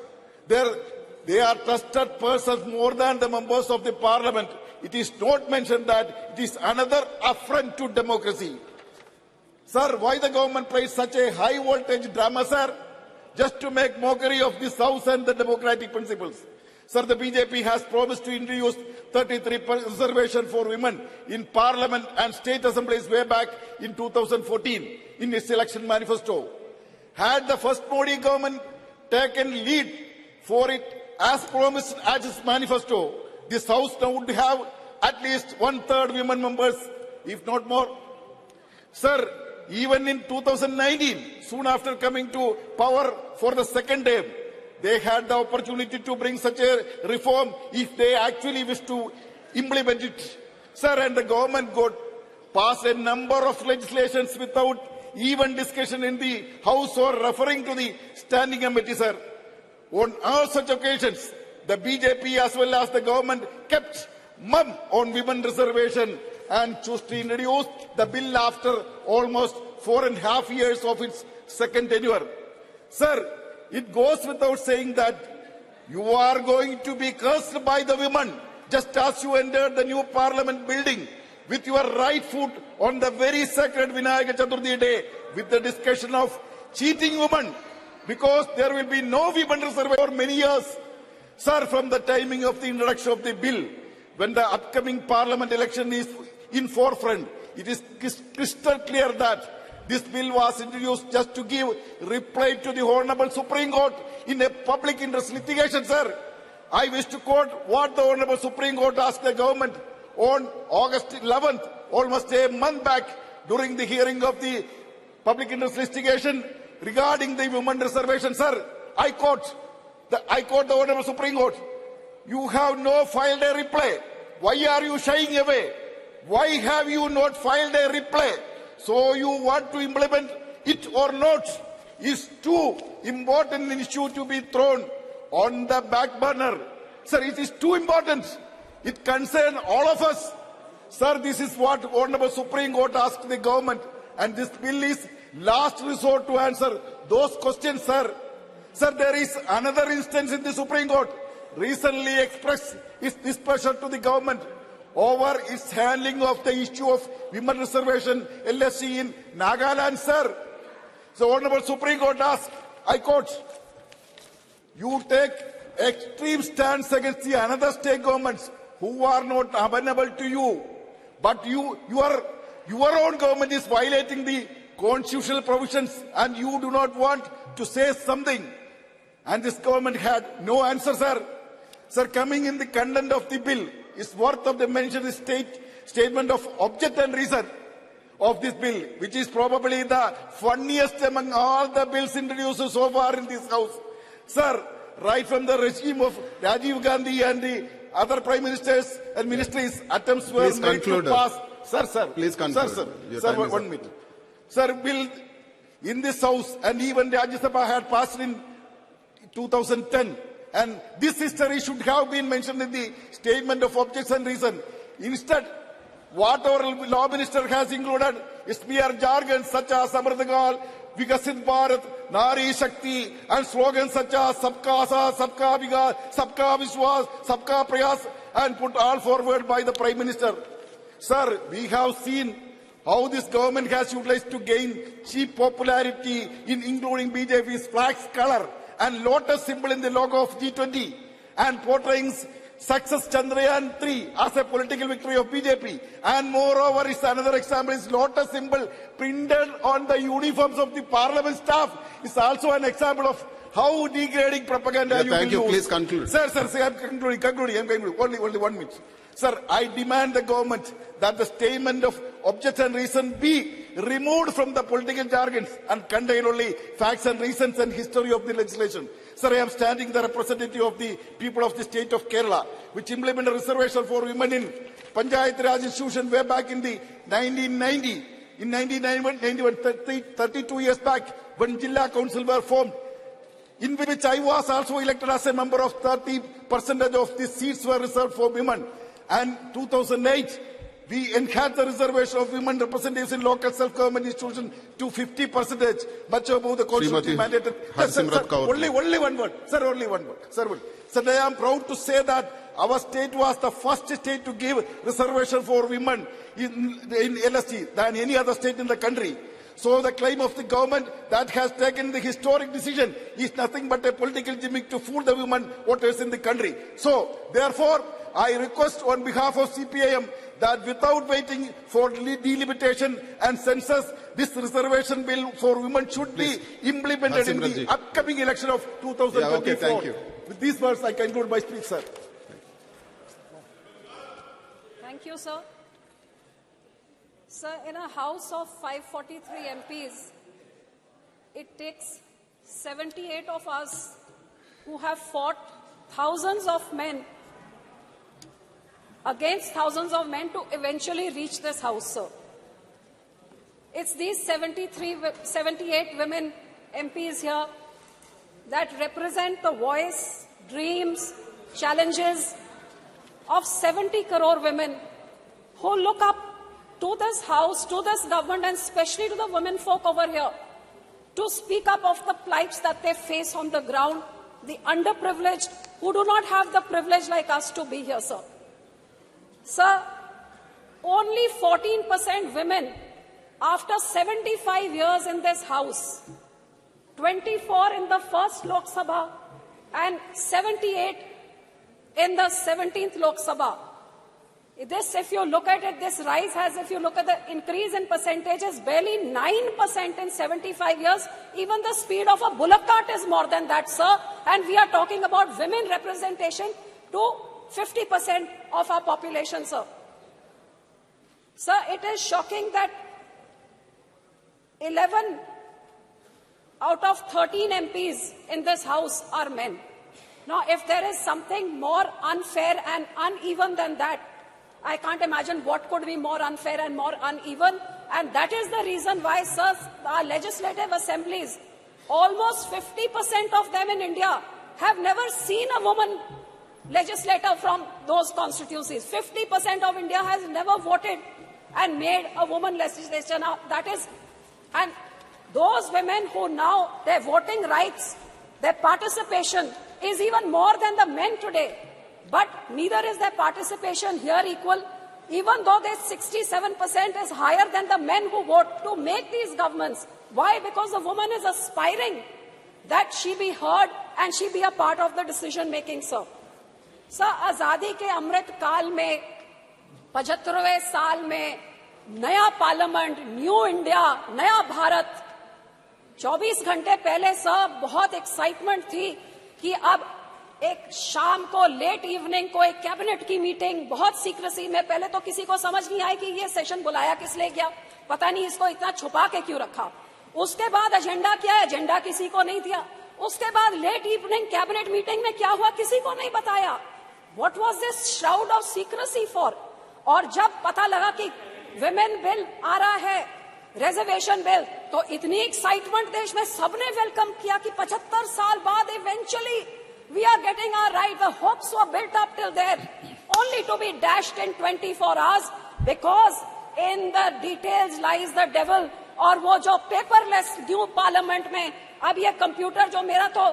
E: They are trusted persons more than the members of the parliament. It is not mentioned that it is another affront to democracy. Sir, why the government plays such a high voltage drama, sir? Just to make mockery of this house and the democratic principles. Sir, the BJP has promised to introduce 33% reservation for women in parliament and state assemblies way back in 2014 in its election manifesto. Had the first Modi government taken lead for it as promised as its manifesto, this house now would have at least 1/3 women members, if not more. Sir, even in 2019, soon after coming to power for the second time, they had the opportunity to bring such a reform if they actually wish to implement it. Sir, and the government got passed a number of legislations without even discussion in the House or referring to the standing committee, sir. On all such occasions, the BJP as well as the government kept mum on women reservation and chose to introduce the bill after almost 4.5 years of its second tenure. Sir, it goes without saying that you are going to be cursed by the women just as you entered the new parliament building with your right foot on the very sacred Vinayaka Chaturthi day with the discussion of cheating women, because there will be no women reservation for many years. Sir, from the timing of the introduction of the bill, when the upcoming parliament election is in forefront, it is crystal clear that this bill was introduced just to give reply to the Honorable Supreme Court in a public interest litigation, sir. I wish to quote what the Honorable Supreme Court asked the government on August 11th, almost a month back, during the hearing of the public interest litigation regarding the women reservation, sir. I quote the Honorable Supreme Court. You have not filed a reply. Why are you shying away? Why have you not filed a reply? So you want to implement it or not? Is too important an issue to be thrown on the back burner. Sir, it is too important. It concerns all of us. Sir, this is what Honorable Supreme Court asked the government, and this bill is last resort to answer those questions, sir. Sir, there is another instance in the Supreme Court recently expressed its displeasure to the government over its handling of the issue of women reservation LSC in Nagaland, sir. So Honorable Supreme Court asked, I quote, you take extreme stance against the another state governments who are not amenable to you, but your own government is violating the constitutional provisions and you do not want to say something. And this government had no answer, sir. Sir, coming in the content of the bill, is worth of the mentioned statement of object and reason of this bill, which is probably the funniest among all the bills introduced so far in this house. Sir, right from the regime of Rajiv Gandhi and the other prime ministers and ministries, attempts were made to pass. Sir,
F: please conclude.
E: Sir, 1 minute. Sir, bill in this house and even Rajya Sabha had passed in 2010. And this history should have been mentioned in the statement of objects and reason. Instead, what our law minister has included is mere jargon such as Amritagal, Vikasit Bharat, Nari Shakti, and slogans such as Sabka Saath, Sabka Vikas, Sabka Vishwas, Sabka Prayas, and put all forward by the Prime Minister. Sir, we have seen how this government has utilized to gain cheap popularity in including BJP's flag's color and lotus symbol in the logo of G20 and portraying success Chandrayaan 3 as a political victory of BJP. And moreover, is another example is lotus symbol printed on the uniforms of the parliament staff is also an example of how degrading propaganda you will use.
F: Thank you. Please conclude.
E: Sir, I'm concluding. Only 1 minute. Sir, I demand the government that the statement of objects and reason be removed from the political jargons and contain only facts and reasons and history of the legislation. Sir, I am standing the representative of the people of the state of Kerala, which implemented a reservation for women in Panchayat Raj institution way back in the 1990. In 1991, 32 years back, when Jilla Council were formed, in which I was also elected as a member of 30% of the seats were reserved for women. And 2008, we enhanced the reservation of women representatives in local self-government institutions to 50%, much above the constitution mandated. Only one word. Sir, only one word. Sir, I am proud to say that our state was the first state to give reservation for women in LST than any other state in the country. So the claim of the government that has taken the historic decision is nothing but a political gimmick to fool the women voters in the country. So, therefore, I request on behalf of CPIM that without waiting for delimitation and census, this reservation bill for women should be implemented in the upcoming election of 2024.
F: Yeah, okay, thank you.
E: With these words, I conclude my speech, sir.
H: Thank you, sir. Sir, in a house of 543 MPs, it takes 78 of us who have fought thousands of men against thousands of men to eventually reach this house, sir. It's these 78 women MPs here that represent the voice, dreams, challenges of 70 crore women who look up to this house, to this government, and especially to the women folk over here to speak up of the plights that they face on the ground, the underprivileged who do not have the privilege like us to be here, sir. Sir, only 14% women after 75 years in this house, 24 in the first Lok Sabha and 78 in the 17th Lok Sabha. This, if you look at it, this rise has, if you look at the increase in percentages, barely 9% in 75 years. Even the speed of a bullock cart is more than that, sir. And we are talking about women representation to 50% of our population, sir. Sir, it is shocking that 11 out of 13 MPs in this house are men. Now, if there is something more unfair and uneven than that, I can't imagine what could be more unfair and more uneven. And that is the reason why, sir, our legislative assemblies, almost 50% of them in India have never seen a woman legislator from those constituencies. 50% of India has never voted and made a woman legislature. Now, that is, and those women who now, their voting rights, their participation is even more than the men today. But neither is their participation here equal, even though their 67% is higher than the men who vote to make these governments. Why? Because the woman is aspiring that she be heard and she be a part of the decision making, sir. Sir, आजादी के अमृत काल में 75वें साल में नया पार्लियामेंट, न्यू इंडिया, नया भारत, 24 घंटे पहले सर बहुत एक्साइटमेंट थी कि अब एक शाम को लेट इवनिंग को एक कैबिनेट की मीटिंग बहुत सीक्रेसी में, पहले तो किसी को समझ नहीं आई कि ये सेशन बुलाया किस लिए गया, पता नहीं इसको इतना छुपा के क्यों रखा। उसके बाद एजेंडा क्या है, एजेंडा किसी को नहीं दिया। उसके बाद लेट इवनिंग कैबिनेट मीटिंग में क्या हुआ किसी को नहीं बताया। What was this shroud of secrecy for? और जब पता लगा कि विमेन बिल आ रहा है रिजर्वेशन बिल, तो इतनी एक्साइटमेंट देश में सबने वेलकम किया कि 75 साल बाद eventually we are getting our right. The hopes were built up till there only to be dashed in 24 hours because in the details lies the devil. और वो जो पेपरलेस न्यू पार्लियामेंट में, अब ये कंप्यूटर जो मेरा तो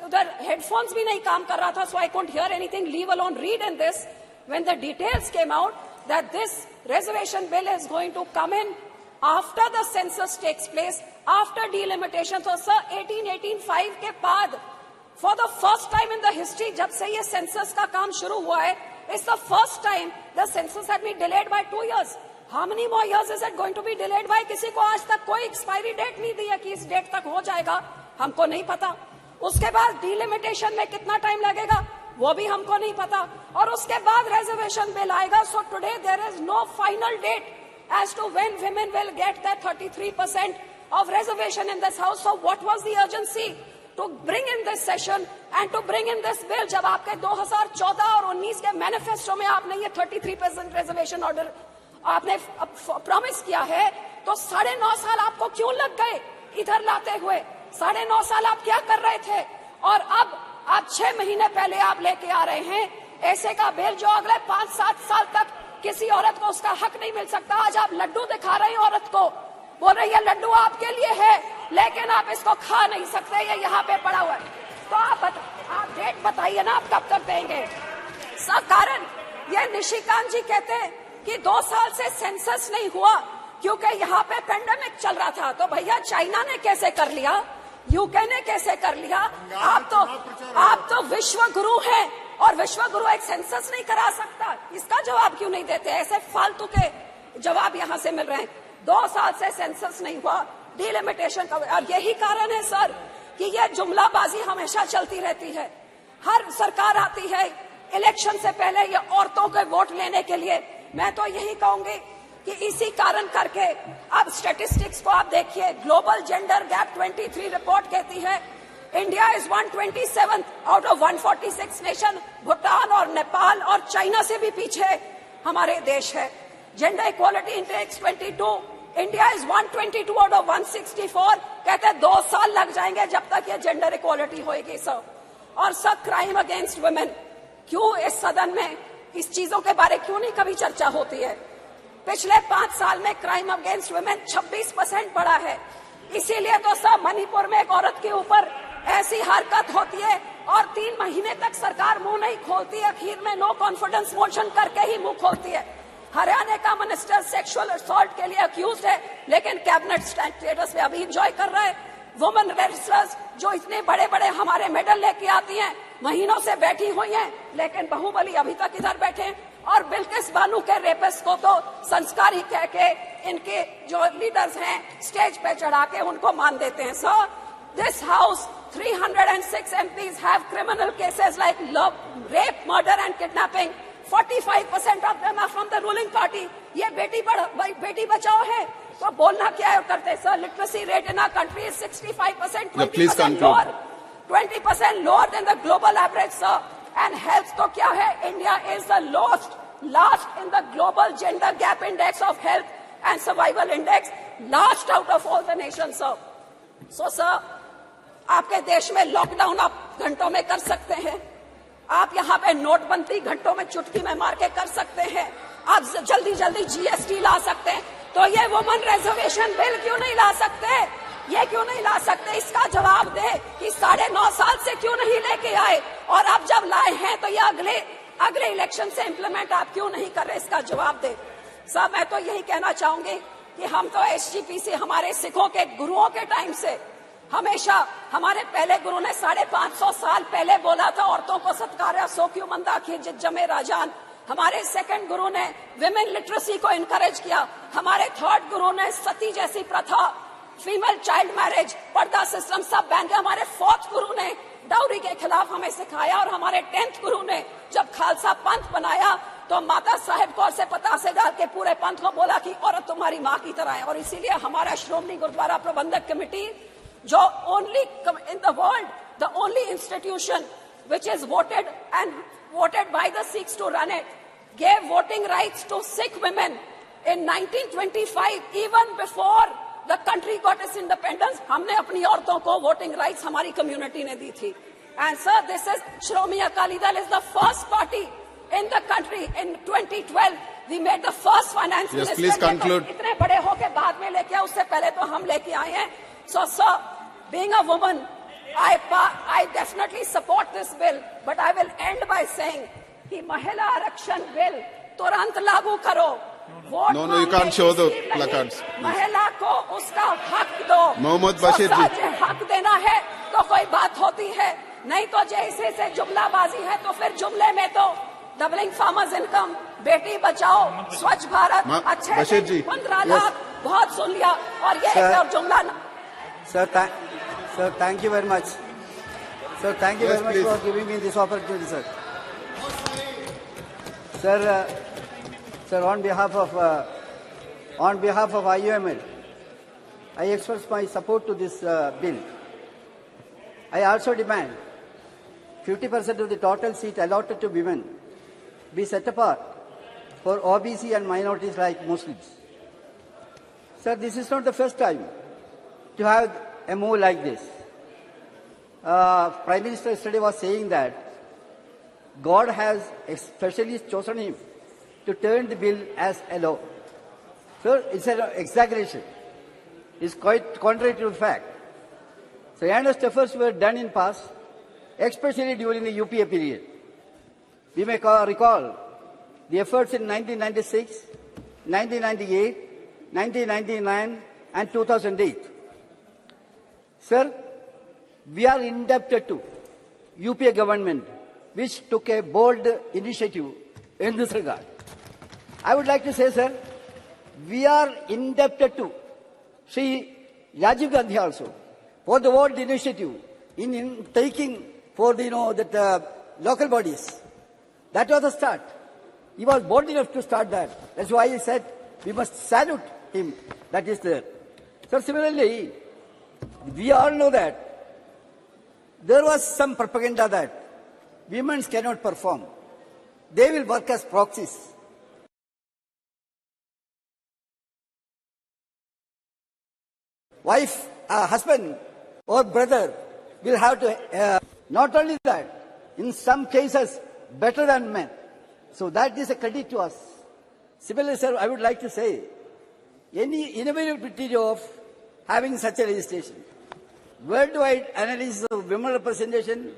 H: उधर हेडफोन्स भी नहीं काम कर रहा था, so I couldn't hear anything, leave alone read in this. When the details came out that this reservation bill is going to come in after the census takes place, after delimitation. So sir, 1885 के बाद for the first time in the history, जब से ये census का काम शुरू हुआ है, it's the first time the census had been delayed by 2 years. How many more years is it going to be delayed by? किसी को आज तक कोई एक्सपायरी डेट नहीं दी है कि इस डेट तक हो जाएगा, हमको नहीं पता. उसके बाद डिलिमिटेशन में कितना टाइम लगेगा वो भी हमको नहीं पता, और उसके बाद रिजर्वेशन बिल आएगा. So today there is no final date as to when women will get that 33% of reservation in this house. So what was the urgency to bring in this session and to bring in this bill जब आपके 2014 और 19 के मैनिफेस्टो में आपने ये 33% रिजर्वेशन ऑर्डर आपने प्रॉमिस किया है, तो 9.5 साल आपको क्यों लग गए इधर लाते हुए? 9.5 साल आप क्या कर रहे थे? और अब आप 6 महीने पहले आप लेके आ रहे हैं ऐसे का बिल जो अगले 5-7 साल तक किसी औरत को उसका हक नहीं मिल सकता. आज आप लड्डू दिखा रहे हैं औरत को, बोल रही है लड्डू आपके लिए है, लेकिन आप इसको खा नहीं सकते, ये यहाँ पे पड़ा हुआ है. तो आप डेट बताइए ना, आप कब तक देंगे? सब कारण ये निशिकांत जी कहते हैं कि 2 साल से सेंसस नहीं हुआ क्योंकि यहाँ पे पेंडेमिक चल रहा था. तो भैया चाइना ने कैसे कर लिया, यूके ने कैसे कर लिया? आप तो विश्व गुरु हैं, और विश्व गुरु एक सेंसस नहीं करा सकता. इसका जवाब क्यों नहीं देते? ऐसे फालतू के जवाब यहाँ से मिल रहे हैं. 2 साल से सेंसस नहीं हुआ, डिलिमिटेशन का, और यही कारण है सर कि ये जुमलाबाजी हमेशा चलती रहती है. हर सरकार आती है इलेक्शन से पहले ये औरतों के वोट लेने के लिए. मैं तो यही कहूंगी कि इसी कारण करके अब स्टैटिस्टिक्स को आप देखिए. ग्लोबल जेंडर गैप 23 रिपोर्ट कहती है India is 127 out of 146 nation. Bhutan और नेपाल और चाइना से भी पीछे हमारे देश है. Gender equality index 22, India is 122 out of 164. कहते हैं 2 साल लग जाएंगे जब तक ये जेंडर इक्वालिटी होगी सर. और सर क्राइम अगेंस्ट वुमेन, क्यों इस सदन में इस चीजों के बारे क्यों नहीं कभी चर्चा होती है? पिछले 5 साल में क्राइम अगेंस्ट वुमेन 26% बढ़ा है. इसीलिए तो सर मणिपुर में एक औरत के ऊपर ऐसी हरकत होती है और 3 महीने तक सरकार मुंह नहीं खोलती है. आखिर में नो कॉन्फिडेंस मोशन करके ही मुंह खोलती है. हरियाणा का मिनिस्टर सेक्सुअल असॉल्ट के लिए अक्यूज है, लेकिन कैबिनेट स्टेटस में अभी एंजॉय कर रहा है. वुमेन रेसलर्स जो इतने बड़े बड़े हमारे मेडल लेके आती हैं, महीनों से बैठी हुई हैं, लेकिन बाहुबली अभी तक इधर बैठे हैं. और बिल्किस बानो के रेपिस्ट को तो संस्कारी कह के इनके जो लीडर्स हैं स्टेज पे चढ़ा के उनको मान देते हैं. Sir, this house 306 MPs have criminal cases like love, rape, murder and kidnapping. 45% of them are from the ruling party. ये बेटी बचाओ है, तो बोलना क्या है करते sir? Literacy rate in our country is 65%, 20% lower, 20% lower than the global average, sir. And health तो क्या है? India is the last in the global gender gap index of health and survival index, last out of all the nations, sir. So sir, आपके देश में लॉकडाउन आप घंटों में कर सकते हैं, आप यहाँ पे नोटबंदी घंटों में चुटकी में मार के कर सकते हैं, आप जल्दी जल्दी GST ला सकते हैं, तो ये वुमेन रिजर्वेशन बिल क्यों नहीं ला सकते? ये क्यों नहीं ला सकते? इसका जवाब दे कि 9.5 साल से क्यों नहीं लेके आए, और अब जब लाए हैं तो ये अगले इलेक्शन से इम्प्लीमेंट आप क्यों नहीं कर रहे? इसका जवाब दे. सर, मैं तो यही कहना चाहूंगी कि हम तो SGPC हमारे सिखों के गुरुओं के टाइम से हमेशा, हमारे पहले गुरु ने 550 साल पहले बोला था औरतों को सत्कार्य सो क्यों मंदा खिज जमे राजान. हमारे सेकंड गुरु ने विमेन लिटरेसी को इनकरेज किया. हमारे थर्ड गुरु ने सती जैसी प्रथा, फीमेल चाइल्ड मैरिज, पर्दा सिस्टम सब बैन किया. हमारे फोर्थ गुरु ने डाउरी के खिलाफ हमें सिखाया, और हमारे 10th गुरु ने जब खालसा पंथ बनाया तो माता साहेब कौर से पतासे डाल के पूरे पंथ को बोला कि औरत तुम्हारी माँ की तरह है. और इसीलिए हमारा श्रोमणी गुरुद्वारा प्रबंधक कमेटी, जो only in the world, the only institution which is voted by the Sikhs to run it, gave voting rights to Sikh women in 1925, even before the country got its independence, हमने अपनी औरतों को वोटिंग राइट्स हमारी कम्युनिटी ने दी थी. And sir, this is Shiromani Akali Dal is the first party in the country. In 2012 we made the first finance minister.
F: Please conclude.
H: इतने बड़े होके बाद में लेके आए, उससे पहले तो हम लेके आए हैं. So sir, being a woman, I definitely support this bill, but I will end by saying कि महिला आरक्षण बिल तुरंत लागू करो.
F: No, you can't show the placards.
H: महिला को उसका हक दो.
F: मोहम्मद बशीर जी,
H: हक देना है तो कोई बात होती है, नहीं तो जैसे से जुमलाबाजी है तो फिर जुमले में तो doubling farmers income, Beti Bachao, स्वच्छ भारत, अच्छे 15 लाख बहुत सुन लिया, और ये एक और जुमला.
L: Sir, thank you very much. Sir, thank you very much for giving me this opportunity, sir. Sir, on behalf of IUML, I express my support to this bill. I also demand 50% of the total seat allotted to women be set apart for OBC and minorities like Muslims. Sir, this is not the first time to have a move like this. Prime Minister yesterday was saying that God has especially chosen him to turn the bill as a law. So it's an exaggeration. It's quite contrary to the fact. So earnest efforts were done in past, especially during the UPA period. We may recall the efforts in 1996, 1998, 1999 and 2008. Sir, we are indebted to UPA government, which took a bold initiative in this regard. I would like to say, sir, we are indebted to Sri Rajiv Gandhi also for the bold initiative in taking for the, local bodies. That was the start. He was bold enough to start that. That's why he said we must salute him. That is there. So similarly, we all know that there was some propaganda that women cannot perform. They will work as proxies. Wife, husband or brother will have to, not only that, in some cases better than men. So that is a credit to us. Similarly, sir, I would like to say, any inevitability of having such a legislation. Worldwide analysis of women representation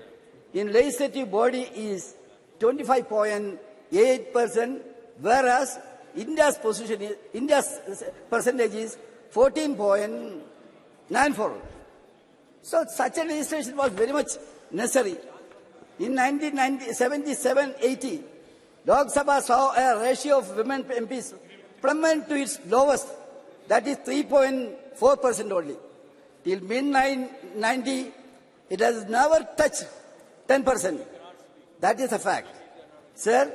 L: in legislative body is 25.8%, whereas India's percentage is 14.94. So such a legislation was very much necessary. In 1977-80, Lok Sabha saw a ratio of women MPs plummet to its lowest, that is 3.4% only. Till mid-90, it has never touched 10%. That is a fact. Sir,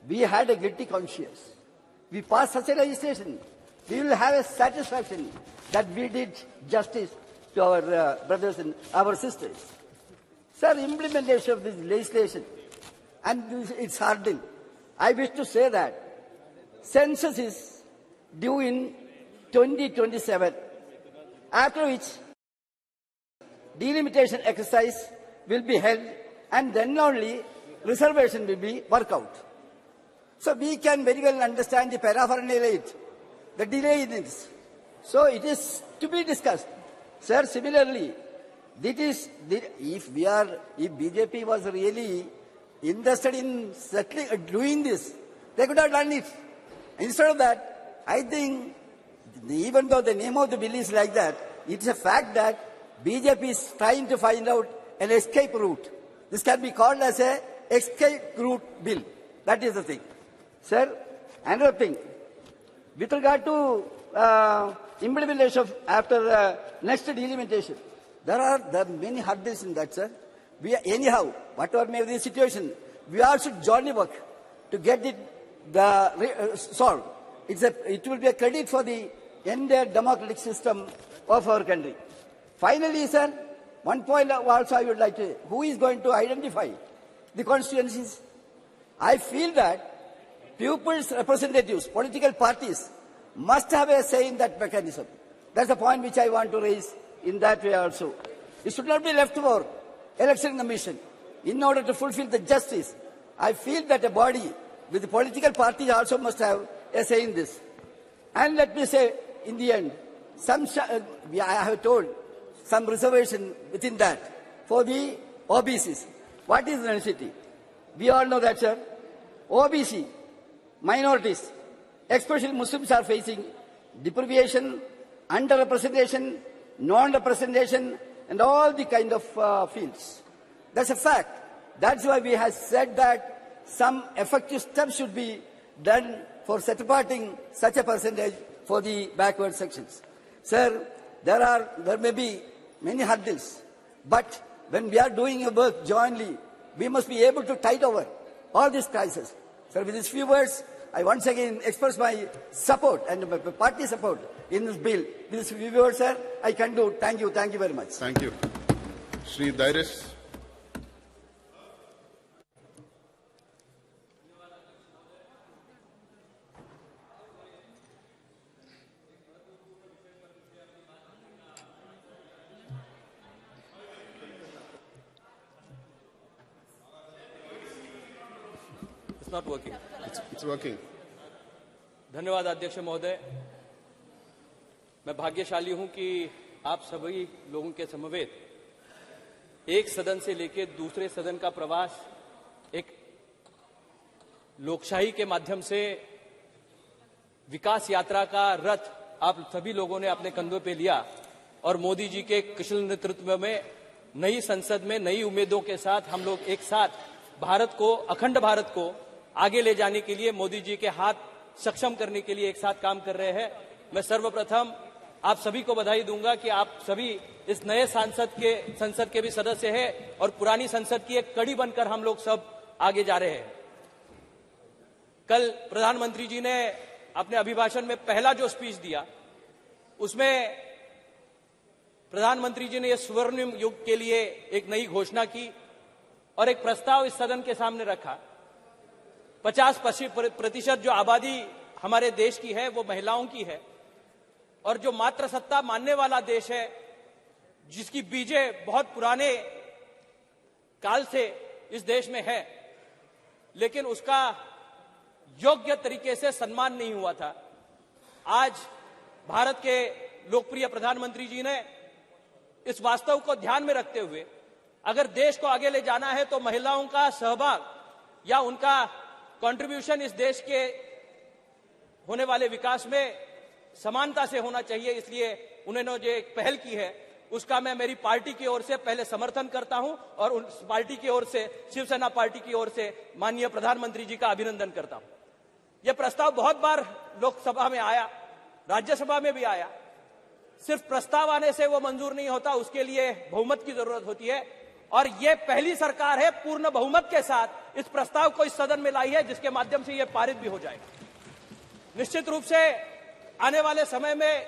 L: we had a guilty conscience. We passed such a legislation. We will have a satisfaction that we did justice to our brothers and our sisters. Sir, implementation of this legislation and its hardening, I wish to say that census is due in 2027, after which delimitation exercise will be held and then only reservation will be worked out. So we can very well understand the paraphernalia, the delay in this. So it is to be discussed. Sir, similarly, if BJP was really interested in doing this, they could have done it. Instead of that, I think, even though the name of the bill is like that, it's a fact that BJP is trying to find out an escape route. This can be called as a escape route bill. That is the thing. Sir, another thing, with regard to implementation of after next delimitation, there are many hurdles in that, sir. Anyhow, whatever may be the situation, we all should jointly work to get it solved. It will be a credit for the entire democratic system of our country. Finally, sir, one point also I would like to, who is going to identify the constituencies? I feel that people's representatives, political parties, must have a say in that mechanism. That's the point which I want to raise in that way also. It should not be left for election commission in order to fulfill the justice. I feel that a body with the political parties also must have a say in this. And let me say, in the end, I have told some reservation within that for the OBCs. What is the necessity? We all know that, sir. OBC, minorities, especially Muslims, are facing deprivation, underrepresentation, non-representation, and all the kind of fields. That's a fact. That's why we have said that some effective steps should be done for set aparting such a percentage for the backward sections. Sir, there may be many hurdles, but when we are doing a work jointly, we must be able to tide over all these crises. Sir, with these few words, I once again express my support and my party support in this bill. With these few words, sir, I conclude. Thank you very much.
F: Thank you. Shri Dairesh.
I: Not working.
F: It's working.
I: धन्यवाद अध्यक्ष महोदय। मैं भाग्यशाली हूं कि आप सभी लोगों के समवेत एक सदन से लेकर दूसरे सदन का प्रवास एक लोकशाही के माध्यम से विकास यात्रा का रथ आप सभी लोगों ने अपने कंधों पे लिया और मोदी जी के कुशल नेतृत्व में नई संसद में नई उम्मीदों के साथ हम लोग एक साथ भारत को, अखंड भारत को आगे ले जाने के लिए, मोदी जी के हाथ सक्षम करने के लिए एक साथ काम कर रहे हैं। मैं सर्वप्रथम आप सभी को बधाई दूंगा कि आप सभी इस नए संसद के भी सदस्य हैं और पुरानी संसद की एक कड़ी बनकर हम लोग सब आगे जा रहे हैं। कल प्रधानमंत्री जी ने अपने अभिभाषण में पहला जो स्पीच दिया, उसमें प्रधानमंत्री जी ने यह स्वर्णिम युग के लिए एक नई घोषणा की और एक प्रस्ताव इस सदन के सामने रखा। 50% जो आबादी हमारे देश की है वो महिलाओं की है और जो मातृसत्ता मानने वाला देश है, जिसकी बीजें बहुत पुराने काल से इस देश में है, लेकिन उसका योग्य तरीके से सम्मान नहीं हुआ था। आज भारत के लोकप्रिय प्रधानमंत्री जी ने इस वास्तव को ध्यान में रखते हुए अगर देश को आगे ले जाना है तो महिलाओं का सहभाग या उनका कंट्रीब्यूशन इस देश के होने वाले विकास में समानता से होना चाहिए। इसलिए उन्होंने जो एक पहल की है उसका मैं मेरी पार्टी की ओर से पहले समर्थन करता हूं और उस पार्टी की ओर से, शिवसेना पार्टी की ओर से माननीय प्रधानमंत्री जी का अभिनंदन करता हूं। यह प्रस्ताव बहुत बार लोकसभा में आया, राज्यसभा में भी आया। सिर्फ प्रस्ताव आने से वो मंजूर नहीं होता, उसके लिए बहुमत की जरूरत होती है और ये पहली सरकार है पूर्ण बहुमत के साथ इस प्रस्ताव को इस सदन में लाई है, जिसके माध्यम से ये पारित भी हो जाएगा। निश्चित रूप से आने वाले समय में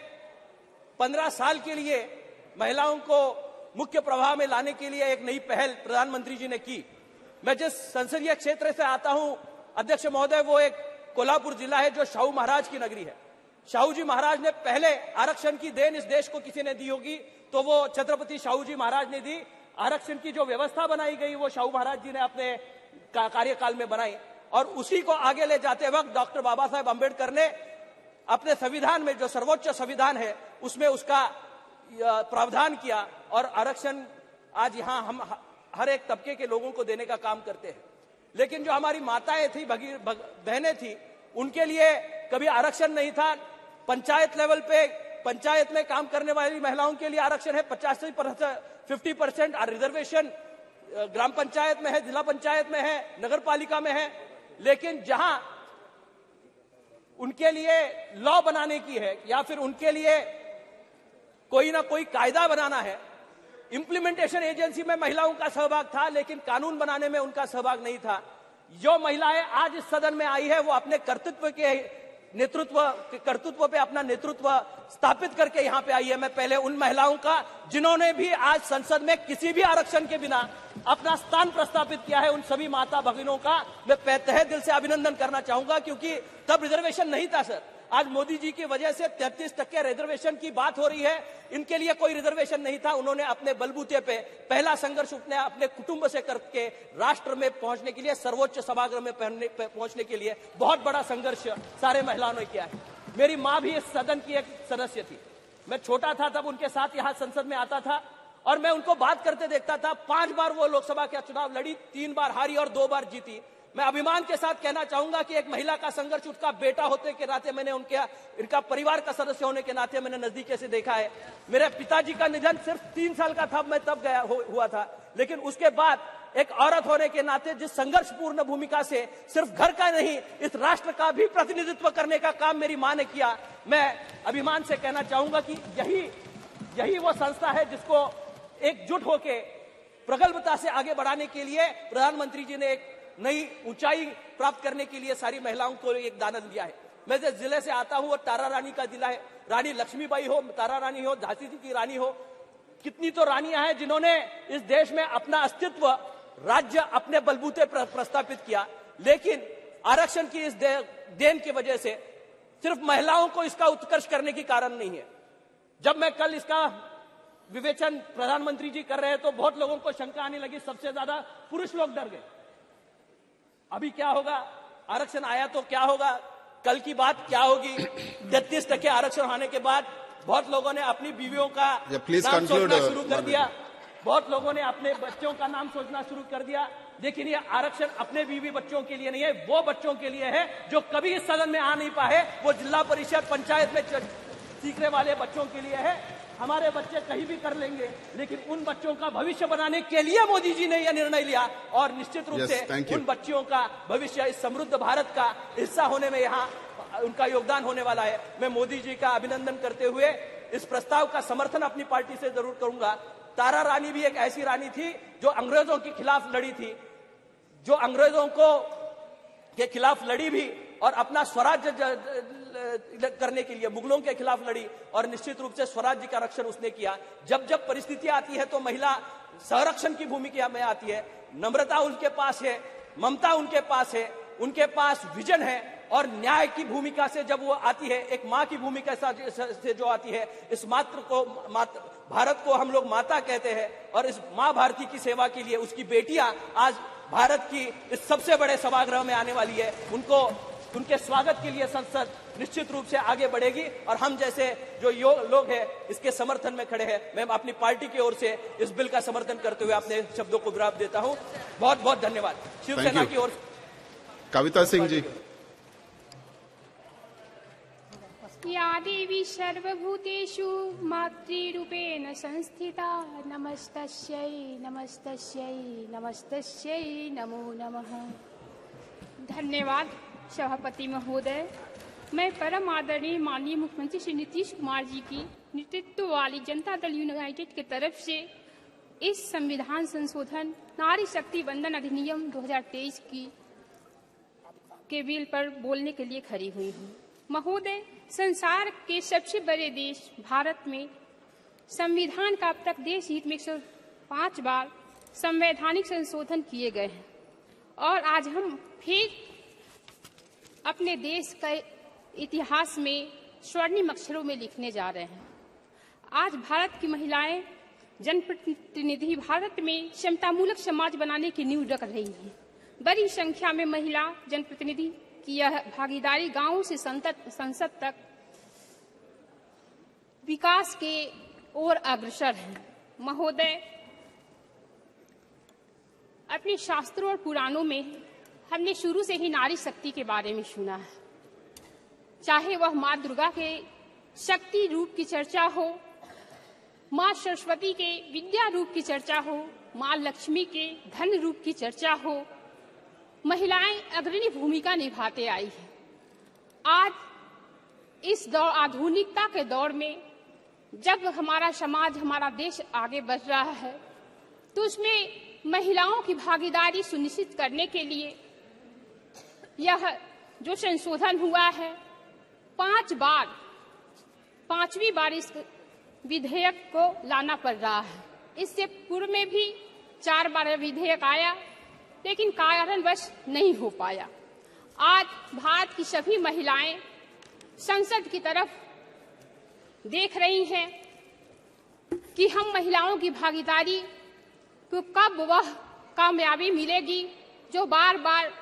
I: 15 साल के लिए महिलाओं को मुख्य प्रवाह में लाने के लिए एक नई पहल प्रधानमंत्री जी ने की। मैं जिस संसदीय क्षेत्र से आता हूं अध्यक्ष महोदय, वो एक कोल्हापुर जिला है जो शाहू महाराज की नगरी है। शाहू जी महाराज ने पहले आरक्षण की देन इस देश को किसी ने दी होगी तो वो छत्रपति शाहू जी महाराज ने दी। आरक्षण की जो व्यवस्था बनाई गई वो शाहू महाराज जी ने अपने कार्यकाल में बनाई और उसी को आगे ले जाते वक्त डॉक्टर बाबा साहेब अम्बेडकर ने अपने संविधान में, जो सर्वोच्च संविधान है, उसमें उसका प्रावधान किया और आरक्षण आज यहां हम हर एक तबके के लोगों को देने का काम करते हैं। लेकिन जो हमारी माताएं थी, बहनें थी, उनके लिए कभी आरक्षण नहीं था। पंचायत लेवल पे पंचायत में काम करने वाली महिलाओं के लिए आरक्षण है 50% रिजर्वेशन ग्राम पंचायत में है, जिला पंचायत में है, नगर पालिका में है। लेकिन जहां उनके लिए लॉ बनाने की है या फिर उनके लिए कोई ना कोई कायदा बनाना है, इंप्लीमेंटेशन एजेंसी में महिलाओं का सहभाग था लेकिन कानून बनाने में उनका सहभाग नहीं था। जो महिलाएं आज इस सदन में आई है वो अपने कर्तृत्व पे अपना नेतृत्व स्थापित करके यहां पे आई है। मैं पहले उन महिलाओं का जिन्होंने भी आज संसद में किसी भी आरक्षण के बिना अपना स्थान प्रस्तापित किया है, उन सभी माता भगिनों का मैं तहे दिल से अभिनंदन करना चाहूंगा, क्योंकि तब रिजर्वेशन नहीं था सर। आज मोदी जी की वजह से 33% रिजर्वेशन की बात हो रही है। इनके लिए कोई रिजर्वेशन नहीं था। उन्होंने अपने बलबूते पे पहला संघर्ष अपने कुटुंब से करके राष्ट्र में पहुंचने के लिए, सर्वोच्च सभागृह में पहुंचने के लिए बहुत बड़ा संघर्ष सारे महिलाओं ने किया है। मेरी माँ भी इस सदन की एक सदस्य थी। मैं छोटा था तब उनके साथ यहाँ संसद में आता था और मैं उनको बात करते देखता था। 5 बार वो लोकसभा का चुनाव लड़ी, 3 बार हारी और 2 बार जीती। मैं अभिमान के साथ कहना चाहूंगा कि एक महिला का संघर्ष, उसका बेटा होते के नाते मैंने इनका परिवार का सदस्य होने के नाते मैंने नजदीक से देखा है। मेरे पिताजी का निधन सिर्फ 3 साल का था, मैं तब हुआ था, लेकिन उसके बाद एक औरत होने के नाते जिस संघर्षपूर्ण भूमिका से सिर्फ घर का नहीं, इस राष्ट्र का भी प्रतिनिधित्व करने का काम मेरी मां ने किया। मैं अभिमान से कहना चाहूंगा कि यही वो संस्था है जिसको एकजुट होकर प्रगल्भता से आगे बढ़ाने के लिए प्रधानमंत्री जी ने एक नई ऊंचाई प्राप्त करने के लिए सारी महिलाओं को एक दान दिया है। मैं जिस जिले से आता हूं वो तारा रानी का जिला है। रानी लक्ष्मीबाई हो, तारा रानी हो, झांसी की रानी हो, कितनी तो रानियां हैं जिन्होंने इस देश में अपना अस्तित्व, राज्य अपने बलबूते पर प्रस्थापित किया। लेकिन आरक्षण की इस देन की वजह से सिर्फ महिलाओं को इसका उत्कर्ष करने की कारण नहीं है। जब मैं कल इसका विवेचन प्रधानमंत्री जी कर रहे हैं तो बहुत लोगों को शंका आने लगी, सबसे ज्यादा पुरुष लोग डर गए। अभी क्या होगा, आरक्षण आया तो क्या होगा, कल की बात क्या होगी। 33% आरक्षण होने के बाद बहुत लोगों ने अपनी बीवियों का नाम सोचना शुरू कर दिया, बहुत लोगों ने अपने बच्चों का नाम सोचना शुरू कर दिया। लेकिन ये आरक्षण अपने बीवी बच्चों के लिए नहीं है, वो बच्चों के लिए है जो कभी इस सदन में आ नहीं पाए, वो जिला परिषद पंचायत में सीखने वाले बच्चों के लिए है। हमारे बच्चे कहीं भी कर लेंगे, लेकिन उन बच्चों का भविष्य बनाने के लिए मोदी जी ने यह निर्णय लिया और निश्चित रूप से उन बच्चियों का भविष्य इस समृद्ध भारत का हिस्सा होने में यहाँ उनका योगदान होने वाला है। मैं मोदी जी का अभिनंदन करते हुए इस प्रस्ताव का समर्थन अपनी पार्टी से जरूर करूंगा। तारा रानी भी एक ऐसी रानी थी जो अंग्रेजों के खिलाफ लड़ी थी, जो अंग्रेजों के खिलाफ लड़ी भी और अपना स्वराज्य करने के लिए मुगलों के खिलाफ लड़ी और निश्चित रूप से स्वराज्य का रक्षण उसने किया। जब जब परिस्थितियां आती है तो महिला संरक्षण की भूमिका में आती है। नम्रता उनके पास है, ममता उनके पास है, उनके पास विजन है और न्याय की भूमिका से जब वो आती है, एक माँ की भूमिका से जो आती है, इस भारत को हम लोग माता कहते हैं और इस माँ भारती की सेवा के लिए उसकी बेटियां आज भारत की इस सबसे बड़े सभागृह में आने वाली है। उनके स्वागत के लिए संसद निश्चित रूप से आगे बढ़ेगी और हम जैसे जो लोग हैं इसके समर्थन में खड़े हैं। मैं अपनी पार्टी की ओर से इस बिल का समर्थन करते हुए अपने शब्दों को विराम देता हूं। बहुत बहुत धन्यवाद। शिवसेना की ओर
F: कविता सिंह जी।
B: या देवी सर्वभूतेषु मातृरूपेण संस्थिता नमस्तस्यै नमस्तस्यै नमस्तस्यै नमो नमः। धन्यवाद सभापति महोदय। मैं परम आदरणीय माननीय मुख्यमंत्री श्री नीतीश कुमार जी की नेतृत्व वाली जनता दल यूनाइटेड की तरफ से इस संविधान संशोधन नारी शक्ति वंदन अधिनियम 2023 के बिल पर बोलने के लिए खड़ी हुई हूँ। महोदय, संसार के सबसे बड़े देश भारत में संविधान का अब तक देश हित में 105 बार संवैधानिक संशोधन किए गए हैं और आज हम फिर अपने देश के इतिहास में स्वर्णिम अक्षरों में लिखने जा रहे हैं। आज भारत की महिलाएं जनप्रतिनिधि भारत में क्षमतामूलक समाज बनाने की नींव रख रही हैं। बड़ी संख्या में महिला जनप्रतिनिधि की यह भागीदारी गांवों से संसद तक विकास के ओर अग्रसर है। महोदय, अपने शास्त्रों और पुराणों में हमने शुरू से ही नारी शक्ति के बारे में सुना है, चाहे वह माँ दुर्गा के शक्ति रूप की चर्चा हो, माँ सरस्वती के विद्या रूप की चर्चा हो, माँ लक्ष्मी के धन रूप की चर्चा हो। महिलाएं अग्रणी भूमिका निभाते आई है। आज इस आधुनिकता के दौर में जब हमारा समाज, हमारा देश आगे बढ़ रहा है, तो उसमें महिलाओं की भागीदारी सुनिश्चित करने के लिए यह जो संशोधन हुआ है 5वीं बार इस विधेयक को लाना पड़ रहा है। इससे पूर्व में भी 4 बार विधेयक आया, लेकिन कारणवश नहीं हो पाया। आज भारत की सभी महिलाएं संसद की तरफ देख रही हैं कि हम महिलाओं की भागीदारी को कब वह कामयाबी मिलेगी जो बार बार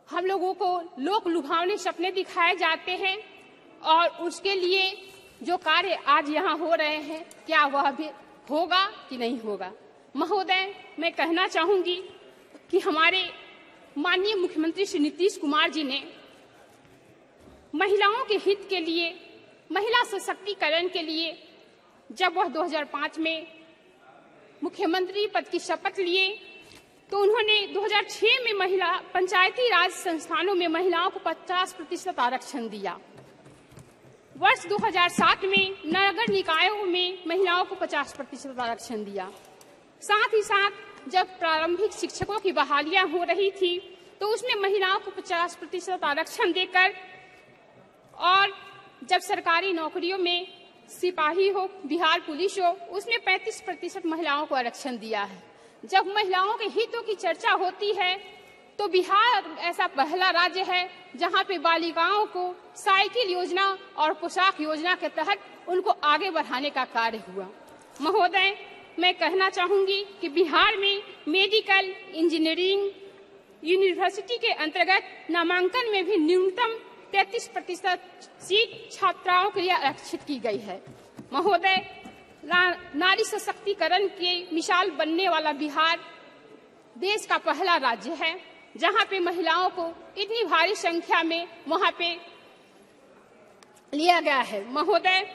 B: हम लोगों को लोक लुभावने सपने दिखाए जाते हैं, और उसके लिए जो कार्य आज यहाँ हो रहे हैं क्या वह भी होगा कि नहीं होगा। महोदय, मैं कहना चाहूंगी कि हमारे माननीय मुख्यमंत्री श्री नीतीश कुमार जी ने महिलाओं के हित के लिए, महिला सशक्तिकरण के लिए जब वह 2005 में मुख्यमंत्री पद की शपथ लिए तो उन्होंने 2006 में महिला पंचायती राज संस्थानों में महिलाओं को 50% आरक्षण दिया। वर्ष 2007 में नगर निकायों में महिलाओं को 50% आरक्षण दिया। साथ ही साथ जब प्रारंभिक शिक्षकों की बहालियां हो रही थी तो उसमें महिलाओं को 50% आरक्षण देकर, और जब सरकारी नौकरियों में सिपाही हो, बिहार पुलिस हो, उसमें 35% महिलाओं को आरक्षण दिया है। जब महिलाओं के हितों की चर्चा होती है तो बिहार ऐसा पहला राज्य है जहां पे बालिकाओं को साइकिल योजना और पोशाक योजना के तहत उनको आगे बढ़ाने का कार्य हुआ। महोदय, मैं कहना चाहूंगी कि बिहार में मेडिकल इंजीनियरिंग यूनिवर्सिटी के अंतर्गत नामांकन में भी न्यूनतम 33% सीट छात्राओं के लिए आरक्षित की गई है। महोदय, नारी सशक्तिकरण की मिसाल बनने वाला बिहार देश का पहला राज्य है जहां पे महिलाओं को इतनी भारी संख्या में वहां पे लिया गया है। महोदय,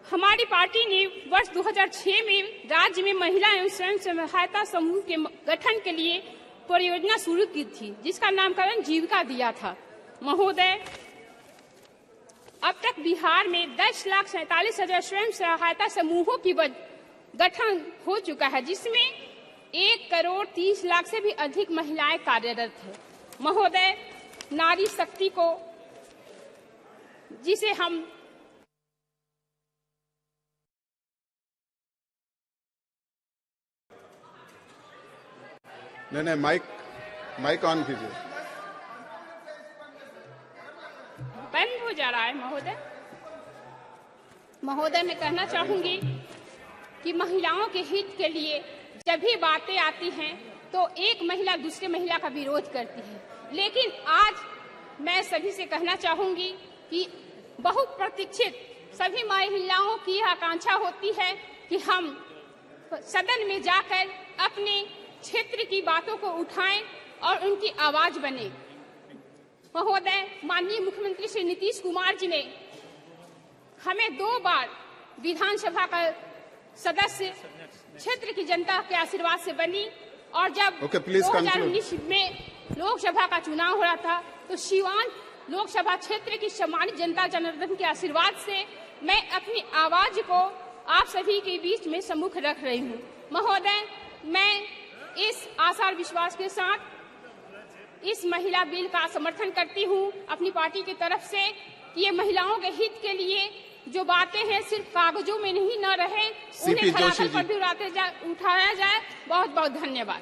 B: हमारी पार्टी ने वर्ष 2006 में राज्य में महिला एवं स्वयं सहायता समूह के गठन के लिए परियोजना शुरू की थी जिसका नामकरण जीविका दिया था। महोदय, अब तक बिहार में 10,47,000 स्वयं सहायता समूहों की गठन हो चुका है जिसमें 1,30,00,000 से भी अधिक महिलाएं कार्यरत है। महोदय, नारी शक्ति को जिसे हम
F: नहीं, माइक ऑन कीजिए।
B: बंद हो जा रहा है। महोदय, मैं कहना चाहूंगी कि महिलाओं के हित के लिए जब भी बातें आती हैं तो एक महिला दूसरे महिला का विरोध करती है, लेकिन आज मैं सभी से कहना चाहूंगी कि बहुप्रतीक्षित सभी महिलाओं की आकांक्षा होती है कि हम सदन में जाकर अपने क्षेत्र की बातों को उठाएं और उनकी आवाज बने। महोदय, माननीय मुख्यमंत्री श्री नीतीश कुमार जी ने हमें 2 बार विधानसभा का सदस्य क्षेत्र की जनता के आशीर्वाद से बनी, और जब 2019 में लोकसभा का चुनाव हो रहा था तो सीवान लोकसभा क्षेत्र की सम्मानित जनता जनार्दन के आशीर्वाद से मैं अपनी आवाज को आप सभी के बीच में सम्मुख रख रही हूँ। महोदय, मैं इस आशा और विश्वास के साथ इस महिला बिल का समर्थन करती हूँ अपनी पार्टी की तरफ से कि ये महिलाओं के हित के लिए जो बातें हैं सिर्फ कागजों में नहीं न रहे, उन्हें धरातल पर भी उठाया जाए। बहुत बहुत धन्यवाद।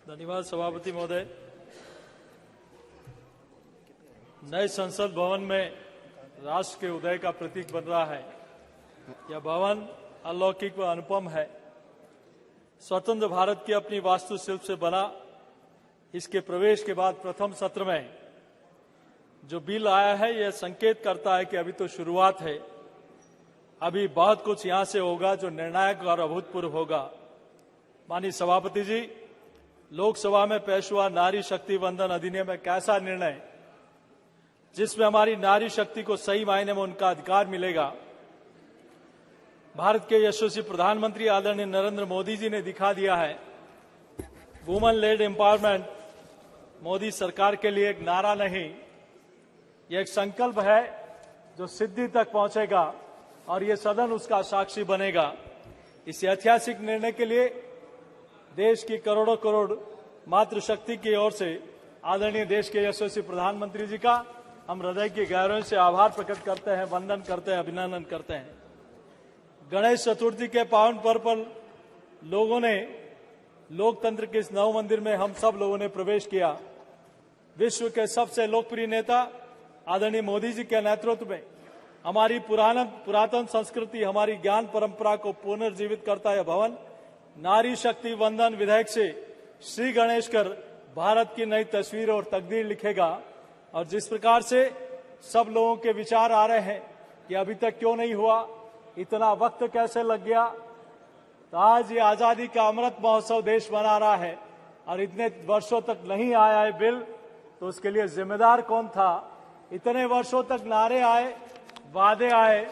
J: धन्यवाद सभापति महोदय। नए संसद भवन में राष्ट्र के उदय का प्रतीक बन रहा है। यह भवन अलौकिक व अनुपम है। स्वतंत्र भारत की अपनी वास्तुशिल्प से बना इसके प्रवेश के बाद प्रथम सत्र में जो बिल आया है यह संकेत करता है कि अभी तो शुरुआत है, अभी बहुत कुछ यहां से होगा जो निर्णायक और अभूतपूर्व होगा। माननीय सभापति जी, लोकसभा में पेश हुआ नारी शक्ति वंदन अधिनियम एक ऐसा निर्णय जिसमें हमारी नारी शक्ति को सही मायने में उनका अधिकार मिलेगा। भारत के यशस्वी प्रधानमंत्री आदरणीय नरेंद्र मोदी जी ने दिखा दिया है। वुमेन लेड एम्पावरमेंट मोदी सरकार के लिए एक नारा नहीं, यह एक संकल्प है जो सिद्धि तक पहुंचेगा और ये सदन उसका साक्षी बनेगा। इस ऐतिहासिक निर्णय के लिए देश की करोड़ों करोड़ मातृशक्ति की ओर से आदरणीय देश के यशस्वी प्रधानमंत्री जी का हम हृदय की गहराइयों से आभार प्रकट करते हैं, वंदन करते हैं, अभिनंदन करते हैं। गणेश चतुर्थी के पावन पर्व पर लोगों ने लोकतंत्र के इस नव मंदिर में हम सब लोगों ने प्रवेश किया। विश्व के सबसे लोकप्रिय नेता आदरणीय मोदी जी के नेतृत्व में हमारी पुरातन संस्कृति, हमारी ज्ञान परंपरा को पुनर्जीवित करता है भवन नारी शक्ति वंदन विधेयक से श्री गणेश कर भारत की नई तस्वीर और तकदीर लिखेगा। और जिस प्रकार से सब लोगों के विचार आ रहे हैं कि अभी तक क्यों नहीं हुआ, इतना वक्त कैसे लग गया, तो आज ये आजादी का अमृत महोत्सव देश मना रहा है और इतने वर्षों तक नहीं आया है बिल, तो उसके लिए जिम्मेदार कौन था? इतने वर्षों तक नारे आए, वादे आए,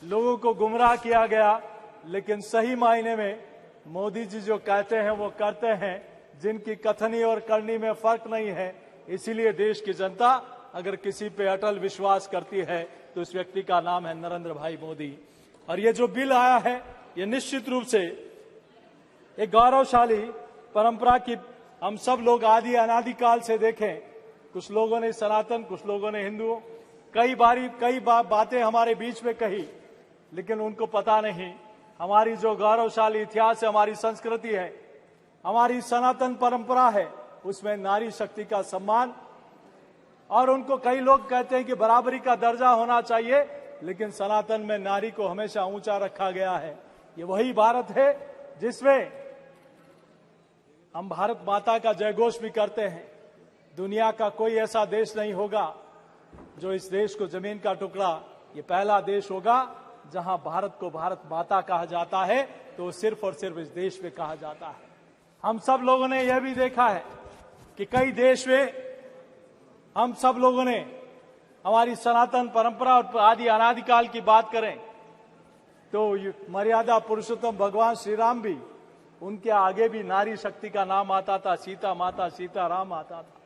J: लोगों को गुमराह किया गया, लेकिन सही मायने में मोदी जी जो कहते हैं वो करते हैं, जिनकी कथनी और करनी में फर्क नहीं है। इसीलिए देश की जनता अगर किसी पे अटल विश्वास करती है तो उस व्यक्ति का नाम है नरेंद्र भाई मोदी। और ये जो बिल आया है ये निश्चित रूप से एक गौरवशाली परंपरा की हम सब लोग आदि अनादि काल से देखें। कुछ लोगों ने सनातन, कुछ लोगों ने हिंदुओं, कई बातें हमारे बीच में कही, लेकिन उनको पता नहीं हमारी जो गौरवशाली इतिहास है, हमारी संस्कृति है, हमारी सनातन परंपरा है, उसमें नारी शक्ति का सम्मान। और उनको कई लोग कहते हैं कि बराबरी का दर्जा होना चाहिए, लेकिन सनातन में नारी को हमेशा ऊंचा रखा गया है। ये वही भारत है जिसमें हम भारत माता का जयघोष भी करते हैं। दुनिया का कोई ऐसा देश नहीं होगा जो इस देश को जमीन का टुकड़ा, ये पहला देश होगा जहां भारत को भारत माता कहा जाता है, तो सिर्फ और सिर्फ इस देश में कहा जाता है। हम सब लोगों ने यह भी देखा है कि कई देश में हम सब लोगों ने हमारी सनातन परंपरा और आदि अनादिकाल की बात करें तो मर्यादा पुरुषोत्तम भगवान श्री राम भी, उनके आगे भी नारी शक्ति का नाम आता था, सीता माता, सीता राम आता था।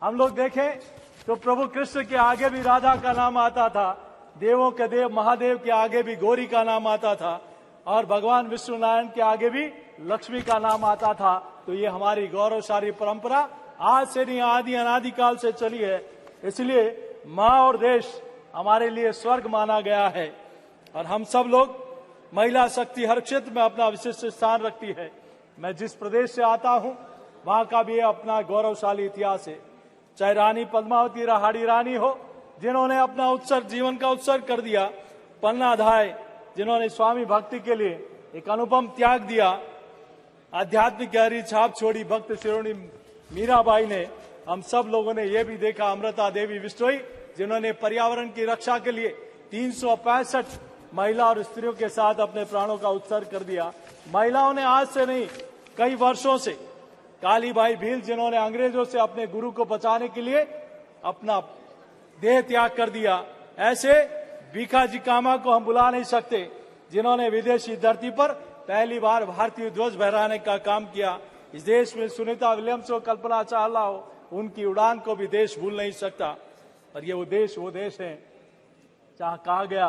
J: हम लोग देखें तो प्रभु कृष्ण के आगे भी राधा का नाम आता था, देवों के देव महादेव के आगे भी गौरी का नाम आता था, और भगवान विष्णु नारायण के आगे भी लक्ष्मी का नाम आता था। तो ये हमारी गौरवशाली परंपरा आज से नहीं, आदि अनादिकाल से चली है। इसलिए माँ और देश हमारे लिए स्वर्ग माना गया है। और हम सब लोग, महिला शक्ति हर क्षेत्र में अपना विशिष्ट स्थान रखती है। मैं जिस प्रदेश से आता हूँ वहां का भी अपना गौरवशाली इतिहास है। चाहे रानी पद्मावती राहाड़ी रानी हो, जिन्होंने अपना उत्सर्ग, जीवन का उत्सर्ग कर दिया, पन्ना धाय, जिन्होंने स्वामी भक्ति के लिए एक अनुपम त्याग दिया, आध्यात्मिक गहरी छाप छोड़ी भक्त शिरोमणि मीराबाई ने। हम सब लोगों ने यह भी देखा अमृता देवी बिश्नोई, जिन्होंने पर्यावरण की रक्षा के लिए 365 महिला और स्त्रियों के साथ अपने प्राणों का उत्सर्ग कर दिया। महिलाओं ने आज से नहीं, कई वर्षों से, कालीबाई भील, जिन्होंने अंग्रेजों से अपने गुरु को बचाने के लिए अपना देह त्याग कर दिया। ऐसे भीखाजी कामा को हम बुला नहीं सकते, जिन्होंने विदेशी धरती पर पहली बार भारतीय ध्वज फहराने का काम किया। इस देश में सुनीता विलियम्स हो, कल्पना चावला हो, उनकी उड़ान को भी देश भूल नहीं सकता। और ये वो देश है जहां कहा गया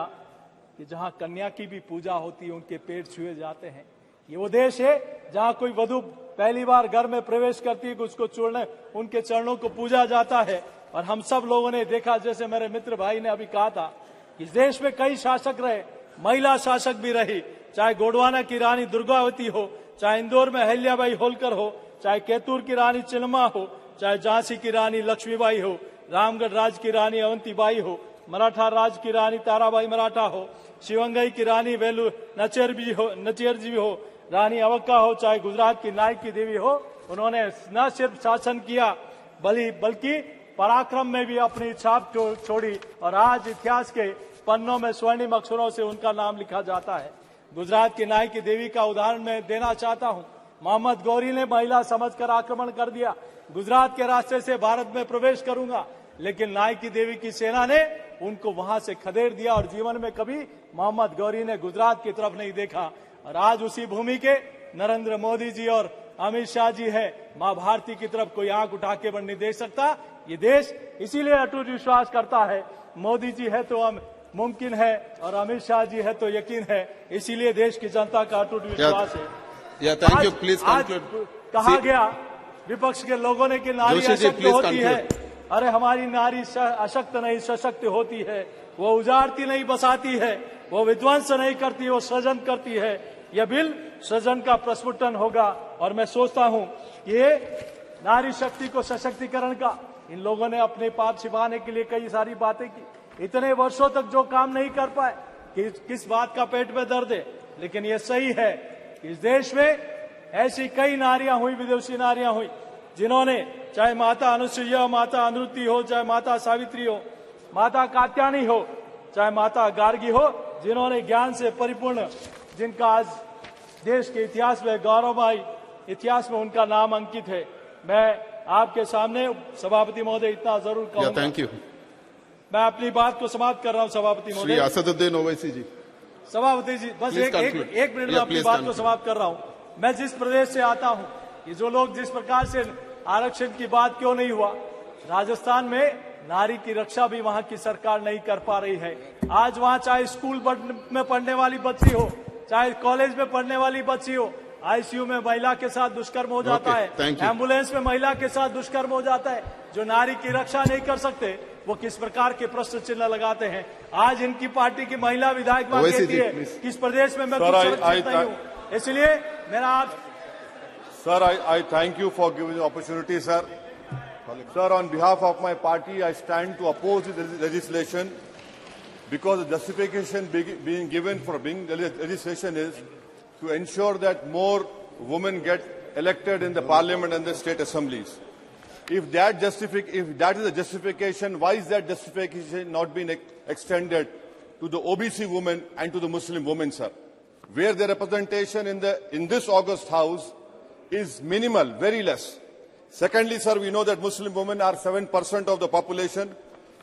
J: कि जहां कन्या की भी पूजा होती है, उनके पेट छुए जाते हैं। ये वो देश है जहां कोई वधू पहली बार घर में प्रवेश करती है, उसको छोड़ने उनके चरणों को पूजा जाता है। और हम सब लोगों ने देखा, जैसे मेरे मित्र भाई ने अभी कहा था, इस देश में कई शासक रहे, महिला शासक भी रही, चाहे गोंडवाना की रानी दुर्गावती हो, चाहे इंदौर में अहिल्याबाई होलकर हो, चाहे कैतूर की रानी चिन्नमा हो, चाहे झांसी की रानी लक्ष्मीबाई हो, रामगढ़ राज की रानी अवंतीबाई हो, मराठा राज की रानी ताराबाई मराठा हो, शिवंगई की रानी वेलु नचेरजी हो, रानी अवक्का हो, चाहे गुजरात की नायक की देवी हो, उन्होंने न सिर्फ शासन किया बल्कि पराक्रम में भी अपनी छाप छोड़ी। और आज इतिहास के पन्नों में स्वर्णिम अक्षरों से उनका नाम लिखा जाता है। गुजरात की नायक की देवी का उदाहरण मैं देना चाहता हूँ। मोहम्मद गौरी ने महिला समझकर आक्रमण कर दिया, गुजरात के रास्ते से भारत में प्रवेश करूंगा, लेकिन नायक की देवी की सेना ने उनको वहां से खदेड़ दिया और जीवन में कभी मोहम्मद गौरी ने गुजरात की तरफ नहीं देखा। और आज उसी भूमि के नरेंद्र मोदी जी और अमित शाह जी है, मां भारती की तरफ कोई आंख उठा के नहीं देख सकता। ये देश इसीलिए अटूट विश्वास करता है, मोदी जी है तो मुमकिन है और अमित शाह जी है तो यकीन है। इसीलिए देश की जनता का अटूट विश्वास है।
F: Thank you, please conclude.
J: कहा गया विपक्ष के लोगों ने कि नारी अशक्त होती है। अरे हमारी नारी अशक्त नहीं सशक्त होती है, वो उजाड़ती नहीं बसाती है। वो विध्वंस नहीं करती, वो सृजन करती है। यह बिल सृजन का प्रस्फुटन होगा और मैं सोचता हूं ये नारी शक्ति को सशक्तिकरण का, इन लोगों ने अपने पाप छिपाने के लिए कई सारी बातें की, इतने वर्षों तक जो काम नहीं कर पाए कि किस बात का पेट में दर्द है। लेकिन ये सही है कि इस देश में ऐसी कई नारियां हुई, विदेशी नारियां हुई, जिन्होंने चाहे माता अनुसुईया, माता अनुरुति हो, चाहे माता सावित्री हो, माता कात्यायनी हो, चाहे माता गार्गी हो, जिन्होंने ज्ञान से परिपूर्ण, जिनका आज देश के इतिहास में गौरवमयी इतिहास में उनका नाम अंकित है। मैं आपके सामने सभापति महोदय इतना जरूर कहूंगा।
F: Thank you.
J: मैं अपनी बात को समाप्त कर रहा हूं सभापति महोदय।
F: श्री असदुद्दीन ओवैसी जी।
J: सभापति जी बस एक मिनट में अपनी बात को समाप्त कर रहा हूं। मैं जिस प्रदेश से आता हूं, ये जो लोग जिस प्रकार से आरक्षण की बात क्यों नहीं हुआ, राजस्थान में नारी की रक्षा भी वहां की सरकार नहीं कर पा रही है। आज वहां चाहे स्कूल में पढ़ने वाली बच्ची हो, चाहे कॉलेज में पढ़ने वाली बच्ची हो, आईसीयू में महिला के साथ दुष्कर्म हो जाता है, एम्बुलेंस में महिला के साथ दुष्कर्म हो जाता है। जो नारी की रक्षा नहीं कर सकते वो किस प्रकार के प्रश्न चिन्ह लगाते हैं। आज इनकी पार्टी की महिला विधायक कहती है किस प्रदेश में मैं सुरक्षित नहीं हूँ। इसलिए मेरा आप
M: sir, I thank you for giving the opportunity, sir. Sir, on behalf of my party, I stand to oppose the legislation because the justification being given for being the legislation is to ensure that more women get elected in the parliament and the state assemblies. If that is the justification, why is that justification not been extended to the OBC women and to the Muslim women, sir? Where the representation in this August House is minimal, very less. Secondly, sir, we know that Muslim women are 7% of the population,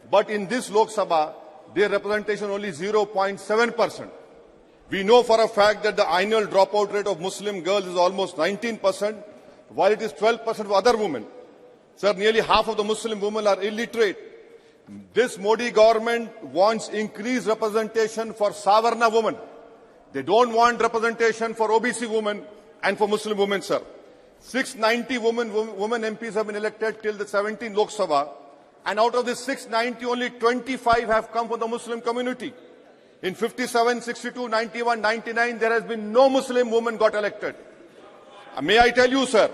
M: but in this Lok Sabha, their representation only 0.7%. We know for a fact that the annual dropout rate of Muslim girls is almost 19%, while it is 12% for other women. Sir, nearly half of the Muslim women are illiterate. This Modi government wants increased representation for Savarna women. They don't want representation for OBC women and for Muslim women, sir. 690 women MPs have been elected till the 17th Lok Sabha, and out of this 690, only 25 have come from the Muslim community. In 57, 62, 91, 99, there has been no Muslim woman got elected. May I tell you, sir,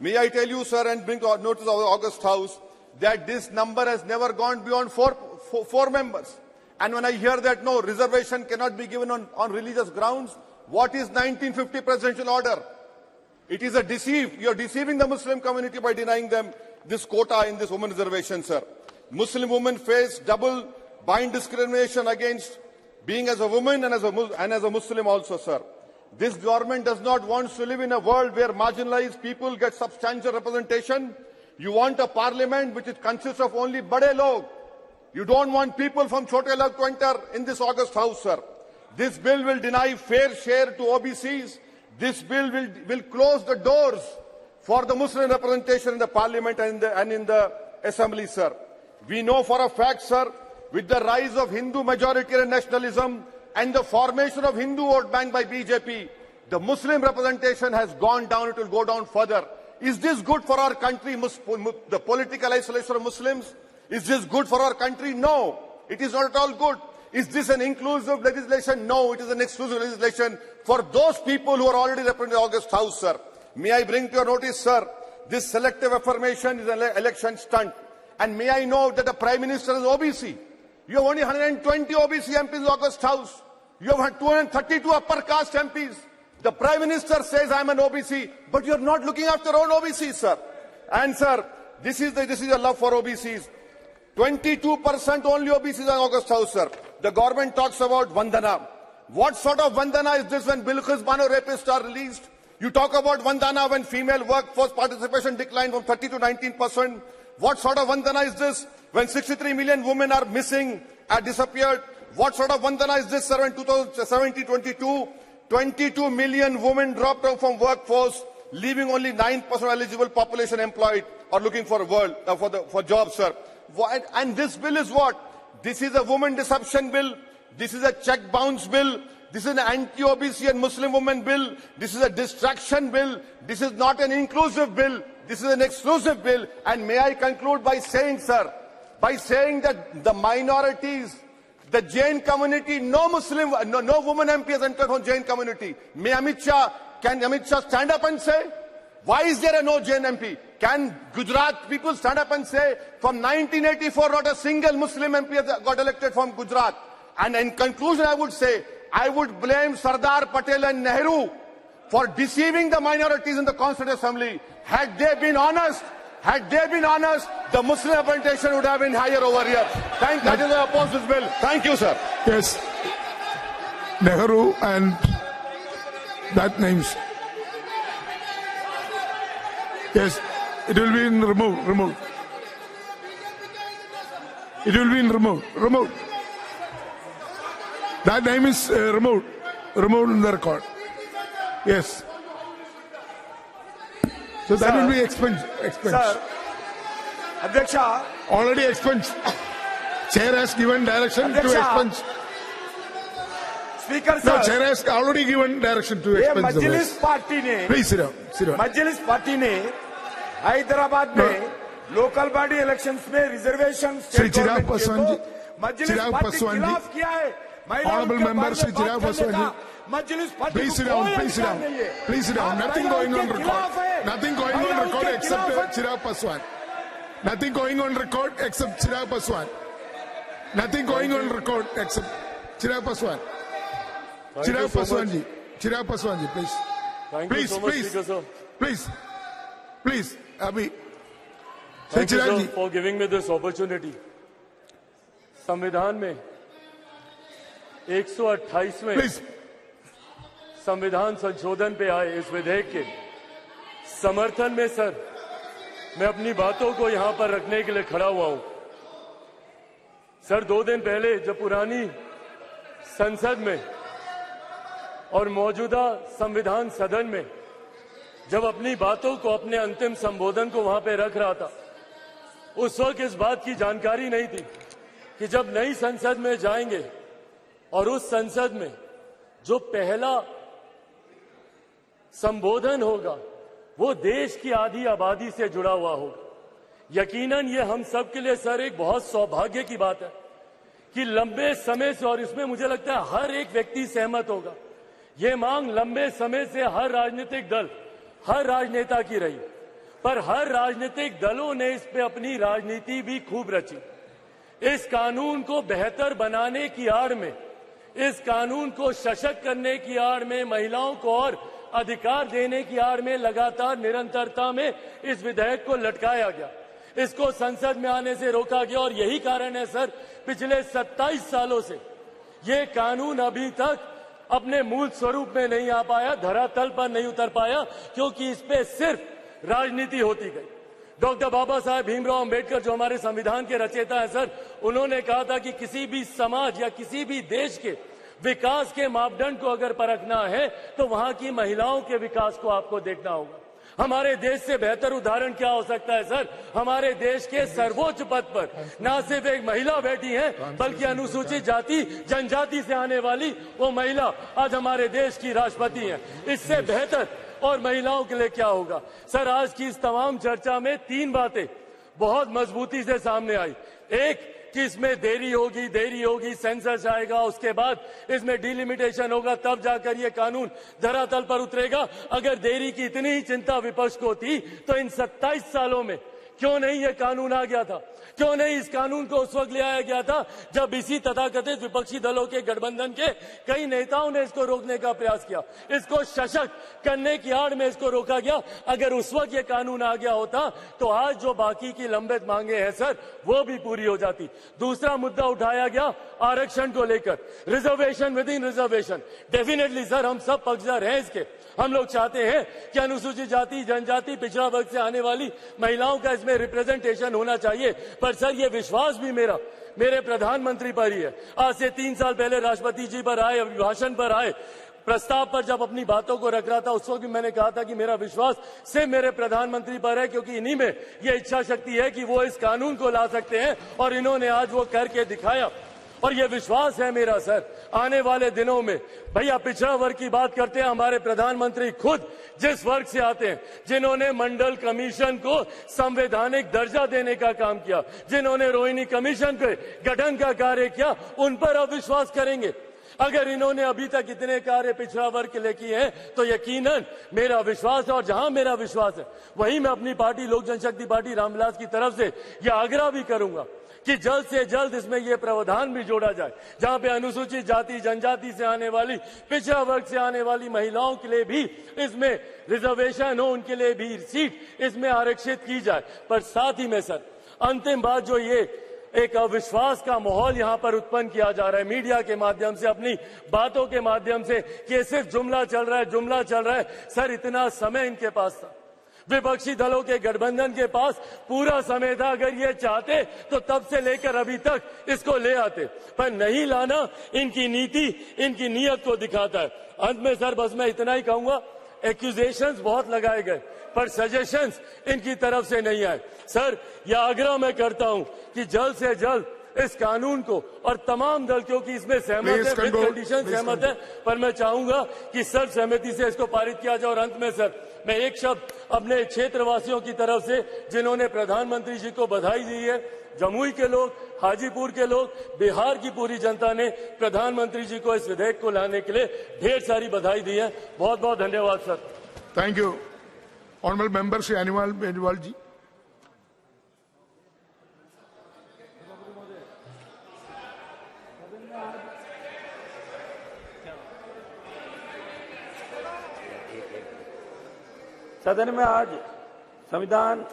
M: and bring to notice of the August House, that this number has never gone beyond four members. And when I hear that no, reservation cannot be given on religious grounds, what is 1950 presidential order? It is a deceive. You are deceiving the Muslim community by denying them this quota in this women reservation, sir. Muslim women face double bind discrimination against being as a woman and as a Muslim also, sir. This government does not want to live in a world where marginalized people get substantial representation. You want a parliament which consists of only bade log. You don't want people from chote log to enter in this August House, sir. This bill will deny fair share to OBCs. This bill will close the doors for the Muslim representation in the parliament and in the assembly, sir. We know for a fact, sir, with the rise of Hindu majoritarian nationalism and the formation of Hindu vote bank by BJP, the Muslim representation has gone down. It will go down further. Is this good for our country, the political isolation of Muslims? Is this good for our country? No, it is not at all good. Is this an inclusive legislation? No, it is an exclusive legislation for those people who are already represented in the August House, sir. May I bring to your notice, sir, this selective affirmation is an election stunt. And may I know that the Prime Minister is OBC. You have only 120 OBC MPs in the August House. You have 232 upper caste MPs. The Prime Minister says, I am an OBC, but you are not looking after your own OBCs, sir. And, sir, this is your love for OBCs. 22% only OBCs in August House, sir. The government talks about Vandana. What sort of Vandana is this when Bilkis Bano rapists are released? You talk about Vandana when female workforce participation declined from 30 to 19%. What sort of Vandana is this when 63 million women are missing, are disappeared? What sort of Vandana is this, sir, when 2017-22, 22 million women dropped out from workforce, leaving only 9% eligible population employed or looking for for jobs, sir. And this bill is what? This is a woman deception bill. This is a check bounce bill. This is an anti-OBC and Muslim women bill. This is a distraction bill. This is not an inclusive bill. This is an exclusive bill. And may I conclude by saying, sir, by saying that the minorities The Jain community, no woman MP has entered from Jain community. Can Amit Shah stand up and say, why is there a no Jain MP? Can Gujarat people stand up and say, from 1984, not a single Muslim MP has got elected from Gujarat? And in conclusion, I would say, I would blame Sardar Patel and Nehru for deceiving the minorities in the Constituent Assembly. Had they been honest, the Muslim representation would have been higher over here. That is why I oppose this bill. Thank you, sir.
Q: Yes. Nehru and that names. Yes. It will be in removed. It will be in removed. That name is removed in the record. Yes. So that will be expunged.
K: Sir, Adhyaksha.
Q: Already expunged. Chair has given direction to expunge.
K: Speaker sir.
Q: No, chair has already given direction to expunge the
K: Majlis party ने
Q: Please sit down.
K: Majlis party ने हैदराबाद में लोकल बॉडी इलेक्शंस में रिजर्वेशन
Q: श्री चिराग पासवान जी,
K: मजलिस पार्टी के खिलाफ किया है।
Q: Honorable member Shri Chirag Paswan ji, please sit down. Nothing going on record. Nothing going on record except Chirag Paswan. Nothing going on record except Chirag Paswan. Nothing going on record except Chirag Paswan. Chirag Paswan ji, please. Please, Abhi.
J: Thank you, sir, for giving me this opportunity. संविधान में 128वें संविधान संशोधन पे आए इस विधेयक के समर्थन में सर मैं अपनी बातों को यहां पर रखने के लिए खड़ा हुआ हूं। सर 2 दिन पहले जब पुरानी संसद में और मौजूदा संविधान सदन में जब अपनी बातों को अपने अंतिम संबोधन को वहां पे रख रहा था, उस वक्त इस बात की जानकारी नहीं थी कि जब नई संसद में जाएंगे और उस संसद में जो पहला संबोधन होगा वो देश की आधी आबादी से जुड़ा हुआ होगा। यकीनन ये हम सब के लिए सर एक बहुत सौभाग्य की बात है कि लंबे समय से, और इसमें मुझे लगता है हर एक व्यक्ति सहमत होगा, ये मांग लंबे समय से हर राजनीतिक दल, हर राजनेता की रही, पर हर राजनीतिक दलों ने इस पे अपनी राजनीति भी खूब रची। इस कानून को बेहतर बनाने की आड़ में, इस कानून को सशक्त करने की आड़ में, महिलाओं को और अधिकार देने की आड़ में लगातार निरंतरता में इस विधेयक को लटकाया गया, इसको संसद में आने से रोका गया। और यही कारण है सर पिछले 27 सालों से ये कानून अभी तक अपने मूल स्वरूप में नहीं आ पाया, धरातल पर नहीं उतर पाया, क्योंकि इस पे सिर्फ राजनीति होती गई। डॉक्टर बाबा साहेब भीमराव अंबेडकर जो हमारे संविधान के रचयिता हैं सर, उन्होंने कहा था कि किसी भी समाज या किसी भी देश के विकास के मापदंड को अगर परखना है तो वहां की महिलाओं के विकास को आपको देखना होगा। हमारे देश से बेहतर उदाहरण क्या हो सकता है सर? हमारे देश के सर्वोच्च पद पर न सिर्फ एक महिला बैठी है, बल्कि अनुसूचित जाति जनजाति से आने वाली वो महिला आज हमारे देश की राष्ट्रपति है। इससे बेहतर और महिलाओं के लिए क्या होगा? सर आज की इस तमाम चर्चा में 3 बातें बहुत मजबूती से सामने आई। एक कि इसमें देरी होगी, सेंसस आएगा, उसके बाद इसमें डिलिमिटेशन होगा, तब जाकर ये कानून धरातल पर उतरेगा। अगर देरी की इतनी ही चिंता विपक्ष को थी तो इन 27 सालों में क्यों नहीं ये कानून आ गया था? क्यों नहीं इस कानून को उस वक्त ले आया गया था जब इसी तथाकथित विपक्षी दलों के गठबंधन के कई नेताओं ने इसको रोकने का प्रयास किया, इसको सशक्त करने की आड़ में इसको रोका गया। अगर उस वक्त ये कानून आ गया होता तो आज जो बाकी की लंबित मांगे हैं सर वो भी पूरी हो जाती। दूसरा मुद्दा उठाया गया आरक्षण को लेकर, reservation with in reservation. Definitely sir हम सब पक्षधर हैं इसके, हम लोग चाहते हैं कि अनुसूचित जाति जनजाति पिछड़ा वर्ग से आने वाली महिलाओं का इसमें रिप्रेजेंटेशन होना चाहिए। पर सर ये विश्वास भी मेरे प्रधानमंत्री पर ही है। आज से 3 साल पहले राष्ट्रपति जी पर आए, अभिभाषण पर आए, प्रस्ताव पर जब अपनी बातों को रख रहा था उस वक्त भी मैंने कहा था कि मेरा विश्वास सिर्फ मेरे प्रधानमंत्री पर है, क्योंकि इन्हीं में यह इच्छा शक्ति है कि वो इस कानून को ला सकते हैं और इन्होंने आज वो करके दिखाया।
P: और ये विश्वास है मेरा सर, आने वाले दिनों में भैया पिछड़ा वर्ग की बात करते हैं, हमारे प्रधानमंत्री खुद जिस वर्ग से आते हैं, जिन्होंने मंडल कमीशन को संवैधानिक दर्जा देने का काम किया, जिन्होंने रोहिणी कमीशन के गठन का कार्य किया, उन पर अब विश्वास करेंगे। अगर इन्होंने अभी तक इतने कार्य पिछड़ा वर्ग के लिए किए हैं तो यकीनन मेरा विश्वास है, और जहां मेरा विश्वास है वहीं मैं अपनी पार्टी लोक जनशक्ति पार्टी रामविलास की तरफ से यह आग्रह भी करूंगा कि जल्द से जल्द इसमें यह प्रावधान भी जोड़ा जाए, जहां पे अनुसूचित जाति जनजाति से आने वाली, पिछड़ा वर्ग से आने वाली महिलाओं के लिए भी इसमें रिजर्वेशन हो, उनके लिए भी सीट इसमें आरक्षित की जाए। पर साथ ही में सर अंतिम बात, जो ये एक अविश्वास का माहौल यहाँ पर उत्पन्न किया जा रहा है मीडिया के माध्यम से, अपनी बातों के माध्यम से, कि सिर्फ जुमला चल रहा है, जुमला चल रहा है। सर इतना समय इनके पास था, विपक्षी दलों के गठबंधन के पास पूरा समय था, अगर ये चाहते तो तब से लेकर अभी तक इसको ले आते, पर नहीं लाना इनकी नीति, इनकी नीयत को दिखाता है। अंत में सर बस मैं इतना ही कहूंगा, एक्यूजेशंस बहुत लगाए गए पर सजेशंस इनकी तरफ से नहीं आए। सर यह आग्रह मैं करता हूं कि जल्द से जल्द इस कानून को, और तमाम दल क्योंकि इसमें सहमत है, विद कंडीशन सहमत है, पर मैं चाहूंगा कि सर्वसहमति से इसको पारित किया जाए। और अंत में सर मैं एक शब्द अपने क्षेत्रवासियों की तरफ से, जिन्होंने प्रधानमंत्री जी को बधाई दी है, जमुई के लोग, हाजीपुर के लोग, बिहार की पूरी जनता ने प्रधानमंत्री जी को इस विधेयक को लाने के लिए ढेर सारी बधाई दी है। बहुत बहुत धन्यवाद sir.
Q: Thank you. Honourable member Shri अनिवाल बेनीवाल जी।
S: सदन में आज संविधान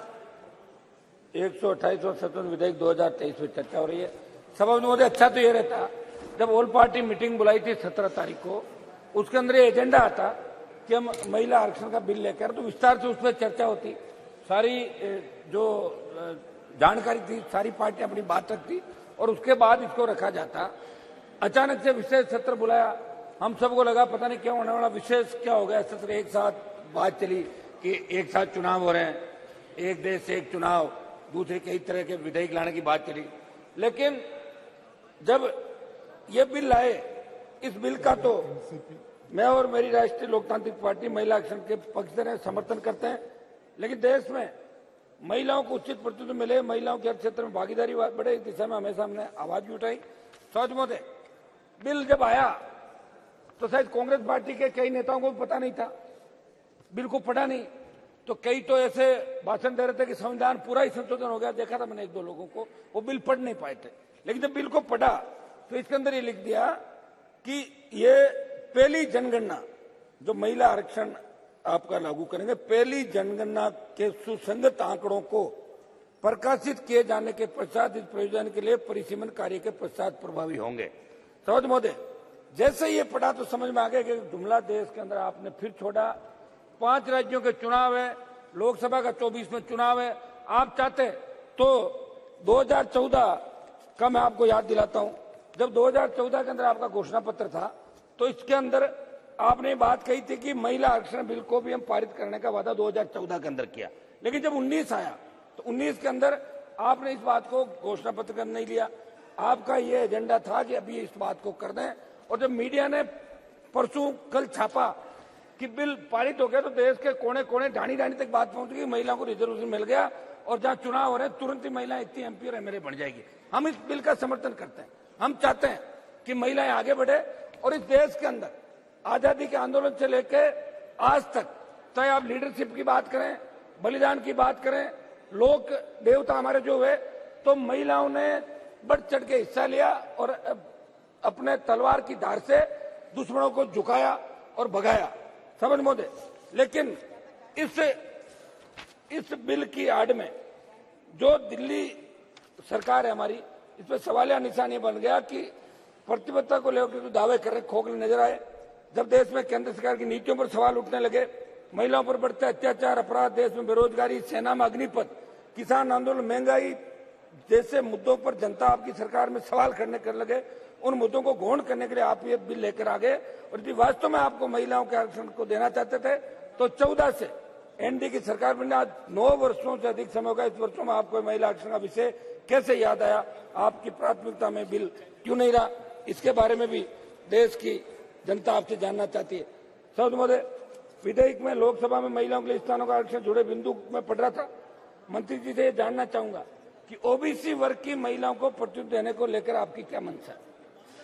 S: 128 और स्वतंत्र विधेयक 2023 में चर्चा हो रही है। सभा में अच्छा तो ये रहता जब ऑल पार्टी मीटिंग बुलाई थी 17 तारीख को, उसके अंदर ये एजेंडा आता कि हम महिला आरक्षण का बिल लेकर, तो विस्तार से उस पर चर्चा होती, सारी जो जानकारी थी सारी पार्टी अपनी बात रखती और उसके बाद इसको रखा जाता। अचानक से विशेष सत्र बुलाया, हम सबको लगा पता नहीं क्या होने वाला, विशेष क्या हो गया सत्र। एक साथ बात चली कि एक साथ चुनाव हो रहे हैं, एक देश एक चुनाव, दूसरे कई तरह के विधेयक लाने की बात चली। लेकिन जब ये बिल लाए, इस बिल का तो मैं और मेरी राष्ट्रीय लोकतांत्रिक पार्टी महिला आरक्षण के पक्षधर हैं, समर्थन करते हैं। लेकिन देश में महिलाओं को उचित प्रतिनिधित्व मिले, महिलाओं के हर क्षेत्र में भागीदारी बढ़े, इस दिशा में हमेशा हमने आवाज भी उठाई। सच महोदय, बिल जब आया तो शायद कांग्रेस पार्टी के कई नेताओं को भी पता नहीं था, बिल को पढ़ा नहीं, तो कई तो ऐसे भाषण दे रहे थे कि संविधान पूरा ही संशोधन हो गया। देखा था मैंने एक दो लोगों को, वो बिल पढ़ नहीं पाए थे। लेकिन जब बिल को पढ़ा तो इसके अंदर ये लिख दिया कि ये पहली जनगणना जो महिला आरक्षण आपका लागू करेंगे, पहली जनगणना के सुसंगत आंकड़ों को प्रकाशित किए जाने के पश्चात इस प्रयोजन के लिए परिसीमन कार्य के पश्चात प्रभावी होंगे। समझ महोदय, जैसे ये पढ़ा तो समझ में आ गया कि जुमला देश के अंदर आपने फिर छोड़ा। 5 राज्यों के चुनाव है, लोकसभा का 24 में चुनाव है। आप चाहते तो 2014 का मैं आपको याद दिलाता हूं, जब 2014 के अंदर आपका घोषणा पत्र था तो इसके अंदर आपने बात कही थी कि महिला आरक्षण बिल को भी हम पारित करने का वादा 2014 के अंदर किया। लेकिन जब 19 आया तो 19 के अंदर आपने इस बात को घोषणा पत्र कर नहीं लिया। आपका ये एजेंडा था कि अभी इस बात को कर दें, और जब मीडिया ने परसों कल छापा कि बिल पारित हो गया तो देश के कोने कोने ढाणी ढाणी तक बात पहुंच गई, महिलाओं को रिजर्वेशन मिल गया और जहां चुनाव हो रहे हैं तुरंत ही महिलाएं इतनी एमपी और एमएलए बन जाएगी। हम इस बिल का समर्थन करते हैं। हम चाहते हैं कि महिलाएं आगे बढ़े और इस देश के अंदर आजादी के आंदोलन से लेकर आज तक, चाहे आप लीडरशिप की बात करें, बलिदान की बात करें, लोक देवता हमारे जो हुए, तो महिलाओं ने बढ़ चढ़ के हिस्सा लिया और अपने तलवार की धार से दुश्मनों को झुकाया और भगाया। समझ महोदय, लेकिन इस बिल की आड़ में जो दिल्ली सरकार है हमारी, इस पर सवालिया निशान ये बन गया कि प्रतिबद्धता को लेकर जो दावे कर रहे खोखले नजर आए। जब देश में केंद्र सरकार की नीतियों पर सवाल उठने लगे, महिलाओं पर बढ़ते अत्याचार, अपराध, देश में बेरोजगारी, सेना में अग्निपथ, किसान आंदोलन, महंगाई जैसे मुद्दों पर जनता आपकी सरकार में सवाल करने लगे, उन मुद्दों को गौण करने के लिए आप ये बिल लेकर आ गए। और यदि वास्तव में आपको महिलाओं के आरक्षण को देना चाहते थे तो 14 से एनडीए की सरकार बनने आज 9 वर्षों से अधिक समय होगा। इस वर्षों में आपको महिला आरक्षण का विषय कैसे याद आया? आपकी प्राथमिकता में बिल क्यों नहीं रहा? इसके बारे में भी देश की जनता आपसे जानना चाहती है। सदस्य महोदय, विधेयक में लोकसभा में महिलाओं के लिए स्थानों का आरक्षण जुड़े बिंदु में पढ़ रहा था। मंत्री जी से ये जानना चाहूंगा कि ओबीसी वर्ग की महिलाओं को प्रतिनिधित्व देने को लेकर आपकी क्या मंशा है?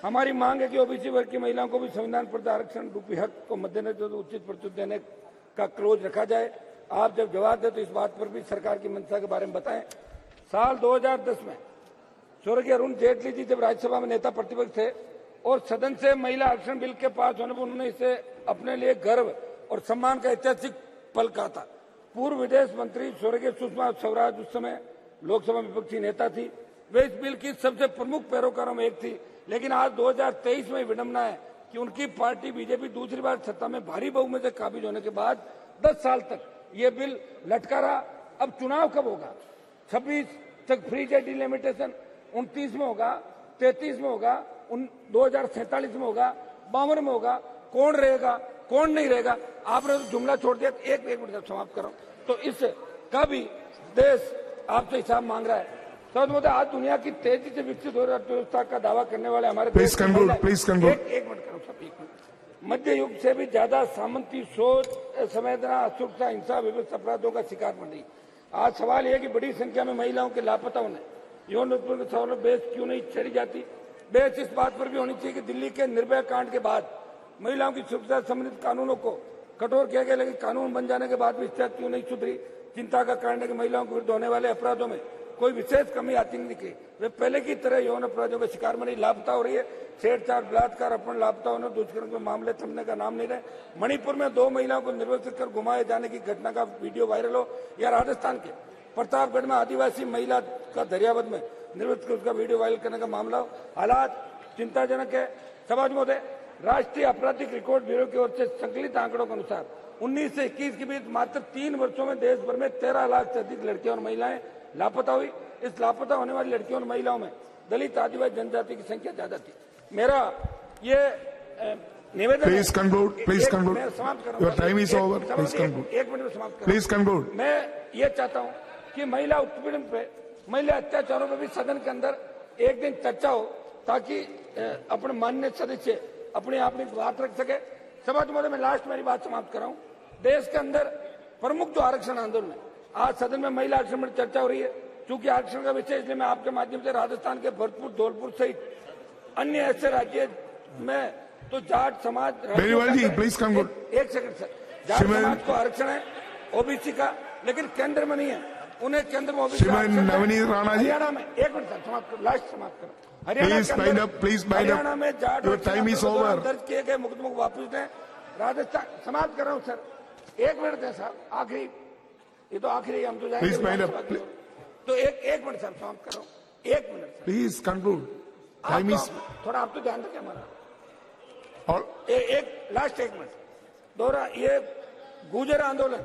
S: हमारी मांग है कि ओबीसी वर्ग की महिलाओं को भी संविधान प्रदत्त आरक्षण रूपी हक को मद्देनजर उचित प्रतिनिधित्व देने का क्लोज रखा जाए। आप जब जवाब दें तो इस बात पर भी सरकार की मंशा के बारे में बताएं। साल 2010 में स्वर्गीय अरुण जेटली जी जब राज्यसभा में नेता प्रतिपक्ष थे और सदन से महिला आरक्षण बिल के पास होने पर उन्होंने इसे अपने लिए गर्व और सम्मान का ऐतिहासिक पल कहा था। पूर्व विदेश मंत्री स्वर्गीय सुषमा स्वराज उस समय लोकसभा में विपक्षी नेता थी। वे इस बिल की सबसे प्रमुख पैरोकारों में एक थी। लेकिन आज 2023 में विडंबना है कि उनकी पार्टी बीजेपी दूसरी बार सत्ता में भारी बहुमत से काबिज होने के बाद 10 साल तक ये बिल लटका रहा। अब चुनाव कब होगा? 26 तक फ्री जेट डिलिमिटेशन, 29 में होगा, 33 में होगा, 2047 में होगा, 52 में होगा। कौन रहेगा, कौन नहीं रहेगा? आपने तो जुमला छोड़ दिया। एक मिनट समाप्त करो। तो इससे कभी देश आपसे हिसाब मांग रहा है। सदस्य, आज दुनिया की तेजी से विकसित हो रही अर्थव्यवस्था का दावा करने वाले हमारे
Q: प्लीज
S: देश
Q: कंक्लूड।
S: एक मिनट करो सब, एक मिनट। मध्य युग से भी ज्यादा सामंती सोच, संवेदना, असुरक्षा, हिंसा, विभिन्न अपराधों का शिकार बन रही। आज सवाल यह है कि बड़ी संख्या में महिलाओं के लापता होने, यौन उत्पीड़न के सवालों पर बहस क्यों नहीं छेड़ी जाती? बहस इस बात पर भी होनी चाहिए कि दिल्ली के निर्भया कांड के बाद महिलाओं की सुरक्षा संबंधित कानूनों को कठोर किया गया, लेकिन कानून बन जाने के बाद भी स्थिति क्यों नहीं सुधरी? चिंता का कारण है कि महिलाओं के विरुद्ध होने वाले अपराधों में कोई विशेष कमी आती नहीं दिखी। वे पहले की तरह यौन अपराधों का शिकार बनी, लापता हो रही है। छेड़छाड़, बलात्कार, अपहरण, लापता होने, दुष्कर्म के मामले थमने का नाम नहीं रहे। मणिपुर में 2 महिलाओं को निर्वस्त्र कर घुमाए जाने की घटना का वीडियो वायरल हो, या राजस्थान के प्रतापगढ़ में आदिवासी महिला का दरियावद में निर्वस्त्र कर उसका वीडियो वायरल करने का मामला हो, हालात चिंताजनक है। समाज महोदय, राष्ट्रीय आपराधिक रिकॉर्ड ब्यूरो की ओर से संकलित आंकड़ों के अनुसार 19 से 21 के बीच मात्र 3 वर्षों में देश भर में 13 लाख से अधिक लड़कियां और महिलाएं लापता हुई। इस लापता होने वाली लड़कियों और महिलाओं में दलित, आदिवासी जनजाति की संख्या ज्यादा थी। मेरा ये निवेदन
Q: please conclude, please conclude. Your time is over, please conclude.
S: एक मिनट में समाप्त करूं।
Q: Please conclude.
S: मैं ये चाहता हूं कि महिला उत्पीड़न पे, महिला अत्याचारों पर भी सदन के अंदर एक दिन चर्चा हो, ताकि अपने माननीय सदस्य अपने आप में बात रख सके। समाज महोदय, मैं लास्ट मेरी बात समाप्त कर रहा हूं। देश के अंदर प्रमुख जो आरक्षण आंदोलन है, आज सदन में महिला आरक्षण पर चर्चा हो रही है। चूंकि आरक्षण का विषय, इसलिए मैं आपके माध्यम से राजस्थान के भरतपुर, धौलपुर सहित अन्य ऐसे राज्य में तो जाट समाज,
Q: प्लीज कंक्लूड।
S: एक सेकंड सर, जाट समाज को आरक्षण है ओबीसी का, लेकिन केंद्र में नहीं है। उन्हें केंद्र में ओबीसी
Q: नवनीत राणा जी,
S: हरियाणा में, एक मिनट सर समाप्त करो, लास्ट समाप्त करो।
Q: हरियाणा
S: में जाट दर्ज किए गए मुकदमों को वापस दें। राजस्थान, समाप्त कर रहा हूं सर, 1 मिनट दें साहब, आखिरी, ये तो आखिरी, हम तो जाएंगे। तो एक मिनट सर, समाप्त कर रहा हूं, 1 minute
Q: please conclude. Time is,
S: थोड़ा आप तो ध्यान रखें हमारा।
Q: और
S: एक लास्ट 1 मिनट दोहरा, ये गुर्जर आंदोलन,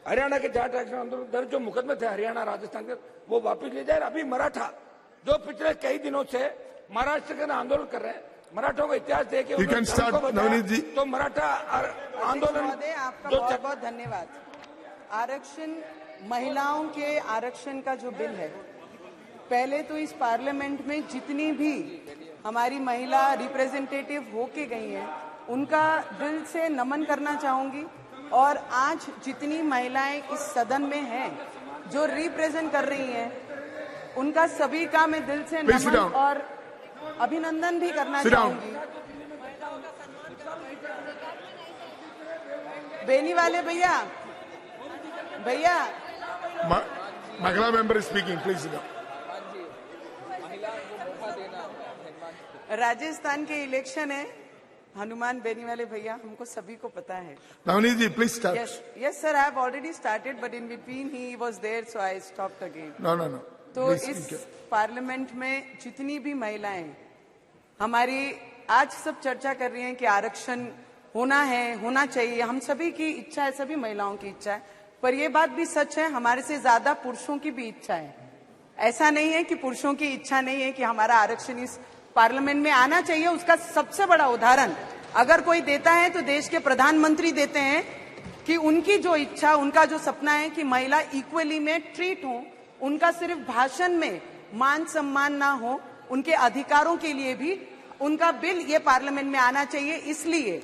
S: हरियाणा के जाट आरक्षण आंदोलन दर्ज जो मुकदमे थे हरियाणा, राजस्थान के, वो वापिस ले जाए। अभी मराठा जो पिछले कई दिनों से महाराष्ट्र के आंदोलन कर रहे हैं, मराठों का इतिहास देखिए, तो मराठा आंदोलन।
A: आपका बहुत बहुत धन्यवाद। आरक्षण, महिलाओं के आरक्षण का जो बिल है, पहले तो इस पार्लियामेंट में जितनी भी हमारी महिला रिप्रेजेंटेटिव होके गई हैं, उनका दिल से नमन करना चाहूंगी। और आज जितनी महिलाएं इस सदन में हैं, जो रिप्रेजेंट कर रही हैं, उनका सभी का मैं दिल से नमन और अभिनंदन भी करना चाहूंगी। बेनी वाले भैया,
Q: महिला मेंबर स्पीकिंग, प्लीज।
A: राजस्थान के इलेक्शन है, हनुमान बेनी वाले भैया, हमको सभी को पता है।
Q: Navneet ji, please start.
A: Yes sir, I have already started, but in between he was there, so I stopped again.
Q: No.
A: तो इस पार्लियामेंट में जितनी भी महिलाएं हमारी आज सब चर्चा कर रही हैं कि आरक्षण होना है, होना चाहिए, हम सभी की इच्छा है, सभी महिलाओं की इच्छा है। पर यह बात भी सच है, हमारे से ज्यादा पुरुषों की भी इच्छा है। ऐसा नहीं है कि पुरुषों की इच्छा नहीं है कि हमारा आरक्षण इस पार्लियामेंट में आना चाहिए। उसका सबसे बड़ा उदाहरण अगर कोई देता है तो देश के प्रधानमंत्री देते हैं कि उनकी जो इच्छा, उनका जो सपना है कि महिला इक्वली में ट्रीट हो, उनका सिर्फ भाषण में मान सम्मान ना हो, उनके अधिकारों के लिए भी उनका बिल ये पार्लियामेंट में आना चाहिए। इसलिए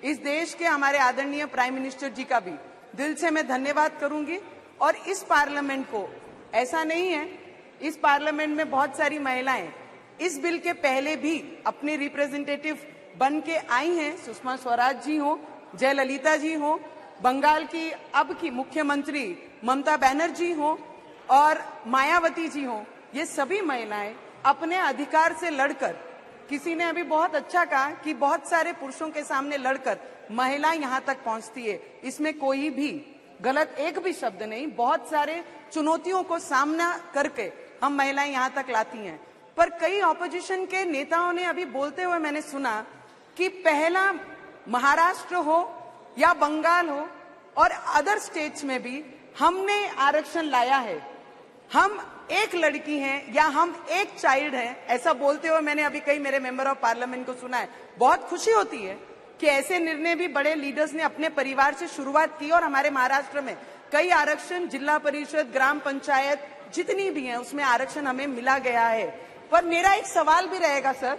A: इस देश के हमारे आदरणीय प्राइम मिनिस्टर जी का भी दिल से मैं धन्यवाद करूंगी। और इस पार्लियामेंट को, ऐसा नहीं है, इस पार्लियामेंट में बहुत सारी महिलाएं इस बिल के पहले भी अपने रिप्रेजेंटेटिव बन के आई हैं। सुषमा स्वराज जी हो, जयललिता जी हो, बंगाल की अब की मुख्यमंत्री ममता बनर्जी हो और मायावती जी हो, ये सभी महिलाएं अपने अधिकार से लड़कर, किसी ने अभी बहुत अच्छा कहा कि बहुत सारे पुरुषों के सामने लड़कर महिला यहां तक पहुंचती है, इसमें कोई भी गलत एक भी शब्द नहीं। बहुत सारे चुनौतियों को सामना करके हम महिलाएं यहां तक लाती हैं। पर कई ऑपोजिशन के नेताओं ने अभी बोलते हुए मैंने सुना कि पहला महाराष्ट्र हो या बंगाल हो और अदर स्टेट्स में भी हमने आरक्षण लाया है, हम एक लड़की हैं या हम एक चाइल्ड हैं, ऐसा बोलते हुए मैंने अभी कई मेरे मेंबर ऑफ पार्लियामेंट को सुना है। बहुत खुशी होती है कि ऐसे निर्णय भी बड़े लीडर्स ने अपने परिवार से शुरुआत की और हमारे महाराष्ट्र में कई आरक्षण, जिला परिषद, ग्राम पंचायत जितनी भी हैं उसमें आरक्षण हमें मिला गया है। पर मेरा एक सवाल भी रहेगा सर,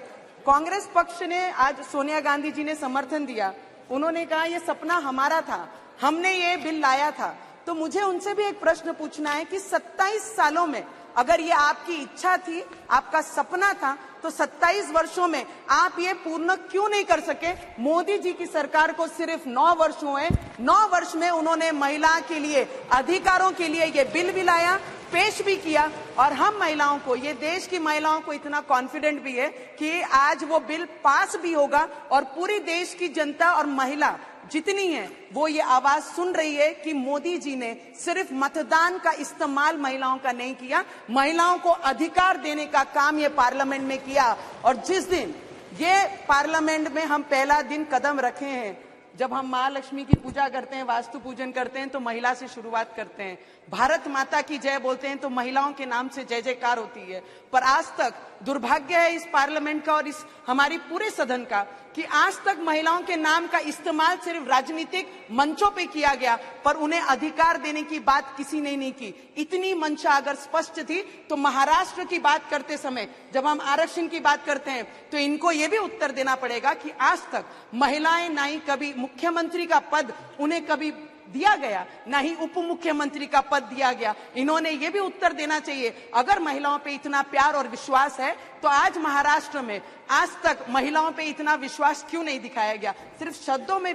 A: कांग्रेस पक्ष ने आज सोनिया गांधी जी ने समर्थन दिया, उन्होंने कहा ये सपना हमारा था, हमने ये बिल लाया था। तो मुझे उनसे भी एक प्रश्न पूछना है कि 27 सालों में अगर ये आपकी इच्छा थी, आपका सपना था, तो 27 वर्षों में आप ये पूर्ण क्यों नहीं कर सके? मोदी जी की सरकार को सिर्फ 9 वर्ष हुए, 9 वर्ष में उन्होंने महिला के लिए, अधिकारों के लिए ये बिल भी लाया, पेश भी किया। और हम महिलाओं को, ये देश की महिलाओं को इतना कॉन्फिडेंट भी है कि आज वो बिल पास भी होगा और पूरी देश की जनता और महिला जितनी है वो ये आवाज सुन रही है कि मोदी जी ने सिर्फ मतदान का इस्तेमाल महिलाओं का नहीं किया, महिलाओं को अधिकार देने का काम ये पार्लियामेंट में किया। और जिस दिन ये पार्लियामेंट में हम पहला दिन कदम रखे हैं, जब हम महालक्ष्मी की पूजा करते हैं, वास्तु पूजन करते हैं, तो महिला से शुरुआत करते हैं, भारत माता की जय बोलते हैं तो महिलाओं के नाम से जय जयकार होती है। पर आज तक दुर्भाग्य है इस पार्लियामेंट का और इस हमारी पूरे सदन का कि आज तक महिलाओं के नाम का इस्तेमाल सिर्फ राजनीतिक मंचों पे किया गया, पर उन्हें अधिकार देने की बात किसी ने नहीं की। इतनी मंशा अगर स्पष्ट थी तो महाराष्ट्र की बात करते समय जब हम आरक्षण की बात करते हैं तो इनको ये भी उत्तर देना पड़ेगा कि आज तक महिलाएं ना ही कभी मुख्यमंत्री का पद उन्हें कभी दिया गया, ना ही उप मुख्यमंत्री का पद दिया गया। इन्होंने ये भी उत्तर देना चाहिए, अगर महिलाओं पे इतना प्यार और विश्वास है तो आज महाराष्ट्र में आज तक महिलाओं पे इतना विश्वास क्यों नहीं दिखाया गया? सिर्फ शब्दों में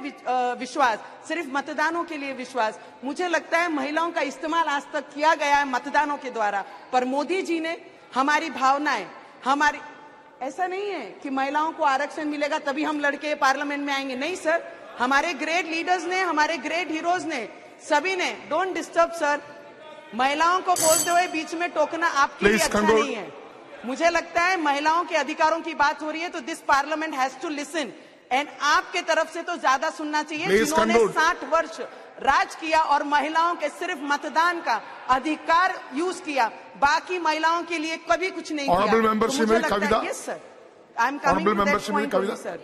A: विश्वास, सिर्फ मतदानों के लिए विश्वास। मुझे लगता है महिलाओं का इस्तेमाल आज तक किया गया है मतदानों के द्वारा, पर मोदी जी ने हमारी भावनाएं, हमारी, ऐसा नहीं है कि महिलाओं को आरक्षण मिलेगा तभी हम लड़के पार्लियामेंट में आएंगे, नहीं सर। हमारे ग्रेट लीडर्स ने, हमारे ग्रेट हीरोज ने, सभी ने, डोंट डिस्टर्ब सर, महिलाओं को बोलते हुए बीच में टोकना आपके लिए अच्छा नहीं है। मुझे लगता है महिलाओं के अधिकारों की बात हो रही है तो this parliament has to listen and आपके तरफ से तो ज्यादा सुनना चाहिए जिन्होंने 60 वर्ष राज किया और महिलाओं के सिर्फ मतदान का अधिकार यूज किया, बाकी महिलाओं के लिए कभी कुछ नहीं किया। तो मुझे लगता है yes sir, I am coming to that point sir.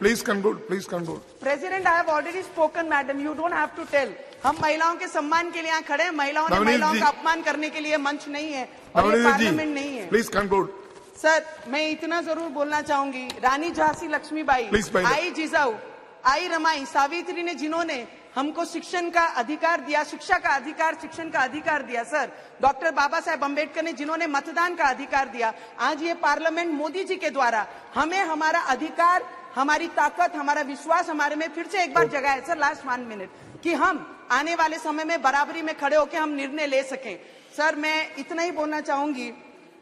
Q: Please conclude. Please conclude.
A: President, I have already spoken, madam. You don't have to tell. हम महिलाओं के सम्मान के लिए यहाँ खड़े हैं, महिलाओं ने महिलाओं का अपमान करने के लिए मंच नहीं है और ये पार्लियामेंट नहीं है।
Q: Please conclude.
A: सर, मैं इतना जरूर बोलना चाहूंगी, रानी झांसी लक्ष्मीबाई, आई जिजाऊ, आई रमाई, सावित्री ने जिन्होंने हमको शिक्षण का अधिकार दिया, शिक्षा का अधिकार, शिक्षण का अधिकार दिया सर, डॉक्टर बाबा साहेब अम्बेडकर ने जिन्होंने मतदान का अधिकार दिया, आज ये पार्लियामेंट मोदी जी के द्वारा हमें हमारा अधिकार, हमारी ताकत, हमारा विश्वास हमारे में फिर से एक बार जगा है सर, लास्ट 1 मिनट, कि हम आने वाले समय में बराबरी में खड़े होकर हम निर्णय ले सकें। सर मैं इतना ही बोलना चाहूंगी,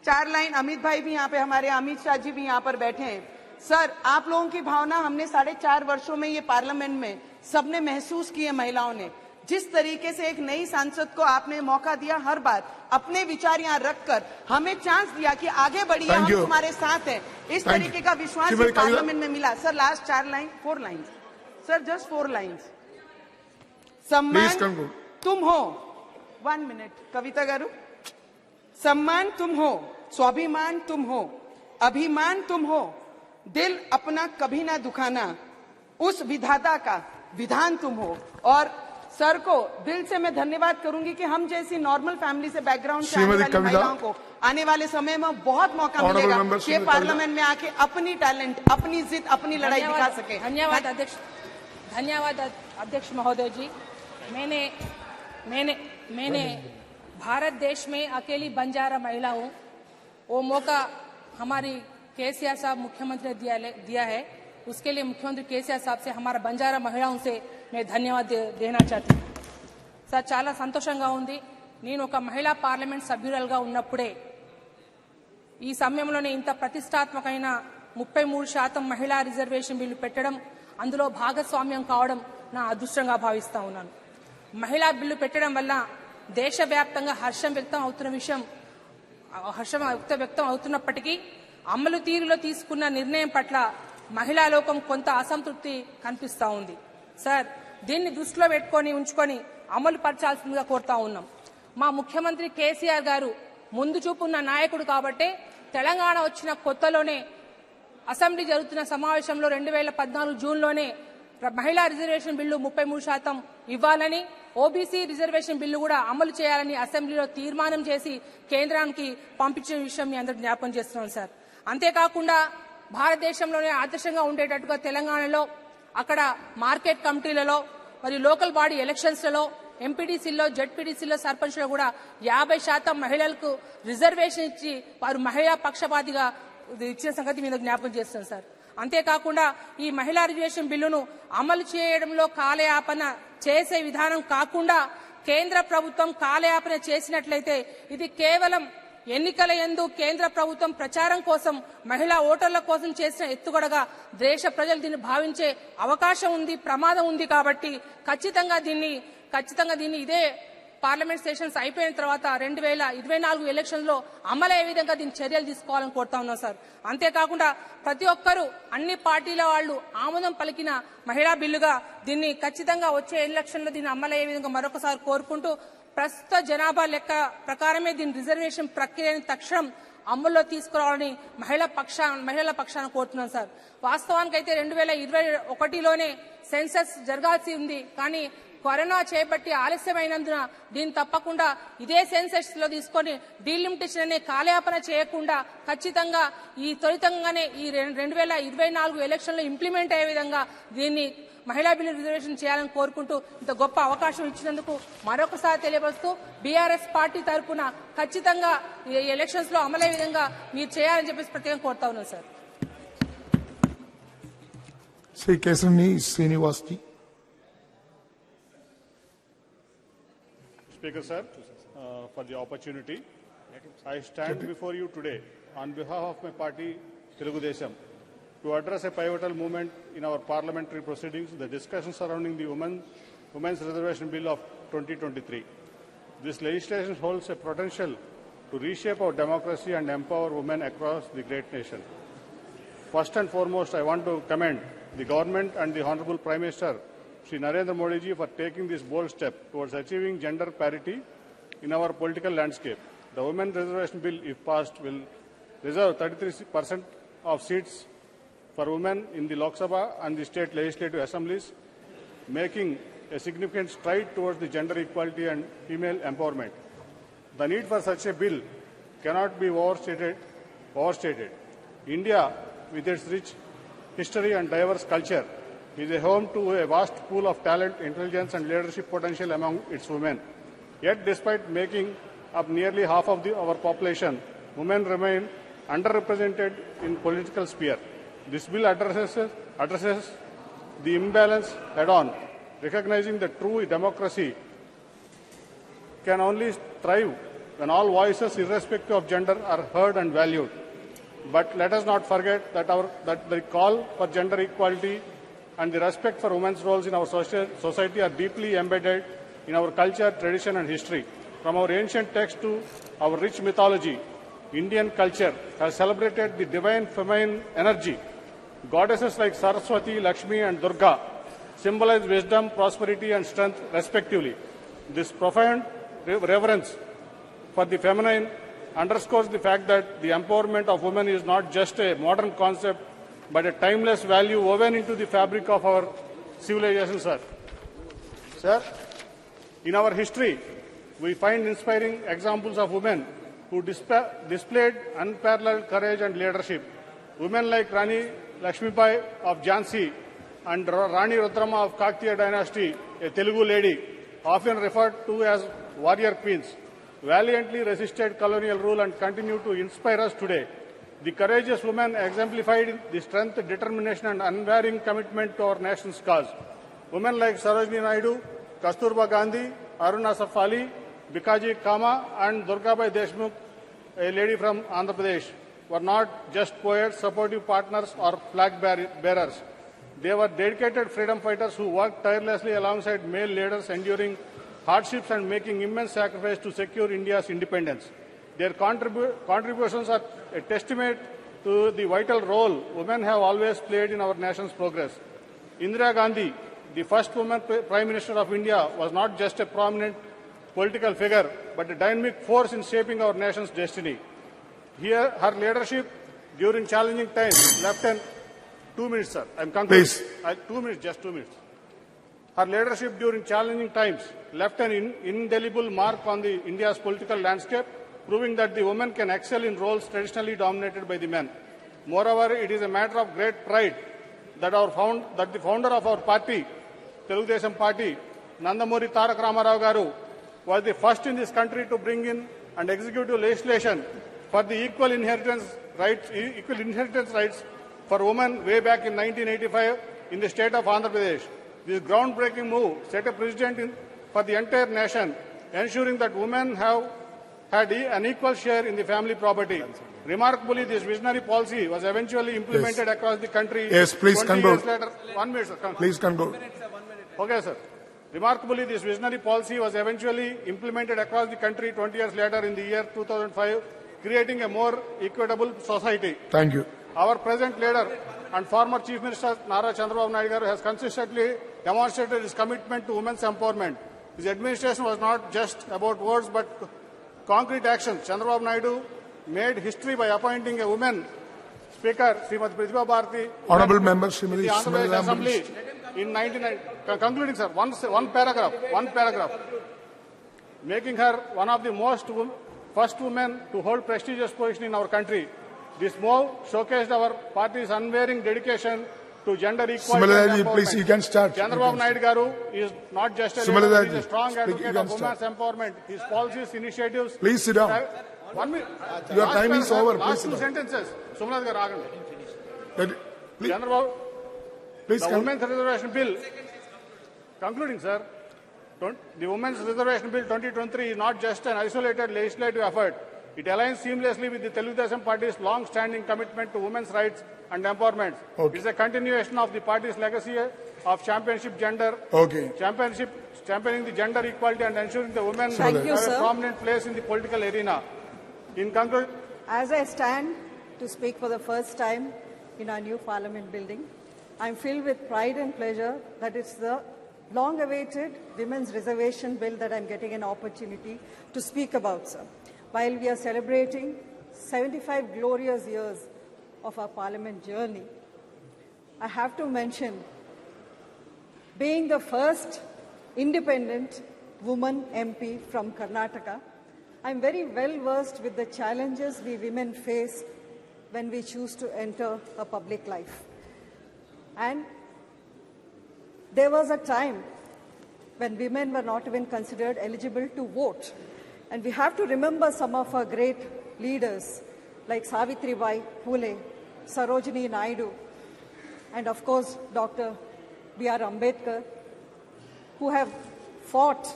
A: 4 लाइन, अमित भाई भी यहाँ पे, हमारे अमित शाह जी भी यहाँ पर बैठे हैं। सर आप लोगों की भावना हमने 4.5 वर्षों में ये पार्लियामेंट में सबने महसूस की है। महिलाओं ने जिस तरीके से एक नई सांसद को आपने मौका दिया, हर बार अपने विचार यहाँ रखकर हमें चांस दिया कि आगे बढ़िए, हम तुम्हारे साथ हैं, इस तरीके का विश्वास पार्लियामेंट में मिला। Sir last 4 line sir, just 4 lines. सम्मान तुम हो, 1 मिनट कविता गारू, सम्मान तुम हो, स्वाभिमान तुम हो, अभिमान तुम हो, दिल अपना कभी ना दुखाना, उस विधाता का विधान तुम हो। और सर को दिल से मैं धन्यवाद करूंगी कि हम जैसी नॉर्मल फैमिली से बैकग्राउंड से आने वाली महिलाओं को आने वाले समय में बहुत मौका मिलेगा कि पार्लियामेंट में आके अपनी टैलेंट, अपनी जिद, अपनी लड़ाई दिखा सके।
C: धन्यवाद अध्यक्ष महोदय जी। मैंने भारत देश में अकेली बंजारा महिला हूँ। वो मौका हमारी केसीआर साहब मुख्यमंत्री ने दिया है, उसके लिए मुख्यमंत्री केसीआर साहब से हमारा बंजारा महिलाओं से मैं धन्यवाद देना चाहती हूँ। సార్ చాలా సంతోషంగా ఉంది। నేను ఒక మహిళా పార్లమెంట్ సభ్యురాలుగా ఉన్నప్పుడే ఈ సమయంలోనే ఇంత ప్రతిష్టాత్మకమైన 33% మహిళా రిజర్వేషన్ బిల్లు పెట్టడం, అందులో భాగస్వామ్యం కావడం నా అదృష్టంగా భావిస్తా ఉన్నాను। మహిళా బిల్లు పెట్టడం వల్ల దేశవ్యాప్తంగా హర్షం వ్యక్తం అవుతున్నప్పటికీ అమలు తీరులో తీసుకున్న నిర్ణయం పట్ల మహిళా లోకం కొంత అసంతృప్తి కనిపిస్తా ఉంది। సార్, దీన్ని దృష్టిలో ఉంచుకొని అమలు పరచాల్సిందిగా కోరుతా ఉన్నాం। మా ముఖ్యమంత్రి కేసీఆర్ గారు ముందు చూపున్న నాయకుడు కాబట్టే తెలంగాణ వచ్చిన కొత్తలోనే అసెంబ్లీ జరుగుతున్న సమావేశంలో 2014 జూన్లోనే మహిళా రిజర్వేషన్ బిల్లు 33% ఇవ్వాలని, ఓబీసీ రిజర్వేషన్ బిల్లు కూడా అమలు చేయాలని అసెంబ్లీలో తీర్మానం చేసి కేంద్రానికి పంపించిన విషయం మీ అందరికీ జ్ఞాపకం చేస్తున్నాం సార్। అంతేకాకుండా భారతదేశంలోనే ఆదర్శంగా ఉండేటట్టుగా తెలంగాణలో అక్కడ మార్కెట్ కమిటీలలో మరియు లోకల్ బాడీ ఎలక్షన్స్లలో ఎంపీటీసీల్లో, జెడ్పీటీసీల్లో, సర్పంచ్లో కూడా 50% మహిళలకు రిజర్వేషన్ ఇచ్చి వారు మహిళా పక్షపాతిగా ఇచ్చిన సంగతి మీద జ్ఞాపకం చేస్తాం సార్। అంతేకాకుండా ఈ మహిళా రిజర్వేషన్ బిల్లును అమలు చేయడంలో కాలయాపన చేసే విధానం కాకుండా కేంద్ర ప్రభుత్వం కాలయాపన చేసినట్లయితే ఇది కేవలం ఎన్నికల యందు కేంద్ర ప్రభుత్వం ప్రచారం కోసం, మహిళా ఓటర్ల కోసం చేసిన ఎత్తుగడగా దేశ ప్రజలు దీన్ని భావించే అవకాశం ఉంది, ప్రమాదం ఉంది। కాబట్టి ఖచ్చితంగా దీన్ని ఇదే పార్లమెంట్ సెషన్స్ అయిపోయిన తర్వాత 2024 ఎలక్షన్లో అమలయ్యే విధంగా దీని చర్యలు తీసుకోవాలని కోరుతా ఉన్నాం సార్। అంతేకాకుండా ప్రతి ఒక్కరూ, అన్ని పార్టీల వాళ్ళు ఆమోదం పలికిన మహిళా బిల్లుగా దీన్ని ఖచ్చితంగా వచ్చే ఎలక్షన్లో దీన్ని అమలయ్యే విధంగా మరొకసారి కోరుకుంటూ, ప్రస్తుత జనాభా లెక్క ప్రకారమే దీని రిజర్వేషన్ ప్రక్రియను తక్షణం అమల్లో తీసుకురావాలని మహిళల పక్షాన కోరుతున్నాం సార్। వాస్తవానికైతే 2021లోనే సెన్సస్ జరగాల్సి ఉంది, కానీ కరోనా చేపట్టి ఆలస్యమైనందున దీన్ని తప్పకుండా ఇదే సెన్సెస్ లో తీసుకొని డీలిమిటేషన్ అనే కాలయాపన చేయకుండా ఖచ్చితంగా ఈ త్వరితంగానే ఈ 2024 ఎలక్షన్లో ఇంప్లిమెంట్ అయ్యే విధంగా దీన్ని మహిళా బిల్లు రిజర్వేషన్ చేయాలని కోరుకుంటూ ఇంత గొప్ప అవకాశం ఇచ్చినందుకు మరొకసారి తెలియపరుస్తూ బీఆర్ఎస్ పార్టీ తరఫున ఖచ్చితంగా ఈ ఎలక్షన్స్ లో అమలయ్యే విధంగా మీరు చేయాలని చెప్పేసి ప్రత్యేకంగా కోరుతా ఉన్నాను సార్।
Q: శ్రీ కేశవని Srinivas ji.
M: Speaker sir, for the opportunity. I stand before you today on behalf of my party, Telugu Desam, to address a pivotal moment in our parliamentary proceedings, the discussion surrounding the Women's Reservation Bill of 2023. This legislation holds a potential to reshape our democracy and empower women across the great nation. First and foremost, I want to commend the government and the Honorable Prime Minister Shri Narendra Modi ji for taking this bold step towards achieving gender parity in our political landscape. The Women's Reservation Bill, if passed, will reserve 33% of seats for women in the Lok Sabha and the state legislative assemblies, making a significant stride towards the gender equality and female empowerment. The need for such a bill cannot be overstated. India, with its rich history and diverse culture, is a home to a vast pool of talent, intelligence and leadership potential among its women. Yet, despite making up nearly half of our population, women remain underrepresented in political sphere. This bill addresses the imbalance head-on, recognizing that true democracy can only thrive when all voices, irrespective of gender, are heard and valued. But let us not forget that the call for gender equality and the respect for women's roles in our society are deeply embedded in our culture, tradition and history. From our ancient texts to our rich mythology, Indian culture has celebrated the divine feminine energy. Goddesses like Saraswati, Lakshmi and Durga symbolize wisdom, prosperity and strength respectively. This profound reverence for the feminine underscores the fact that the empowerment of women is not just a modern concept but a timeless value woven into the fabric of our
F: civilization, sir. Sir, in our history, we find inspiring examples of women who displayed unparalleled courage and leadership. Women like Rani Lakshmibai of Jhansi and Rani Rudrama of Kakatiya dynasty, a Telugu lady, often referred to as warrior queens, valiantly resisted colonial rule and continue to inspire us today. The courageous women exemplified the strength, determination and unwavering commitment to our nation's cause. Women like Sarojini Naidu, Kasturba Gandhi, Aruna Asaf Ali, Bikaji Kama and Durgabai Deshmukh, a lady from Andhra Pradesh, were not just poets, supportive partners or flag bearers. They were dedicated freedom fighters who worked tirelessly alongside male leaders, enduring hardships and making immense sacrifice to secure India's independence. Their contributions are a testament to the vital role women have always played in our nation's progress. Indira Gandhi, the first woman Prime Minister of India, was not just a prominent political figure, but a dynamic force in shaping our nation's destiny. Here, her leadership during challenging times left an 2 minutes, sir. I'm concluding.
Q: Please.
F: 2 minutes, just 2 minutes. Her leadership during challenging times left an indelible mark on the India's political landscape, proving that the women can excel in roles traditionally dominated by the men. Moreover, it is a matter of great pride that the founder of our party, Telugu Desam Party, Nandamuri Tarak Ramarao Garu, was the first in this country to bring in and execute legislation for the equal inheritance rights for women way back in 1985 in the state of Andhra Pradesh. This groundbreaking move set a precedent for the entire nation, ensuring that women have had an equal share in the family property. Remarkably, this visionary policy was eventually implemented across the country.
Q: Yes, please
F: 20
Q: conclude.
F: years later. 1 minute, sir.
Q: Please conclude.
F: Okay, sir. Remarkably, this visionary policy was eventually implemented across the country 20 years later in the year 2005, creating a more equitable society.
Q: Thank you.
F: Our present leader and former Chief Minister Nara Chandrababu Naidu Garu has consistently demonstrated his commitment to women's empowerment. His administration was not just about words but concrete actions. Chandrababu Naidu made history by appointing a woman Speaker, Srimati Pratibha Bharati,
Q: Honourable Member,
F: in the Andhra Pradesh Assembly in 1990. Concluding, sir, one paragraph, making her one of the first women to hold prestigious position in our country. This move showcased our party's unwavering dedication to gender equality and empowerment.
Q: Please, you can start.
F: Chandrababu Naidu Garu is not just a leader, he is a strong advocate of women's empowerment. His policies, initiatives...
Q: Please sit down.
F: 1 minute.
Q: Your time is over.
F: Last
Q: Please
F: two
Q: sit down.
F: sentences. Sumanath Garu, Chandrababu,
Q: Please
F: the Women's Reservation Bill... Concluding, sir. The Women's Reservation Bill 2023 is not just an isolated legislative effort. It aligns seamlessly with the Telugu Desam Party's long-standing commitment to women's rights and empowerment.
Q: Okay.
F: It is a continuation of the party's legacy of championing the gender equality and ensuring the women have a prominent place in the political arena. In conclusion,
T: as I stand to speak for the first time in our new Parliament building, I am filled with pride and pleasure that it's the long-awaited Women's Reservation Bill that I am getting an opportunity to speak about, sir. While we are celebrating 75 glorious years of our Parliament journey, I have to mention being the first independent woman MP from Karnataka, I am very well versed with the challenges we women face when we choose to enter a public life. And there was a time when women were not even considered eligible to vote. And we have to remember some of our great leaders like Savitribai Phule, Sarojini Naidu, and of course Dr. B.R. Ambedkar, who have fought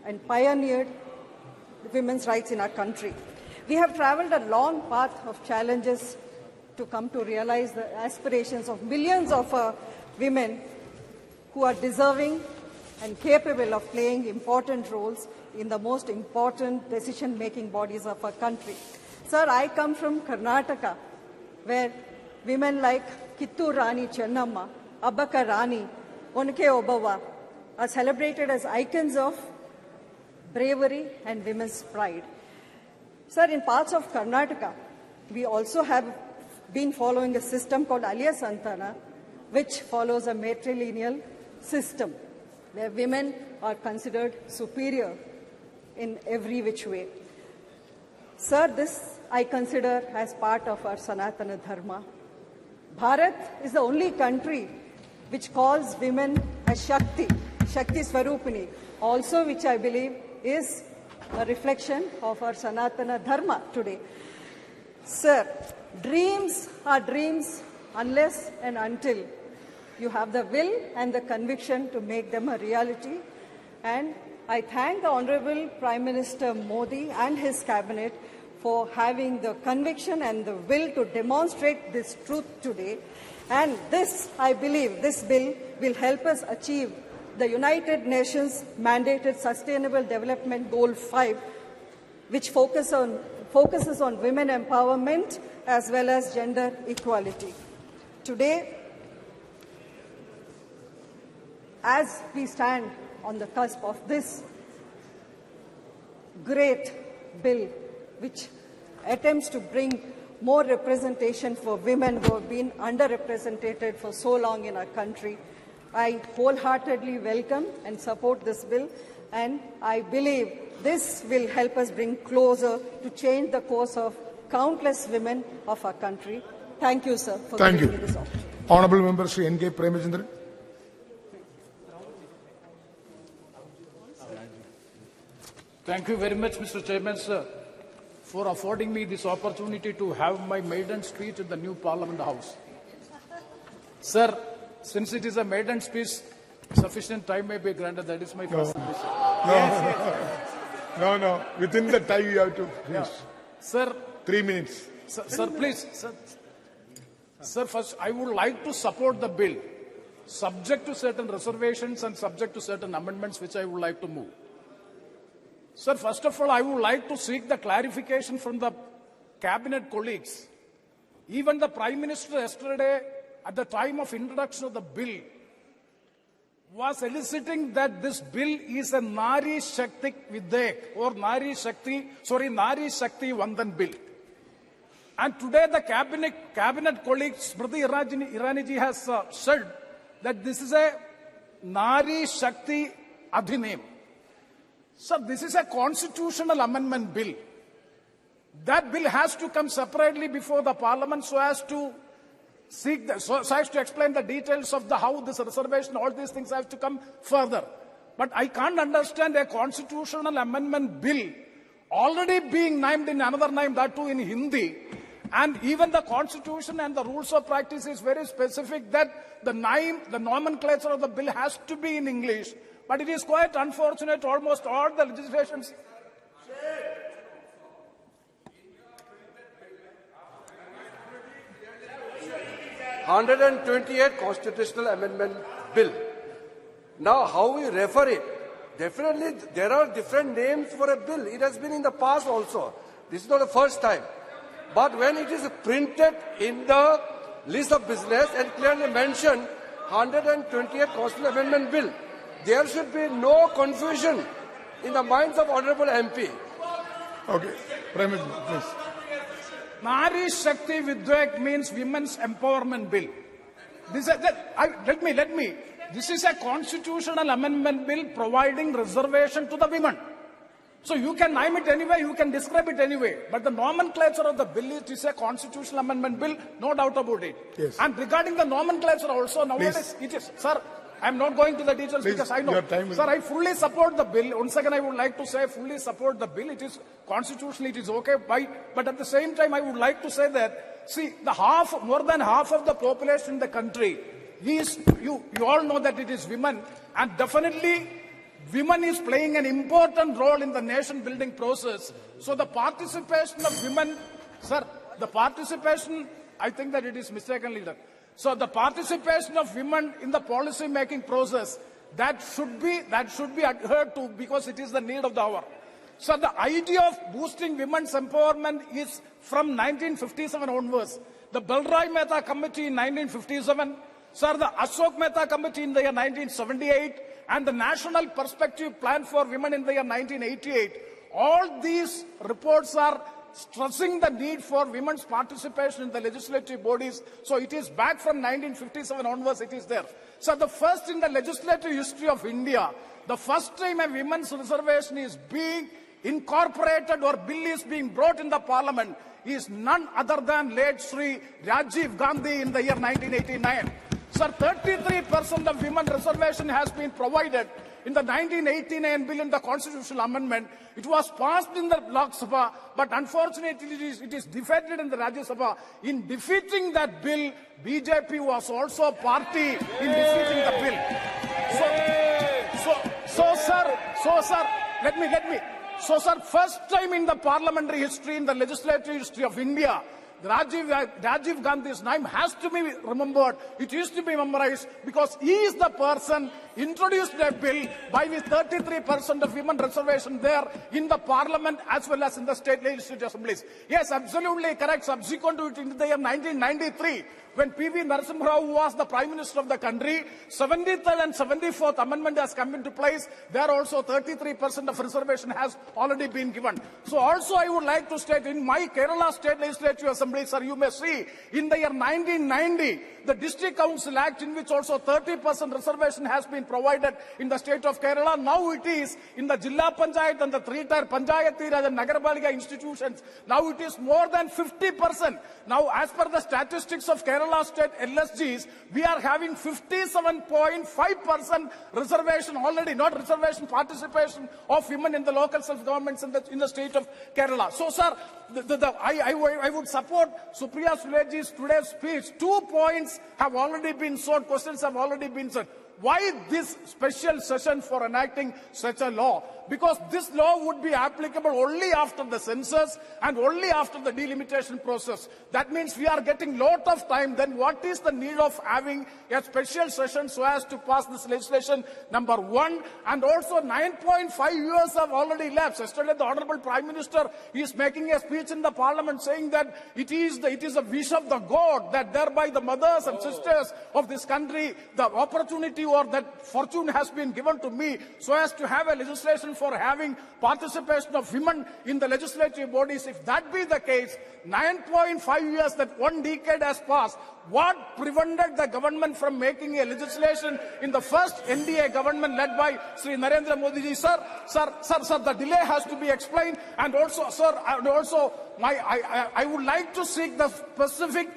T: and pioneered women's rights in our country. We have traveled a long path of challenges to come to realize the aspirations of millions of women who are deserving and capable of playing important roles in the most important decision-making bodies of our country. Sir, I come from Karnataka, where women like Kittur Rani Chennamma, Abbaka Rani, Onke Obawa are celebrated as icons of bravery and women's pride. Sir, in parts of Karnataka, we also have been following a system called Aliya Santana, which follows a matrilineal system where women are considered superior in every which way. Sir, this I consider as part of our Sanatana Dharma. Bharat is the only country which calls women as Shakti, Shakti Swarupini, also which I believe is a reflection of our Sanatana Dharma today. Sir, dreams are dreams unless and until you have the will and the conviction to make them a reality. And I thank the Honorable Prime Minister Modi and his cabinet for having the conviction and the will to demonstrate this truth today. And this, I believe, this bill will help us achieve the United Nations mandated Sustainable Development Goal 5, which focuses on women empowerment as well as gender equality. Today, as we stand on the cusp of this great bill, which attempts to bring more representation for women who have been underrepresented for so long in our country, I wholeheartedly welcome and support this bill, and I believe this will help us bring closer to change the course of countless women of our country. Thank you, sir, for giving me this opportunity.
Q: Honourable Member Shri N.K. Premachandran.
N: Thank you very much, Mr. Chairman, sir, for affording me this opportunity to have my maiden speech in the new Parliament House. Sir, since it is a maiden speech, sufficient time may be granted. That is my first submission.
Q: No. Within the time you have to finish.
N: Sir.
Q: 3 minutes.
N: Sir, please. Sir, first, I would like to support the bill, subject to certain reservations and subject to certain amendments which I would like to move. Sir, first of all, I would like to seek the clarification from the cabinet colleagues. Even the Prime Minister yesterday, at the time of introduction of the bill, was eliciting that this bill is a Nari Shakti Videk or Nari Shakti Vandan bill. And today the cabinet colleague Smriti Irani ji has said that this is a Nari Shakti Adhinam. So this is a constitutional amendment bill. That bill has to come separately before the Parliament so as to explain the details of how this reservation, all these things have to come further. But I can't understand a constitutional amendment bill already being named in another name, that too in Hindi. And even the constitution and the rules of practice is very specific that the nomenclature of the bill has to be in English. But it is quite unfortunate, almost all the legislations.
V: $128 Constitutional Amendment Bill. Now, how we refer it? Definitely, there are different names for a bill. It has been in the past also. This is not the first time. But when it is printed in the list of business and clearly mentioned 128 Constitutional Amendment Bill, there should be no confusion in the minds of Honourable MP.
Q: Okay, Prime Minister, please.
N: Nari Shakti Videk means Women's Empowerment Bill. Let me. This is a constitutional amendment bill providing reservation to the women. So you can name it anyway, you can describe it anyway. But the nomenclature of the bill is a constitutional amendment bill, no doubt about it.
Q: Yes.
N: And regarding the nomenclature also, nowadays it is, sir, I'm not going to the details because I know. Sir, I fully support the bill. Once again, I would like to say fully support the bill. It is constitutionally, it is okay. But at the same time, I would like to say that, see, more than half of the population in the country is, you all know that it is women. And definitely, women is playing an important role in the nation building process. So the participation of women, sir, I think that it is mistakenly done. So the participation of women in the policy making process, that should be adhered to because it is the need of the hour. So the idea of boosting women's empowerment is from 1957 onwards. The Balrai Mehta Committee in 1957, sir, the Ashok Mehta Committee in the year 1978, and the National Perspective Plan for Women in the year 1988. All these reports are stressing the need for women's participation in the legislative bodies. So it is back from 1957 onwards, it is there. So the first in the legislative history of India, the first time a women's reservation is being incorporated or bill is being brought in the parliament is none other than late Sri Rajiv Gandhi in the year 1989. Sir, 33% of women reservation has been provided in the 1989 bill in the constitutional amendment. It was passed in the Lok Sabha, but unfortunately it is defeated in the Rajya Sabha. In defeating that bill, BJP was also a party in defeating the bill. So, sir, first time in the parliamentary history, in the legislative history of India, Rajiv Gandhi's name has to be remembered. It is to be memorized because he is the person introduced a bill by which 33% of women reservation there in the parliament as well as in the state legislative assemblies. Yes, absolutely correct. Subsequent to it in the year 1993, when P.V. Narasimha Rao was the Prime Minister of the country, 73rd and 74th Amendment has come into place. There also 33% of reservation has already been given. So also I would like to state in my Kerala State Legislative Assembly, sir, you may see in the year 1990, the District Council Act in which also 30% reservation has been provided in the state of Kerala. Now it is in the Jilla Panchayat and the three-tier Panchayati Raj and Nagarpalika institutions. Now it is more than 50%. Now as per the statistics of Kerala State LSGs, we are having 57.5% reservation already, not reservation participation of women in the local self-governments in the state of Kerala. So, sir, I would support Supriya Suleji's today's speech. 2 points have already been sought, questions have already been sought. Why this special session for enacting such a law? Because this law would be applicable only after the census and only after the delimitation process. That means we are getting lot of time. Then what is the need of having a special session so as to pass this legislation? Number one. And also 9.5 years have already lapsed. Yesterday the Honorable Prime Minister is making a speech in the Parliament saying that it is a wish of the God that thereby the mothers and sisters of this country, the opportunity or that fortune has been given to me so as to have a legislation for having participation of women in the legislative bodies. If that be the case, 9.5 years, that 1 decade has passed. What prevented the government from making a legislation in the first NDA government led by Sri Narendra Modi ji? Sir, the delay has to be explained. And also, sir, I would like to seek the specific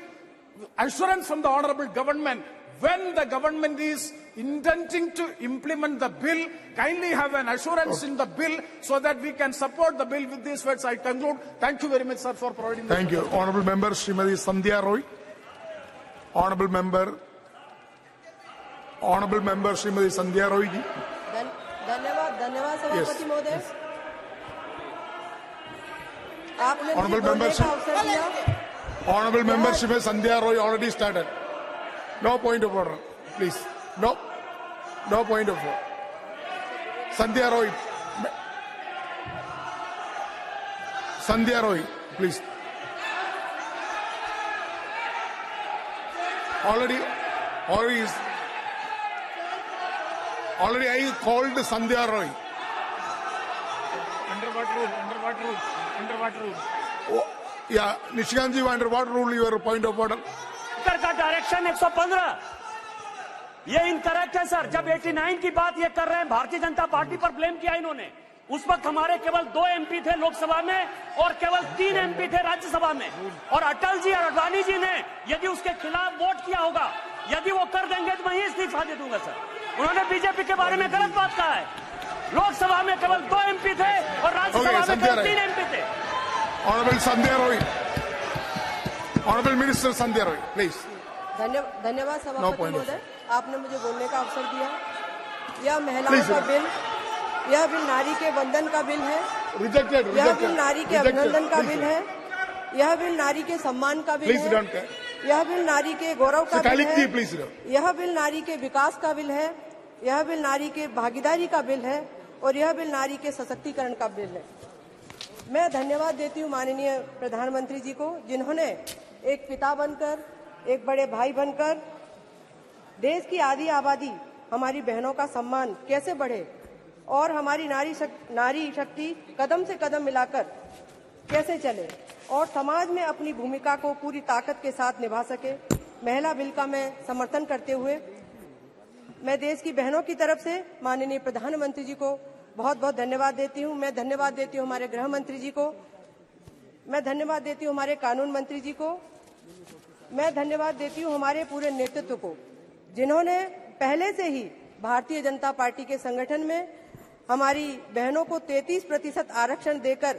N: assurance from the honorable government. When the government is intending to implement the bill, kindly have an assurance in the bill so that we can support the bill. With these words, I conclude. Thank you very much, sir, for providing this.
Q: Thank you. Honorable Member Srimati Sandhya Roy. Honorable Member Srimati Sandhya Roy ji.
G: धन्यवाद सभापति महोदय. आपने
Q: Honorable Member Srimati Sandhya Roy already started. No point of order, please. No point of order. Sandhya Roy, please. Already I called Sandhya Roy.
N: Under what rule?
Q: Oh, yeah, Nishikant ji, under what rule your point of order?
R: का डायरेक्शन 115 ये इनकरेक्ट है सर. जब 89 की बात ये कर रहे हैं, भारतीय जनता पार्टी पर ब्लेम किया इन्होंने. उस वक्त हमारे केवल 2 MP थे लोकसभा में और केवल 3 MP थे राज्यसभा में. और अटल जी और अडवाणी जी ने यदि उसके खिलाफ वोट किया होगा, यदि वो कर देंगे तो मैं ही इस्तीफा दे दूंगा सर. उन्होंने बीजेपी के बारे में गलत बात कहा है. लोकसभा में केवल 2 MP थे और राज्यसभा में केवल 3 MP थे.
Q: Honorable Sandhya Roy. Honorable Minister Sandhya Roy, please.
G: धन्यवाद सभापति महोदय, आपने मुझे बोलने का अवसर दिया. यह महिलाओं का बिल, यह बिल नारी के वंदन का बिल है. यह बिल नारी के अभिनंदन का बिल है. यह बिल नारी के सम्मान का बिल है. यह बिल नारी के गौरव का बिल है. यह बिल नारी के विकास का बिल है. यह बिल नारी के भागीदारी का बिल है और यह बिल नारी के सशक्तिकरण का बिल है. मैं धन्यवाद देती हूँ माननीय प्रधानमंत्री जी को, जिन्होंने एक पिता बनकर, एक बड़े भाई बनकर देश की आधी आबादी, हमारी बहनों का सम्मान कैसे बढ़े और हमारी नारी शक्ति कदम से कदम मिलाकर कैसे चले, और समाज में अपनी भूमिका को पूरी ताकत के साथ निभा सके। महिला बिल का मैं समर्थन करते हुए मैं देश की बहनों की तरफ से माननीय प्रधानमंत्री जी को बहुत बहुत धन्यवाद देती हूँ। मैं धन्यवाद देती हूँ हमारे गृह मंत्री जी को, मैं धन्यवाद देती हूँ हमारे कानून मंत्री जी को, मैं धन्यवाद देती हूँ हमारे पूरे नेतृत्व को, जिन्होंने पहले से ही भारतीय जनता पार्टी के संगठन में हमारी बहनों को 33% आरक्षण देकर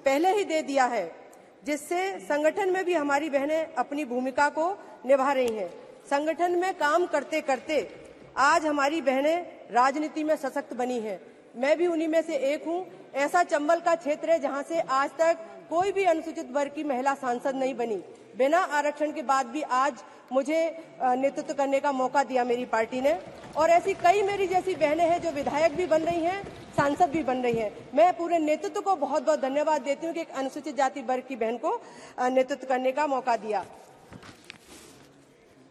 G: पहले ही दे दिया है, जिससे संगठन में भी हमारी बहनें अपनी भूमिका को निभा रही हैं। संगठन में काम करते करते आज हमारी बहनें राजनीति में सशक्त बनी हैं। मैं भी उन्हीं में से एक हूं। ऐसा चंबल का क्षेत्र है जहां से आज तक कोई भी अनुसूचित वर्ग की महिला सांसद नहीं बनी। बिना आरक्षण के बाद भी आज मुझे नेतृत्व करने का मौका दिया मेरी पार्टी ने, और ऐसी कई मेरी जैसी बहनें हैं जो विधायक भी बन रही हैं, सांसद भी बन रही हैं। मैं पूरे नेतृत्व को बहुत बहुत धन्यवाद देती हूँ कि एक अनुसूचित जाति वर्ग की बहन को नेतृत्व करने का मौका दिया।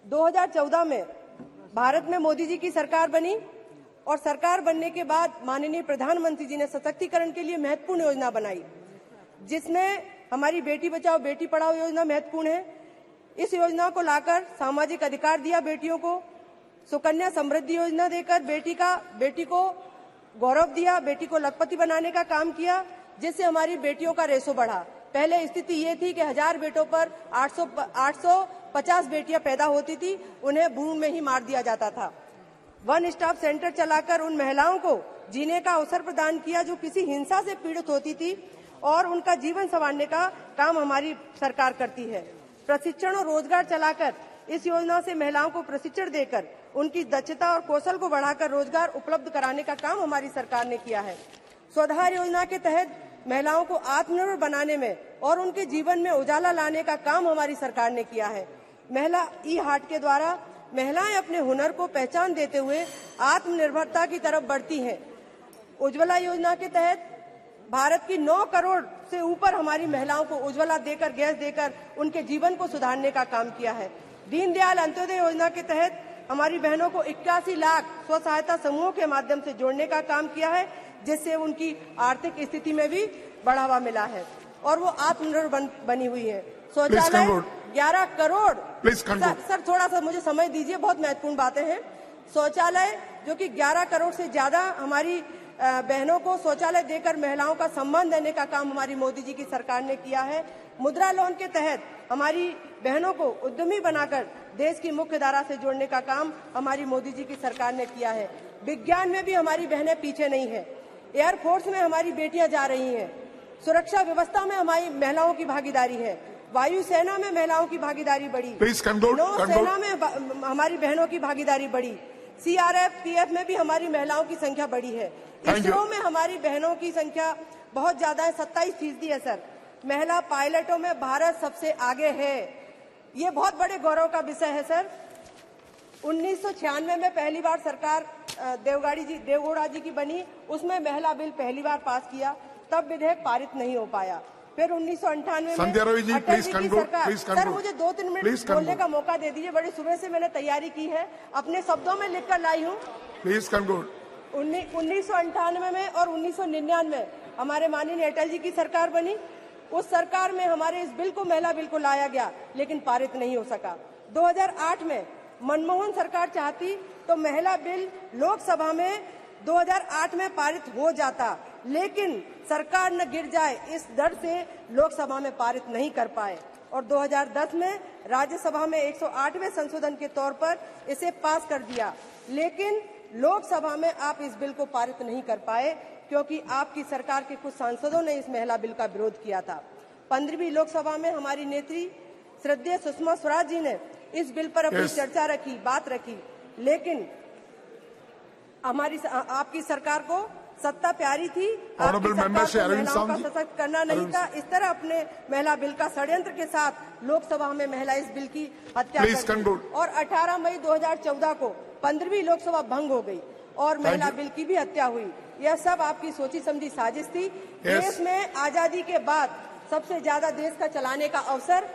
G: 2014 में भारत में मोदी जी की सरकार बनी और सरकार बनने के बाद माननीय प्रधानमंत्री जी ने सशक्तिकरण के लिए महत्वपूर्ण योजना बनाई, जिसमें हमारी बेटी बचाओ बेटी पढ़ाओ योजना महत्वपूर्ण है। इस योजना को लाकर सामाजिक अधिकार दिया बेटियों को, सुकन्या समृद्धि योजना देकर बेटी को गौरव दिया, बेटी को लखपति बनाने का काम किया, जिससे हमारी बेटियों का रेशो बढ़ा। पहले स्थिति ये थी कि 1000 बेटों पर 850 बेटियां पैदा होती थी, उन्हें भ्रूण में ही मार दिया जाता था। वन स्टॉप सेंटर चलाकर उन महिलाओं को जीने का अवसर प्रदान किया जो किसी हिंसा से पीड़ित होती थी, और उनका जीवन संवारने का काम हमारी सरकार करती है। प्रशिक्षण और रोजगार चलाकर इस योजना से महिलाओं को प्रशिक्षण देकर उनकी दक्षता और कौशल को बढ़ाकर रोजगार उपलब्ध कराने का काम हमारी सरकार ने किया है। स्वधार योजना के तहत महिलाओं को आत्मनिर्भर बनाने में और उनके जीवन में उजाला लाने का काम हमारी सरकार ने किया है। महिला ई हाट के द्वारा महिलाएं अपने हुनर को पहचान देते हुए आत्मनिर्भरता की तरफ बढ़ती हैं। उज्ज्वला योजना के तहत भारत की 9 करोड़ से ऊपर हमारी महिलाओं को उज्ज्वला देकर, गैस देकर उनके जीवन को सुधारने का काम किया है। दीनदयाल अंत्योदय योजना के तहत हमारी बहनों को 81 लाख स्व सहायता समूहों के माध्यम से जोड़ने का काम किया है, जिससे उनकी आर्थिक स्थिति में भी बढ़ावा मिला है और वो आत्मनिर्भर बनी हुई है। शौचालय 11 करोड़। सर थोड़ा सा मुझे समय दीजिए, बहुत महत्वपूर्ण बातें हैं। शौचालय जो कि 11 करोड़ से ज्यादा हमारी बहनों को शौचालय देकर महिलाओं का सम्मान देने का काम हमारी मोदी जी की सरकार ने किया है। मुद्रा लोन के तहत हमारी बहनों को उद्यमी बनाकर देश की मुख्य धारा से जोड़ने का काम हमारी मोदी जी की सरकार ने किया है। विज्ञान में भी हमारी बहनें पीछे नहीं है। एयरफोर्स में हमारी बेटियां जा रही हैं। सुरक्षा व्यवस्था में हमारी महिलाओं की भागीदारी है। वायुसेना में महिलाओं की भागीदारी बढ़ी। नौसेना में हमारी बहनों की भागीदारी बढ़ी। CRF, PF में भी हमारी महिलाओं की संख्या बढ़ी है। इसरो में हमारी बहनों की संख्या बहुत ज्यादा है, 27% है सर। महिला पायलटों में भारत सबसे आगे है। ये बहुत बड़े गौरव का विषय है सर। 1996 में पहली बार सरकार देवगौड़ा जी की बनी, उसमें महिला बिल पहली बार पास किया, तब विधेयक पारित नहीं हो पाया। फिर 1998 में अटल जी की सरकार। सर मुझे 2-3 मिनट बोलने का मौका दे दीजिए, बड़ी सुबह से मैंने तैयारी की है, अपने शब्दों में लिखकर लाई हूँ। 1998 में और 1999 में हमारे माननीय अटल जी की सरकार बनी। उस सरकार में हमारे इस बिल को, महिला बिल को लाया गया, लेकिन पारित नहीं हो सका। 2008 में मनमोहन सरकार चाहती तो महिला बिल लोकसभा में 2008 में पारित हो जाता, लेकिन सरकार न गिर जाए इस डर से लोकसभा में पारित नहीं कर पाए, और 2010 में राज्यसभा में 108वें संशोधन के तौर पर इसे पास कर दिया। लेकिन लोकसभा में आप इस बिल को पारित नहीं कर पाए, क्योंकि आपकी सरकार के कुछ सांसदों ने इस महिला बिल का विरोध किया था। 15वीं लोकसभा में हमारी नेत्री श्रद्धेय सुषमा स्वराज जी ने इस बिल पर अपनी चर्चा रखी, बात रखी, लेकिन आपकी सरकार को सत्ता प्यारी थी, आपकी सरकार को महिलाओं का सशक्त करना नहीं था। इस तरह अपने महिला बिल का षड्यंत्र के साथ लोकसभा में महिला इस बिल की हत्या कर दी, और 18 मई 2014 को 15वीं लोकसभा भंग हो गई और महिला बिल की भी हत्या हुई। यह सब आपकी सोची समझी साजिश थी। देश में आजादी के बाद सबसे ज्यादा देश का चलाने का अवसर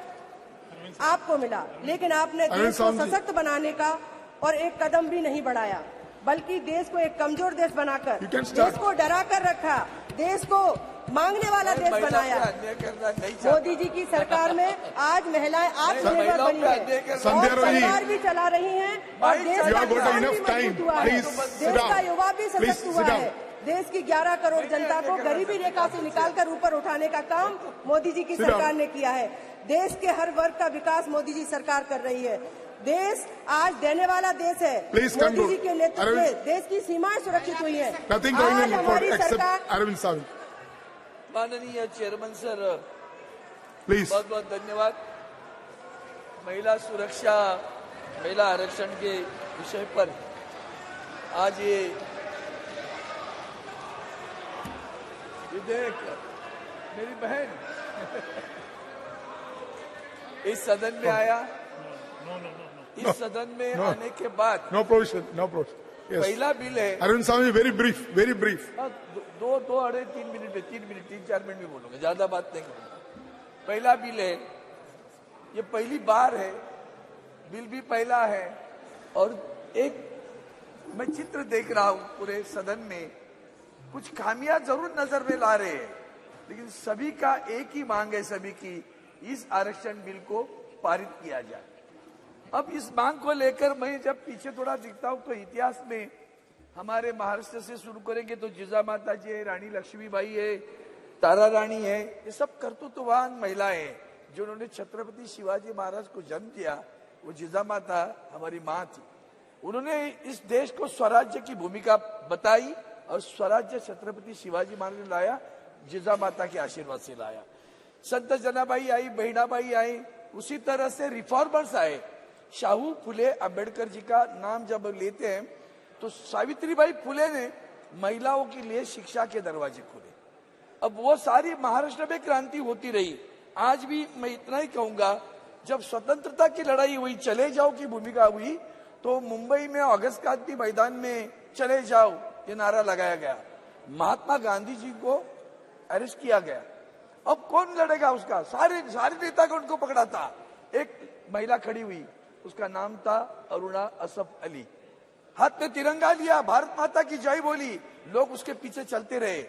G: आपको मिला, लेकिन आपने देश को सशक्त बनाने का और एक कदम भी नहीं बढ़ाया, बल्कि देश को एक कमजोर देश बनाकर, देश को डरा कर रखा, देश को मांगने वाला देश बनाया। मोदी जी की सरकार में आज महिलाएं आत्मनिर्भर बनी है और सरकार भी चला रही हैं और देश का किसान भी मजबूत हुआ है, देश का युवा भी सशक्त हुआ है। देश की 11 करोड़ जनता को गरीबी रेखा से निकालकर ऊपर उठाने का काम मोदी जी की सरकार ने किया है। देश के हर वर्ग का विकास मोदी जी सरकार कर रही है। देश आज देने वाला देश है। मोदी जी के नेतृत्व में देश की सीमाएं सुरक्षित हुई है। आज हमारी सरकार।
Q: अरविंद सावंत,
D: माननीय चेयरमैन सर,
Q: प्लीज
D: बहुत बहुत धन्यवाद। महिला सुरक्षा, महिला आरक्षण के विषय पर आज ये देख मेरी बहन इस सदन में आया, इस सदन में आने के बाद
Q: नो प्रोविजन
D: पहला बिल है।
Q: Arvind Sawant, very brief.
D: दो 3 मिनट 3-4 मिनट में बोलूंगा, ज्यादा बात नहीं करूंगा। पहला बिल है, ये पहली बार है, बिल भी पहला है और एक मैं चित्र देख रहा हूं पूरे सदन में, कुछ खामियां जरूर नजर में ला रहे हैं, लेकिन सभी का एक ही मांग है, सभी की इस आरक्षण बिल को पारित किया जाए। अब इस मांग को लेकर मैं जब पीछे थोड़ा दिखता हूं तो इतिहास में हमारे महाराष्ट्र से शुरू करेंगे तो जिजामाता जी है, रानी लक्ष्मीबाई है, तारा रानी है, ये सब कर्तृत्ववान महिलाएं हैं जिन्होंने छत्रपति शिवाजी महाराज को जन्म दिया। वो जिजामाता हमारी माँ थी, उन्होंने इस देश को स्वराज्य की भूमिका बताई और स्वराज्य छत्रपति शिवाजी महाराज ने लाया, जिजामाता के आशीर्वाद से लाया। संत जनाबाई आई, बहिणाबाई आई, उसी तरह से रिफॉर्मर्स आए। शाहू फुले अंबेडकर जी का नाम जब लेते हैं तो सावित्रीबाई फुले ने महिलाओं के लिए शिक्षा के दरवाजे खोले। अब वो सारी महाराष्ट्र में क्रांति होती रही। आज भी मैं इतना ही कहूंगा, जब स्वतंत्रता की लड़ाई हुई, चले जाओ की भूमिका हुई, तो मुंबई में अगस्त क्रांति मैदान में चले जाओ ये नारा लगाया गया। महात्मा गांधी जी को अरेस्ट किया गया। अब कौन लड़ेगा उसका? सारे नेता को उनको पकड़ा था। एक महिला खड़ी हुई, उसका नाम था अरुणा असफ अली, हाथ में तिरंगा लिया, भारत माता की जय बोली, लोग उसके पीछे चलते रहे।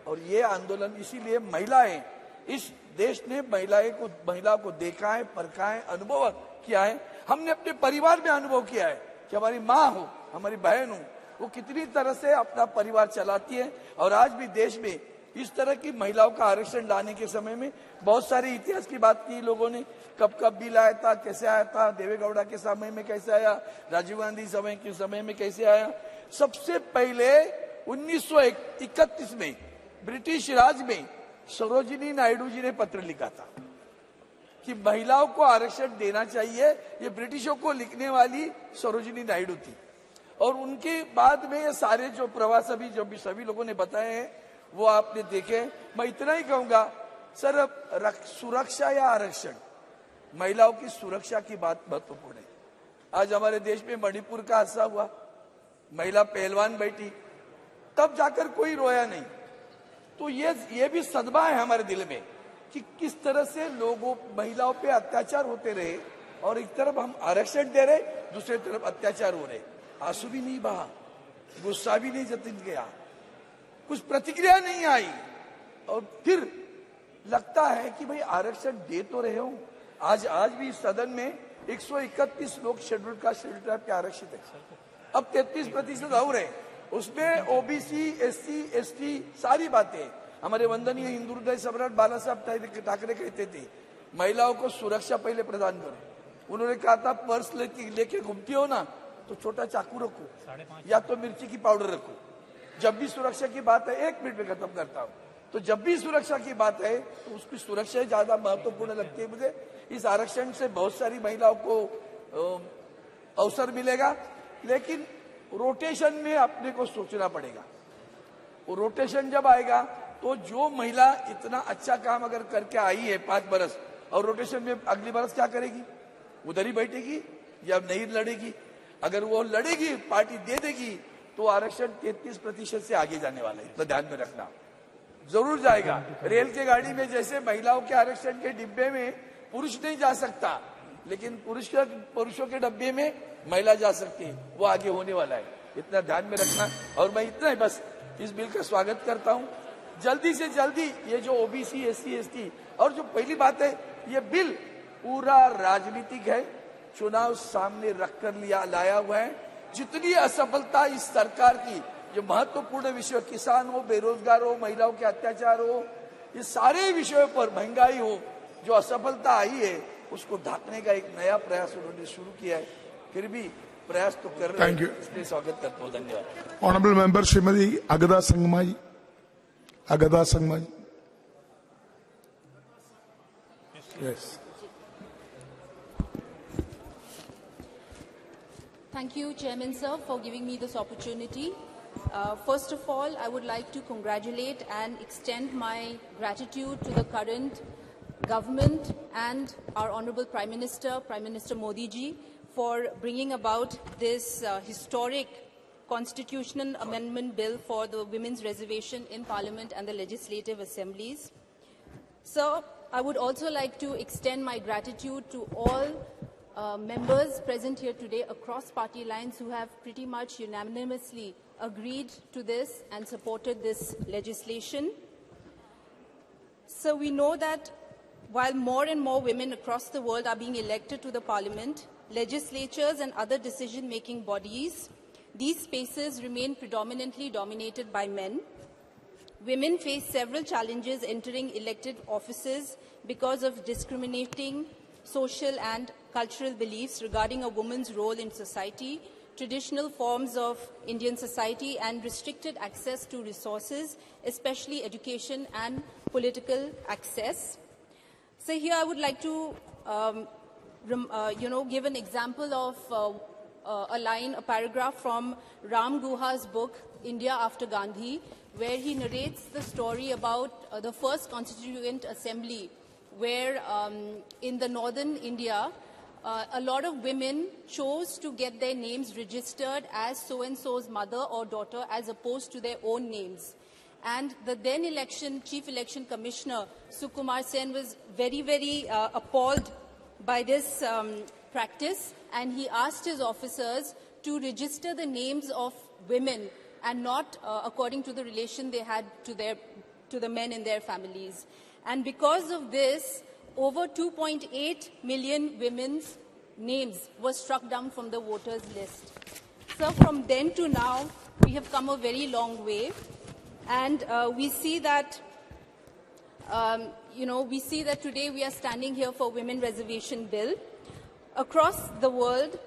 D: और ये आंदोलन इसीलिए महिलाएं, इस देश ने महिला को देखा है, परखा है, अनुभव किया है। हमने अपने परिवार में अनुभव किया है कि हमारी माँ हो, हमारी बहन हो, वो कितनी तरह से अपना परिवार चलाती है। और आज भी देश में इस तरह की महिलाओं का आरक्षण लाने के समय में बहुत सारे इतिहास की बात की लोगों ने, कब बिल आया था, कैसे आया था, देवेगौड़ा के समय में कैसे आया, राजीव गांधी समय के समय में कैसे आया। सबसे पहले 1931 में ब्रिटिश राज में सरोजिनी नायडू जी ने पत्र लिखा था कि महिलाओं को आरक्षण देना चाहिए। ये ब्रिटिशों को लिखने वाली सरोजिनी नायडू थी। और उनके बाद में ये सारे जो प्रवास अभी जो भी सभी लोगों ने बताए हैं वो आपने देखे। मैं इतना ही कहूंगा सर, सुरक्षा या आरक्षण, महिलाओं की सुरक्षा की बात महत्वपूर्ण है। आज हमारे देश में मणिपुर का हादसा हुआ, महिला पहलवान बैठी, तब जाकर कोई रोया नहीं। तो ये भी सदमा है हमारे दिल में कि किस तरह से लोगों महिलाओं पे अत्याचार होते रहे और एक तरफ हम आरक्षण दे रहे, दूसरी तरफ अत्याचार हो रहे। आंसू भी नहीं बहा, गुस्सा भी नहीं जतन गया, कुछ प्रतिक्रिया नहीं आई। और फिर लगता है कि भाई आरक्षण दे तो रहे हो। आज भी सदन में 131 लोग शेड्यूल कास्ट शेड्यूल ट्राइब के आरक्षित है। अब 33% और है, उसमें ओबीसी, एससी, एसटी सारी बातें। हमारे वंदनीय हिंदू हृदय सम्राट बाला साहब ठाकरे कहते थे महिलाओं को सुरक्षा पहले प्रदान करो। उन्होंने कहा था पर्स लेके घूमती हो ना तो छोटा चाकू रखो या तो मिर्ची की पाउडर रखो। जब भी सुरक्षा की बात है, 1 मिनट में खत्म करता हूं, तो जब भी सुरक्षा की बात है तो उसकी सुरक्षा ज्यादा महत्वपूर्ण लगती है मुझे। इस आरक्षण से बहुत सारी महिलाओं को अवसर मिलेगा, लेकिन रोटेशन में अपने को सोचना पड़ेगा। वो रोटेशन जब आएगा तो जो महिला इतना अच्छा काम अगर करके आई है 5 बरस और रोटेशन में अगली बरस क्या करेगी? उधर ही बैठेगी या नहीं लड़ेगी? अगर वो लड़ेगी, पार्टी दे देगी, तो आरक्षण 33% से आगे जाने वाला है। तो ध्यान में रखना, जरूर जाएगा। रेल के गाड़ी में जैसे महिलाओं के आरक्षण के डिब्बे में पुरुष नहीं जा सकता, लेकिन पुरुषों के डब्बे में महिला जा सकती है, वो आगे होने वाला है। इतना ध्यान में रखना। और मैं इतना ही बस इस बिल का स्वागत करता हूं। जल्दी से जल्दी ये जो ओबीसी, एससी, एसटी, और जो पहली बात है, ये बिल पूरा राजनीतिक है, चुनाव सामने रखकर लाया हुआ है। जितनी असफलता इस सरकार की, ये महत्वपूर्ण विषय, किसान हो, बेरोजगार हो, महिलाओं के अत्याचार हो, ये सारे विषयों पर, महंगाई हो, जो असफलता आई है उसको ढकने का एक नया प्रयास उन्होंने शुरू किया है। फिर भी प्रयास तो कर रहे हैं, इसलिए स्वागत करता हूँ। धन्यवाद।
Q: Honourable member Shrimati Agatha Sangma ji. Agatha Sangma ji. Yes.
O: Thank you, Chairman Sir, for giving me this opportunity. First of all, I would like to congratulate and extend my gratitude to the current government and our Honorable Prime Minister Modi ji, for bringing about this historic constitutional amendment bill for the women's reservation in Parliament and the legislative assemblies. So, I would also like to extend my gratitude to all members present here today across party lines who have pretty much unanimously agreed to this and supported this legislation. So we know that while more and more women across the world are being elected to the Parliament, legislatures and other decision-making bodies, these spaces remain predominantly dominated by men. Women face several challenges entering elected offices because of discriminating social and cultural beliefs regarding a woman's role in society, traditional forms of Indian society, and restricted access to resources, especially education and political access. So here I would like to, give an example of a paragraph from Ram Guha's book, India After Gandhi, where he narrates the story about the first constituent assembly, where in the northern India, a lot of women chose to get their names registered as so-and-so's mother or daughter as opposed to their own names. And the then Chief Election Commissioner, Sukumar Sen, was very, very appalled by this practice, and he asked his officers to register the names of women and not according to the relation they had to the men in their families. And because of this, over 2.8 million women's names were struck down from the voters list. So from then to now, we have come a very long way, and we see that today we are standing here for Women Reservation Bill. Across the world,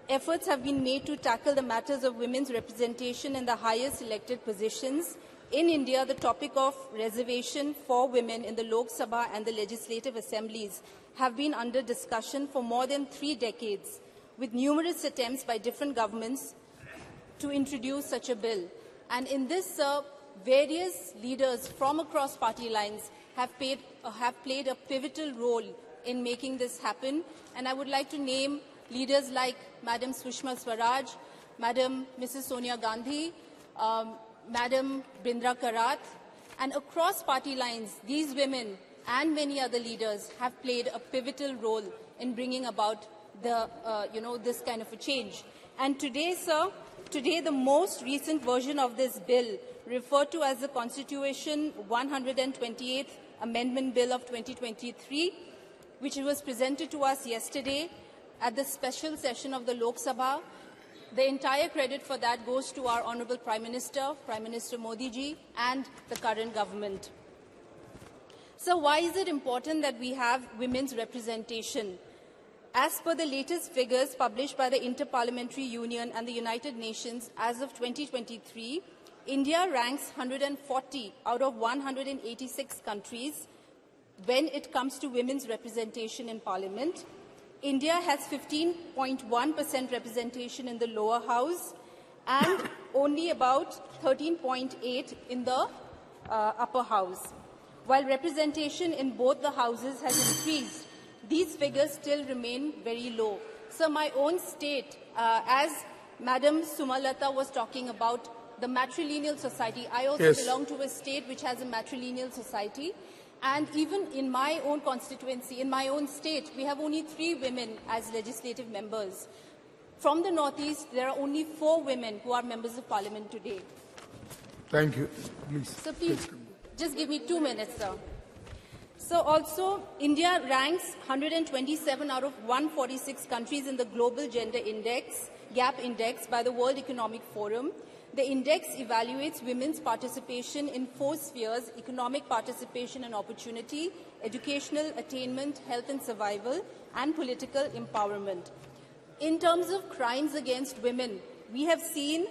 O: efforts have been made to tackle the matters of women's representation in the highest elected positions. In India, the topic of reservation for women in the Lok Sabha and the legislative assemblies have been under discussion for more than 3 decades, with numerous attempts by different governments to introduce such a bill. And in this, various leaders from across party lines have played a pivotal role in making this happen. And I would like to name leaders like Madam Sushma Swaraj, Madam Mrs. Sonia Gandhi, Madam Brindra Karat, and across party lines, these women and many other leaders have played a pivotal role in bringing about this kind of a change. And today, sir, the most recent version of this bill, referred to as the Constitution 128th Amendment Bill of 2023, which was presented to us yesterday at the special session of the Lok Sabha. The entire credit for that goes to our Honorable Prime Minister Modi ji, and the current government. So why is it important that we have women's representation? As per the latest figures published by the Inter-Parliamentary Union and the United Nations, as of 2023, India ranks 140 out of 186 countries when it comes to women's representation in Parliament. India has 15.1% representation in the lower house and only about 13.8% in the upper house. While representation in both the houses has increased, these figures still remain very low. So my own state, as Madam Sumalata was talking about the matrilineal society, I also belong to a state which has a matrilineal society. And even in my own constituency, in my own state, we have only 3 women as legislative members. From the Northeast, there are only 4 women who are members of Parliament today.
Q: Thank you. Please.
O: So please, Just give me 2 minutes, sir. So also, India ranks 127 out of 146 countries in the Global Gender Index, Gap Index, by the World Economic Forum. The index evaluates women's participation in 4 spheres: economic participation and opportunity, educational attainment, health and survival, and political empowerment. In terms of crimes against women, we have seen,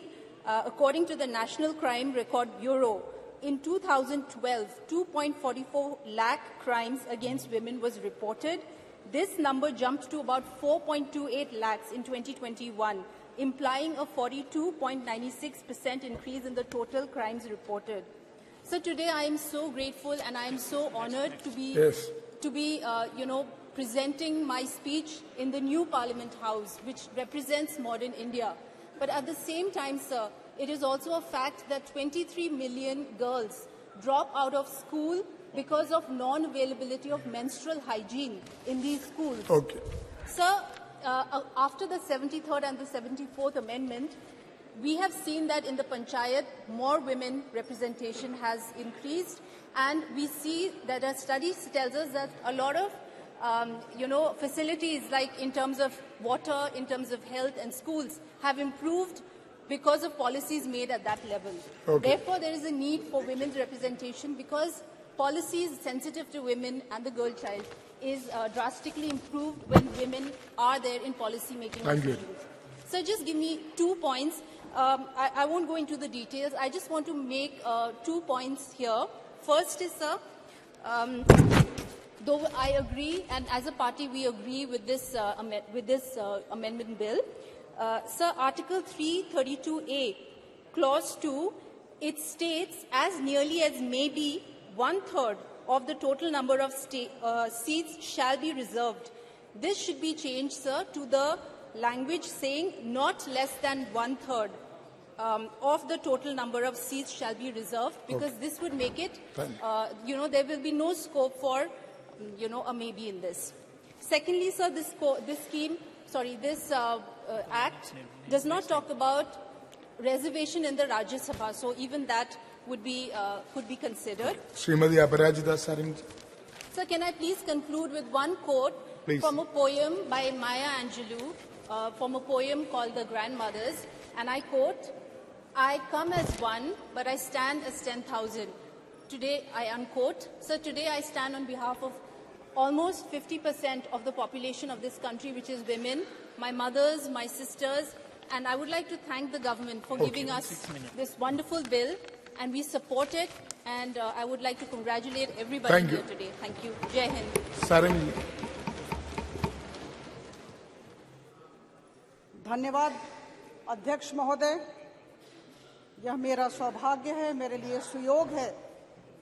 O: according to the National Crime Record Bureau, in 2012, 2.44 lakh crimes against women was reported. This number jumped to about 4.28 lakhs in 2021, implying a 42.96% increase in the total crimes reported. So today I am so grateful and I am so honored to be, presenting my speech in the new Parliament House, which represents modern India. But at the same time, sir, it is also a fact that 23 million girls drop out of school because of non-availability of menstrual hygiene in these schools.
Q: Okay.
O: Sir, after the 73rd and the 74th Amendment, we have seen that in the Panchayat, more women representation has increased, and we see that a study tells us that a lot of facilities, like in terms of water, in terms of health and schools, have improved because of policies made at that level. Okay. Therefore, there is a need for women's representation because policies sensitive to women and the girl child is drastically improved when women are there in policy making.
Q: Thank you.
O: So just give me 2 points. I won't go into the details. I just want to make 2 points here. First is, sir, though I agree, and as a party we agree with this amendment bill, sir, Article 332A, Clause 2, it states as nearly as may be 1/3 of the total number of seats shall be reserved. This should be changed, sir, to the language saying not less than 1/3 of the total number of seats shall be reserved, because this would make it, there will be no scope for, a maybe in this. Secondly, sir, this act does not talk about reservation in the Rajya Sabha, so even that would be could be considered.
Q: Srimati Aparajita Sarang.
O: Sir, can I please conclude with one quote from a poem by Maya Angelou, from a poem called The Grandmothers, and I quote, "I come as one, but I stand as 10,000. Today, I unquote. So today I stand on behalf of almost 50% of the population of this country, which is women, my mothers, my sisters, and I would like to thank the government for giving us this wonderful bill, and we support it, and I would like to congratulate everybody here today. Thank you. Jai Hind.
Q: Sarang.
E: धन्यवाद अध्यक्ष महोदय। यह मेरा सौभाग्य है, मेरे लिए सुयोग है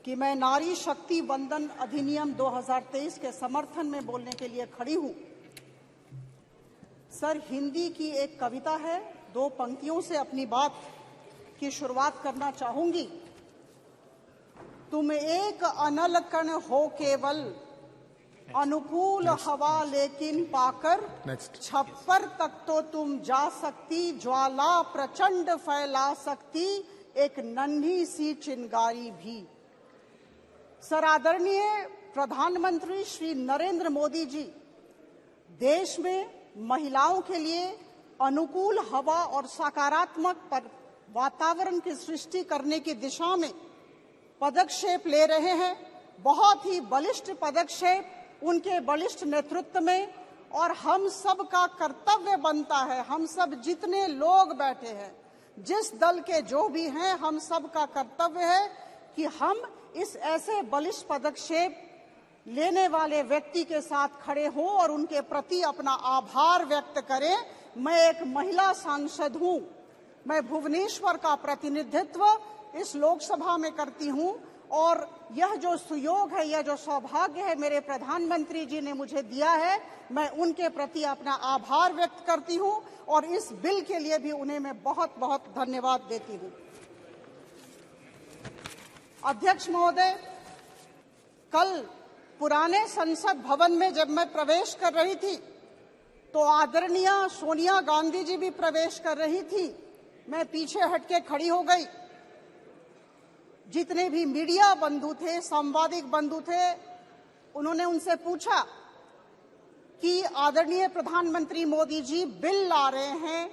E: कि मैं नारी शक्ति वंदन अधिनियम 2023 के समर्थन में बोलने के लिए खड़ी हूं। सर, हिंदी की एक कविता है, 2 पंक्तियों से अपनी बात की शुरुआत करना चाहूंगी। तुम एक अनल कण हो केवल, अनुकूल हवा लेकिन पाकर, छप्पर तक तो तुम जा सकती, ज्वाला प्रचंड फैला सकती, एक नन्ही सी चिंगारी भी। सर, आदरणीय प्रधानमंत्री श्री नरेंद्र मोदी जी देश में महिलाओं के लिए अनुकूल हवा और सकारात्मक वातावरण की सृष्टि करने की दिशा में पदक्षेप ले रहे हैं। बहुत ही बलिष्ठ पदक्षेप उनके बलिष्ठ नेतृत्व में, और हम सब का कर्तव्य बनता है, हम सब जितने लोग बैठे हैं, जिस दल के जो भी हैं, हम सब का कर्तव्य है कि हम इस ऐसे बलिष्ठ पदक्षेप लेने वाले व्यक्ति के साथ खड़े हों और उनके प्रति अपना आभार व्यक्त करें। मैं एक महिला सांसद हूं, मैं भुवनेश्वर का प्रतिनिधित्व इस लोकसभा में करती हूं, और यह जो सुयोग है, यह जो सौभाग्य है मेरे प्रधानमंत्री जी ने मुझे दिया है, मैं उनके प्रति अपना आभार व्यक्त करती हूं और इस बिल के लिए भी उन्हें मैं बहुत बहुत धन्यवाद देती हूं। अध्यक्ष महोदय, कल पुराने संसद भवन में जब मैं प्रवेश कर रही थी तो आदरणीय सोनिया गांधी जी भी प्रवेश कर रही थी। मैं पीछे हटके खड़ी हो गई। जितने भी मीडिया बंधु थे, सांबादिक बंधु थे, उन्होंने उनसे पूछा कि आदरणीय प्रधानमंत्री मोदी जी बिल ला रहे हैं,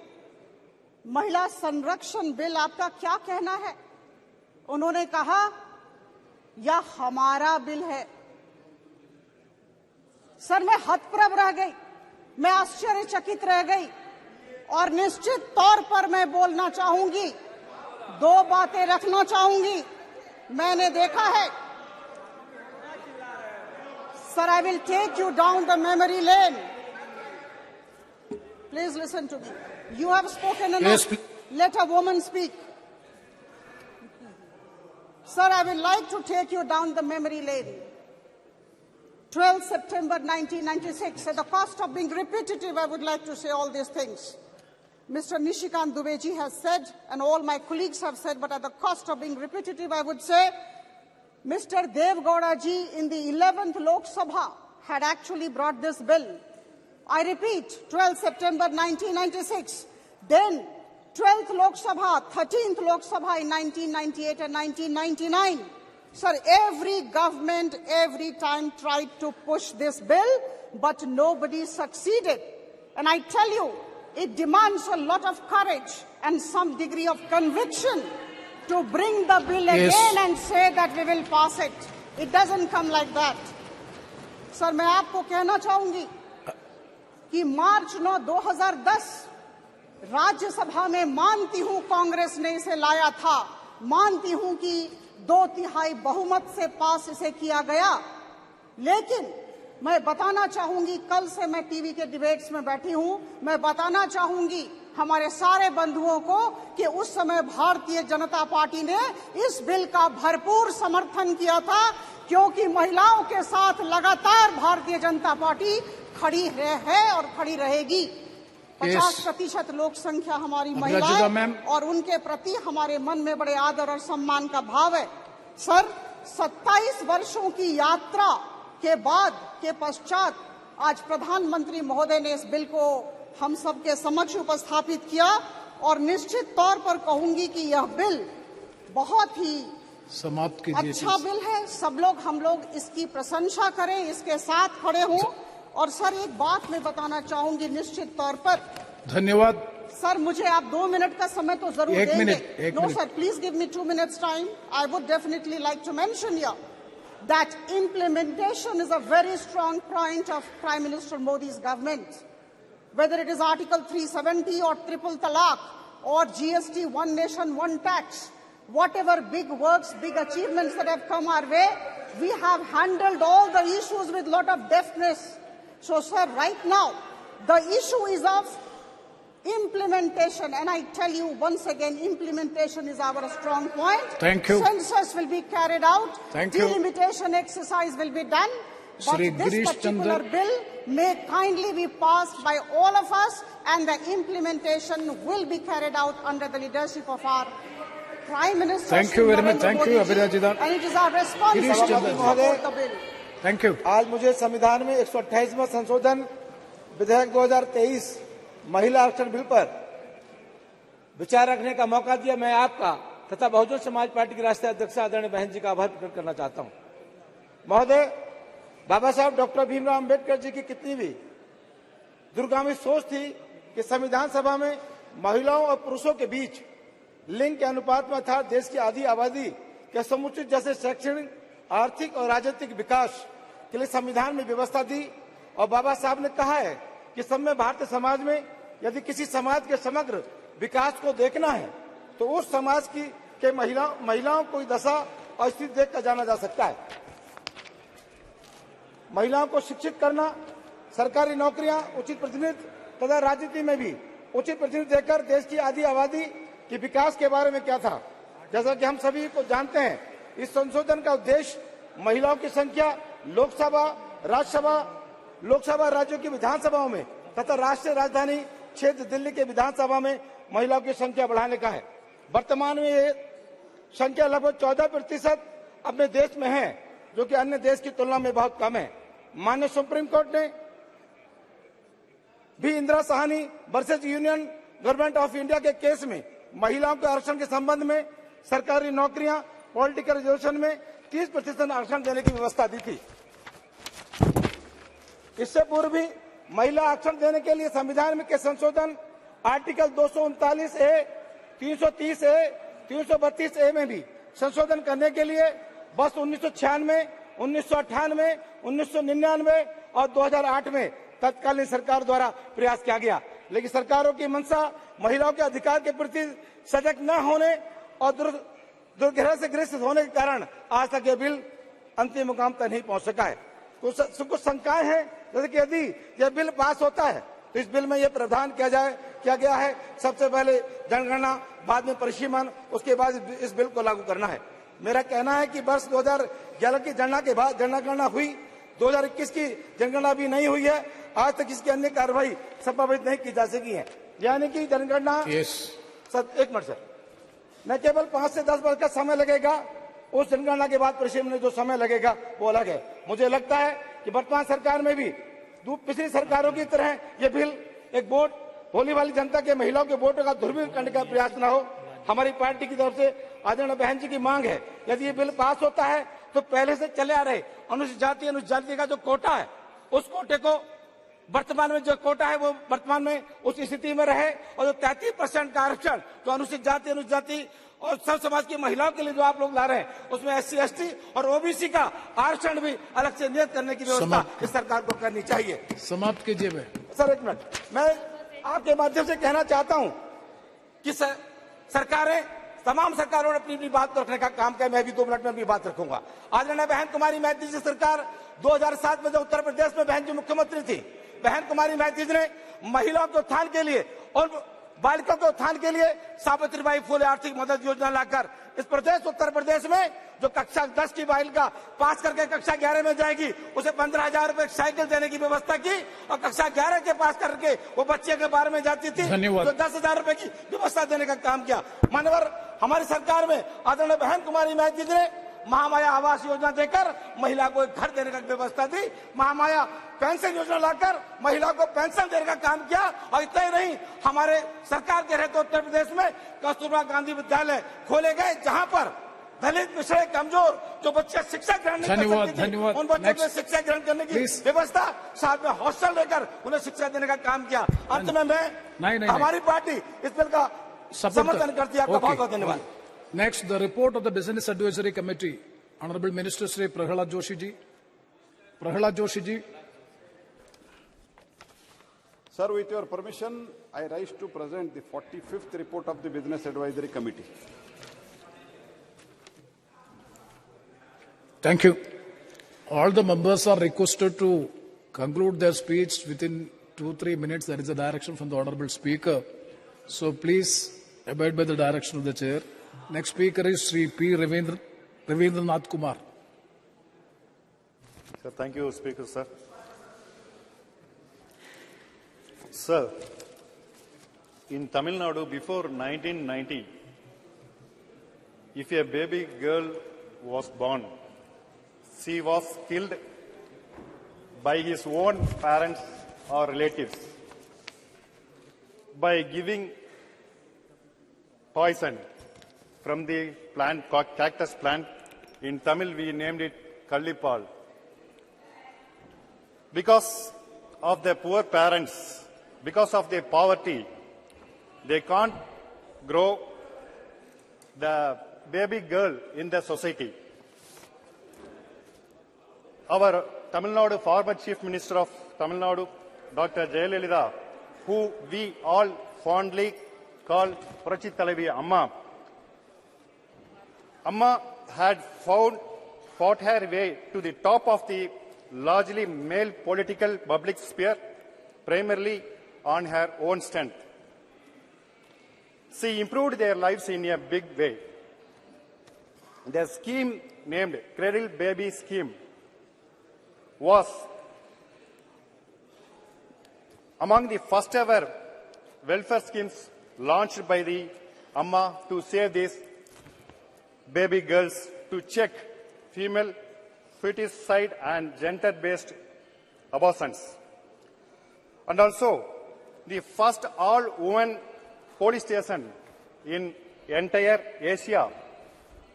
E: महिला संरक्षण बिल, आपका क्या कहना है? उन्होंने कहा यह हमारा बिल है। सर, मैं हतप्रभ रह गई, मैं आश्चर्यचकित रह गई और निश्चित तौर पर मैं बोलना चाहूंगी, दो बातें रखना चाहूंगी। मैंने देखा है, sir, I will take you down the memory lane. Please listen to me. You have spoken enough. Let a woman speak. Sir, I would like to take you down the memory lane. 12 September 1996. At the cost of being repetitive, I would like to say all these things. Mr. Nishikant Dubey ji has said, and all my colleagues have said, but at the cost of being repetitive, I would say, Mr. Dev Gowda ji in the 11th Lok Sabha had actually brought this bill. I repeat, 12 September 1996. Then 12th Lok Sabha, 13th Lok Sabha in 1998 and 1999. Sir, every government, every time tried to push this bill, but nobody succeeded. And I tell you, it demands a lot of courage and some degree of conviction to bring the bill again and say that we will pass it. It doesn't come like that. Sir, मैं आपको कहना चाहूंगी कि मार्च 9, 2010 राज्यसभा में मानती हूं कांग्रेस ने इसे लाया था, मानती हूं कि 2/3 बहुमत से पास इसे किया गया, लेकिन मैं बताना चाहूंगी, कल से मैं टीवी के डिबेट्स में बैठी हूं, मैं बताना चाहूंगी हमारे सारे बंधुओं को कि उस समय भारतीय जनता पार्टी ने इस बिल का भरपूर समर्थन किया था, क्योंकि महिलाओं के साथ लगातार भारतीय जनता पार्टी खड़ी है और खड़ी रहेगी। 50% लोक संख्या हमारी महिलाएं और उनके प्रति हमारे मन में बड़े आदर और सम्मान का भाव है। सर, 27 वर्षों की यात्रा के बाद के पश्चात आज प्रधानमंत्री महोदय ने इस बिल को हम सबके समक्ष उपस्थापित किया और निश्चित तौर पर कहूंगी कि यह बिल बहुत ही अच्छा बिल है। सब लोग, हम लोग इसकी प्रशंसा करें, इसके साथ खड़े हों। और सर, एक बात मैं बताना चाहूंगी निश्चित तौर पर।
N: धन्यवाद
E: सर, मुझे आप 2 मिनट का समय तो जरूर देंगे। No sir, please give me 2 minutes time. I would definitely like to mention here that implementation is a very strong point of Prime Minister Modi's government. Whether it is Article 370 or Triple Talaq or GST, One Nation, One Tax, whatever big works, big achievements that have come our way, we have handled all the issues with a lot of deftness. So, sir, right now, the issue is of implementation, and I tell you once again, implementation is our strong point.
N: Thank you.
E: Census will be carried out.
N: Thank you.
E: Delimitation exercise will be done. But this particular bill may kindly be passed by all of us, and the implementation will be carried out under the leadership of our Prime Minister.
N: Thank you very much. Thank you, Abhirajida.
E: And it is our responsibility to support the bill.
N: Thank you.
H: आज मुझे संविधान में 128वां संशोधन विधेयक 2023 महिला आरक्षण बिल पर विचार रखने का मौका दिया। मैं आपका तथा बहुजन समाज पार्टी की राष्ट्रीय अध्यक्ष आदरणीय बहन जी का आभार प्रकट करना चाहता हूं। महोदय, बाबा साहब डॉक्टर भीमराव अंबेडकर जी की कितनी भी दूरगामी सोच थी कि संविधान सभा में महिलाओं और पुरुषों के बीच लिंग के अनुपात में था देश की आधी आबादी के समुचित जैसे शैक्षणिक, आर्थिक और राजनीतिक विकास के लिए संविधान में व्यवस्था दी। और बाबा साहब ने कहा है कि सभ्य भारतीय समाज में यदि किसी समाज के समग्र विकास को देखना है तो उस समाज की के महिलाओं को दशा और स्थिति देखकर जाना जा सकता है। महिलाओं को शिक्षित करना, सरकारी नौकरियां, उचित प्रतिनिधित्व तथा राजनीति में भी उचित प्रतिनिधित्व देकर देश की आधी आबादी के विकास के बारे में क्या था। जैसा कि हम सभी को जानते हैं, इस संशोधन का उद्देश्य महिलाओं की संख्या लोकसभा, राज्यसभा, लोकसभा राज्यों की विधानसभाओं में तथा राष्ट्रीय राजधानी क्षेत्र दिल्ली के विधानसभा में महिलाओं की संख्या बढ़ाने का है। वर्तमान में ये संख्या लगभग 14% अपने देश में है, जो कि अन्य देश की तुलना में बहुत कम है। माननीय सुप्रीम कोर्ट ने भी Indira Sahni versus union government of India के केस में महिलाओं के आरक्षण के संबंध में सरकारी नौकरियां पॉलिटिकल रिजर्वेशन में 30% आरक्षण देने की व्यवस्था दी थी। इससे पूर्व भी महिला आरक्षण देने के लिए संविधान में के संशोधन आर्टिकल 239A, 330A, 332A में भी संशोधन करने के लिए वर्ष 1996, 1998, 1999 और 2008 में तत्कालीन सरकार द्वारा प्रयास किया गया, लेकिन सरकारों की मंशा महिलाओं के अधिकार के प्रति सजग न होने और दुर्ग्रह से ग्रसित होने के कारण आज तक ये बिल अंतिम मुकाम तक नहीं पहुंच सका है। कुछ शंकाएं हैं, जैसे कि यदि यह बिल पास होता है तो इस बिल में यह प्रावधान किया गया है, सबसे पहले जनगणना, बाद में परिसीमन, उसके बाद इस बिल को लागू करना है। मेरा कहना है कि वर्ष 2011 की जनगणना के बाद जनगणना हुई, 2021 की जनगणना भी नहीं हुई है, आज तक इसकी अन्य कार्रवाई संपादित नहीं की जा सकी है। यानी कि जनगणना सर, एक मिनट सर, न केवल 5 से 10 वर्ष का समय लगेगा, उस जनगणना के बाद परिसीमन में जो समय लगेगा वो अलग है। मुझे लगता है कि वर्तमान सरकार में भी पिछली सरकारों की तरह ये बिल एक वोट भोली वाली जनता के महिलाओं के वोटों का दुरुपयोग करने का प्रयास न हो। हमारी पार्टी की तरफ से आदरणीय बहन जी की मांग है, यदि ये बिल पास होता है तो पहले से चले आ रहे अनुसूचित जाति का जो कोटा है, उस कोटे को वर्तमान में जो कोटा है वो वर्तमान में उस स्थिति में रहे, और जो 33% का आरक्षण जो अनुसूचित जाति और सब समाज की महिलाओं के लिए जो आप लोग ला रहे हैं, उसमें SC, ST और OBC का आरक्षण भी अलग से नियत करने की व्यवस्था इस सरकार को करनी चाहिए।
N: समाप्त कीजिए।
H: सर एक मिनट, मैं आपके माध्यम से कहना चाहता हूं कि सरकारें, तमाम सरकारों ने अपनी अपनी बात को रखने का काम किया। मैं भी 2 मिनट में भी बात रखूंगा। आदरणीय बहन कुमारी मैत्री जी सरकार 2007 में जो उत्तर प्रदेश में बहन जी मुख्यमंत्री थी, बहन कुमारी मैत्री जी ने महिलाओं के उत्थान के लिए और बालिकाओं के उत्थान के लिए सावित्रीबाई फुले आर्थिक मदद योजना लाकर इस प्रदेश उत्तर प्रदेश में जो कक्षा 10 की बालिका पास करके कक्षा 11 में जाएगी, उसे 15,000 रुपए साइकिल देने की व्यवस्था की, और कक्षा 11 के पास करके वो बच्चे के 12 में जाती थी तो 10,000 रुपए की व्यवस्था देने का काम किया। मान्यवर हमारी सरकार में आदरणीय बहन कुमारी मैत्री जी ने महामाया आवास योजना देकर महिला को एक घर देने का व्यवस्था दी, महामाया पेंशन योजना लाकर महिला को पेंशन देने का काम किया। और इतना ही नहीं, हमारे सरकार के रहते उत्तर प्रदेश में कस्तूरबा गांधी विद्यालय खोले गए, जहां पर दलित, पिछड़े, कमजोर जो बच्चे शिक्षा ग्रहण नहीं कर सकते थे, उन बच्चों को शिक्षा ग्रहण करने की व्यवस्था, साथ में हॉस्टल देकर उन्हें शिक्षा देने का काम किया। अंत में मैं हमारी पार्टी इस बिल का समर्थन करती है। आपका बहुत बहुत धन्यवाद।
N: Next, the report of the Business Advisory Committee. Honorable Minister Shri Prahalad Joshi ji. Prahalad Joshi ji.
L: Sir, with your permission, I rise to present the 45th report of the Business Advisory Committee.
N: Thank you. All the members are requested to conclude their speech within 2-3 minutes. There is a direction from the Honorable Speaker. So please abide by the direction of the Chair. Next speaker is Sri P. Ravindranath Kumar.
M: Sir, thank you, Speaker, sir. Sir, in Tamil Nadu before 1990, if a baby girl was born, she was killed by his own parents or relatives by giving poison from the plant, cactus plant. In Tamil, we named it Kallipal. Because of their poor parents, because of their poverty, they can't grow the baby girl in the society. Our Tamil Nadu former Chief Minister of Tamil Nadu, Dr. Jayalalitha, who we all fondly call Puratchi Thalaivi Amma, Amma had fought her way to the top of the largely male political public sphere, primarily on her own strength. She improved their lives in a big way. The scheme named Cradle Baby Scheme was among the first ever welfare schemes launched by the Amma to save these baby girls, to check female feticide and gender-based abortions. And also the first all-women police station in entire Asia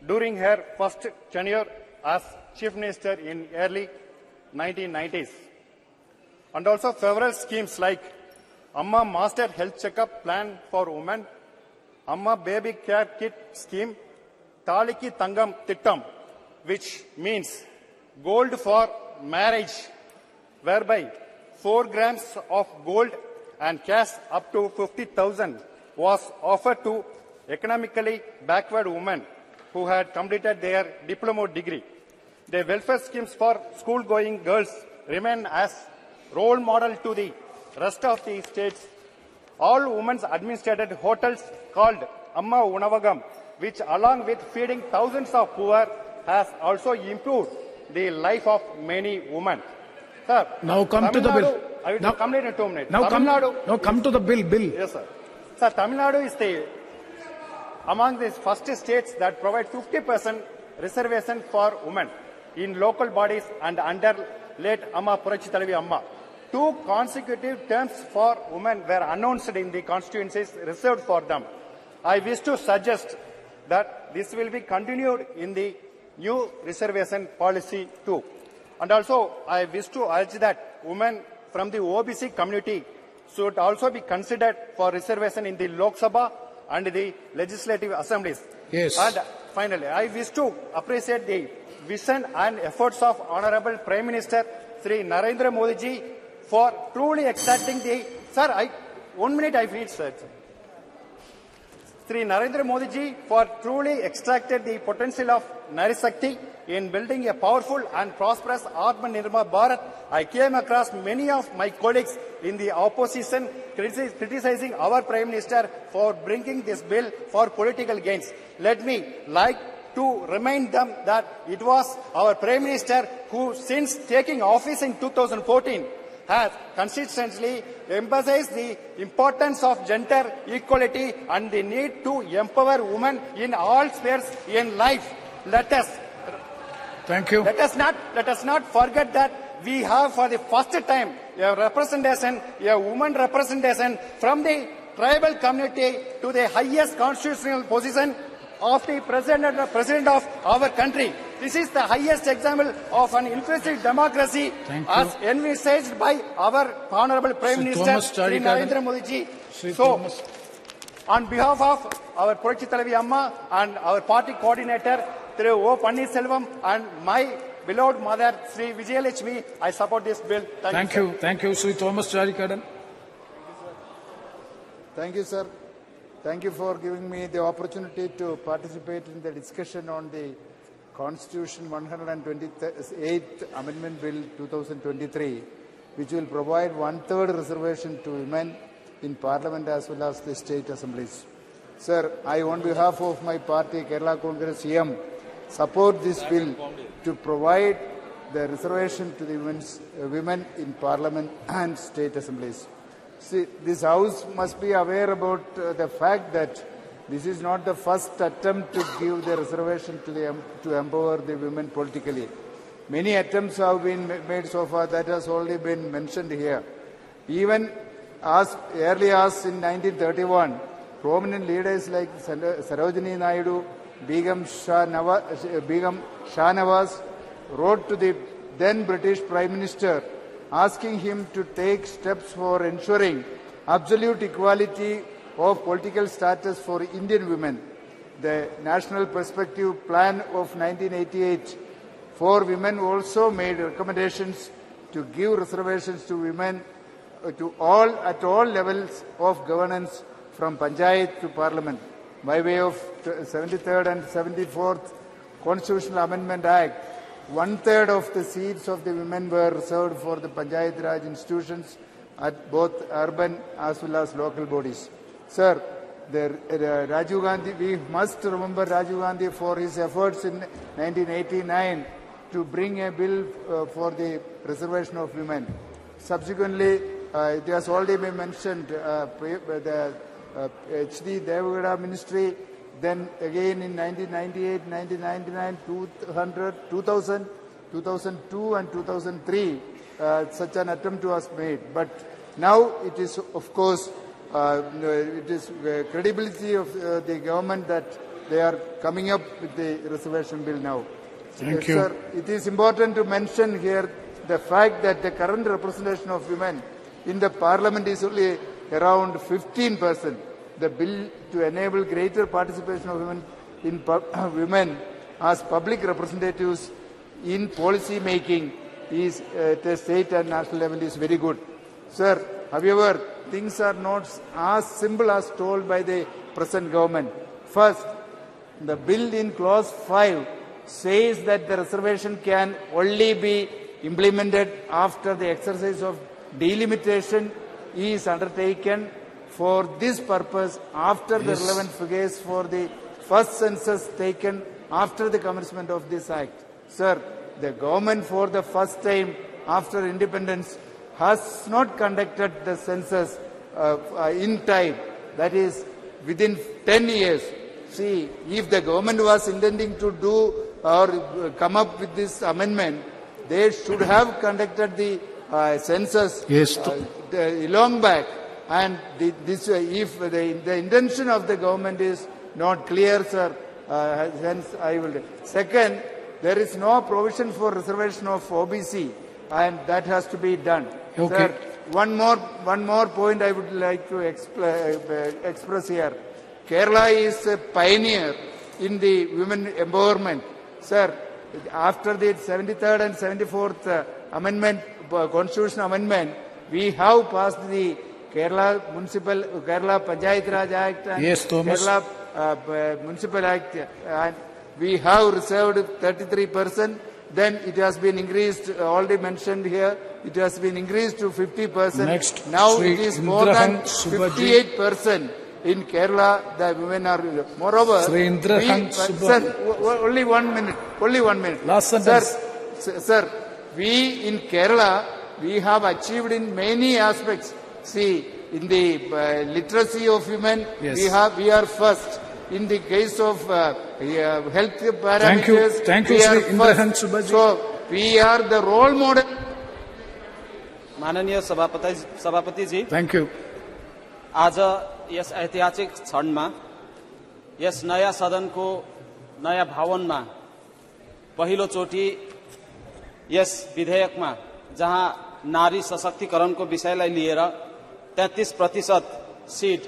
F: during her first tenure as Chief Minister in early 1990s. And also several schemes like Amma Master Health Checkup Plan for Women, Amma Baby Care Kit Scheme, Taliki Tangam Tittam, which means gold for marriage, whereby 4 grams of gold and cash up to 50,000 was offered to economically backward women who had completed their diploma degree. The welfare schemes for school-going girls remain as role model to the rest of the states. All women's administrated hotels called Amma Unavagam, which along with feeding thousands of poor has also improved the life of many women. Sir,
N: now come to the bill.
F: I will complete in 2 minutes.
N: Now come to the bill.
F: Yes, sir. Sir, Tamil Nadu is among the first states that provide 50% reservation for women in local bodies and under late Amma Purachi Talavi Amma. 2 consecutive terms for women were announced in the constituencies reserved for them. I wish to suggest that this will be continued in the new reservation policy too. And also, I wish to urge that women from the OBC community should also be considered for reservation in the Lok Sabha and the legislative assemblies.
N: Yes.
F: And finally, I wish to appreciate the vision and efforts of Honorable Prime Minister Sri Narendra Modi ji for truly extracting the... Sir, 1 minute I read, sir. Sri Narendra Modi ji for truly extracted the potential of Nari Shakti in building a powerful and prosperous Atmanirbhar Bharat. I came across many of my colleagues in the opposition criticizing our Prime Minister for bringing this bill for political gains. Let me to remind them that it was our Prime Minister who, since taking office in 2014, has consistently emphasized the importance of gender equality and the need to empower women in all spheres in life.
N: Thank you.
F: Let us not forget that we have for the first time a representation, a woman representation from the tribal community to the highest constitutional position of the president of our country. This is the highest example of an inclusive democracy as envisaged by our Honorable Prime Minister Sri Narendra Modi ji. So, on behalf of our Purachi Talavi Amma and our party coordinator, Thiru O. Pannirselvam, and my beloved mother, Sri Vijayalakshmi, I support this bill. Thank you.
N: Thank you, Sri Thomas Charikadan.
I: Thank you, sir. Thank you for giving me the opportunity to participate in the discussion on the Constitution 128th Amendment Bill 2023, which will provide 1/3 reservation to women in Parliament as well as the state assemblies. Sir, I, on behalf of my party, Kerala Congress EM, support this bill to provide the reservation to the women in Parliament and state assemblies. See, this House must be aware about the fact that this is not the first attempt to give the reservation to empower the women politically. Many attempts have been made so far. That has already been mentioned here. Even as early as in 1931, prominent leaders like Sarojini Naidu, Begum Shah Nawaz wrote to the then British Prime Minister asking him to take steps for ensuring absolute equality of political status for Indian women. The National Perspective Plan of 1988 for women also made recommendations to give reservations to women at all levels of governance, from Panchayat to Parliament. By way of 73rd and 74th Constitutional Amendment Act, 1/3 of the seats of the women were reserved for the Panchayat Raj institutions at both urban as well as local bodies. Sir, Rajiv Gandhi, we must remember Rajiv Gandhi for his efforts in 1989 to bring a bill for the reservation of women. Subsequently, it has already been mentioned, the H.D. Devagowda ministry, then again in 1998, 1999, 2000, 2002 and 2003, such an attempt was made. But now it is, of course, it is credibility of the government that they are coming up with the reservation bill now.
Q: Thank you.
I: Sir, it is important to mention here the fact that the current representation of women in the parliament is only around 15%. The bill to enable greater participation of women as public representatives in policy making is at the state and national level is very good. Sir, however, things are not as simple as told by the present government. First, the bill in clause 5 says that the reservation can only be implemented after the exercise of delimitation is undertaken for this purpose after the relevant figures for the first census taken after the commencement of this act. Sir, the government for the first time after independence has not conducted the census in time, that is within 10 years. See, if the government was intending to do or come up with this amendment, they should have conducted the census long back. And if the intention of the government is not clear, sir, hence I will. Second, there is no provision for reservation of OBC, and that has to be done.
Q: Okay.
I: Sir, one more point I would like to express here. Kerala is a pioneer in the women empowerment. Sir, after the 73rd and 74th amendment, Constitution Amendment, we have passed the Kerala Panchayat Raj Act and Kerala Municipal Act, and we have reserved 33%. Then it has been increased, already mentioned here, it has been increased to 50%.
Q: Next,
I: now
Q: Sri
I: it is more than 58%. In Kerala, the women are. Moreover, only 1 minute.
Q: Last sentence.
I: Sir, we in Kerala, we have achieved in many aspects. See, in the literacy of women, we are first. In the case of health parameters,
Q: thank you, Sri Indrahan Subhaji.
I: So we are the role model.
B: माननीय सभापति जी,
Q: थैंक यू।
B: आज यस ऐतिहासिक क्षणमा यस नयाँ सदनको नयाँ भवनमा पहिलो चोटि यस विधेयकमा जहाँ नारी सशक्तिकरणको विषयलाई लिएर 33% सीट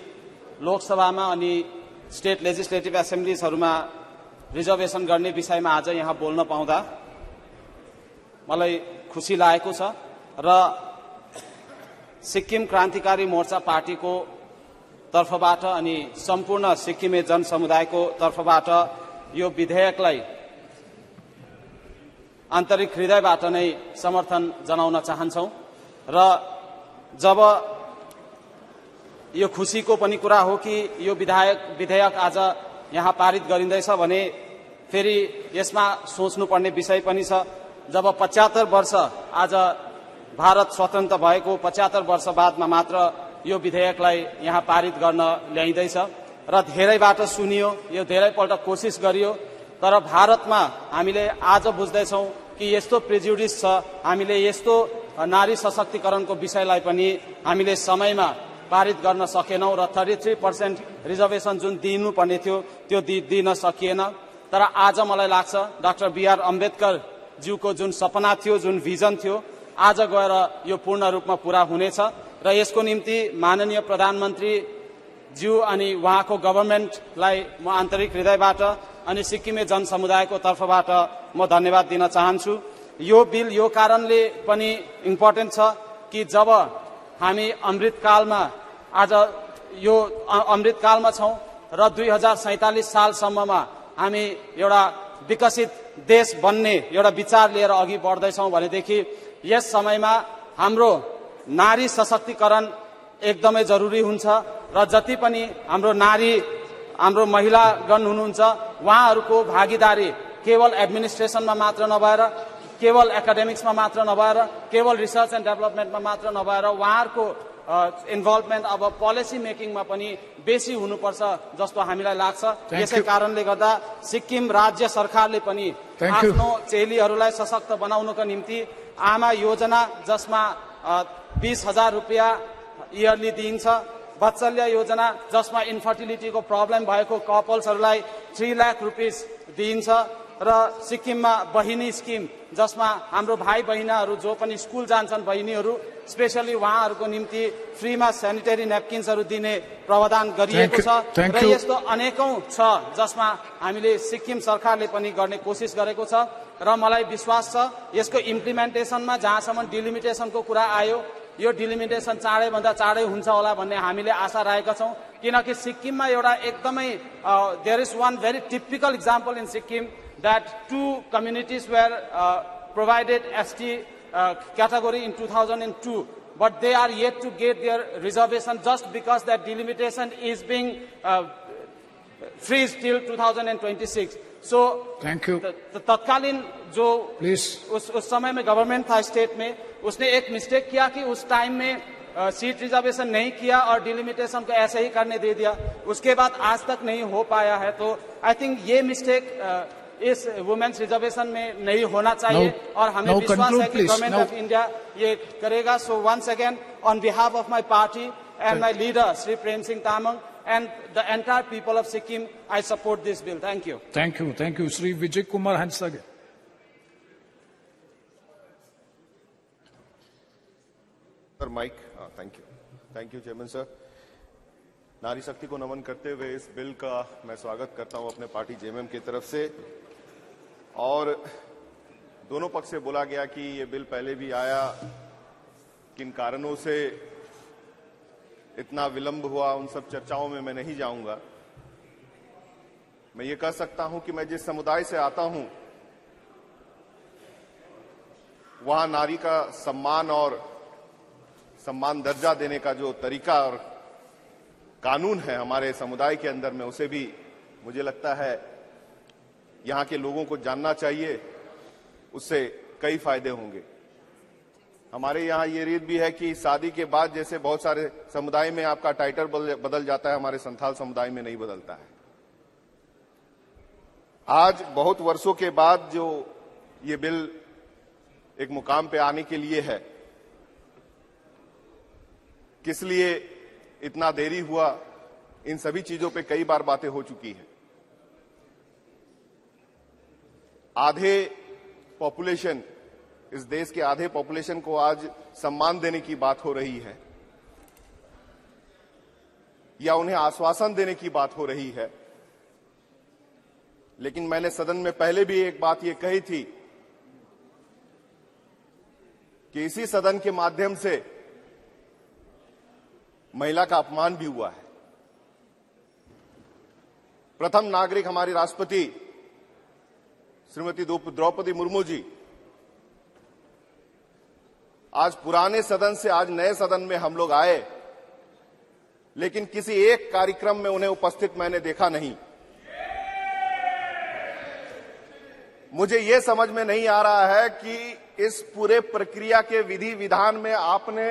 B: लोकसभामा अनि स्टेट लेजिस्लेटिभ एसेम्ब्लिजहरुमा रिजर्भेसन गर्ने विषयमा आज यहाँ बोल्न पाउँदा मलाई खुशी लागेको छ र सिक्किम क्रान्तिकारी मोर्चा पार्टीको तर्फबाट अनि सम्पूर्ण सिक्किमे जनसमुदायको तर्फबाट यो विधेयकलाई आन्तरिक हृदयबाट नै समर्थन जनाउन चाहन्छौं र जब यो खुशीको पनि कुरा हो कि यो विधेयक आज यहाँ पारित गरिँदैछ भने फेरि यसमा सोच्नुपर्ने विषय पनि छ। जब 75 वर्ष आज भारत स्वतन्त्र भएको 75 वर्ष बादमा मात्र यो विधेयकलाई यहाँ पारित गर्न ल्याइँदैछ र धेरैबाट सुनियो, यो धेरैपल्ट कोसिस गरियो, तर भारतमा हामीले आज बुझ्दैछौं कि यस्तो प्रेजुडिस छ, हामीले यस्तो नारी सशक्तिकरणको विषयलाई पनि हामीले समयमा पारित गर्न सकेनौं र 33% रिजर्भेसन जुन दिनुपर्ने थियो त्यो दिन सकिएन। तर आज मलाई लाग्छ डाक्टर बीआर अम्बेडकर ज्यूको जुन सपना थियो, जुन भिजन थियो, आज गएर यो पूर्ण रूपमा पूरा हुनेछ र यसको निम्ति माननीय प्रधानमन्त्री ज्यू अनि उहाँको गभर्नमेन्टलाई म आन्तरिक हृदयबाट अनि सिक्किमे जनसमुदायको तर्फबाट म धन्यवाद दिन चाहन्छु। यो बिल यो कारणले पनि इम्पोर्टेन्ट छ कि जब हामी अमृतकालमा आज यो अमृतकालमा छौं र 2047 सालसम्ममा हामी एउटा विकसित देश बन्ने एउटा विचार लिएर अघि बढ्दैछौं भनेदेखि यस समयमा हाम्रो नारी सशक्तिकरण एकदमै जरुरी हुन्छ र जति पनि हाम्रो महिलागण हुनुहुन्छ उहाँहरूको भागीदारी केवल एडमिनिस्ट्रेसनमा मात्र नभएर, केवल एकाडेमिक्समा मात्र नभएर, केवल रिसर्च एन्ड डेभलपमेन्टमा मात्र नभएर उहाँहरूको इन्भल्भमेन्ट अब पोलिसी मेकिङमा पनि बेसी हुनुपर्छ जस्तो हामीलाई लाग्छ। यसै कारणले गर्दा सिक्किम राज्य सरकारले पनि आफ्नो चेलीहरूलाई सशक्त बनाउनको निम्ति आमा योजना जसमा 20,000 रुपैयाँ इयरली दिइन्छ, वात्सल्य योजना जसमा इन्फर्टिलिटीको प्रब्लम भएको कपल्सहरूलाई 3 लाख रुपियाँ दिइन्छ र सिक्किममा बहिनी स्किम जसमा हाम्रो भाइ बहिनीहरू जो पनि स्कुल जान्छन् बहिनीहरू स्पेशली उहाँहरूको निम्ति फ्रीमा सेनिटरी न्यापकिन्सहरू दिने प्रावधान गरिएको छ र यस्तो अनेकौं छ जसमा हामीले सिक्किम सरकारले पनि गर्ने कोसिस गरेको छ र मलाई विश्वास छ यसको इम्प्लिमेन्टेसनमा जहाँसम्म डिलिमिटेसनको कुरा आयो यो डिलिमिटेसन चाँडैभन्दा चाँडै हुन्छ होला भन्ने हामीले आशा राखेका छौं किनकि सिक्किममा एउटा एकदमै there is one very typical example in Sikkim that 2 communities were provided ST category in 2002, but they are yet to get their reservation just because that delimitation is being freeze till 2026. So,
N: thank you.
B: तत्कालीन जो
N: Please.
B: उस समय में गवर्नमेंट था स्टेट में उसने एक मिस्टेक किया कि उस टाइम में सीट रिजर्वेशन नहीं किया और डिलिमिटेशन को ऐसे ही करने दे दिया, उसके बाद आज तक नहीं हो पाया है। तो आई थिंक ये मिस्टेक इस वुमेन्स रिजर्वेशन में नहीं होना चाहिए और हमें विश्वास है कि गवर्नमेंट ऑफ इंडिया ये करेगा। So once again on behalf of my party and my leader Shri Prem Singh Tamang and the entire people of Sikkim, I support this bill. Thank you.
N: Thank you. Thank you. Shri Vijay Kumar Hansage.
K: Sir, Mike. Thank you. Thank you, Chairman sir. नारी शक्ति को नमन करते हुए इस बिल का मैं स्वागत करता हूं अपने पार्टी जेएमएम की तरफ से। और दोनों पक्ष से बोला गया कि ये बिल पहले भी आया, किन कारणों से इतना विलंब हुआ, उन सब चर्चाओं में मैं नहीं जाऊंगा। मैं ये कह सकता हूं कि मैं जिस समुदाय से आता हूं वहां नारी का सम्मान और सम्मान दर्जा देने का जो तरीका और कानून है हमारे समुदाय के अंदर में, उसे भी मुझे लगता है यहां के लोगों को जानना चाहिए, उससे कई फायदे होंगे। हमारे यहाँ ये रीत भी है कि शादी के बाद जैसे बहुत सारे समुदाय में आपका टाइटल बदल जाता है, हमारे संथाल समुदाय में नहीं बदलता है। आज बहुत वर्षों के बाद जो ये बिल एक मुकाम पे आने के लिए है, किस लिए इतना देरी हुआ, इन सभी चीजों पे कई बार बातें हो चुकी हैं। आधे पॉपुलेशन, इस देश के आधे पॉपुलेशन को आज सम्मान देने की बात हो रही है या उन्हें आश्वासन देने की बात हो रही है। लेकिन मैंने सदन में पहले भी एक बात ये कही थी कि इसी सदन के माध्यम से महिला का अपमान भी हुआ है। प्रथम नागरिक हमारी राष्ट्रपति श्रीमती द्रौपदी मुर्मू जी आज पुराने सदन से आज नए सदन में हम लोग आए, लेकिन किसी एक कार्यक्रम में उन्हें उपस्थित मैंने देखा नहीं। मुझे यह समझ में नहीं आ रहा है कि इस पूरे प्रक्रिया के विधि विधान में आपने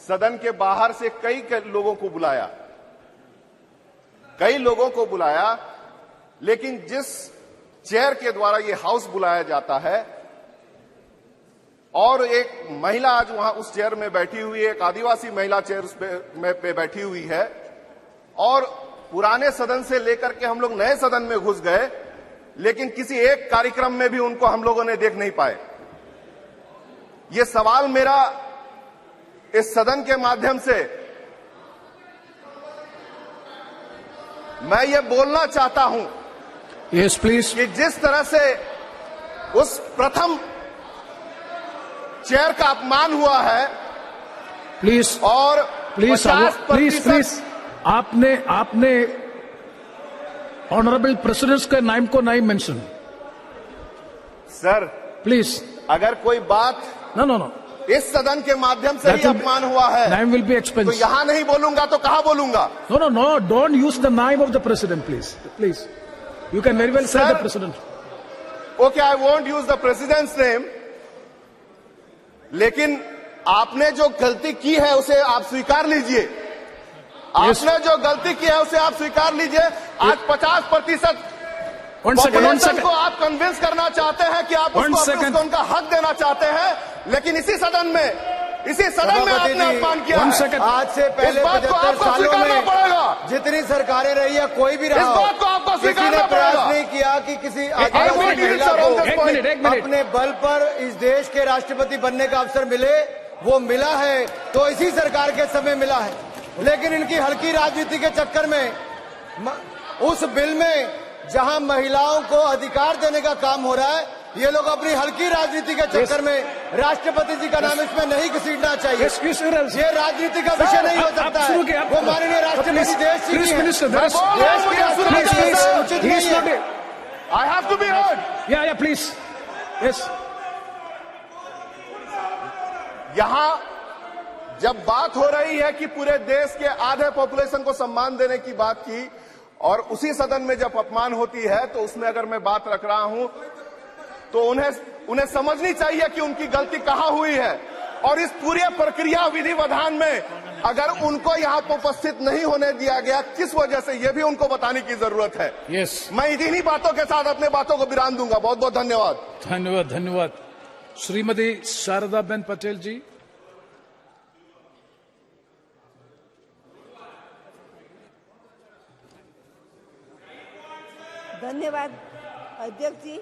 K: सदन के बाहर से कई लोगों को बुलाया, लेकिन जिस चेयर के द्वारा ये हाउस बुलाया जाता है और एक महिला आज वहां उस चेयर में बैठी हुई है, एक आदिवासी महिला चेयर उस पे बैठी हुई है, और पुराने सदन से लेकर के हम लोग नए सदन में घुस गए, लेकिन किसी एक कार्यक्रम में भी उनको हम लोगों ने देख नहीं पाए। ये सवाल मेरा इस सदन के माध्यम से मैं ये बोलना चाहता हूं,
N: यस प्लीज,
K: कि जिस तरह से उस प्रथम चेयर का अपमान हुआ है,
N: प्लीज,
K: और
N: प्लीज आपने ऑनरेबल प्रेसिडेंट के नाम को नहीं मेंशन।
K: सर
N: प्लीज,
K: अगर कोई बात
N: नो
K: इस सदन के माध्यम से ही अपमान हुआ है,
N: नाम विल बी एक्सपेंस,
K: तो यहां नहीं बोलूंगा तो कहां बोलूंगा?
N: No don't use the name of the president please, you can very well say the president.
K: Okay, I won't use the president's name, लेकिन आपने जो गलती की है उसे आप स्वीकार लीजिए। आपने जो गलती की है उसे आप स्वीकार लीजिए। आज 50% पॉपुलेशन को आप कन्विंस करना चाहते हैं कि आप उसको उनका हक देना चाहते हैं, लेकिन इसी सदन में आपने अपमान किया।
H: आज से पहले 75 सालों में
J: जितनी सरकारें रही है, कोई भी रहा हो, किसी ने प्रयास नहीं किया कि किसी आदिवासी महिला को अपने बल पर इस देश के राष्ट्रपति बनने का अवसर मिले। वो मिला है तो इसी सरकार के समय मिला है, लेकिन इनकी हल्की राजनीति के चक्कर में उस बिल में जहां महिलाओं को अधिकार देने का काम हो रहा है, ये लोग अपनी हल्की राजनीति के चक्कर में राष्ट्रपति जी का नाम इसमें नहीं घसीटना चाहिए। ये राजनीति का विषय नहीं हो सकता है। वो माननीय राष्ट्रपति देश की उचित नहीं है।
Q: I have to be heard.
N: Yeah, please. Yes.
L: यहां जब बात हो रही है कि पूरे देश के आधे पॉपुलेशन को सम्मान देने की बात की, और उसी सदन में जब अपमान होती है, तो उसमें अगर मैं बात रख रहा हूं तो उन्हें समझनी चाहिए कि उनकी गलती कहां हुई है। और इस पूरे प्रक्रिया विधि विधान में अगर उनको यहां पर उपस्थित नहीं होने दिया गया, किस वजह से, यह भी उनको बताने की जरूरत है। मैं इन्हीं बातों के साथ अपने बातों को विराम दूंगा। बहुत बहुत धन्यवाद।
N: धन्यवाद, धन्यवाद। श्रीमती शारदा बेन पटेल जी।
U: धन्यवाद अध्यक्ष जी।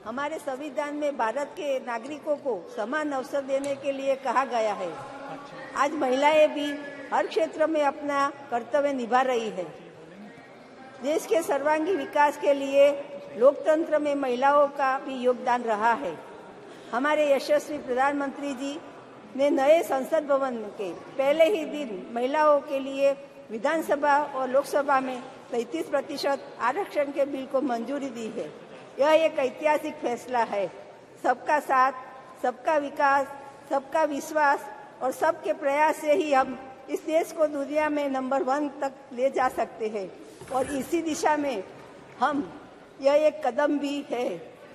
U: हमारे संविधान में भारत के नागरिकों को समान अवसर देने के लिए कहा गया है। आज महिलाएं भी हर क्षेत्र में अपना कर्तव्य निभा रही है। देश के सर्वांगीण विकास के लिए लोकतंत्र में महिलाओं का भी योगदान रहा है। हमारे यशस्वी प्रधानमंत्री जी ने नए संसद भवन के पहले ही दिन महिलाओं के लिए विधानसभा और लोकसभा में 33% आरक्षण के बिल को मंजूरी दी है। यह एक ऐतिहासिक फैसला है। सबका साथ, सबका विकास, सबका विश्वास और सबके प्रयास से ही हम इस देश को दुनिया में नंबर 1 तक ले जा सकते हैं। और इसी दिशा में यह एक कदम भी है।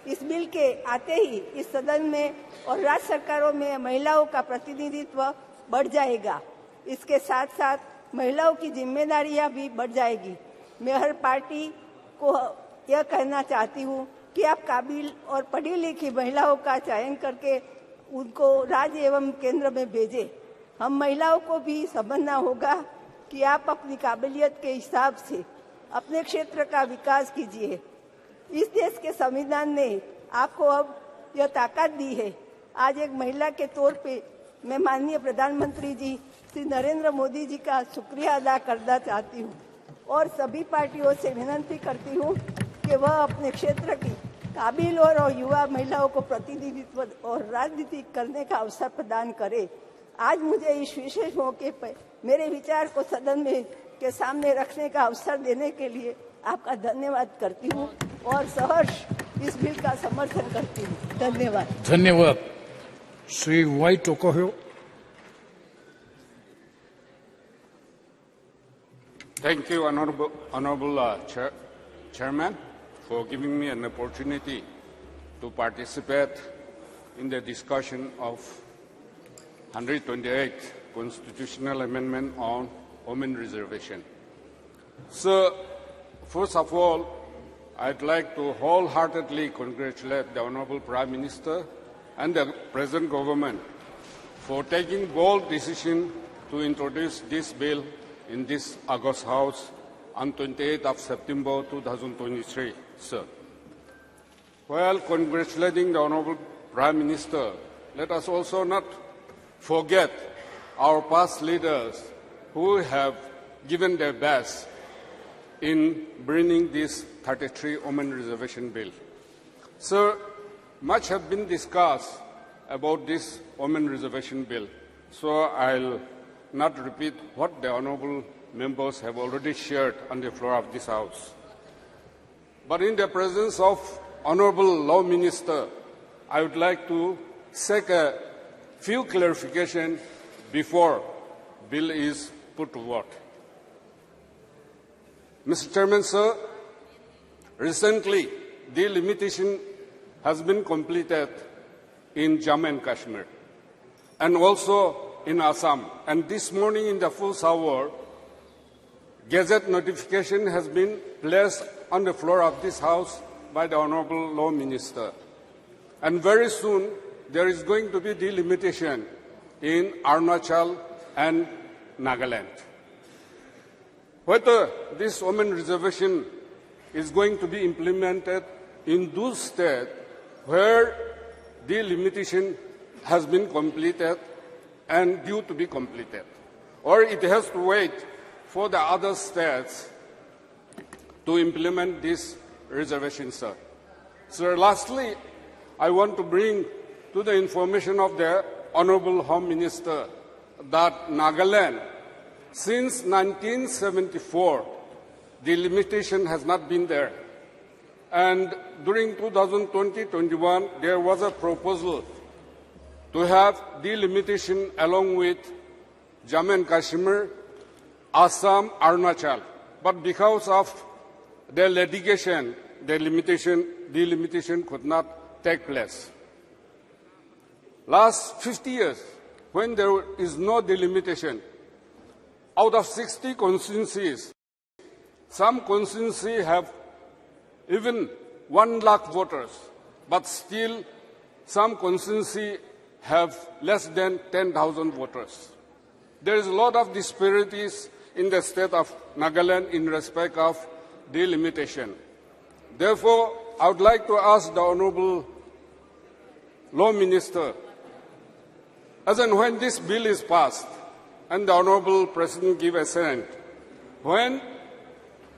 U: इस बिल के आते ही इस सदन में और राज्य सरकारों में महिलाओं का प्रतिनिधित्व बढ़ जाएगा। इसके साथ साथ महिलाओं की जिम्मेदारियां भी बढ़ जाएगी। मैं हर पार्टी को यह कहना चाहती हूँ कि आप काबिल और पढ़ी लिखी महिलाओं का चयन करके उनको राज्य एवं केंद्र में भेजें। हम महिलाओं को भी समझना होगा कि आप अपनी काबिलियत के हिसाब से अपने क्षेत्र का विकास कीजिए। इस देश के संविधान ने आपको अब यह ताकत दी है। आज एक महिला के तौर पे मैं माननीय प्रधानमंत्री जी श्री नरेंद्र मोदी जी का शुक्रिया अदा करना चाहती हूँ और सभी पार्टियों से विनती करती हूँ कि वह अपने क्षेत्र की काबिल और युवा महिलाओं को प्रतिनिधित्व और राजनीति करने का अवसर प्रदान करे। आज मुझे इस विशेष मौके पर मेरे विचार को सदन में के सामने रखने का अवसर देने के लिए आपका धन्यवाद करती हूँ और सहर्ष इस बिल का समर्थन करती हूँ। धन्यवाद।
N: धन्यवाद। Shri Y Tokheho.
W: Thank you, Honorable Chairman, for giving me an opportunity to participate in the discussion of 128th Constitutional Amendment on Women Reservation. So, first of all, I'd like to wholeheartedly congratulate the Honorable Prime Minister and the present government for taking bold decision to introduce this bill in this August House on 28th of September 2023, sir. While congratulating the Honorable Prime Minister, let us also not forget our past leaders who have given their best in bringing this 33 Women Reservation Bill. Sir, much has been discussed about this Women Reservation Bill, so I'll not repeat what the honourable members have already shared on the floor of this House. But in the presence of Honourable Law Minister, I would like to seek a few clarifications before bill is put to vote. Mr. Chairman, sir, recently delimitation has been completed in Jammu and Kashmir and also in Assam. And this morning in the full hour, Gazette notification has been placed on the floor of this House by the Honourable Law Minister. And very soon, there is going to be delimitation in Arunachal and Nagaland. whether this women reservation is going to be implemented in those states where the limitation has been completed and due to be completed, or it has to wait for the other states to implement this reservation, sir. Sir, lastly, I want to bring to the information of the Honorable Home Minister that Nagaland, since 1974, the limitation has not been there. And during 2020-21, there was a proposal to have delimitation along with Jammu and Kashmir, Assam, Arunachal. But because of the litigation, the delimitation could not take place. Last 50 years, when there is no delimitation, out of 60 constituencies, some constituencies have even 1 lakh voters, but still some constituencies have less than 10,000 voters. There is a lot of disparities in the state of Nagaland in respect of delimitation. Therefore, I would like to ask the Honorable Law Minister, as and when this bill is passed and the Honorable President give assent, when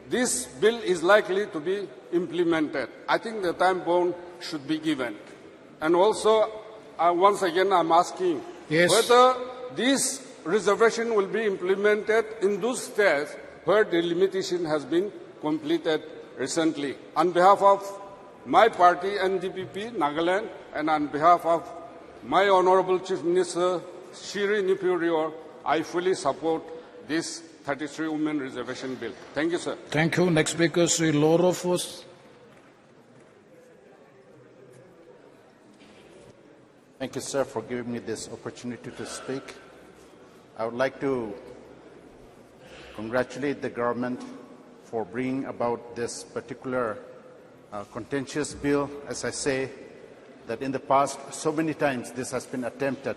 W: this bill is likely to be implemented, I think the time bound should be given. And also, once again, I'm asking whether this reservation will be implemented in those states where the limitation has been completed recently. On behalf of my party, NDPP, Nagaland, and on behalf of my Honorable Chief Minister, Shiri Nipurior, I fully support this 33 Women Reservation Bill. Thank you, sir.
N: Thank you. Next speaker, Sri Laura Foss.
A: Thank you, sir, for giving me this opportunity to speak. I would like to congratulate the government for bringing about this particular contentious bill. As I say, that in the past, so many times this has been attempted,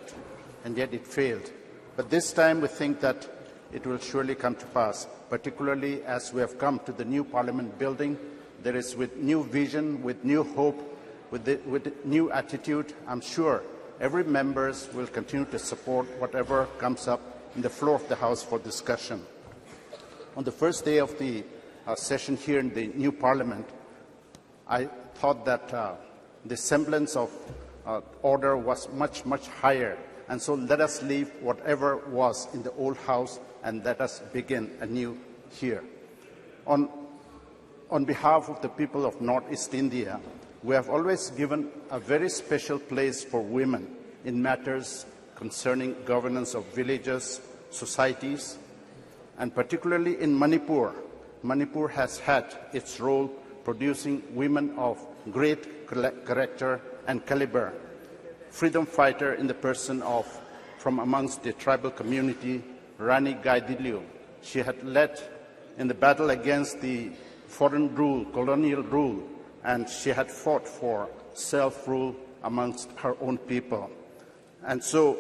A: and yet it failed. But this time we think that it will surely come to pass, particularly as we have come to the new Parliament building. There is, with new vision, with new hope, with new attitude, I'm sure every member will continue to support whatever comes up in the floor of the House for discussion. On the first day of the session here in the new Parliament, I thought that the semblance of order was much, much higher. And so let us leave whatever was in the old House and let us begin anew here. On behalf of the people of Northeast India, we have always given a very special place for women in matters concerning governance of villages, societies, and particularly in Manipur. Manipur has had its role producing women of great character and caliber. Freedom fighter in the person of, from amongst the tribal community, Rani Gaidilio. She had led in the battle against the foreign rule, colonial rule, and she had fought for self-rule amongst her own people. And so,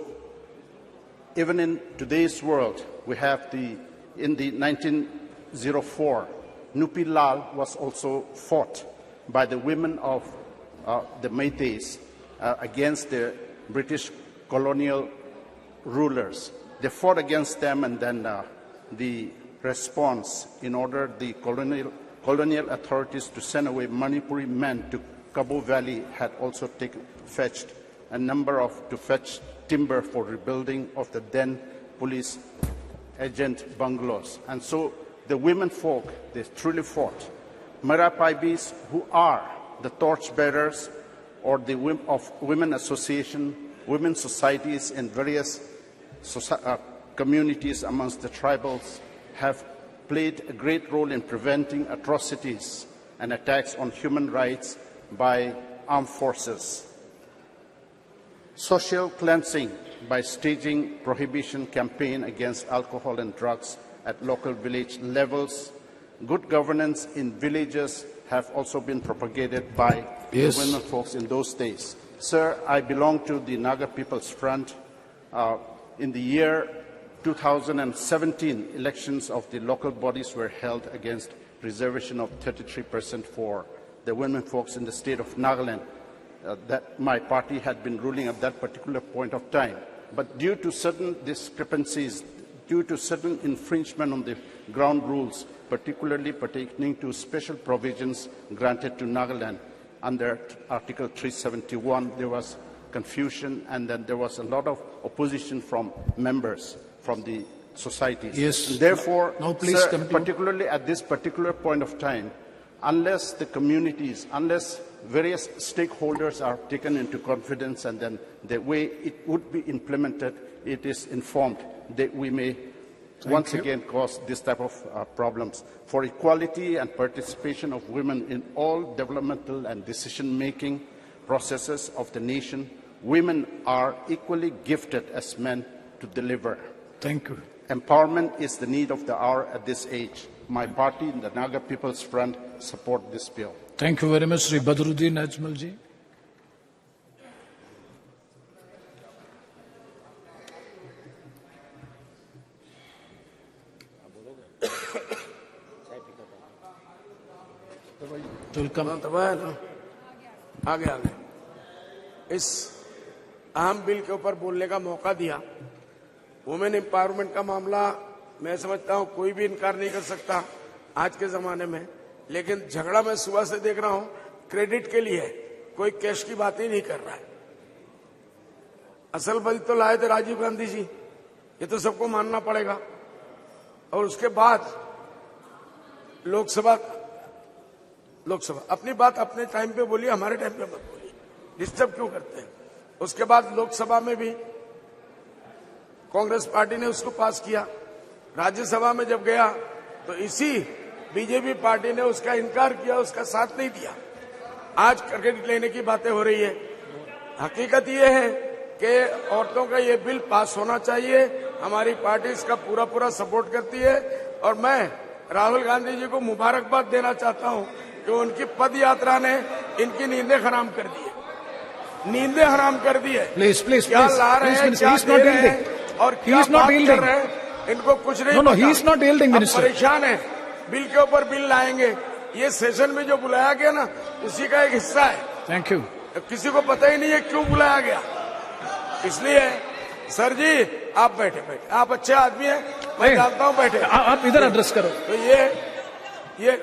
A: even in today's world, we have in the 1904, Nupi Lal was also fought by the women of the Métis against the British colonial rulers. They fought against them, and then the response in order the colonial authorities to send away Manipuri men to Kabo Valley had also fetched a number to fetch timber for rebuilding of the then police agent bungalows. And so the women folk, they truly fought. Marapaibis, who are the torchbearers or the women association, women societies in various communities amongst the tribals, have played a great role in preventing atrocities and attacks on human rights by armed forces. Social cleansing by staging prohibition campaign against alcohol and drugs at local village levels. Good governance in villages have also been propagated by the women folks in those days. Sir, I belong to the Naga People's Front. In the year 2017 elections of the local bodies were held against reservation of 33% for the women folks in the state of Nagaland that my party had been ruling at that particular point of time. But due to certain discrepancies, due to certain infringement on the ground rules, particularly pertaining to special provisions granted to Nagaland under Article 371, there was confusion, and then there was a lot of opposition from members from the societies.
N: Yes.
A: And therefore,
N: now please
A: sir,
N: come to
A: particularly at this particular point of time, unless the communities, unless various stakeholders are taken into confidence and then the way it would be implemented, it is informed that we may once again cause this type of problems. For equality and participation of women in all developmental and decision-making processes of the nation, women are equally gifted as men to deliver.
N: Thank you.
A: Empowerment is the need of the hour at this age. My party, the Naga People's Front, support this bill.
N: Thank you very much, Sri Badruddin Ajmal ji.
C: आगे इस अहम बिल के ऊपर बोलने का मौका दिया। वुमेन एम्पावरमेंट का मामला मैं समझता हूं कोई भी इनकार नहीं कर सकता आज के जमाने में, लेकिन झगड़ा मैं सुबह से देख रहा हूं क्रेडिट के लिए, कोई कैश की बात ही नहीं कर रहा है। असल बिल तो लाए थे राजीव गांधी जी, ये तो सबको मानना पड़ेगा। और उसके बाद लोकसभा अपनी बात अपने टाइम पे बोलिए, हमारे टाइम पे मत बोलिए, डिस्टर्ब क्यों करते हैं। उसके बाद लोकसभा में भी कांग्रेस पार्टी ने उसको पास किया। राज्यसभा में जब गया तो इसी बीजेपी पार्टी ने उसका इनकार किया, उसका साथ नहीं दिया। आज क्रेडिट लेने की बातें हो रही है। हकीकत ये है कि औरतों का ये बिल पास होना चाहिए। हमारी पार्टी इसका पूरा पूरा सपोर्ट करती है और मैं राहुल गांधी जी को मुबारकबाद देना चाहता हूं कि उनकी पद यात्रा ने इनकी नींदें हराम कर दी है, नींदें हराम कर दी है।
N: प्लीज
C: क्या ला रहे हैं, क्या दे रहे हैं और क्या बात कर रहे हैं, इनको कुछ नहीं पता।
N: he is not yielding, minister.
C: परेशान है, बिल के ऊपर बिल लाएंगे। ये सेशन में जो बुलाया गया ना, उसी का एक हिस्सा है।
N: Thank you.
C: किसी को पता ही नहीं है क्यों बुलाया गया। इसलिए सर जी आप बैठे, आप अच्छे आदमी हैं, मैं जानता हूं, बैठे।
N: आप इधर एड्रेस करो।
C: तो ये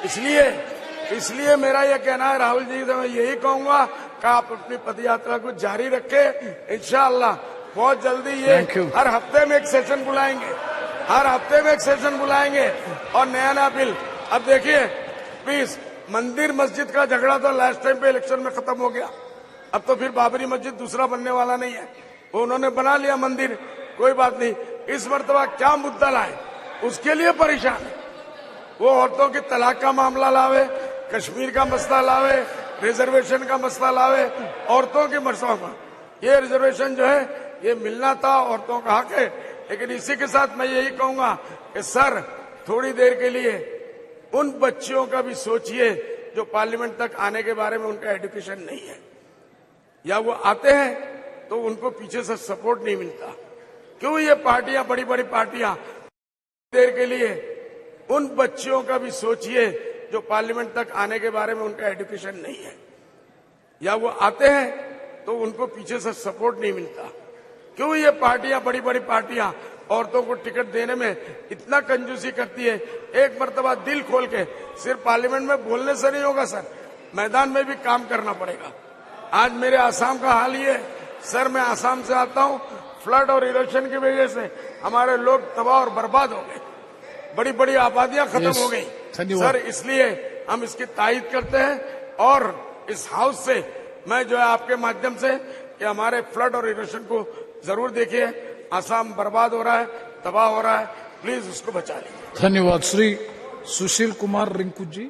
C: इसलिए मेरा ये कहना है राहुल जी से, मैं यही कहूंगा कि आप अपनी पदयात्रा को जारी रखें। इंशाअल्लाह बहुत जल्दी ये हर हफ्ते में एक सेशन बुलाएंगे, हर हफ्ते में एक सेशन बुलाएंगे और नया बिल। अब देखिए प्लीज, मंदिर मस्जिद का झगड़ा तो लास्ट टाइम पे इलेक्शन में खत्म हो गया। अब तो फिर बाबरी मस्जिद दूसरा बनने वाला नहीं है, वो उन्होंने बना लिया मंदिर, कोई बात नहीं। इस मर्तबा क्या मुद्दा लाए उसके लिए परेशान है। वो औरतों की तलाक का मामला लावे, कश्मीर का मसला लावे, रिजर्वेशन का मसला लावे, औरतों के मसला में। ये रिजर्वेशन जो है ये मिलना था, औरतों का हक है। लेकिन इसी के साथ मैं यही कहूंगा कि सर थोड़ी देर के लिए उन बच्चियों का भी सोचिए जो पार्लियामेंट तक आने के बारे में उनका एजुकेशन नहीं है, या वो आते हैं तो उनको पीछे से सपोर्ट नहीं मिलता। क्यों ये पार्टियां, बड़ी बड़ी पार्टियां, देर के लिए उन बच्चियों का भी सोचिए जो पार्लियामेंट तक आने के बारे में उनका एजुकेशन नहीं है, या वो आते हैं तो उनको पीछे से सपोर्ट नहीं मिलता। क्यों ये पार्टियां, बड़ी बड़ी पार्टियां औरतों को टिकट देने में इतना कंजूसी करती है। एक मर्तबा दिल खोल के, सिर्फ पार्लियामेंट में बोलने से नहीं होगा सर, मैदान में भी काम करना पड़ेगा। आज मेरे आसाम का हाल ये है सर, मैं आसाम से आता हूं, फ्लड और इरोशन की वजह से हमारे लोग तबाह और बर्बाद हो गए, बड़ी बड़ी आबादियां खत्म हो गई सर। इसलिए हम इसकी तायीद करते हैं और इस हाउस से मैं जो है आपके माध्यम से कि हमारे फ्लड और इरोशन को जरूर देखिए। आसाम बर्बाद हो रहा है, तबाह हो रहा है, प्लीज उसको बचा लीजिए।
N: धन्यवाद। Shri Sushil Kumar Rinku ji.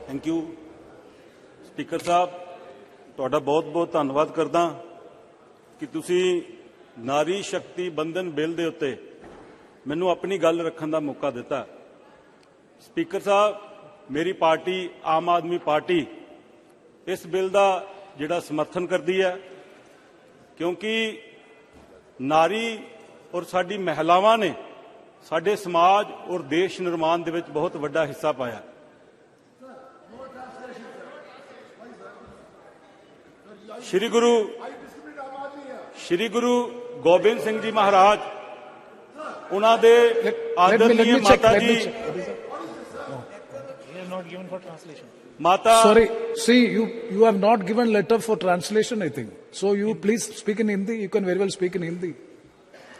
P: Thank you speaker साहब, ਤੁਹਾਡਾ ਬਹੁਤ-ਬਹੁਤ ਧੰਨਵਾਦ ਕਰਦਾ ਕਿ ਤੁਸੀਂ ਨਾਰੀ ਸ਼ਕਤੀ ਬੰਧਨ ਬਿੱਲ ਦੇ ਉੱਤੇ ਮੈਨੂੰ ਆਪਣੀ ਗੱਲ ਰੱਖਣ ਦਾ ਮੌਕਾ ਦਿੱਤਾ। स्पीकर साहब, मेरी पार्टी आम आदमी पार्टी इस बिल का जिहड़ा समर्थन करती है, क्योंकि नारी और साडी महिलावां ने साडे समाज और देश निर्माण दे विच बहुत वड्डा हिस्सा पाया। श्री गुरु गोबिंद सिंह जी महाराज उन्हां दे आदरणीय माता जी
N: Sorry, see, you have not given letter for translation, I think. So you please speak in Hindi. You can very well speak in Hindi.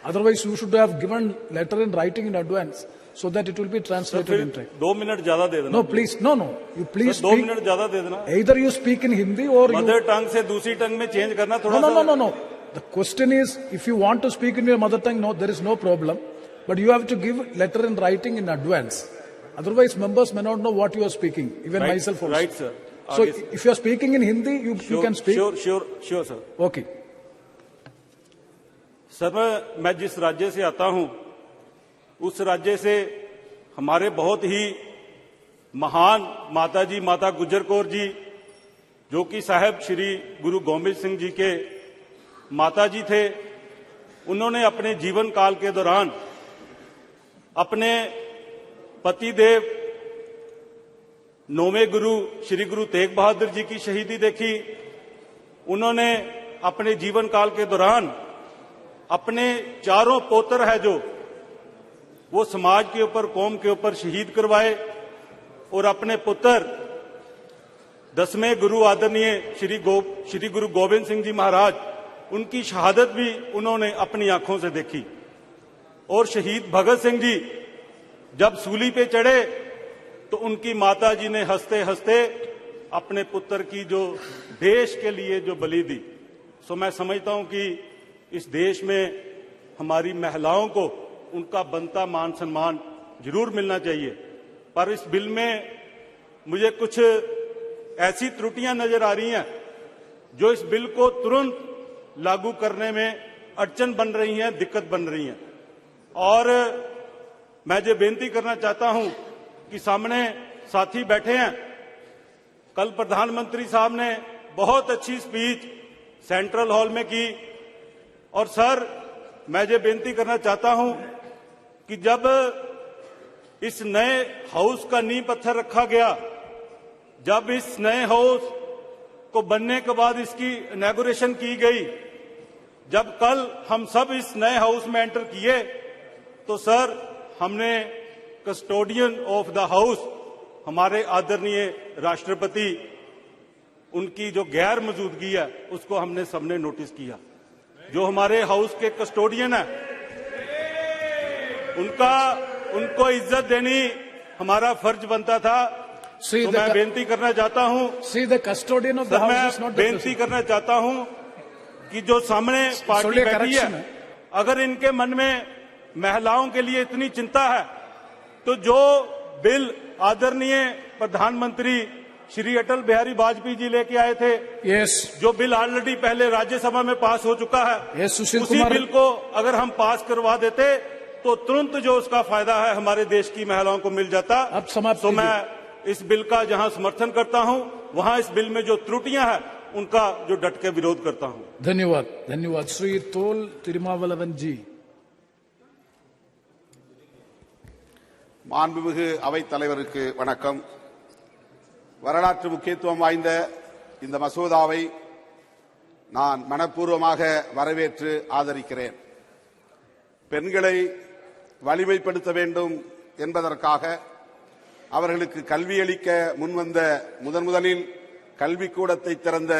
N: Otherwise, you should have given letter in writing in advance so that it will be translated in time.
P: 2 minute ज्यादा दे देना।
N: No, please, no. You please
P: speak. 2 minute ज्यादा दे देना।
N: Either you speak in Hindi or
P: mother tongue से दूसरी टंग में चेंज करना थोड़ा सा।
N: No. The question is, if you want to speak in your mother tongue, no, there is no problem. But you have to give letter in writing in advance. Otherwise, members may not know what you are speaking, even
P: right,
N: myself also.
P: Right, sir.
N: So, if you are speaking in Hindi, you can speak.
P: Sure, sir.
N: Okay.
P: Sir, मैं जिस राज्य से आता हूं, उस राज्य से हमारे बहुत ही महान माता जी, माता गुजर कौर जी, जो कि साहब श्री गुरु गोबिंद सिंह जी के माता जी थे, उन्होंने अपने जीवन काल के दौरान अपने पति देव 9वें गुरु श्री गुरु तेग बहादुर जी की शहीदी देखी। उन्होंने अपने जीवन काल के दौरान अपने 4 पोत्र है जो वो समाज के ऊपर, कौम के ऊपर शहीद करवाए, और अपने पुत्र 10वें गुरु आदरणीय श्री गुरु गोबिंद सिंह जी महाराज, उनकी शहादत भी उन्होंने अपनी आंखों से देखी। और शहीद भगत सिंह जी जब सूली पे चढ़े तो उनकी माता जी ने हंसते हंसते अपने पुत्र की जो देश के लिए जो बलि दी। सो मैं समझता हूं कि इस देश में हमारी महिलाओं को उनका बनता मान सम्मान जरूर मिलना चाहिए। पर इस बिल में मुझे कुछ ऐसी त्रुटियां नजर आ रही हैं जो इस बिल को तुरंत लागू करने में अड़चन बन रही हैं, दिक्कत बन रही हैं। और मैं ये बेनती करना चाहता हूं कि सामने साथी बैठे हैं, कल प्रधानमंत्री साहब ने बहुत अच्छी स्पीच सेंट्रल हॉल में की, और सर मैं ये बेनती करना चाहता हूं कि जब इस नए हाउस का नींव पत्थर रखा गया, जब इस नए हाउस को बनने के बाद इसकी इनॉग्रेशन की गई, जब कल हम सब इस नए हाउस में एंटर किए, तो सर हमने कस्टोडियन ऑफ द हाउस, हमारे आदरणीय राष्ट्रपति, उनकी जो गैर मौजूदगी है उसको हमने सबने नोटिस किया। जो हमारे हाउस के कस्टोडियन है उनको इज्जत देनी हमारा फर्ज बनता था। तो मैं बेनती करना चाहता हूं, बेनती करना चाहता हूं कि जो सामने पार्टी बैठी है, अगर इनके मन में महिलाओं के लिए इतनी चिंता है, तो जो बिल आदरणीय प्रधानमंत्री श्री अटल बिहारी वाजपेयी जी लेके आए थे, जो बिल ऑलरेडी पहले राज्यसभा में पास हो चुका है, उसी बिल को अगर हम पास करवा देते तो तुरंत जो उसका फायदा है हमारे देश की महिलाओं को मिल जाता। तो मैं इस बिल का जहां समर्थन करता हूं, वहां इस बिल में जो त्रुटियां हैं उनका जो डट के विरोध करता हूं।
N: धन्यवाद। श्री तोल तिरुमावलवन जी।
S: மாண்புமிகு அவைத் தலைவருக்கு வணக்கம். வரலாற்று முக்கியத்துவம் வாய்ந்த இந்த மசோதாவை நான் மனப்பூர்வமாக வரவேற்று ஆதரிக்கிறேன். பெண்களை வலிமைப்படுத்த வேண்டும் என்பதற்காக அவர்களுக்கு கல்வியளிக்க முன்வந்த முதலில் கல்விக்கூடத்தை திறந்த